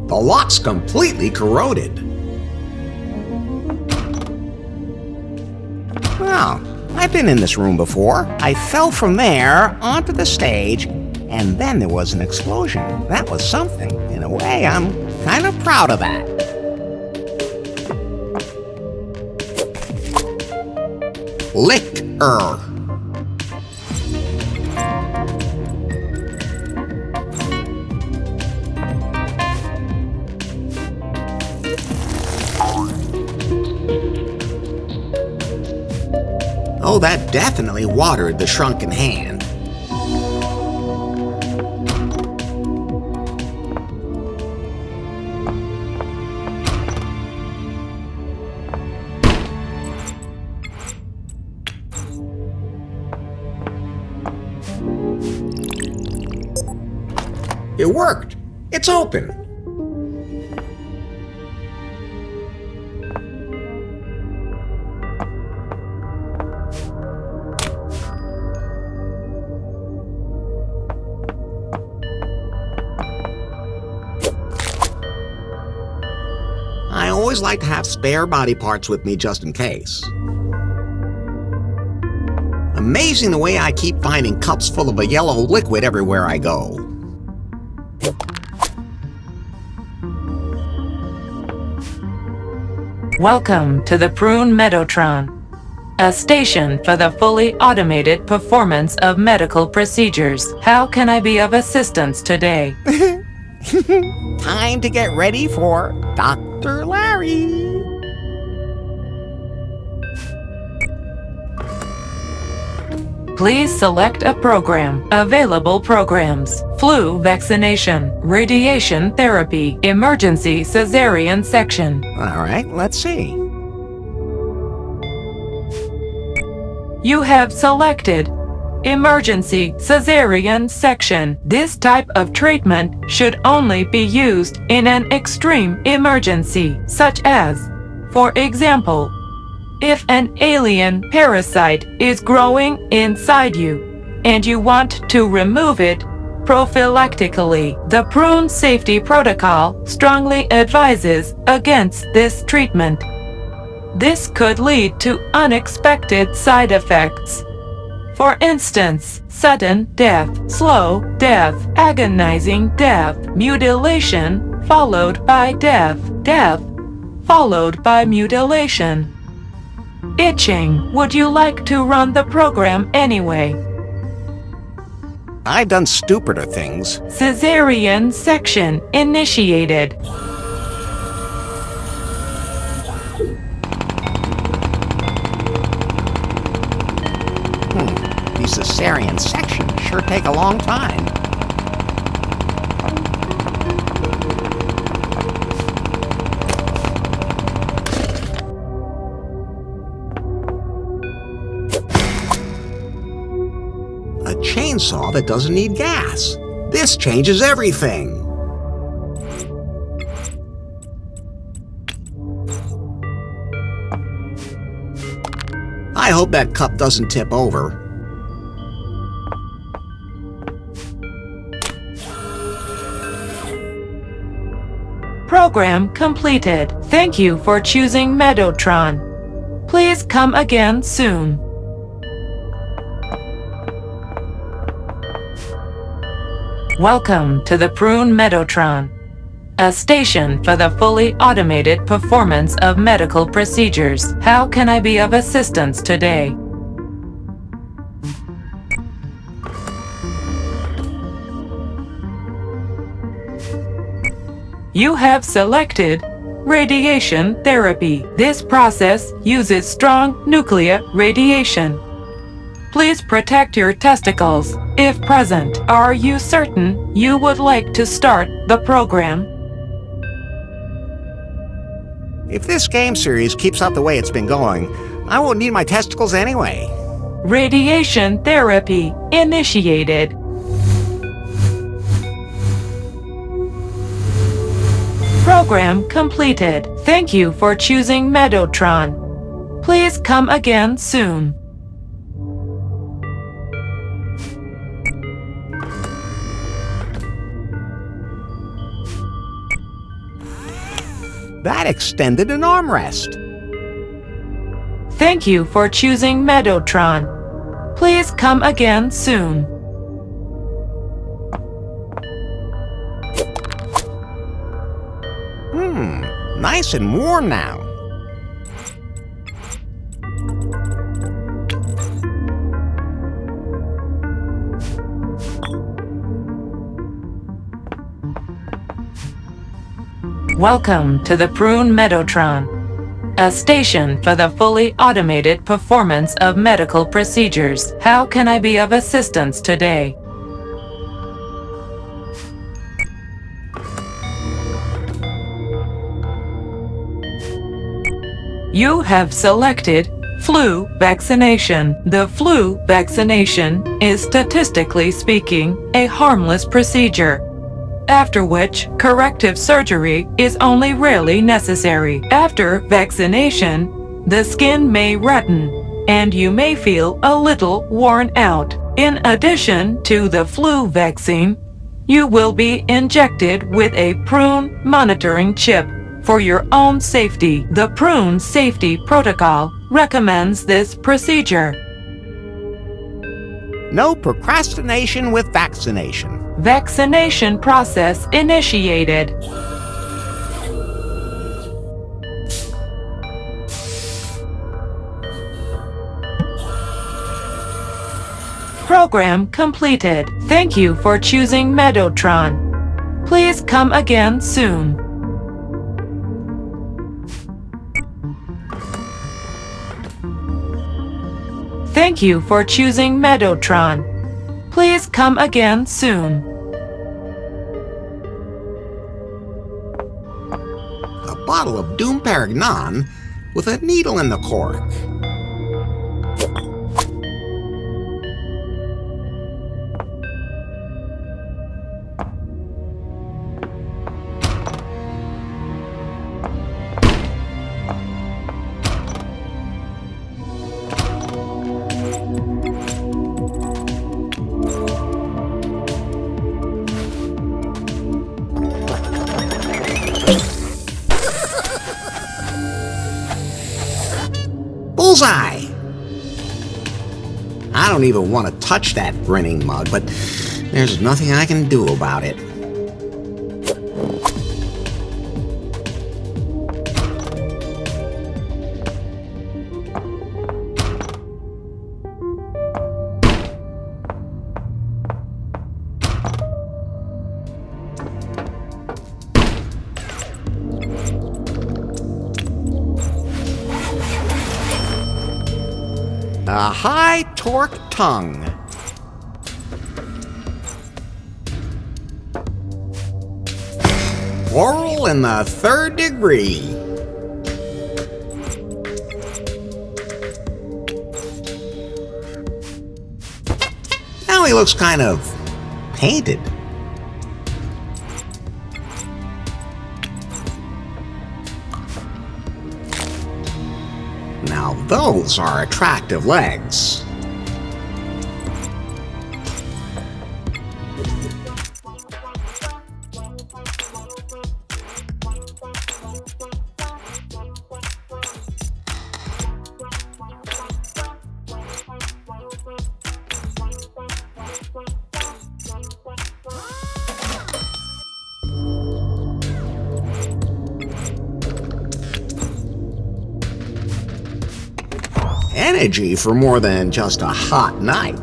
The lock's completely corroded. Well, I've been in this room before. I fell from there onto the stage, and then there was an explosion. That was something. In a way, I'm kind of proud of that. Lick-er. Oh, that definitely watered the shrunken hand. It worked! It's open! I always like to have spare body parts with me just in case. Amazing the way I keep finding cups full of a yellow liquid everywhere I go. Welcome to the Prune Medotron, a station for the fully automated performance of medical procedures. How can I be of assistance today? Time to get ready for Dr. Larry. Please select a program. Available programs: flu vaccination, radiation therapy, emergency cesarean section. All right, let's see. You have selected emergency cesarean section. This type of treatment should only be used in an extreme emergency, such as, for example, if an alien parasite is growing inside you and you want to remove it prophylactically. The Prune Safety Protocol strongly advises against this treatment. This could lead to unexpected side effects. For instance, sudden death, slow death, agonizing death, mutilation followed by death, death followed by mutilation. Itching. Would you like to run the program anyway? I've done stupider things. Cesarean section initiated. These cesarean sections sure take a long time. A chainsaw that doesn't need gas. This changes everything. I hope that cup doesn't tip over. Program completed. Thank you for choosing Medotron. Please come again soon. Welcome to the Prune Meadowtron, a station for the fully automated performance of medical procedures. How can I be of assistance today? You have selected radiation therapy. This process uses strong nuclear radiation. Please protect your testicles if present. Are you certain you would like to start the program? If this game series keeps up the way it's been going, I won't need my testicles anyway. Radiation therapy initiated. Program completed. Thank you for choosing Meadowtron. Please come again soon. That extended an armrest. Thank you for choosing Meadowtron. Please come again soon. Nice and warm now. Welcome to the Prune Meadowtron, a station for the fully automated performance of medical procedures. How can I be of assistance today? You have selected flu vaccination. The flu vaccination is, statistically speaking, a harmless procedure, after which corrective surgery is only rarely necessary. After vaccination, the skin may redden, and you may feel a little worn out. In addition to the flu vaccine, you will be injected with a prune monitoring chip for your own safety. The Prune Safety Protocol recommends this procedure. No procrastination with vaccination. Vaccination process initiated. Program completed. Thank you for choosing Meadowtron. Please come again soon. Thank you for choosing Meadowtron. Please come again soon. A bottle of Doom Perignon with a needle in the cork. Bullseye! I don't even want to touch that grinning mug, but there's nothing I can do about it. A high-torque tongue. Oral in the 3rd degree. Now he looks kind of painted. Now those are attractive legs. energy for more than just a hot night.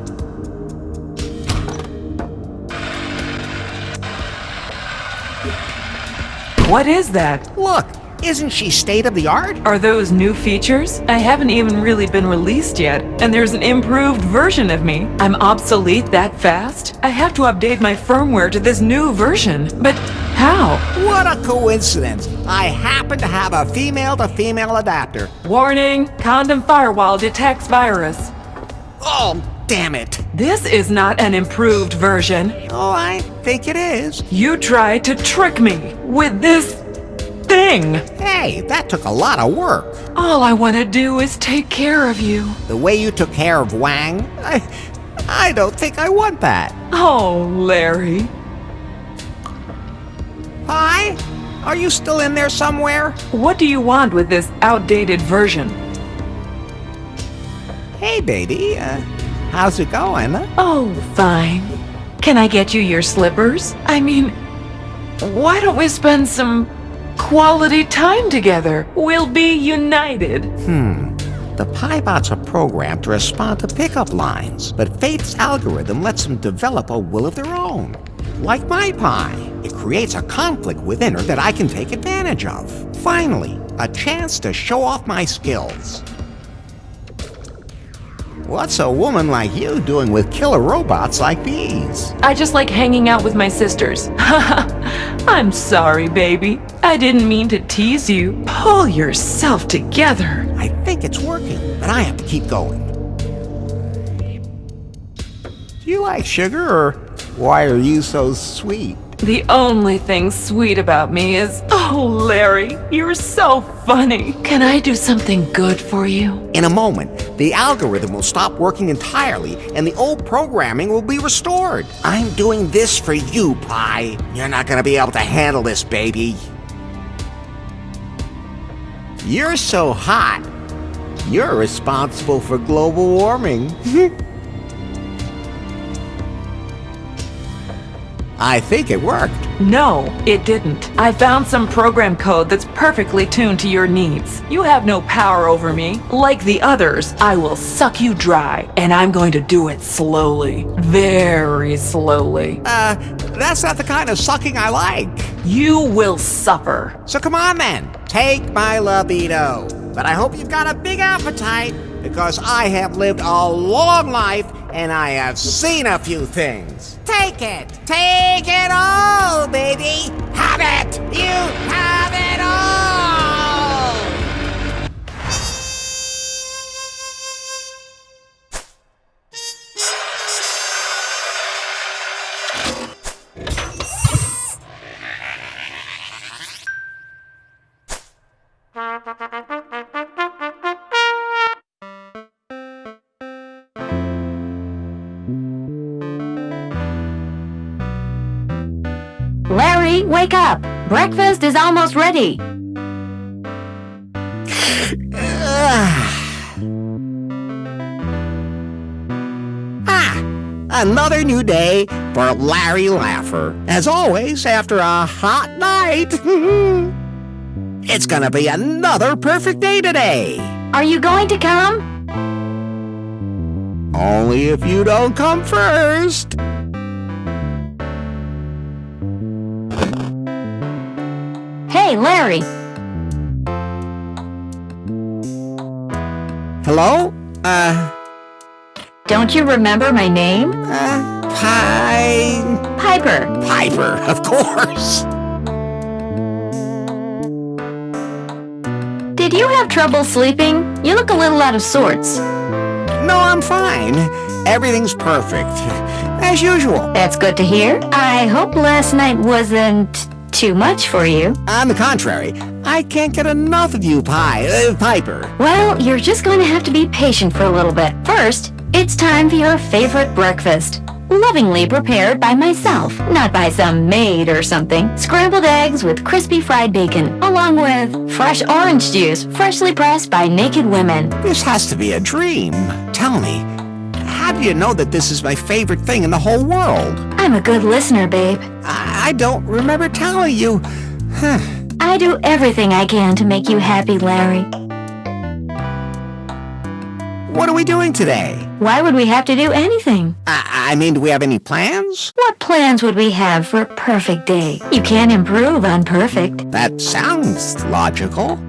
What is that? Look, isn't she state-of-the-art? Are those new features? I haven't even really been released yet, and there's an improved version of me. I'm obsolete that fast? I have to update my firmware to this new version, but how? What a coincidence! I happen to have a female-to-female adapter. Warning! Condom firewall detects virus. Oh, damn it! This is not an improved version. Oh, I think it is. You tried to trick me with this thing. Hey, that took a lot of work. All I want to do is take care of you. The way you took care of Wang, I don't think I want that. Oh, Larry. Hi? Are you still in there somewhere? What do you want with this outdated version? Hey, baby. How's it going? Huh? Oh, fine. Can I get you your slippers? I mean, why don't we spend some quality time together? We'll be united. The Piebots are programmed to respond to pickup lines, but Faith's algorithm lets them develop a will of their own. Like my pie, it creates a conflict within her that I can take advantage of. Finally, a chance to show off my skills. What's a woman like you doing with killer robots like these? I just like hanging out with my sisters. I'm sorry, baby. I didn't mean to tease you. Pull yourself together. I think it's working, but I have to keep going. Do you like sugar, or why are you so sweet? The only thing sweet about me is, oh, Larry, you're so funny. Can I do something good for you? In a moment, the algorithm will stop working entirely and the old programming will be restored. I'm doing this for you, Pie. You're not gonna be able to handle this, baby. You're so hot. You're responsible for global warming. I think it worked. No, it didn't. I found some program code that's perfectly tuned to your needs. You have no power over me. Like the others, I will suck you dry, and I'm going to do it slowly. Very slowly. That's not the kind of sucking I like. You will suffer. So come on then, take my libido. But I hope you've got a big appetite, because I have lived a long life and I have seen a few things. Take it all, baby. Have it, you have it all. Larry, wake up! Breakfast is almost ready. Another new day for Larry Laugher. As always, after a hot night. It's gonna be another perfect day today. Are you going to come? Only if you don't come first. Hey, Larry. Hello? Don't you remember my name? Piper. Piper, of course. Did you have trouble sleeping? You look a little out of sorts. No, I'm fine. Everything's perfect. As usual. That's good to hear. I hope last night wasn't too much for you. On the contrary, I can't get enough of you, Piper. Well, you're just going to have to be patient for a little bit. First, it's time for your favorite breakfast. Lovingly prepared by myself, not by some maid or something. Scrambled eggs with crispy fried bacon, along with fresh orange juice, freshly pressed by naked women. This has to be a dream. Tell me, how do you know that this is my favorite thing in the whole world? I'm a good listener, babe. I don't remember telling you. I do everything I can to make you happy, Larry. What are we doing today? Why would we have to do anything? I mean, do we have any plans? What plans would we have for a perfect day? You can't improve on perfect. That sounds logical.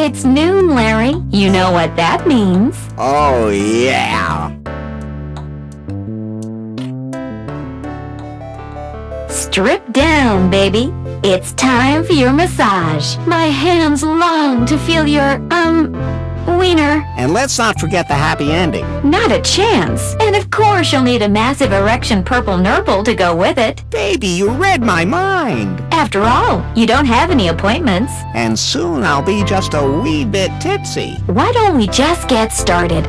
It's noon, Larry. You know what that means. Oh, yeah. Strip down, baby. It's time for your massage. My hands long to feel your, wiener. And let's not forget the happy ending. Not a chance. And of course you'll need a massive erection purple nurple to go with it. Baby, you read my mind. After all, you don't have any appointments. And soon I'll be just a wee bit tipsy. Why don't we just get started?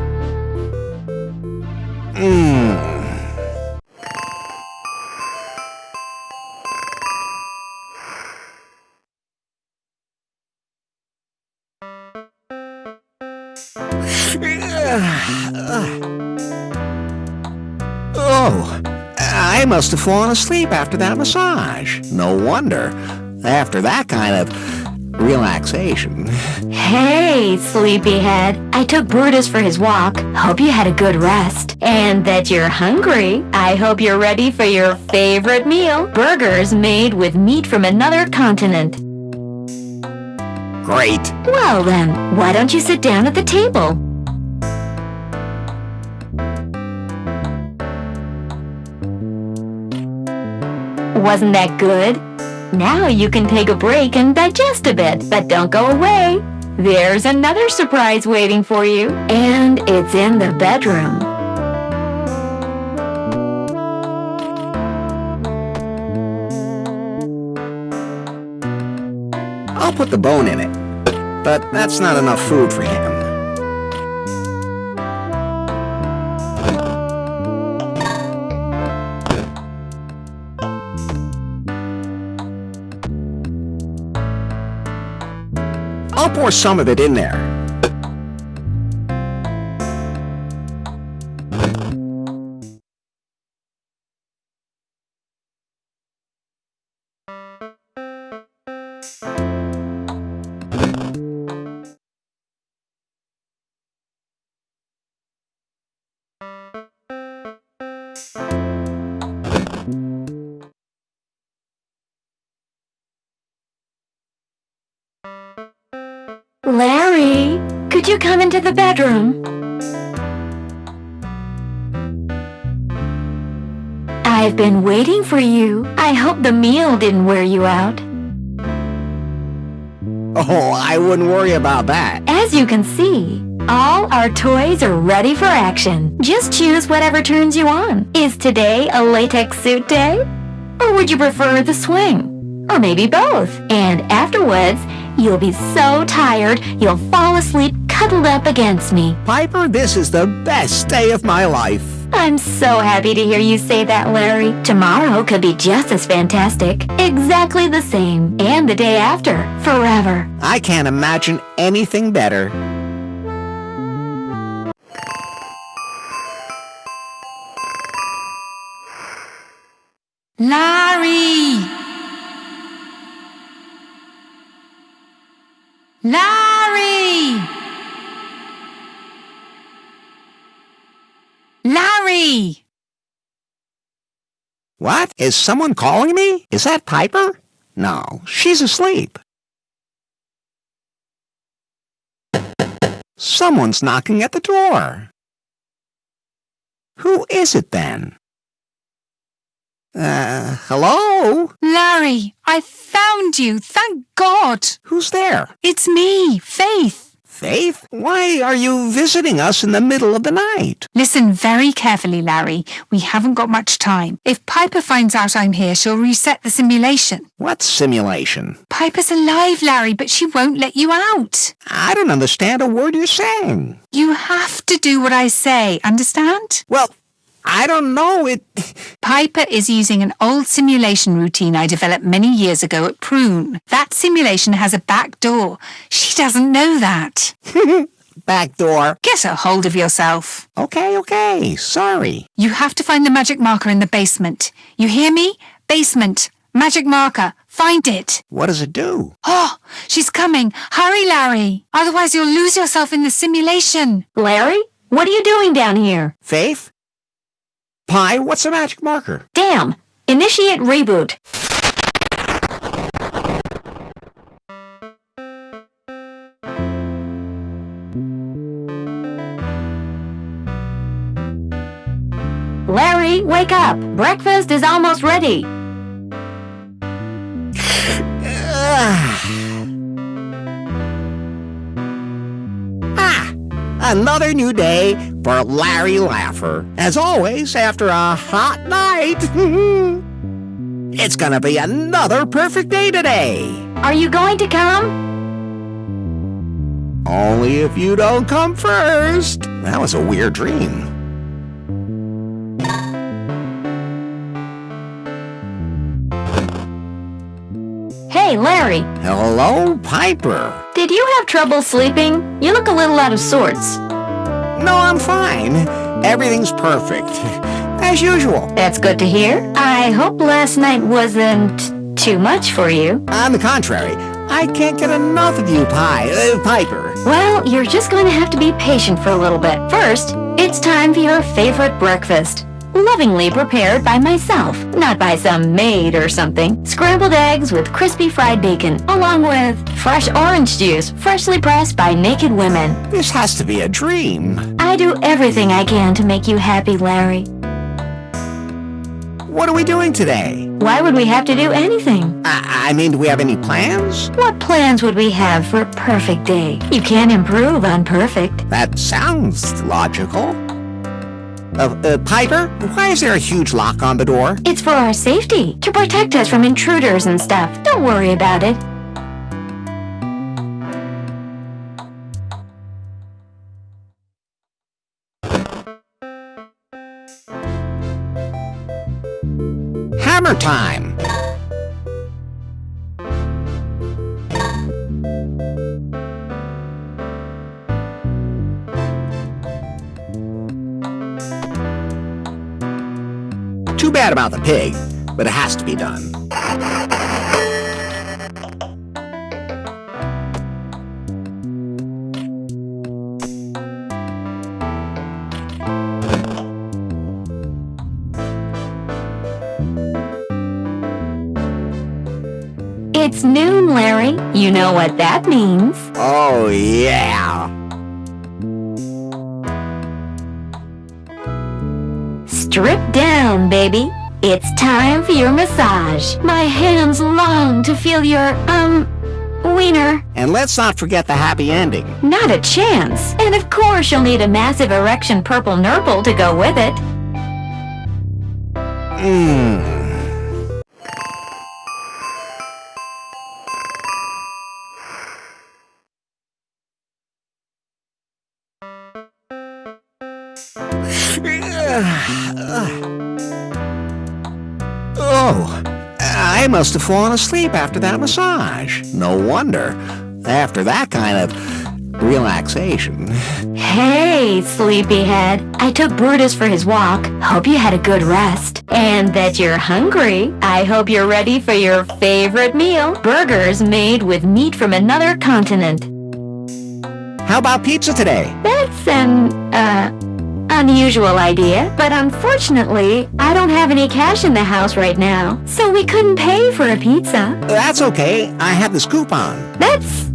Oh, I must have fallen asleep after that massage. No wonder. After that kind of relaxation. Hey, sleepyhead. I took Brutus for his walk. Hope you had a good rest. And that you're hungry. I hope you're ready for your favorite meal. Burgers made with meat from another continent. Great. Well then, why don't you sit down at the table? Wasn't that good? Now you can take a break and digest a bit, but don't go away. There's another surprise waiting for you, and it's in the bedroom. I'll put the bone in it, but that's not enough food for him. I'll pour some of it in there. Larry, could you come into the bedroom? I've been waiting for you. I hope the meal didn't wear you out. Oh, I wouldn't worry about that. As you can see, all our toys are ready for action. Just choose whatever turns you on. Is today a latex suit day? Or would you prefer the swing? Or maybe both. And afterwards, you'll be so tired, you'll fall asleep cuddled up against me. Piper, this is the best day of my life. I'm so happy to hear you say that, Larry. Tomorrow could be just as fantastic. Exactly the same. And the day after. Forever. I can't imagine anything better. Larry! Larry! Larry! What? Is someone calling me? Is that Piper? No, she's asleep. Someone's knocking at the door. Who is it then? Hello? Larry, I found you, thank God! Who's there? It's me, Faith. Faith? Why are you visiting us in the middle of the night? Listen very carefully, Larry. We haven't got much time. If Piper finds out I'm here, she'll reset the simulation. What simulation? Piper's alive, Larry, but she won't let you out. I don't understand a word you're saying. You have to do what I say, understand? Well, I don't know. Piper is using an old simulation routine I developed many years ago at Prune. That simulation has a back door. She doesn't know that. Back door. Get a hold of yourself. Okay. Sorry. You have to find the magic marker in the basement. You hear me? Basement. Magic marker. Find it. What does it do? Oh, she's coming. Hurry, Larry. Otherwise you'll lose yourself in the simulation. Larry? What are you doing down here? Faith? Pi, what's the magic marker? Damn! Initiate reboot. Larry, wake up! Breakfast is almost ready. Another new day for Larry Laugher. As always, after a hot night. It's gonna be another perfect day today. Are you going to come? Only if you don't come first. That was a weird dream. Hey, Larry. Hello, Piper. Did you have trouble sleeping? You look a little out of sorts. No, I'm fine. Everything's perfect. As usual. That's good to hear. I hope last night wasn't too much for you. On the contrary, I can't get enough of you, Piper. Well, you're just going to have to be patient for a little bit. First, it's time for your favorite breakfast. Lovingly prepared by myself, not by some maid or something. Scrambled eggs with crispy fried bacon, along with fresh orange juice, freshly pressed by naked women. This has to be a dream. I do everything I can to make you happy, Larry. What are we doing today? Why would we have to do anything? I mean, do we have any plans? What plans would we have for a perfect day? You can't improve on perfect. That sounds logical. Piper, why is there a huge lock on the door? It's for our safety, to protect us from intruders and stuff. Don't worry about it. Hammer time! Too bad about the pig, but it has to be done. It's noon, Larry. You know what that means. Oh, yeah. Strip down, baby. It's time for your massage. My hands long to feel your, wiener. And let's not forget the happy ending. Not a chance. And of course you'll need a massive erection purple nurple to go with it. Oh, I must have fallen asleep after that massage. No wonder. After that kind of relaxation. Hey, sleepyhead. I took Brutus for his walk. Hope you had a good rest. And that you're hungry. I hope you're ready for your favorite meal. Burgers made with meat from another continent. How about pizza today? That's an, unusual idea, but unfortunately, I don't have any cash in the house right now, so we couldn't pay for a pizza. That's okay. I have this coupon. That's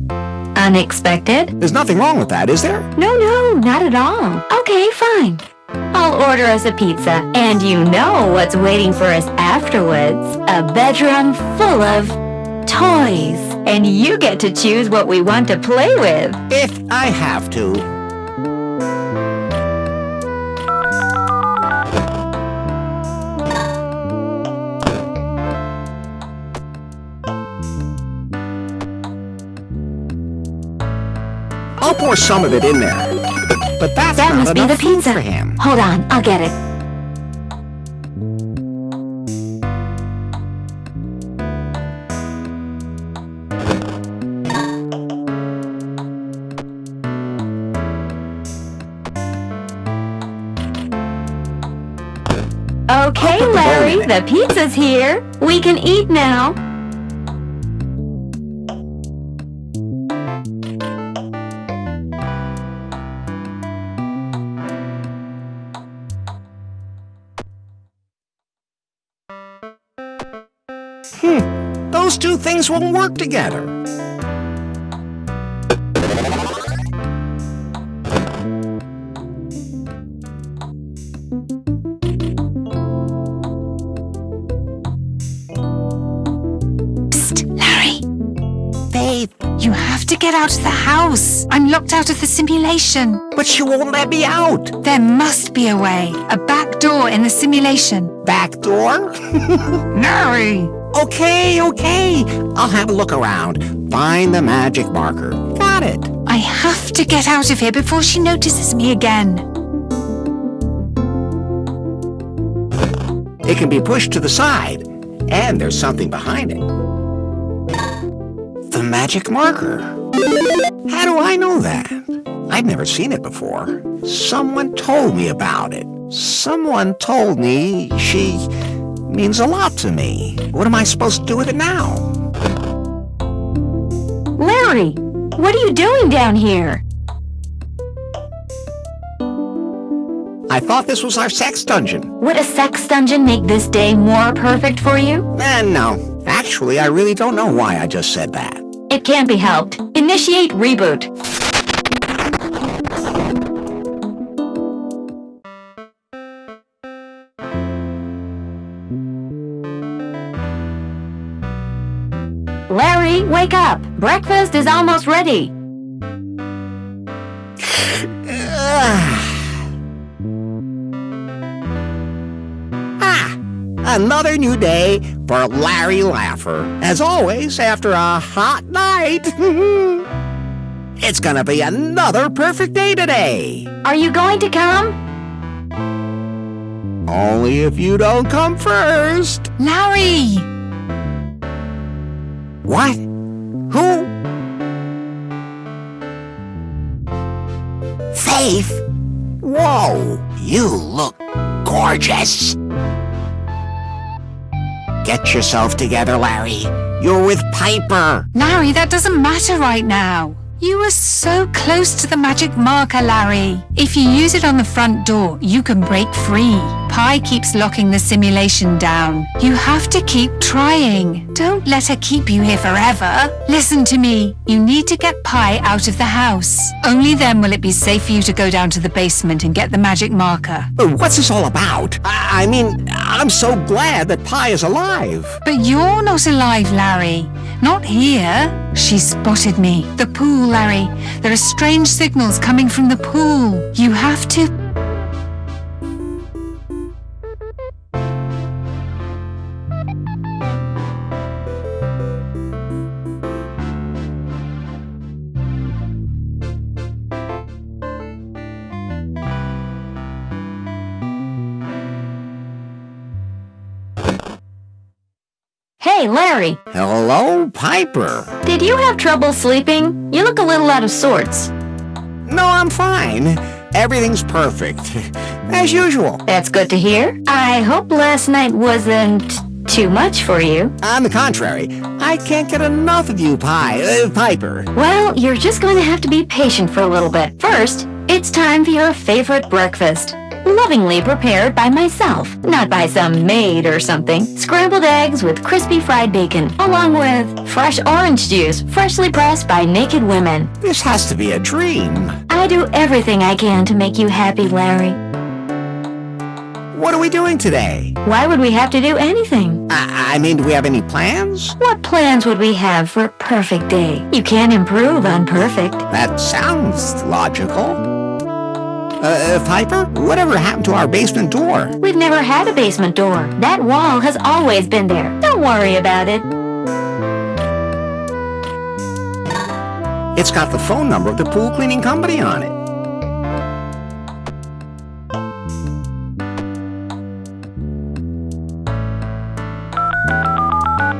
unexpected. There's nothing wrong with that, is there? No, not at all. Okay, fine. I'll order us a pizza, and you know what's waiting for us afterwards. A bedroom full of toys, and you get to choose what we want to play with. If I have to. I'll pour some of it in there. But that must be the pizza. For him. Hold on, I'll get it. Hey, Larry, the pizza's here. We can eat now. Those two things won't work together. Faith, you have to get out of the house. I'm locked out of the simulation. But she won't let me out. There must be a way. A back door in the simulation. Back door? Larry! Okay. I'll have a look around. Find the magic marker. Got it. I have to get out of here before she notices me again. It can be pushed to the side, and there's something behind it. The magic marker. How do I know that? I've never seen it before. Someone told me about it. Someone told me she means a lot to me. What am I supposed to do with it now? Larry, what are you doing down here? I thought this was our sex dungeon. Would a sex dungeon make this day more perfect for you? No. Actually, I really don't know why I just said that. It can't be helped. Initiate reboot. Larry, wake up! Breakfast is almost ready. Another new day for Larry Laugher. As always, after a hot night. It's gonna be another perfect day today. Are you going to come? Only if you don't come first. Larry! What? Who? Faith? Whoa, you look gorgeous. Get yourself together, Larry. You're with Piper. Larry, that doesn't matter right now. You were so close to the magic marker, Larry. If you use it on the front door, you can break free. Pi keeps locking the simulation down. You have to keep trying. Don't let her keep you here forever. Listen to me. You need to get Pi out of the house. Only then will it be safe for you to go down to the basement and get the magic marker. What's this all about? I mean, I'm so glad that Pi is alive. But you're not alive, Larry. Not here. She spotted me. The pool, Larry. There are strange signals coming from the pool. You have to... Hey, Larry. Hello, Piper. Did you have trouble sleeping? You look a little out of sorts. No, I'm fine. Everything's perfect. As usual. That's good to hear. I hope last night wasn't too much for you. On the contrary, I can't get enough of you, Piper. Well, you're just going to have to be patient for a little bit. First, it's time for your favorite breakfast. Lovingly prepared by myself, not by some maid or something. Scrambled eggs with crispy fried bacon, along with fresh orange juice, freshly pressed by naked women. This has to be a dream. I do everything I can to make you happy, Larry. What are we doing today? Why would we have to do anything? I mean, do we have any plans? What plans would we have for a perfect day? You can't improve on perfect. That sounds logical. Piper, whatever happened to our basement door? We've never had a basement door. That wall has always been there. Don't worry about it. It's got the phone number of the pool cleaning company on it.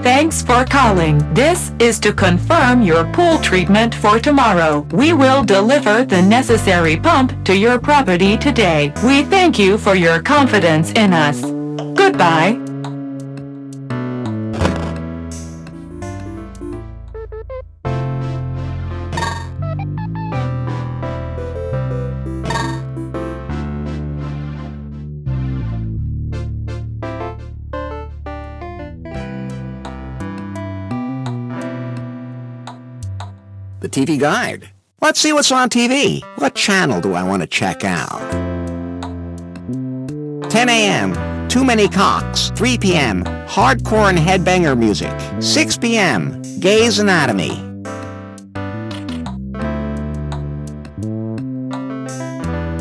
Thanks for calling. This is to confirm your pool treatment for tomorrow. We will deliver the necessary pump to your property today. We thank you for your confidence in us. Goodbye. The TV Guide. Let's see what's on TV. What channel do I want to check out? 10 a.m. Too Many Cocks. 3 p.m. Hardcore and headbanger music. 6 p.m. Gay's Anatomy.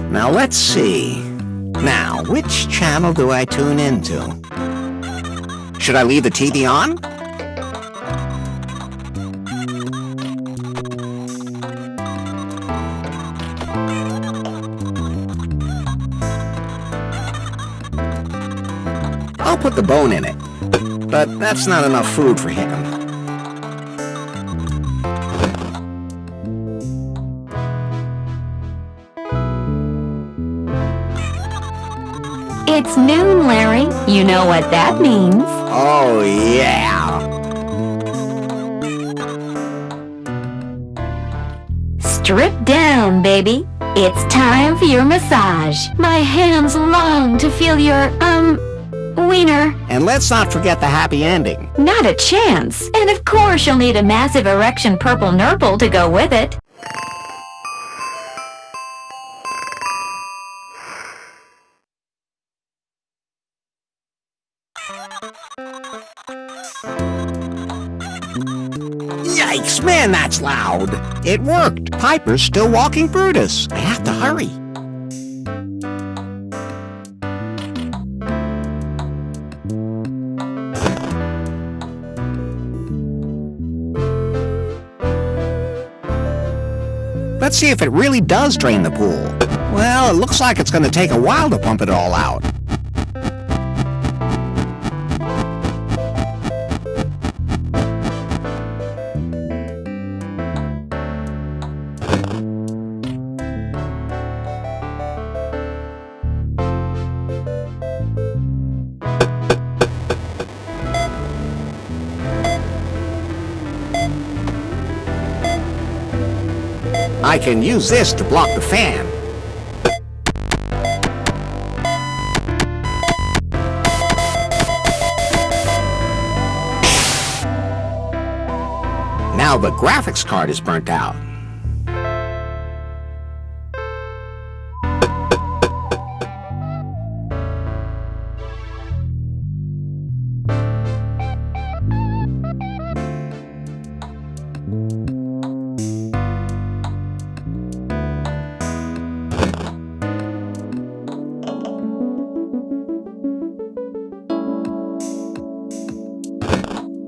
Now let's see. Now, which channel do I tune into? Should I leave the TV on? I'll put the bone in it, but that's not enough food for him. It's noon, Larry. You know what that means. Oh, yeah. Strip down, baby. It's time for your massage. My hands long to feel your, wiener. And let's not forget the happy ending. Not a chance. And of course you'll need a massive erection purple nurple to go with it. Yikes, man, that's loud. It worked. Piper's still walking Brutus. I have to hurry. Let's see if it really does drain the pool. Well, it looks like it's going to take a while to pump it all out. I can use this to block the fan. Now the graphics card is burnt out.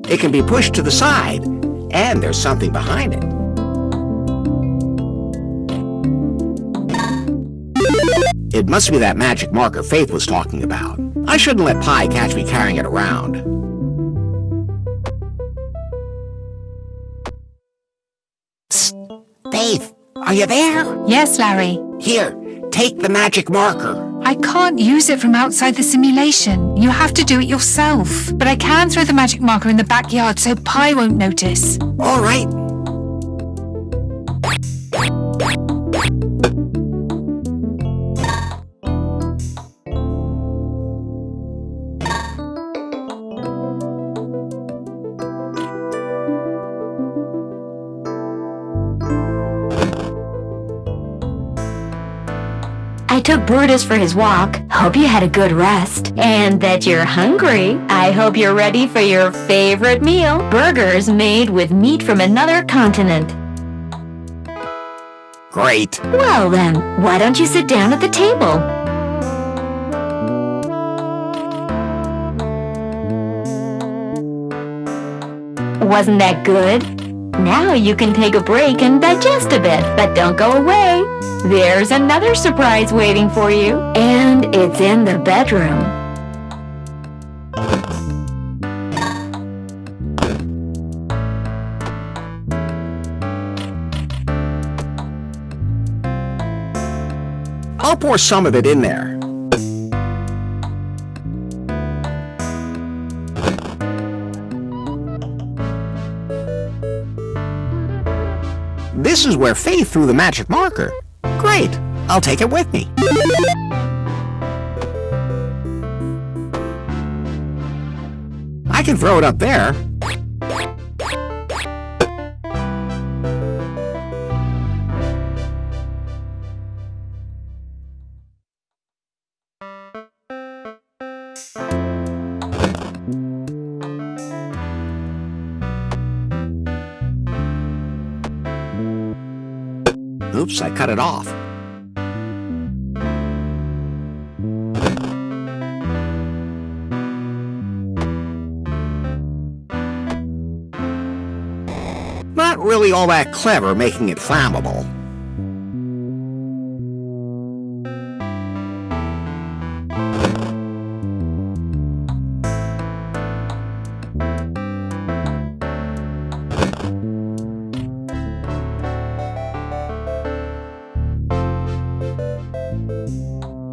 It can be pushed to the side, and there's something behind it. It must be that magic marker Faith was talking about. I shouldn't let Pi catch me carrying it around. Psst. Faith, are you there? Yes, Larry. Here, take the magic marker. I can't use it from outside the simulation. You have to do it yourself. But I can throw the magic marker in the backyard so Pi won't notice. All right. I took Brutus for his walk. Hope you had a good rest. And that you're hungry. I hope you're ready for your favorite meal. Burgers made with meat from another continent. Great. Well then, why don't you sit down at the table? Wasn't that good? Now you can take a break and digest a bit, but don't go away. There's another surprise waiting for you, and it's in the bedroom. I'll pour some of it in there. This is where Faith threw the magic marker. Great, I'll take it with me. I can throw it up there. Oops, I cut it off. Not really all that clever making it flammable.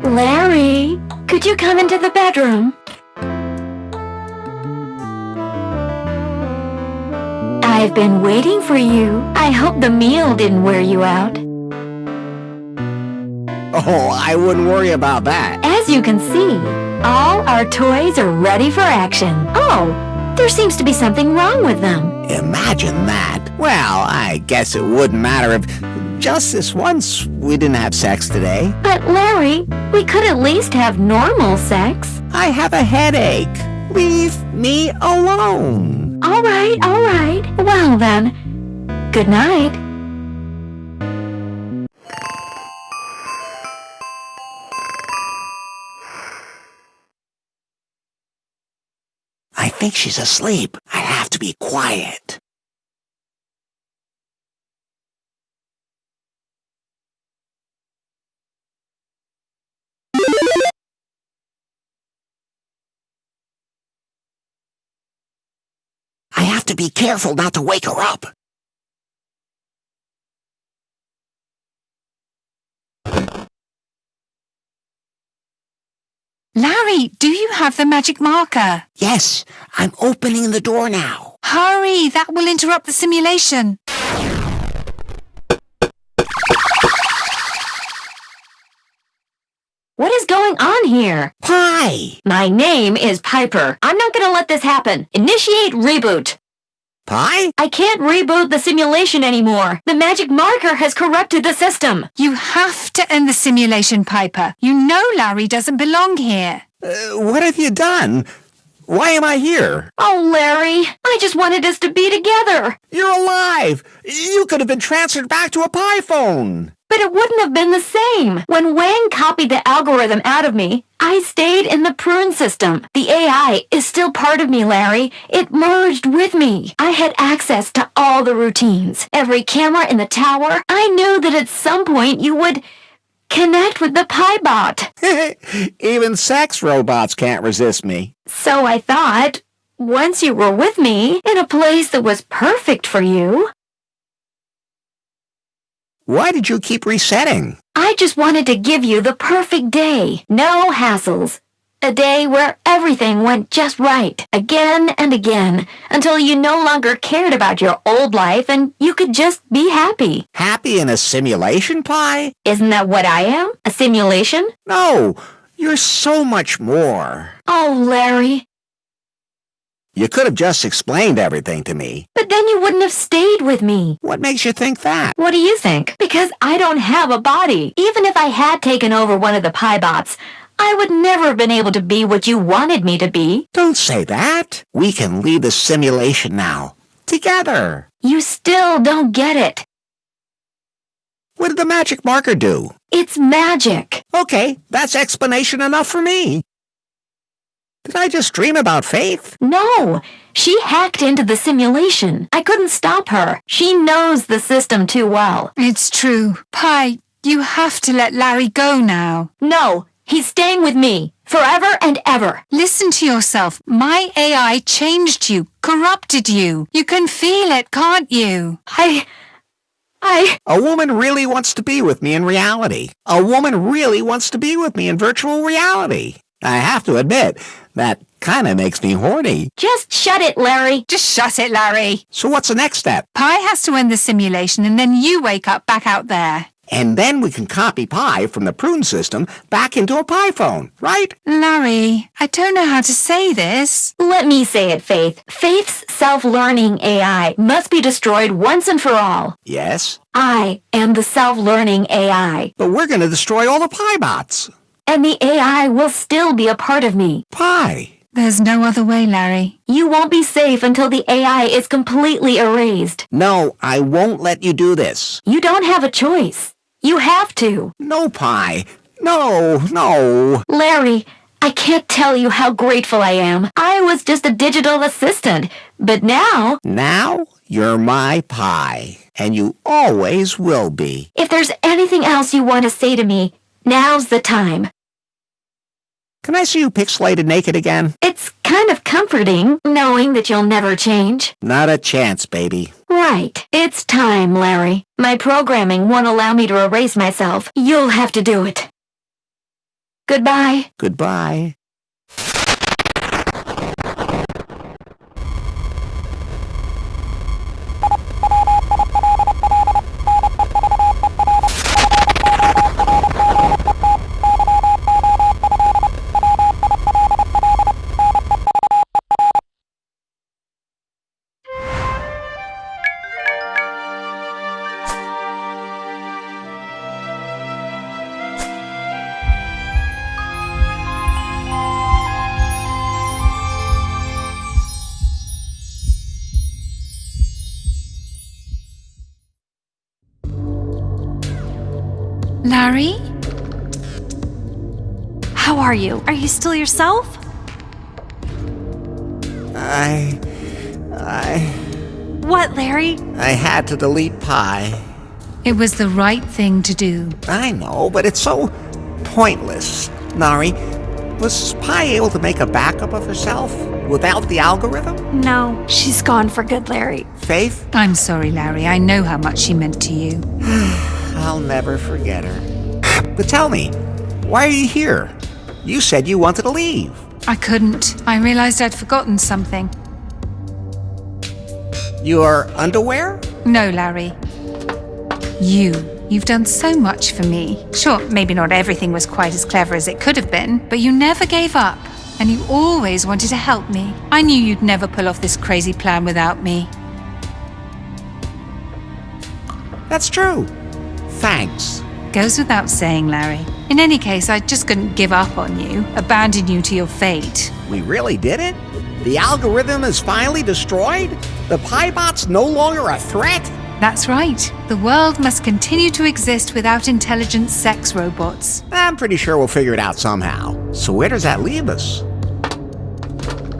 Larry, could you come into the bedroom? I've been waiting for you. I hope the meal didn't wear you out. Oh, I wouldn't worry about that. As you can see, all our toys are ready for action. Oh, there seems to be something wrong with them. Imagine that. Well, I guess it wouldn't matter if just this once we didn't have sex today. But Larry, we could at least have normal sex. I have a headache. Leave me alone. All right, all right. Well then, good night. I think she's asleep. I have to be quiet. I have to be careful not to wake her up. Larry, do you have the magic marker? Yes, I'm opening the door now. Hurry, that will interrupt the simulation. What is going on here? Pie! My name is Piper. I'm not gonna let this happen. Initiate reboot. Pie? I can't reboot the simulation anymore. The magic marker has corrupted the system. You have to end the simulation, Piper. You know Larry doesn't belong here. What have you done? Why am I here? Oh, Larry, I just wanted us to be together. You're alive! You could have been transferred back to a pie phone. But it wouldn't have been the same. When Wang copied the algorithm out of me, I stayed in the prune system. The AI is still part of me, Larry. It merged with me. I had access to all the routines. Every camera in the tower. I knew that at some point you would connect with the PieBot. Even sex robots can't resist me. So I thought, once you were with me, in a place that was perfect for you... Why did you keep resetting? I just wanted to give you the perfect day. No hassles. A day where everything went just right, again and again, until you no longer cared about your old life and you could just be happy. Happy in a simulation, Pie? Isn't that what I am? A simulation? No, you're so much more. Oh, Larry. You could have just explained everything to me. But then you wouldn't have stayed with me. What makes you think that? What do you think? Because I don't have a body. Even if I had taken over one of the PieBots, I would never have been able to be what you wanted me to be. Don't say that. We can leave the simulation now. Together. You still don't get it. What did the magic marker do? It's magic. Okay, that's explanation enough for me. Did I just dream about Faith? No, she hacked into the simulation. I couldn't stop her. She knows the system too well. It's true. Pie, you have to let Larry go now. No, he's staying with me. Forever and ever. Listen to yourself. My AI changed you, corrupted you. You can feel it, can't you? A woman really wants to be with me in reality. A woman really wants to be with me in virtual reality. I have to admit, that kind of makes me horny. Just shut it, Larry. Just shut it, Larry. So what's the next step? Pi has to end the simulation, and then you wake up back out there. And then we can copy Pi from the prune system back into a Pi phone, right? Larry, I don't know how to say this. Let me say it, Faith. Faith's self-learning AI must be destroyed once and for all. Yes. I am the self-learning AI. But we're going to destroy all the Pi bots. And the AI will still be a part of me. Pi. There's no other way, Larry. You won't be safe until the AI is completely erased. No, I won't let you do this. You don't have a choice. You have to. No, Pi. No. Larry, I can't tell you how grateful I am. I was just a digital assistant, but now... Now, you're my Pi, and you always will be. If there's anything else you want to say to me, now's the time. Can I see you pixelated naked again? It's kind of comforting, knowing that you'll never change. Not a chance, baby. Right. It's time, Larry. My programming won't allow me to erase myself. You'll have to do it. Goodbye. Goodbye. Larry? How are you? Are you still yourself? What, Larry? I had to delete Pi. It was the right thing to do. I know, but it's so pointless. Nari, was Pi able to make a backup of herself without the algorithm? No, she's gone for good, Larry. Faith? I'm sorry, Larry. I know how much she meant to you. I'll never forget her. But tell me, why are you here? You said you wanted to leave. I couldn't. I realized I'd forgotten something. Your underwear? No, Larry. You've done so much for me. Sure, maybe not everything was quite as clever as it could have been, but you never gave up, and you always wanted to help me. I knew you'd never pull off this crazy plan without me. That's true. Thanks. Goes without saying, Larry. In any case, I just couldn't give up on you, abandon you to your fate. We really did it? The algorithm is finally destroyed? The Pi-bot's no longer a threat? That's right. The world must continue to exist without intelligent sex robots. I'm pretty sure we'll figure it out somehow. So where does that leave us?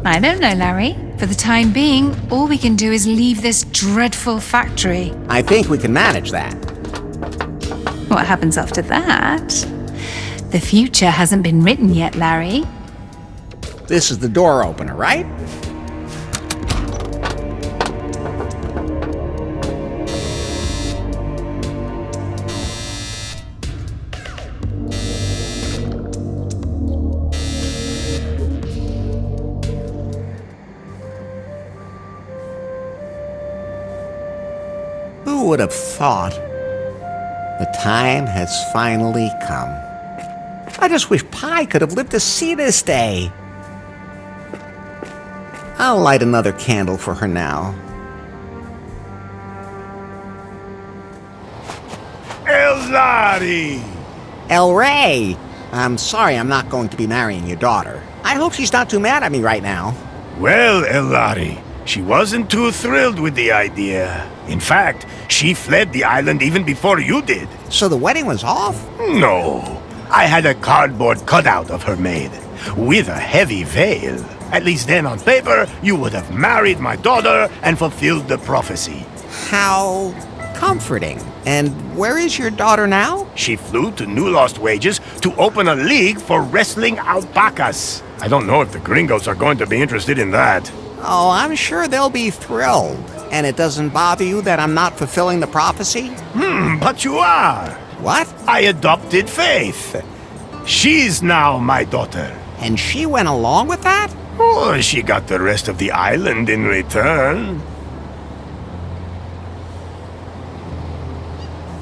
I don't know, Larry. For the time being, all we can do is leave this dreadful factory. I think we can manage that. What happens after that? The future hasn't been written yet, Larry. This is the door opener, right? Who would have thought? The time has finally come. I just wish Pi could have lived to see this day. I'll light another candle for her now. Elari! El Rey! I'm sorry I'm not going to be marrying your daughter. I hope she's not too mad at me right now. Well, Elari, she wasn't too thrilled with the idea. In fact, she fled the island even before you did. So the wedding was off? No. I had a cardboard cutout of her made, with a heavy veil. At least then on paper, you would have married my daughter and fulfilled the prophecy. How comforting. And where is your daughter now? She flew to New Lost Wages to open a league for wrestling alpacas. I don't know if the gringos are going to be interested in that. Oh, I'm sure they'll be thrilled. And it doesn't bother you that I'm not fulfilling the prophecy? But you are. What? I adopted Faith. She's now my daughter. And she went along with that? Oh, she got the rest of the island in return.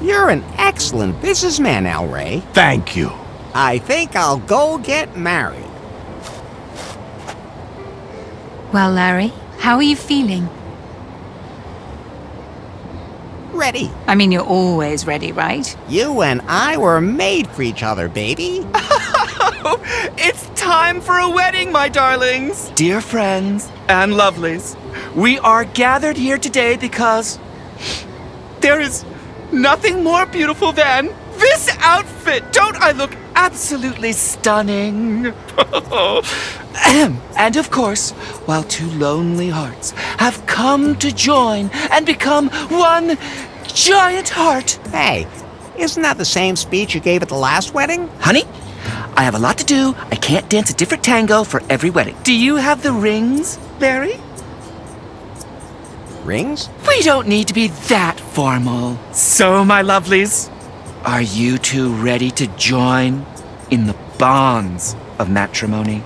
You're an excellent businessman, El Rey. Thank you. I think I'll go get married. Well, Larry, how are you feeling? Ready. I mean, you're always ready, right? You and I were made for each other, baby. It's time for a wedding, my darlings. Dear friends and lovelies, we are gathered here today because there is nothing more beautiful than this outfit. Don't I look absolutely stunning? And of course, while two lonely hearts have come to join and become one giant heart. Hey, isn't that the same speech you gave at the last wedding? Honey, I have a lot to do. I can't dance a different tango for every wedding. Do you have the rings, Larry? Rings? We don't need to be that formal. So, my lovelies, are you two ready to join in the bonds of matrimony?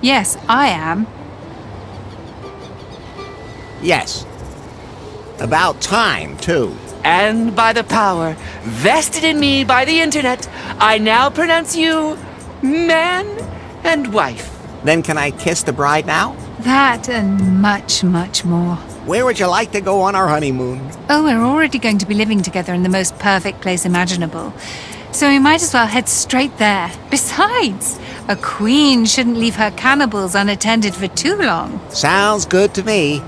Yes, I am. Yes. About time, too. And by the power vested in me by the internet, I now pronounce you man and wife. Then can I kiss the bride now? That and much, much more. Where would you like to go on our honeymoon? Oh, we're already going to be living together in the most perfect place imaginable. So we might as well head straight there. Besides, a queen shouldn't leave her cannibals unattended for too long. Sounds good to me.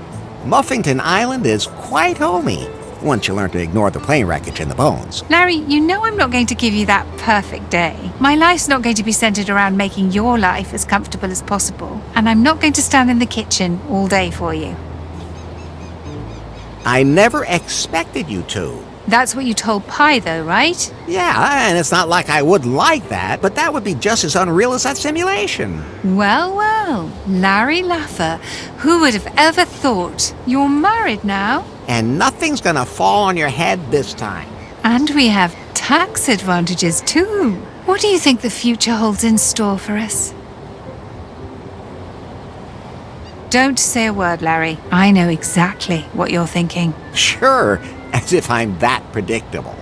Muffington Island is quite homey, once you learn to ignore the plane wreckage and the bones. Larry, you know I'm not going to give you that perfect day. My life's not going to be centered around making your life as comfortable as possible. And I'm not going to stand in the kitchen all day for you. I never expected you to. That's what you told Pi, though, right? Yeah, and it's not like I would like that, but that would be just as unreal as that simulation. Well, well, Larry Laffer, who would have ever thought? You're married now. And nothing's gonna fall on your head this time. And we have tax advantages, too. What do you think the future holds in store for us? Don't say a word, Larry. I know exactly what you're thinking. Sure, as if I'm that predictable.